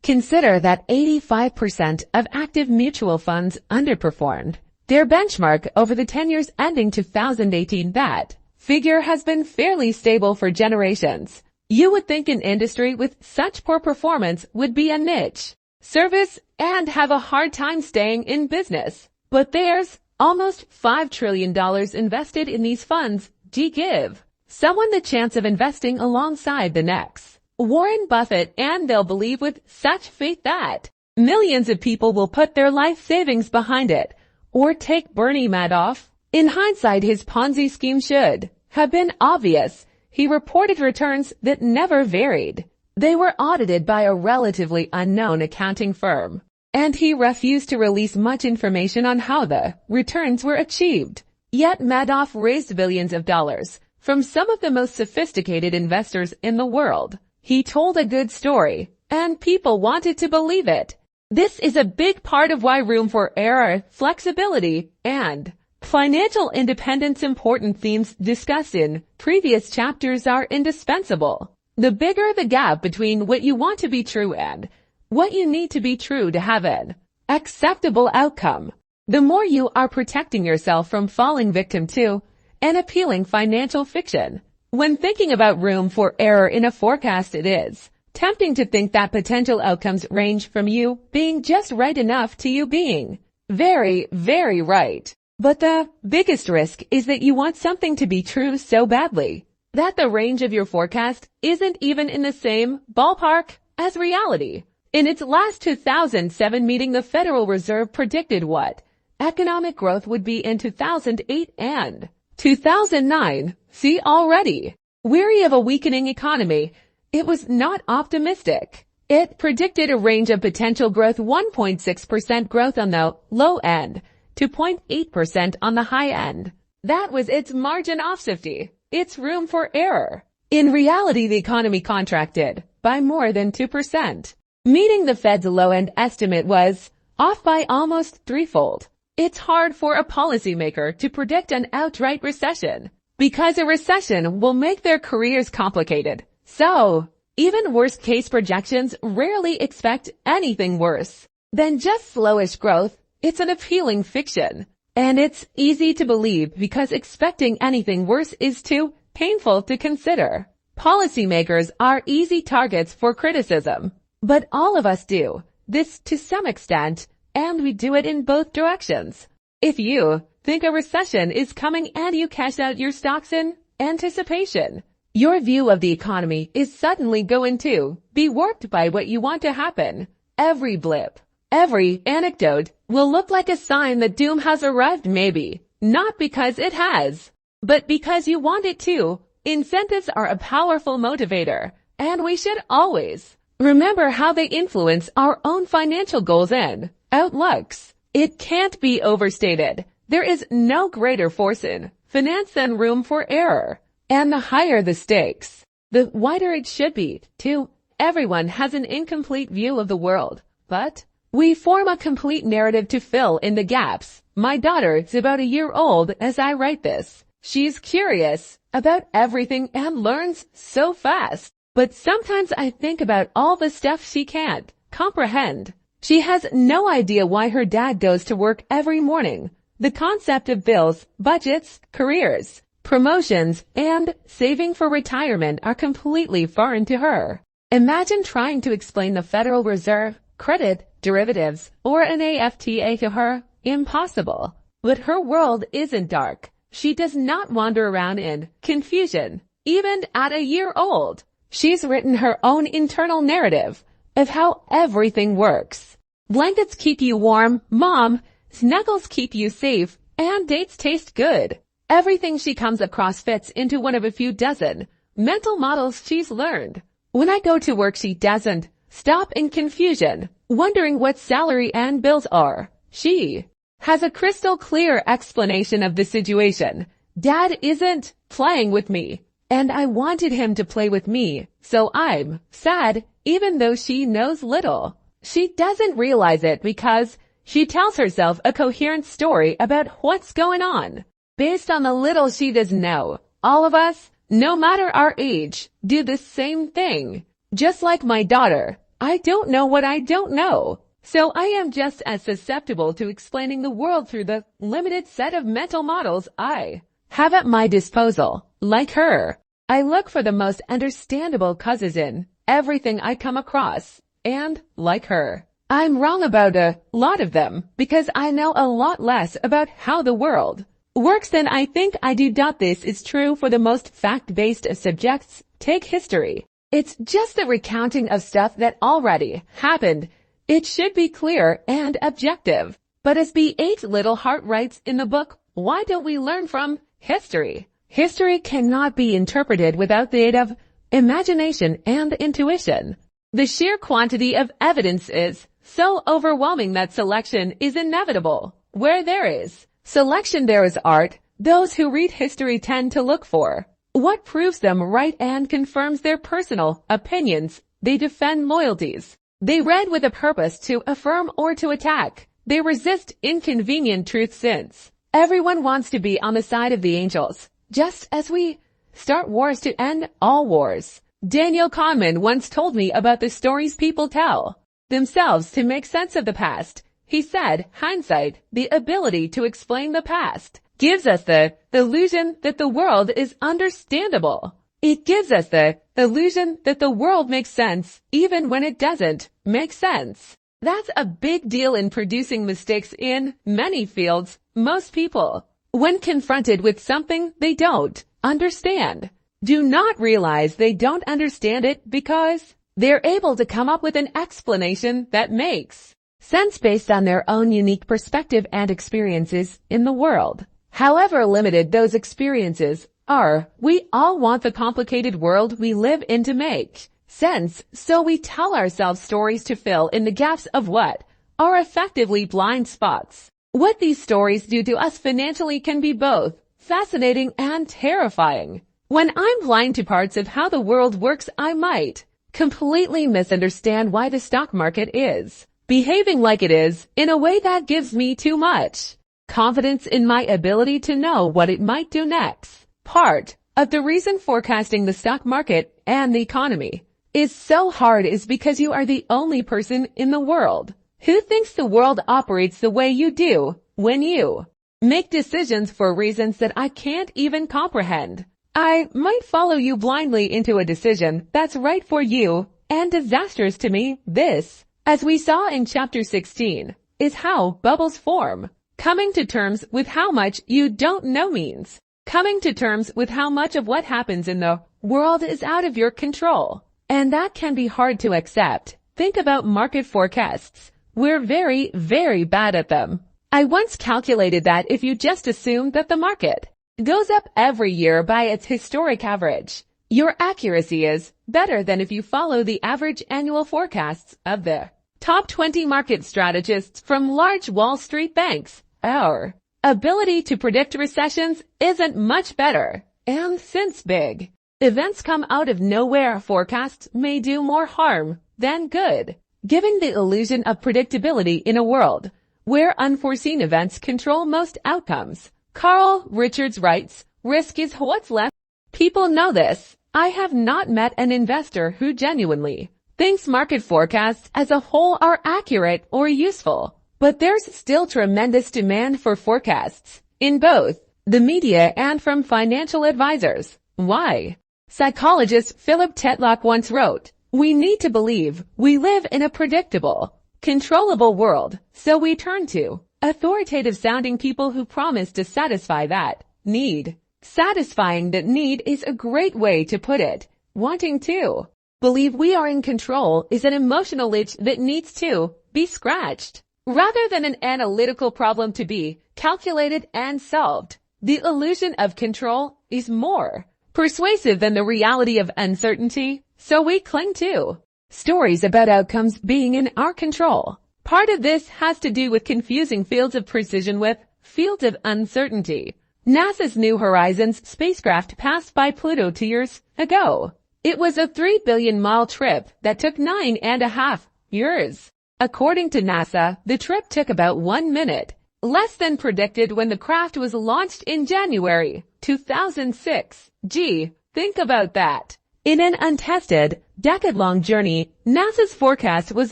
Consider that 85% of active mutual funds underperformed their benchmark over the 10 years ending 2018. That figure has been fairly stable for generations. You would think an industry with such poor performance would be a niche service and have a hard time staying in business. But there's almost $5 trillion invested in these funds. Give someone the chance of investing alongside the next Warren Buffett and they'll believe with such faith that millions of people will put their life savings behind it. Or take Bernie Madoff. In hindsight, his Ponzi scheme should have been obvious. He reported returns that never varied. They were audited by a relatively unknown accounting firm, and he refused to release much information on how the returns were achieved. Yet Madoff raised billions of dollars from some of the most sophisticated investors in the world. He told a good story, and people wanted to believe it. This is a big part of why room for error, flexibility, and financial independence, important themes discussed in previous chapters, are indispensable. The bigger the gap between what you want to be true and what you need to be true to have an acceptable outcome, the more you are protecting yourself from falling victim to an appealing financial fiction. When thinking about room for error in a forecast, it is tempting to think that potential outcomes range from you being just right enough to you being very, very right. But the biggest risk is that you want something to be true so badly that the range of your forecast isn't even in the same ballpark as reality. In its last 2007 meeting, the Federal Reserve predicted what economic growth would be in 2008 and 2009. See already. Weary of a weakening economy, it was not optimistic. It predicted a range of potential growth: 1.6% growth on the low end to 0.8% on the high end. That was its margin of safety, its room for error. In reality, the economy contracted by more than 2%, meaning the Fed's low-end estimate was off by almost threefold. It's hard for a policymaker to predict an outright recession because a recession will make their careers complicated. So, even worst-case projections rarely expect anything worse than just slowish growth. It's an appealing fiction, and it's easy to believe because expecting anything worse is too painful to consider. Policymakers are easy targets for criticism, but all of us do this to some extent, and we do it in both directions. If you think a recession is coming and you cash out your stocks in anticipation, your view of the economy is suddenly going to be warped by what you want to happen. Every blip, every anecdote will look like a sign that doom has arrived, maybe not because it has, but because you want it to. Incentives are a powerful motivator, and we should always remember how they influence our own financial goals and outlooks. It can't be overstated. There is no greater force in finance than room for error. And the higher the stakes, the wider it should be, too. Everyone has an incomplete view of the world, but we form a complete narrative to fill in the gaps. My daughter is about a year old as I write this. She's curious about everything and learns so fast. But sometimes I think about all the stuff she can't comprehend. She has no idea why her dad goes to work every morning. The concept of bills, budgets, careers, promotions, and saving for retirement are completely foreign to her. Imagine trying to explain the Federal Reserve, credit, derivatives, or an AFTA to her. Impossible. But her world isn't dark. She does not wander around in confusion, even at a year old. She's written her own internal narrative of how everything works. Blankets keep you warm, Mom. Snuggles keep you safe, and dates taste good. Everything she comes across fits into one of a few dozen mental models she's learned. When I go to work, she doesn't stop in confusion, wondering what salary and bills are. She has a crystal clear explanation of the situation. Dad isn't playing with me, and I wanted him to play with me, so I'm sad, even though she knows little. She doesn't realize it because she tells herself a coherent story about what's going on, based on the little she does know. All of us, no matter our age, do the same thing. Just like my daughter, I don't know what I don't know. So I am just as susceptible to explaining the world through the limited set of mental models I have at my disposal. Like her, I look for the most understandable causes in everything I come across. And, like her, I'm wrong about a lot of them because I know a lot less about how the world works than I think I do. This is true for the most fact-based of subjects. Take history. It's just the recounting of stuff that already happened. It should be clear and objective. But as B.H. Little Hart writes in the book, why don't we learn from history? History cannot be interpreted without the aid of imagination and intuition. The sheer quantity of evidence is so overwhelming that selection is inevitable. Where there is selection, there is art. Those who read history tend to look for what proves them right and confirms their personal opinions. They defend loyalties. They read with a purpose to affirm or to attack. They resist inconvenient truths since everyone wants to be on the side of the angels, just as we start wars to end all wars. Daniel Kahneman once told me about the stories people tell themselves to make sense of the past. He said, hindsight, the ability to explain the past, gives us the illusion that the world is understandable. It gives us the illusion that the world makes sense, even when it doesn't make sense. That's a big deal in producing mistakes in many fields. Most people, when confronted with something they don't understand, do not realize they don't understand it because they're able to come up with an explanation that makes sense based on their own unique perspective and experiences in the world. However limited those experiences are, we all want the complicated world we live in to make sense, so we tell ourselves stories to fill in the gaps of what are effectively blind spots. What these stories do to us financially can be both fascinating and terrifying. When I'm blind to parts of how the world works, I might completely misunderstand why the stock market is behaving like it is in a way that gives me too much confidence in my ability to know what it might do next. Part of the reason forecasting the stock market and the economy is so hard is because you are the only person in the world who thinks the world operates the way you do when you make decisions for reasons that I can't even comprehend. I might follow you blindly into a decision that's right for you and disastrous to me. This, as we saw in chapter 16, is how bubbles form. Coming to terms with how much you don't know means coming to terms with how much of what happens in the world is out of your control. And that can be hard to accept. Think about market forecasts. We're very, very bad at them. I once calculated that if you just assume that the market goes up every year by its historic average, your accuracy is better than if you follow the average annual forecasts of the top 20 market strategists from large Wall Street banks. Our ability to predict recessions isn't much better. And since big events come out of nowhere, forecasts may do more harm than good, giving the illusion of predictability in a world where unforeseen events control most outcomes. Carl Richards writes, risk is what's left. People know this. I have not met an investor who genuinely thinks market forecasts as a whole are accurate or useful. But there's still tremendous demand for forecasts in both the media and from financial advisors. Why? Psychologist Philip Tetlock once wrote, we need to believe we live in a predictable, controllable world, so we turn to authoritative sounding people who promise to satisfy that need. Satisfying that need is a great way to put it. Wanting to believe we are in control is an emotional itch that needs to be scratched. Rather than an analytical problem to be calculated and solved, the illusion of control is more persuasive than the reality of uncertainty, so we cling to stories about outcomes being in our control. Part of this has to do with confusing fields of precision with fields of uncertainty. NASA's New Horizons spacecraft passed by Pluto 2 years ago. It was a 3 billion-mile trip that took 9.5 years. According to NASA, the trip took about 1 minute, less than predicted when the craft was launched in January 2006. Gee, think about that. In an untested, decade-long journey, NASA's forecast was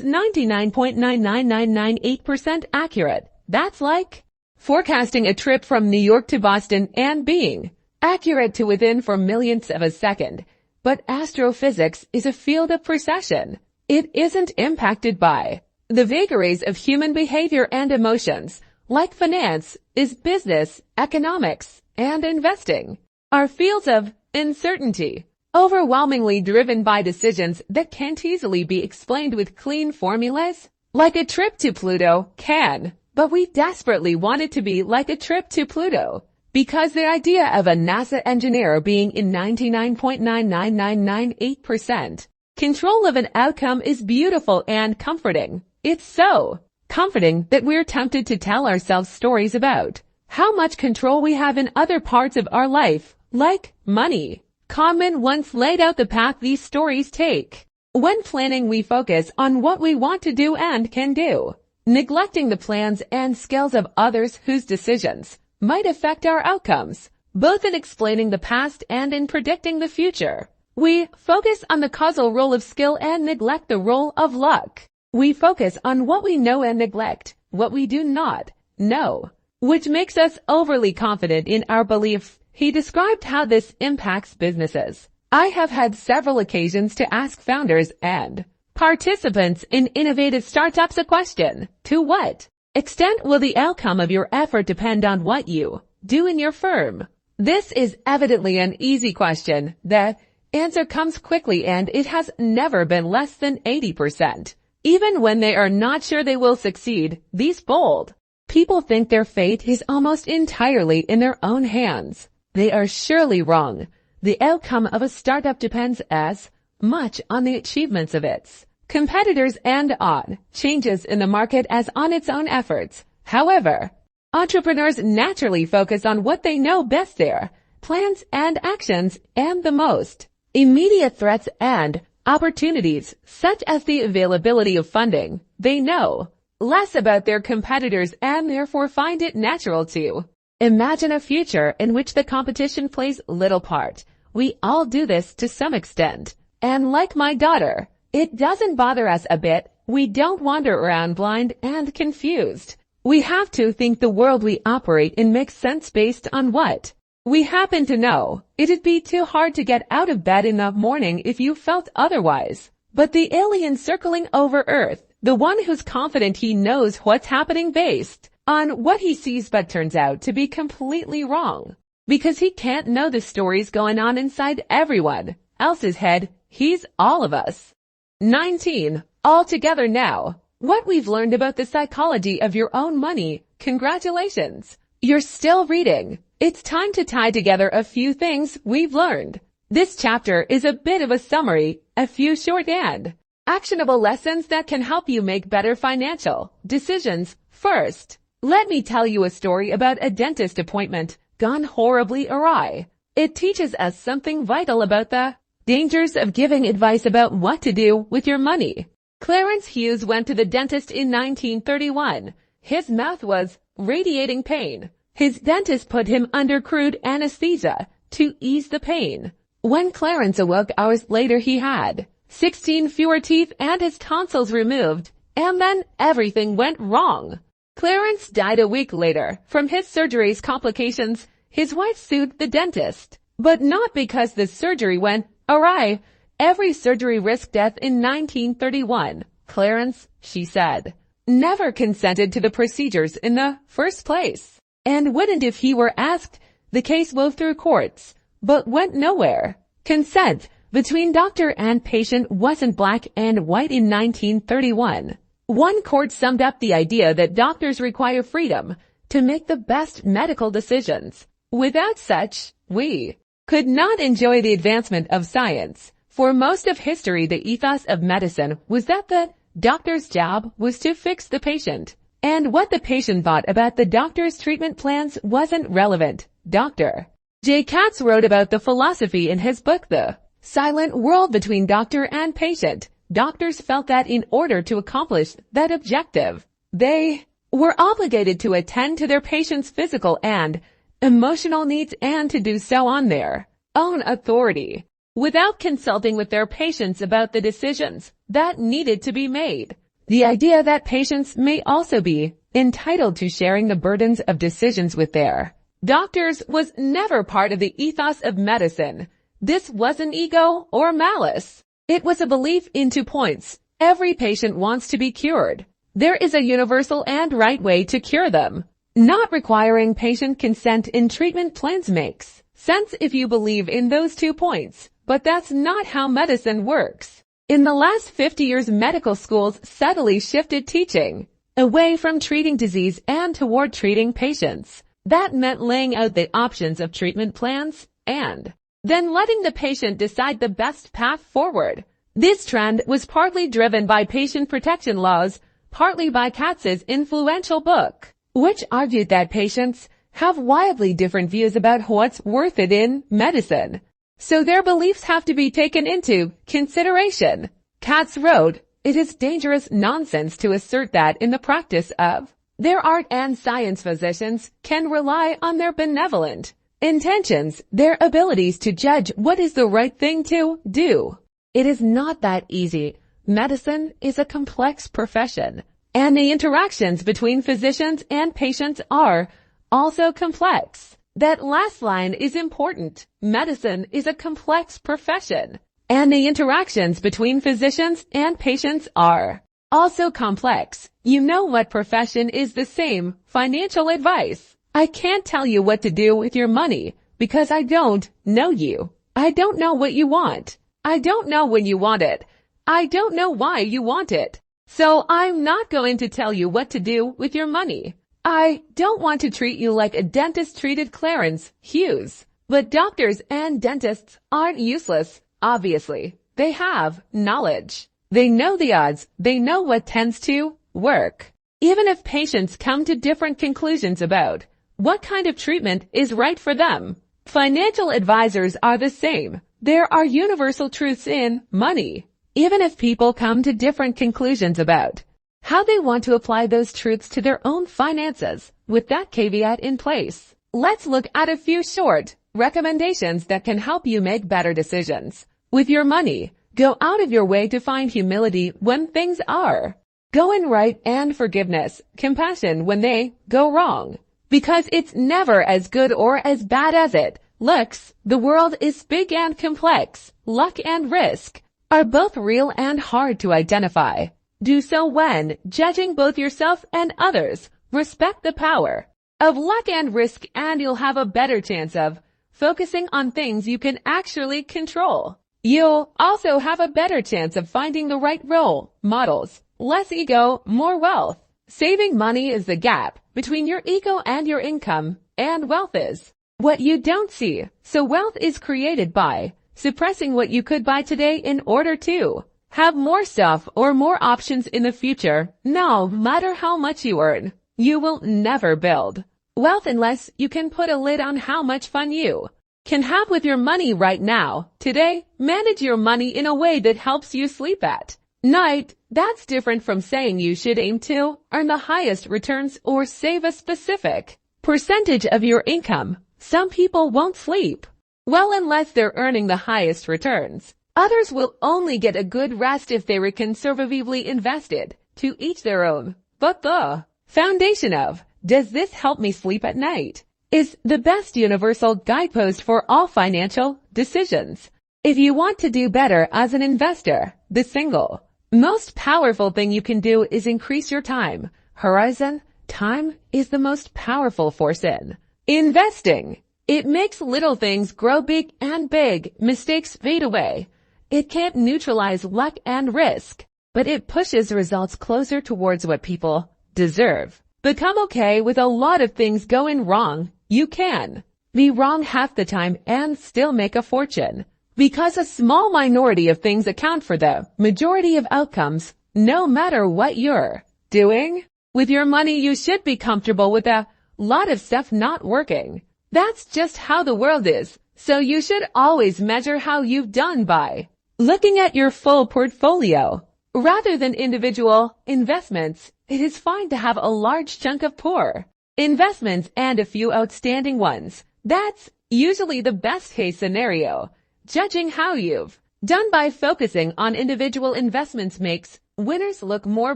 99.99998% accurate. That's like forecasting a trip from New York to Boston and being accurate to within 4 millionths of a second. But astrophysics is a field of precision. It isn't impacted by the vagaries of human behavior and emotions, like finance, is business, economics, and investing, are fields of uncertainty, overwhelmingly driven by decisions that can't easily be explained with clean formulas, like a trip to Pluto can. But we desperately want it to be like a trip to Pluto, because the idea of a NASA engineer being in 99.99998% control of an outcome is beautiful and comforting. It's so comforting that we're tempted to tell ourselves stories about how much control we have in other parts of our life, like money. Kahneman once laid out the path these stories take. When planning, we focus on what we want to do and can do, neglecting the plans and skills of others whose decisions might affect our outcomes, both in explaining the past and in predicting the future. We focus on the causal role of skill and neglect the role of luck. We focus on what we know and neglect what we do not know, which makes us overly confident in our belief. He described how this impacts businesses. I have had several occasions to ask founders and participants in innovative startups a question. To what extent will the outcome of your effort depend on what you do in your firm? This is evidently an easy question. The answer comes quickly, and it has never been less than 80%. Even when they are not sure they will succeed, these bold people think their fate is almost entirely in their own hands. They are surely wrong. The outcome of a startup depends as much on the achievements of its competitors and on changes in the market as on its own efforts. However, entrepreneurs naturally focus on what they know best, their plans and actions, and the most immediate threats and opportunities, such as the availability of funding. They know less about their competitors, and therefore find it natural to imagine a future in which the competition plays little part. We all do this to some extent. And like my daughter, it doesn't bother us a bit. We don't wander around blind and confused. We have to think the world we operate in makes sense based on what we happen to know. It'd be too hard to get out of bed in the morning if you felt otherwise. But the alien circling over Earth, the one who's confident he knows what's happening based on what he sees but turns out to be completely wrong. Because he can't know the stories going on inside everyone else's head. He's all of us. 19. All together now. What we've learned about the psychology of your own money. Congratulations. You're still reading. It's time to tie together a few things we've learned. This chapter is a bit of a summary, a few short and actionable lessons that can help you make better financial decisions. First, let me tell you a story about a dentist appointment gone horribly awry. It teaches us something vital about the dangers of giving advice about what to do with your money. Clarence Hughes went to the dentist in 1931. His mouth was radiating pain. His dentist put him under crude anesthesia to ease the pain. When Clarence awoke hours later, he had 16 fewer teeth and his tonsils removed, and then everything went wrong. Clarence died a week later from his surgery's complications. His wife sued the dentist, but not because the surgery went awry. Every surgery risked death in 1931. Clarence, she said, never consented to the procedures in the first place, and wouldn't if he were asked. The case wove through courts, but went nowhere. Consent between doctor and patient wasn't black and white in 1931. One court summed up the idea that doctors require freedom to make the best medical decisions. Without such, we could not enjoy the advancement of science. For most of history, the ethos of medicine was that the doctor's job was to fix the patient, and what the patient thought about the doctor's treatment plans wasn't relevant. Dr. J. Katz wrote about the philosophy in his book, The Silent World Between Doctor and Patient. Doctors felt that in order to accomplish that objective, they were obligated to attend to their patients' physical and emotional needs and to do so on their own authority, without consulting with their patients about the decisions that needed to be made. The idea that patients may also be entitled to sharing the burdens of decisions with their doctors was never part of the ethos of medicine. This wasn't ego or malice. It was a belief in 2 points. Every patient wants to be cured. There is a universal and right way to cure them. Not requiring patient consent in treatment plans makes sense if you believe in those 2 points, but that's not how medicine works. In the last 50 years, medical schools subtly shifted teaching away from treating disease and toward treating patients. That meant laying out the options of treatment plans and then letting the patient decide the best path forward. This trend was partly driven by patient protection laws, partly by Katz's influential book, which argued that patients have wildly different views about what's worth it in medicine, so their beliefs have to be taken into consideration. Katz wrote, "It is dangerous nonsense to assert that in the practice of their art and science physicians can rely on their benevolent intentions, their abilities to judge what is the right thing to do. It is not that easy. Medicine is a complex profession, and the interactions between physicians and patients are also complex." That last line is important. Medicine is a complex profession, and the interactions between physicians and patients are also complex. You know what profession is the same? Financial advice. I can't tell you what to do with your money because I don't know you. I don't know what you want. I don't know when you want it. I don't know why you want it. So I'm not going to tell you what to do with your money. I don't want to treat you like a dentist treated Clarence Hughes. But doctors and dentists aren't useless, obviously. They have knowledge. They know the odds. They know what tends to work. Even if patients come to different conclusions about what kind of treatment is right for them, financial advisors are the same. There are universal truths in money. Even if people come to different conclusions about how they want to apply those truths to their own finances. With that caveat in place, let's look at a few short recommendations that can help you make better decisions with your money. Go out of your way to find humility when things are going right and forgiveness, compassion when they go wrong. Because it's never as good or as bad as it looks. The world is big and complex. Luck and risk are both real and hard to identify. Do so when judging both yourself and others. Respect the power of luck and risk, and you'll have a better chance of focusing on things you can actually control. You'll also have a better chance of finding the right role models. Less ego, more wealth. Saving money is the gap between your ego and your income, and wealth is what you don't see. So wealth is created by suppressing what you could buy today in order to have more stuff or more options in the future. No matter how much you earn, you will never build wealth unless you can put a lid on how much fun you can have with your money right now. Today, manage your money in a way that helps you sleep at night. That's different from saying you should aim to earn the highest returns or save a specific percentage of your income. Some people won't sleep well unless they're earning the highest returns. Others will only get a good rest if they were conservatively invested. To each their own. But the foundation of, does this help me sleep at night, is the best universal guidepost for all financial decisions. If you want to do better as an investor, the single most powerful thing you can do is increase your time horizon. Time is the most powerful force in investing. It makes little things grow big and big mistakes fade away. It can't neutralize luck and risk, but it pushes results closer towards what people deserve. Become okay with a lot of things going wrong. You can be wrong half the time and still make a fortune, because a small minority of things account for the majority of outcomes. No matter what you're doing with your money, you should be comfortable with a lot of stuff not working. That's just how the world is. So you should always measure how you've done by looking at your full portfolio rather than individual investments. It is fine to have a large chunk of poor investments and a few outstanding ones. That's usually the best case scenario. Judging how you've done by focusing on individual investments makes winners look more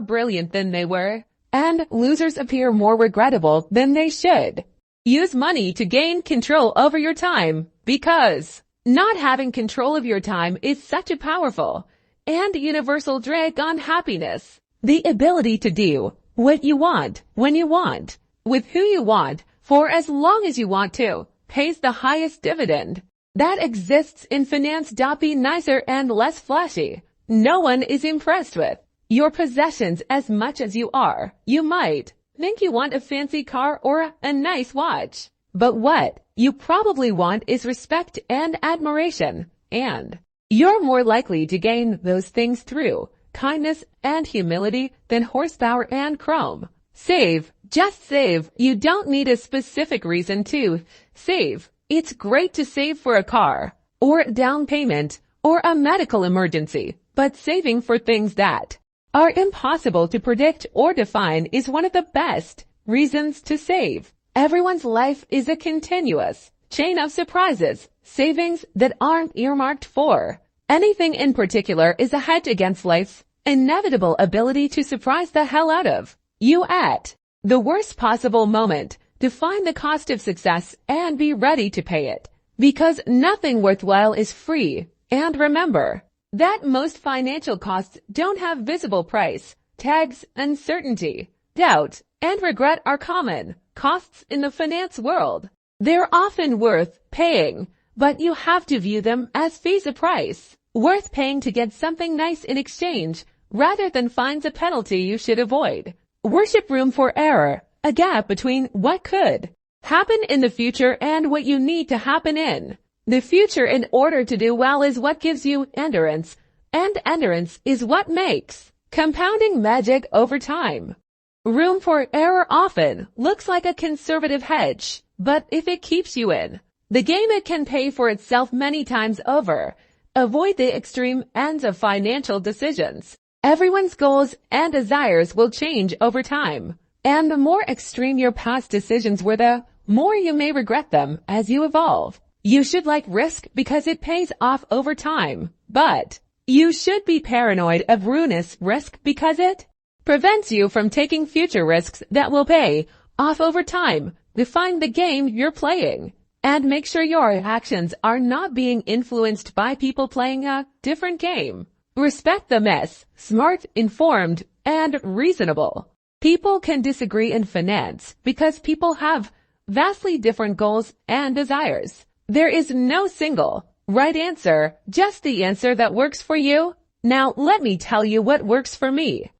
brilliant than they were, and losers appear more regrettable than they should. Use money to gain control over your time, because not having control of your time is such a powerful and universal drag on happiness. The ability to do what you want, when you want, with who you want, for as long as you want to, pays the highest dividend that exists in finance. Be nicer and less flashy. No one is impressed with your possessions as much as you are. You might think you want a fancy car or a nice watch, but what you probably want is respect and admiration, and you're more likely to gain those things through kindness and humility than horsepower and chrome. Save. Just save. You don't need a specific reason to save. It's great to save for a car, or a down payment, or a medical emergency, but saving for things that are impossible to predict or define is one of the best reasons to save. Everyone's life is a continuous chain of surprises. Savings that aren't earmarked for anything in particular is a hedge against life's inevitable ability to surprise the hell out of you at the worst possible moment. Define the cost of success and be ready to pay it, because nothing worthwhile is free. And remember that most financial costs don't have visible price tags. Uncertainty, doubt, and regret are common costs in the finance world. They're often worth paying, but you have to view them as fees, a price worth paying to get something nice in exchange, rather than fines, a penalty you should avoid. Worship room for error, a gap between what could happen in the future and what you need to happen in the future in order to do well is what gives you endurance, and endurance is what makes compounding magic over time. Room for error often looks like a conservative hedge, but if it keeps you in the game, it can pay for itself many times over. Avoid the extreme ends of financial decisions. Everyone's goals and desires will change over time. And the more extreme your past decisions were, the more you may regret them as you evolve. You should like risk because it pays off over time, but you should be paranoid of ruinous risk because it prevents you from taking future risks that will pay off over time. Define the game you're playing and make sure your actions are not being influenced by people playing a different game. Respect the mess, smart, informed, and reasonable. People can disagree in finance because people have vastly different goals and desires. There is no single right answer, just the answer that works for you. Now let me tell you what works for me.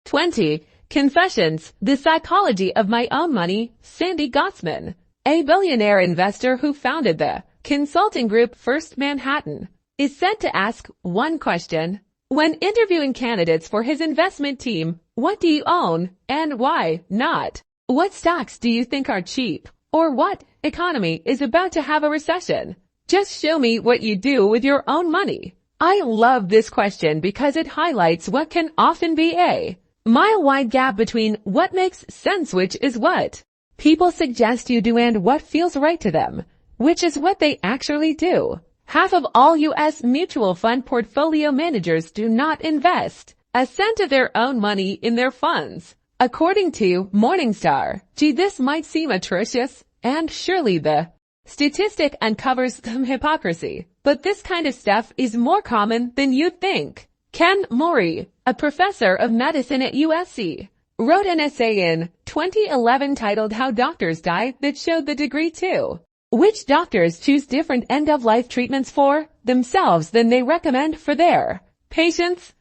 20. Confessions, the psychology of my own money. Sandy Gottesman, a billionaire investor who founded the consulting group First Manhattan, is said to ask one question when interviewing candidates for his investment team: what do you own and why not? What stocks do you think are cheap? Or what economy is about to have a recession? Just show me what you do with your own money. I love this question because it highlights what can often be a mile-wide gap between what makes sense, which is what people suggest you do, and what feels right to them, which is what they actually do. Half of all U.S. mutual fund portfolio managers do not invest a cent of their own money in their funds. According to Morningstar, gee, this might seem atrocious, and surely the statistic uncovers some hypocrisy, but this kind of stuff is more common than you'd think. Ken Mori, a professor of medicine at USC, wrote an essay in 2011 titled How Doctors Die that showed the degree to which doctors choose different end-of-life treatments for themselves than they recommend for their patients.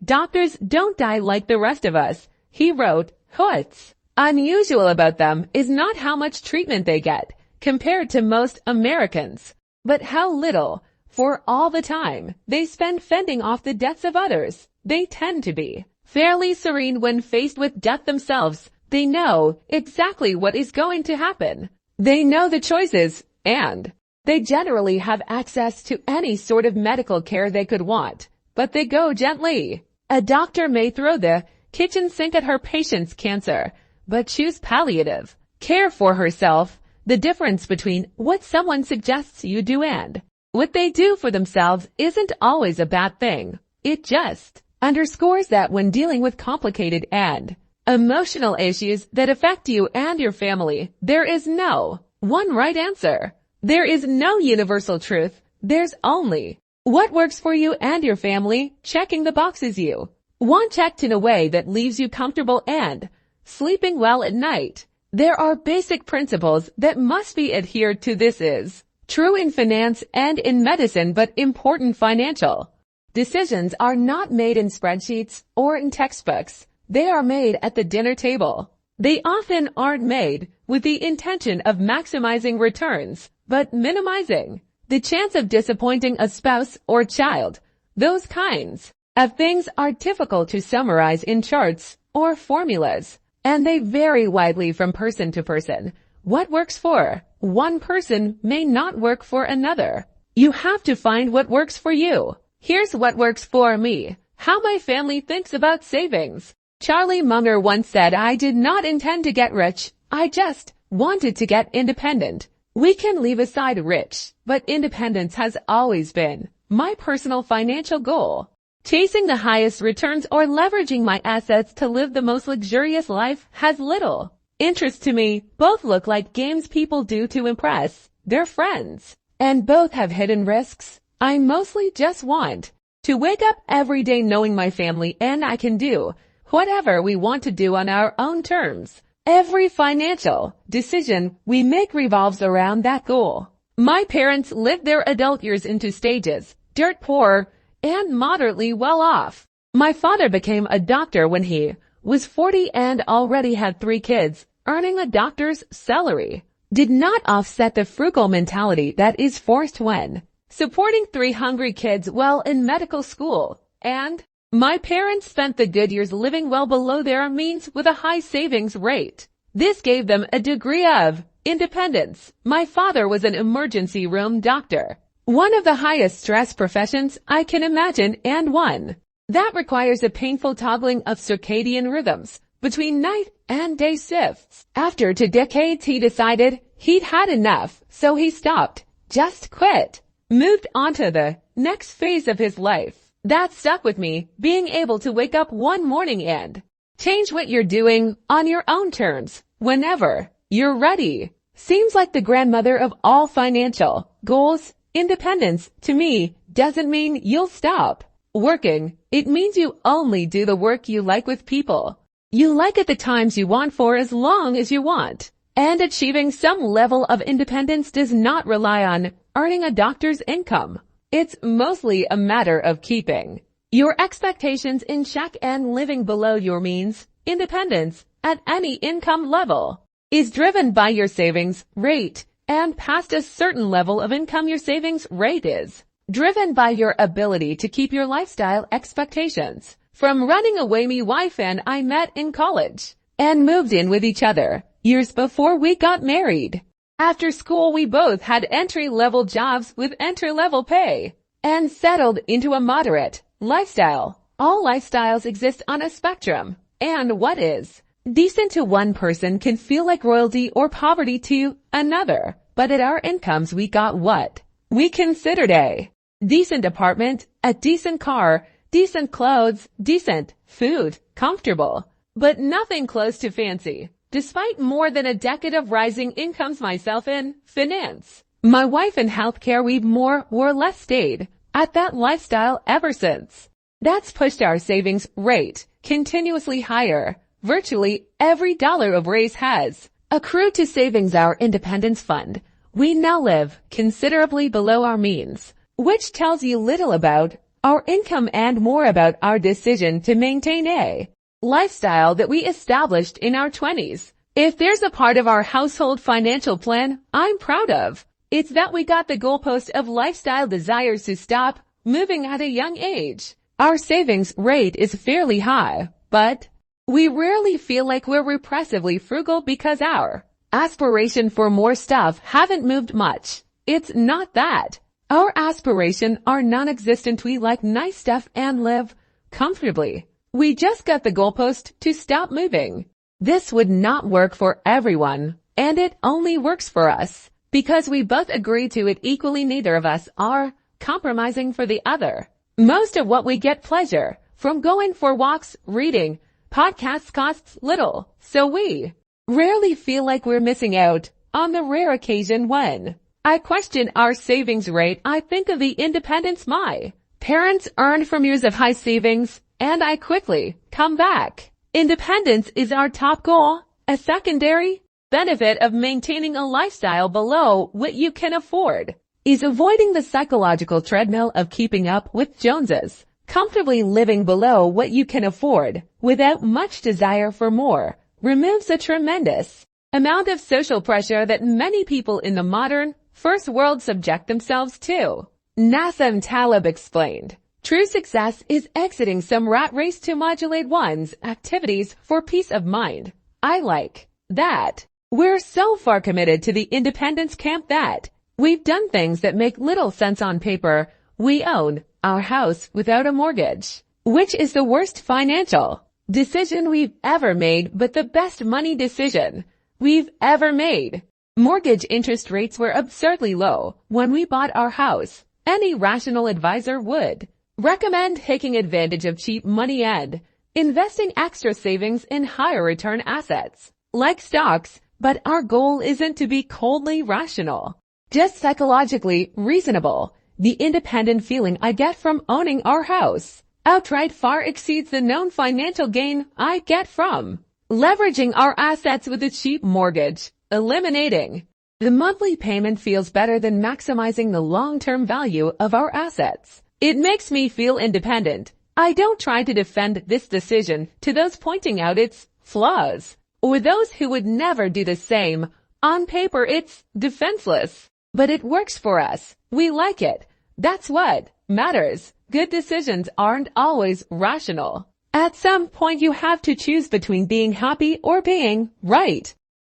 Doctors don't die like the rest of us, he wrote. What's unusual about them is not how much treatment they get compared to most Americans, but how little, for all the time they spend fending off the deaths of others. They tend to be fairly serene when faced with death themselves. They know exactly what is going to happen. They know the choices, and they generally have access to any sort of medical care they could want, but they go gently. A doctor may throw the kitchen sink at her patient's cancer, but choose palliative care for herself. The difference between what someone suggests you do and what they do for themselves isn't always a bad thing. It just underscores that when dealing with complicated and emotional issues that affect you and your family, there is no one right answer. There is no universal truth. There's only what works for you and your family. Checking the boxes you want checked in a way that leaves you comfortable and sleeping well at night. There are basic principles that must be adhered to. This is true in finance and in medicine, but important financial decisions are not made in spreadsheets or in textbooks. They are made at the dinner table. They often aren't made with the intention of maximizing returns, but minimizing the chance of disappointing a spouse or child. Those kinds of things are difficult to summarize in charts or formulas, and they vary widely from person to person. What works for one person may not work for another. You have to find what works for you. Here's what works for me. How my family thinks about savings. Charlie Munger once said, I did not intend to get rich. I just wanted to get independent. We can leave aside rich, but independence has always been my personal financial goal. Chasing the highest returns or leveraging my assets to live the most luxurious life has little interest to me. Both look like games people do to impress their friends, and both have hidden risks. I mostly just want to wake up every day knowing my family and I can do whatever we want to do on our own terms. Every financial decision we make revolves around that goal. My parents lived their adult years into stages, dirt poor and moderately well off. My father became a doctor when he was 40 and already had 3 kids. Earning a doctor's salary did not offset the frugal mentality that is forced when supporting 3 hungry kids while in medical school. And my parents spent the good years living well below their means with a high savings rate. This gave them a degree of independence. My father was an emergency room doctor, one of the highest stress professions I can imagine, and one That requires a painful toggling of circadian rhythms between night and day shifts. After 2 decades, he decided he'd had enough, so he stopped, just quit, moved on to the next phase of his life. That stuck with me, being able to wake up one morning and change what you're doing on your own terms, whenever you're ready. Seems like the grandmother of all financial goals. Independence, to me, doesn't mean you'll stop working. It means you only do the work you like with people you like at the times you want for as long as you want. And achieving some level of independence does not rely on earning a doctor's income. It's mostly a matter of keeping your expectations in check and living below your means. Independence, at any income level, is driven by your savings rate, and past a certain level of income your savings rate is driven by your ability to keep your lifestyle expectations. From running away, me wife and I met in college and moved in with each other years before we got married. After school, we both had entry-level jobs with entry-level pay and settled into a moderate lifestyle. All lifestyles exist on a spectrum, and what is decent to one person can feel like royalty or poverty to another. But at our incomes, we got what we considered a decent apartment, a decent car, decent clothes, decent food, comfortable, but nothing close to fancy. Despite more than a decade of rising incomes, myself in finance, my wife in healthcare, we've more or less stayed at that lifestyle ever since. That's pushed our savings rate continuously higher. Virtually every dollar of raise has accrued to savings, our independence fund. We now live considerably below our means, which tells you little about our income and more about our decision to maintain a lifestyle that we established in our 20s. If there's a part of our household financial plan I'm proud of, it's that we got the goalpost of lifestyle desires to stop moving at a young age. Our savings rate is fairly high, but we rarely feel like we're repressively frugal because our aspiration for more stuff haven't moved much. It's not that our aspiration are non-existent. We like nice stuff and live comfortably. We just got the goalpost to stop moving. This would not work for everyone, and it only works for us because we both agree to it equally. Neither of us are compromising for the other. Most of what we get pleasure from going for walks, reading, podcasts costs little, so we rarely feel like we're missing out. On the rare occasion when I question our savings rate, I think of the independence my parents earned from years of high savings, and I quickly come back. Independence is our top goal. A secondary benefit of maintaining a lifestyle below what you can afford is avoiding the psychological treadmill of keeping up with Joneses. Comfortably living below what you can afford without much desire for more removes a tremendous amount of social pressure that many people in the modern first world subject themselves to. Nassim Taleb explained, true success is exiting some rat race to modulate one's activities for peace of mind. I like that. We're so far committed to the independence camp that we've done things that make little sense on paper. We own our house without a mortgage, which is the worst financial decision we've ever made, but the best money decision we've ever made. Mortgage interest rates were absurdly low when we bought our house. Any rational advisor would recommend taking advantage of cheap money and investing extra savings in higher return assets like stocks, but our goal isn't to be coldly rational, just psychologically reasonable. The independent feeling I get from owning our house outright far exceeds the known financial gain I get from leveraging our assets with a cheap mortgage. Eliminating the monthly payment feels better than maximizing the long-term value of our assets. It makes me feel independent. I don't try to defend this decision to those pointing out its flaws, or those who would never do the same. On paper, it's defenseless, but it works for us. We like it. That's what matters. Good decisions aren't always rational. At some point, you have to choose between being happy or being right.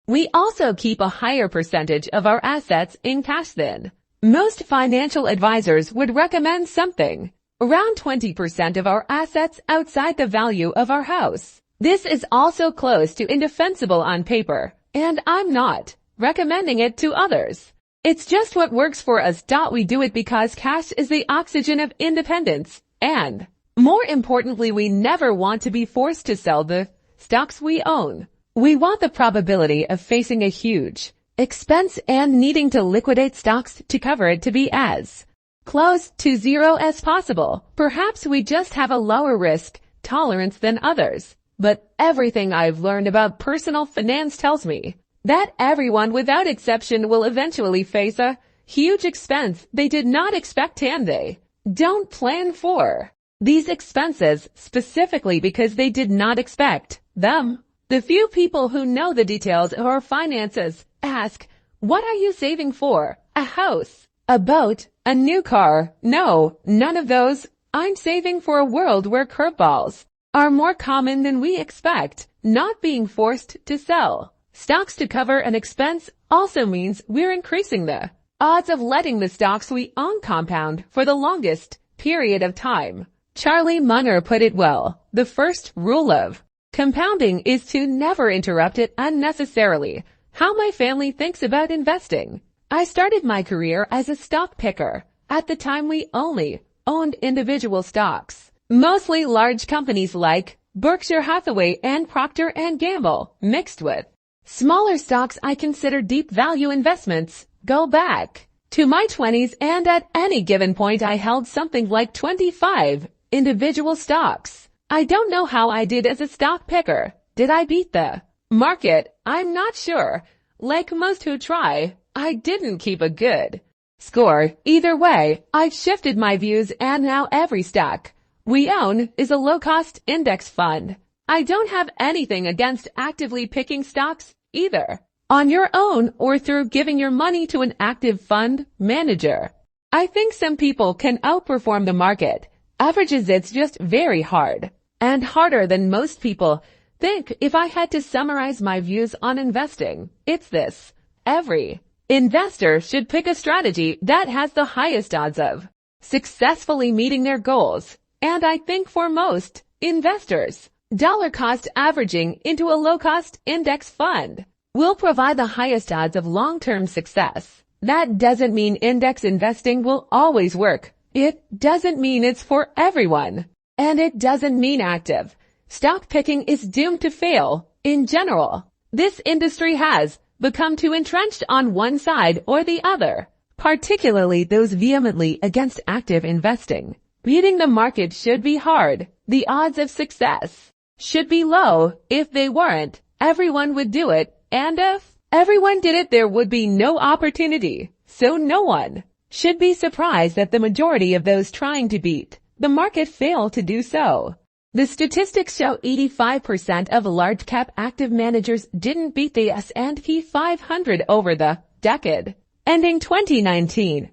We also keep a higher percentage of our assets in cash than most financial advisors would recommend. Something around 20% of our assets outside the value of our house. This is also close to indefensible on paper, and I'm not recommending it to others. It's just what works for us. We do it because cash is the oxygen of independence, and more importantly, we never want to be forced to sell the stocks we own. We want the probability of facing a huge expense and needing to liquidate stocks to cover it to be as close to zero as possible. Perhaps we just have a lower risk tolerance than others. But everything I've learned about personal finance tells me that everyone without exception will eventually face a huge expense they did not expect, and they don't plan for these expenses specifically because they did not expect them. The few people who know the details of our finances ask, what are you saving for? A house, a boat, a new car? No, none of those. I'm saving for a world where curveballs are more common than we expect. Not being forced to sell stocks to cover an expense also means we're increasing the odds of letting the stocks we own compound for the longest period of time. Charlie Munger put it well. The first rule of compounding is to never interrupt it unnecessarily. How my family thinks about investing. I started my career as a stock picker. At the time, we only owned individual stocks, mostly large companies like Berkshire Hathaway and Procter & Gamble, mixed with smaller stocks I consider deep value investments. Go back to my 20s, and at any given point I held something like 25 individual stocks. I don't know how I did as a stock picker. Did I beat the market? I'm not sure. Like most who try, I didn't keep a good score. Either way, I've shifted my views, and now every stock we own is a low-cost index fund. I don't have anything against actively picking stocks either, on your own or through giving your money to an active fund manager. I think some people can outperform the market averages. It's just very hard, and harder than most people think. If I had to summarize my views on investing, it's this. Every investor should pick a strategy that has the highest odds of successfully meeting their goals. And I think for most investors, dollar cost averaging into a low-cost index fund will provide the highest odds of long-term success. That doesn't mean index investing will always work. It doesn't mean it's for everyone. And it doesn't mean active stock picking is doomed to fail. In general, this industry has become too entrenched on one side or the other, particularly those vehemently against active investing. Beating the market should be hard. The odds of success should be low. If they weren't, everyone would do it, and if everyone did it, there would be no opportunity. So no one should be surprised that the majority of those trying to beat the market fail to do so. The statistics show 85% of large-cap active managers didn't beat the S&P 500 over the decade ending 2019.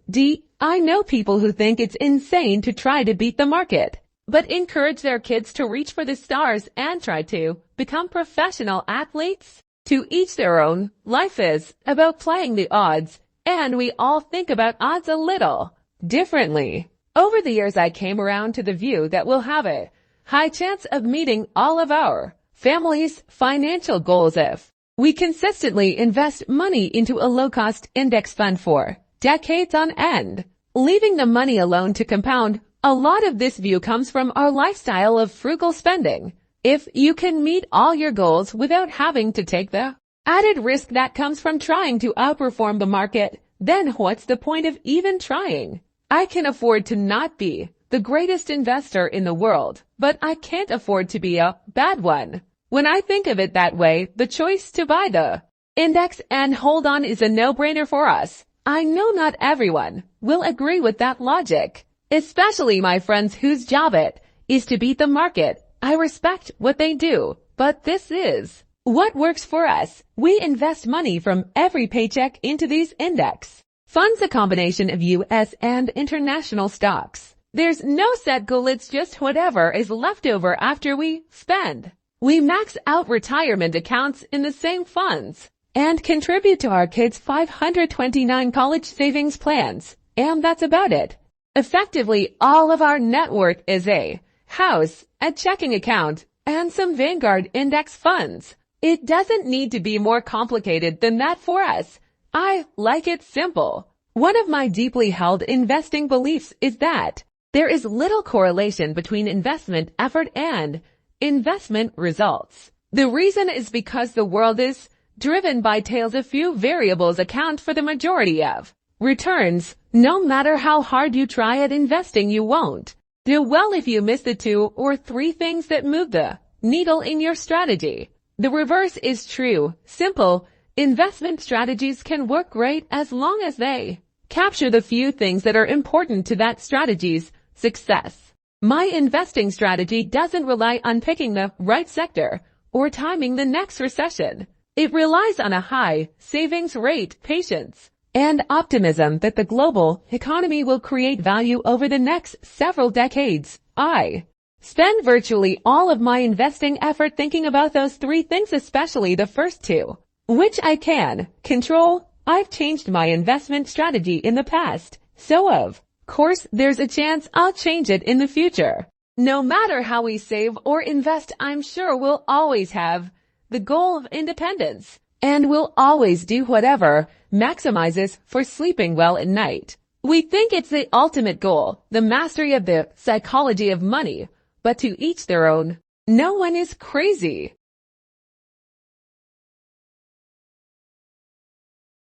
I know people who think it's insane to try to beat the market, but encourage their kids to reach for the stars and try to become professional athletes. To each their own. Life is about playing the odds, and we all think about odds a little differently. Over the years, I came around to the view that we'll have a high chance of meeting all of our family's financial goals if we consistently invest money into a low-cost index fund for decades on end, leaving the money alone to compound. A lot of this view comes from our lifestyle of frugal spending. If you can meet all your goals without having to take the added risk that comes from trying to outperform the market, then what's the point of even trying? I can afford to not be the greatest investor in the world, but I can't afford to be a bad one. When I think of it that way, the choice to buy the index and hold on is a no-brainer for us. I know not everyone will agree with that logic, especially my friends whose job it is to beat the market. I respect what they do, but this is what works for us. We invest money from every paycheck into these index funds, a combination of U.S. and international stocks. There's no set goal, it's just whatever is left over after we spend. We max out retirement accounts in the same funds and contribute to our kids' 529 college savings plans, and that's about it. Effectively, all of our net worth is a house, a checking account, and some Vanguard index funds. It doesn't need to be more complicated than that for us. I like it simple. One of my deeply held investing beliefs is that there is little correlation between investment effort and investment results. The reason is because the world is driven by tails. A few variables account for the majority of returns. No matter how hard you try at investing, you won't do well if you miss the 2 or 3 things that move the needle in your strategy. The reverse is true. Simple investment strategies can work great as long as they capture the few things that are important to that strategy's success. My investing strategy doesn't rely on picking the right sector or timing the next recession. It relies on a high savings rate, patience, and optimism that the global economy will create value over the next several decades. I spend virtually all of my investing effort thinking about those 3 things, especially the first 2, which I can control. I've changed my investment strategy in the past, so of course there's a chance I'll change it in the future. No matter how we save or invest, I'm sure we'll always have the goal of independence, and we'll always do whatever maximizes for sleeping well at night. We think it's the ultimate goal, the mastery of the psychology of money, but to each their own. No one is crazy.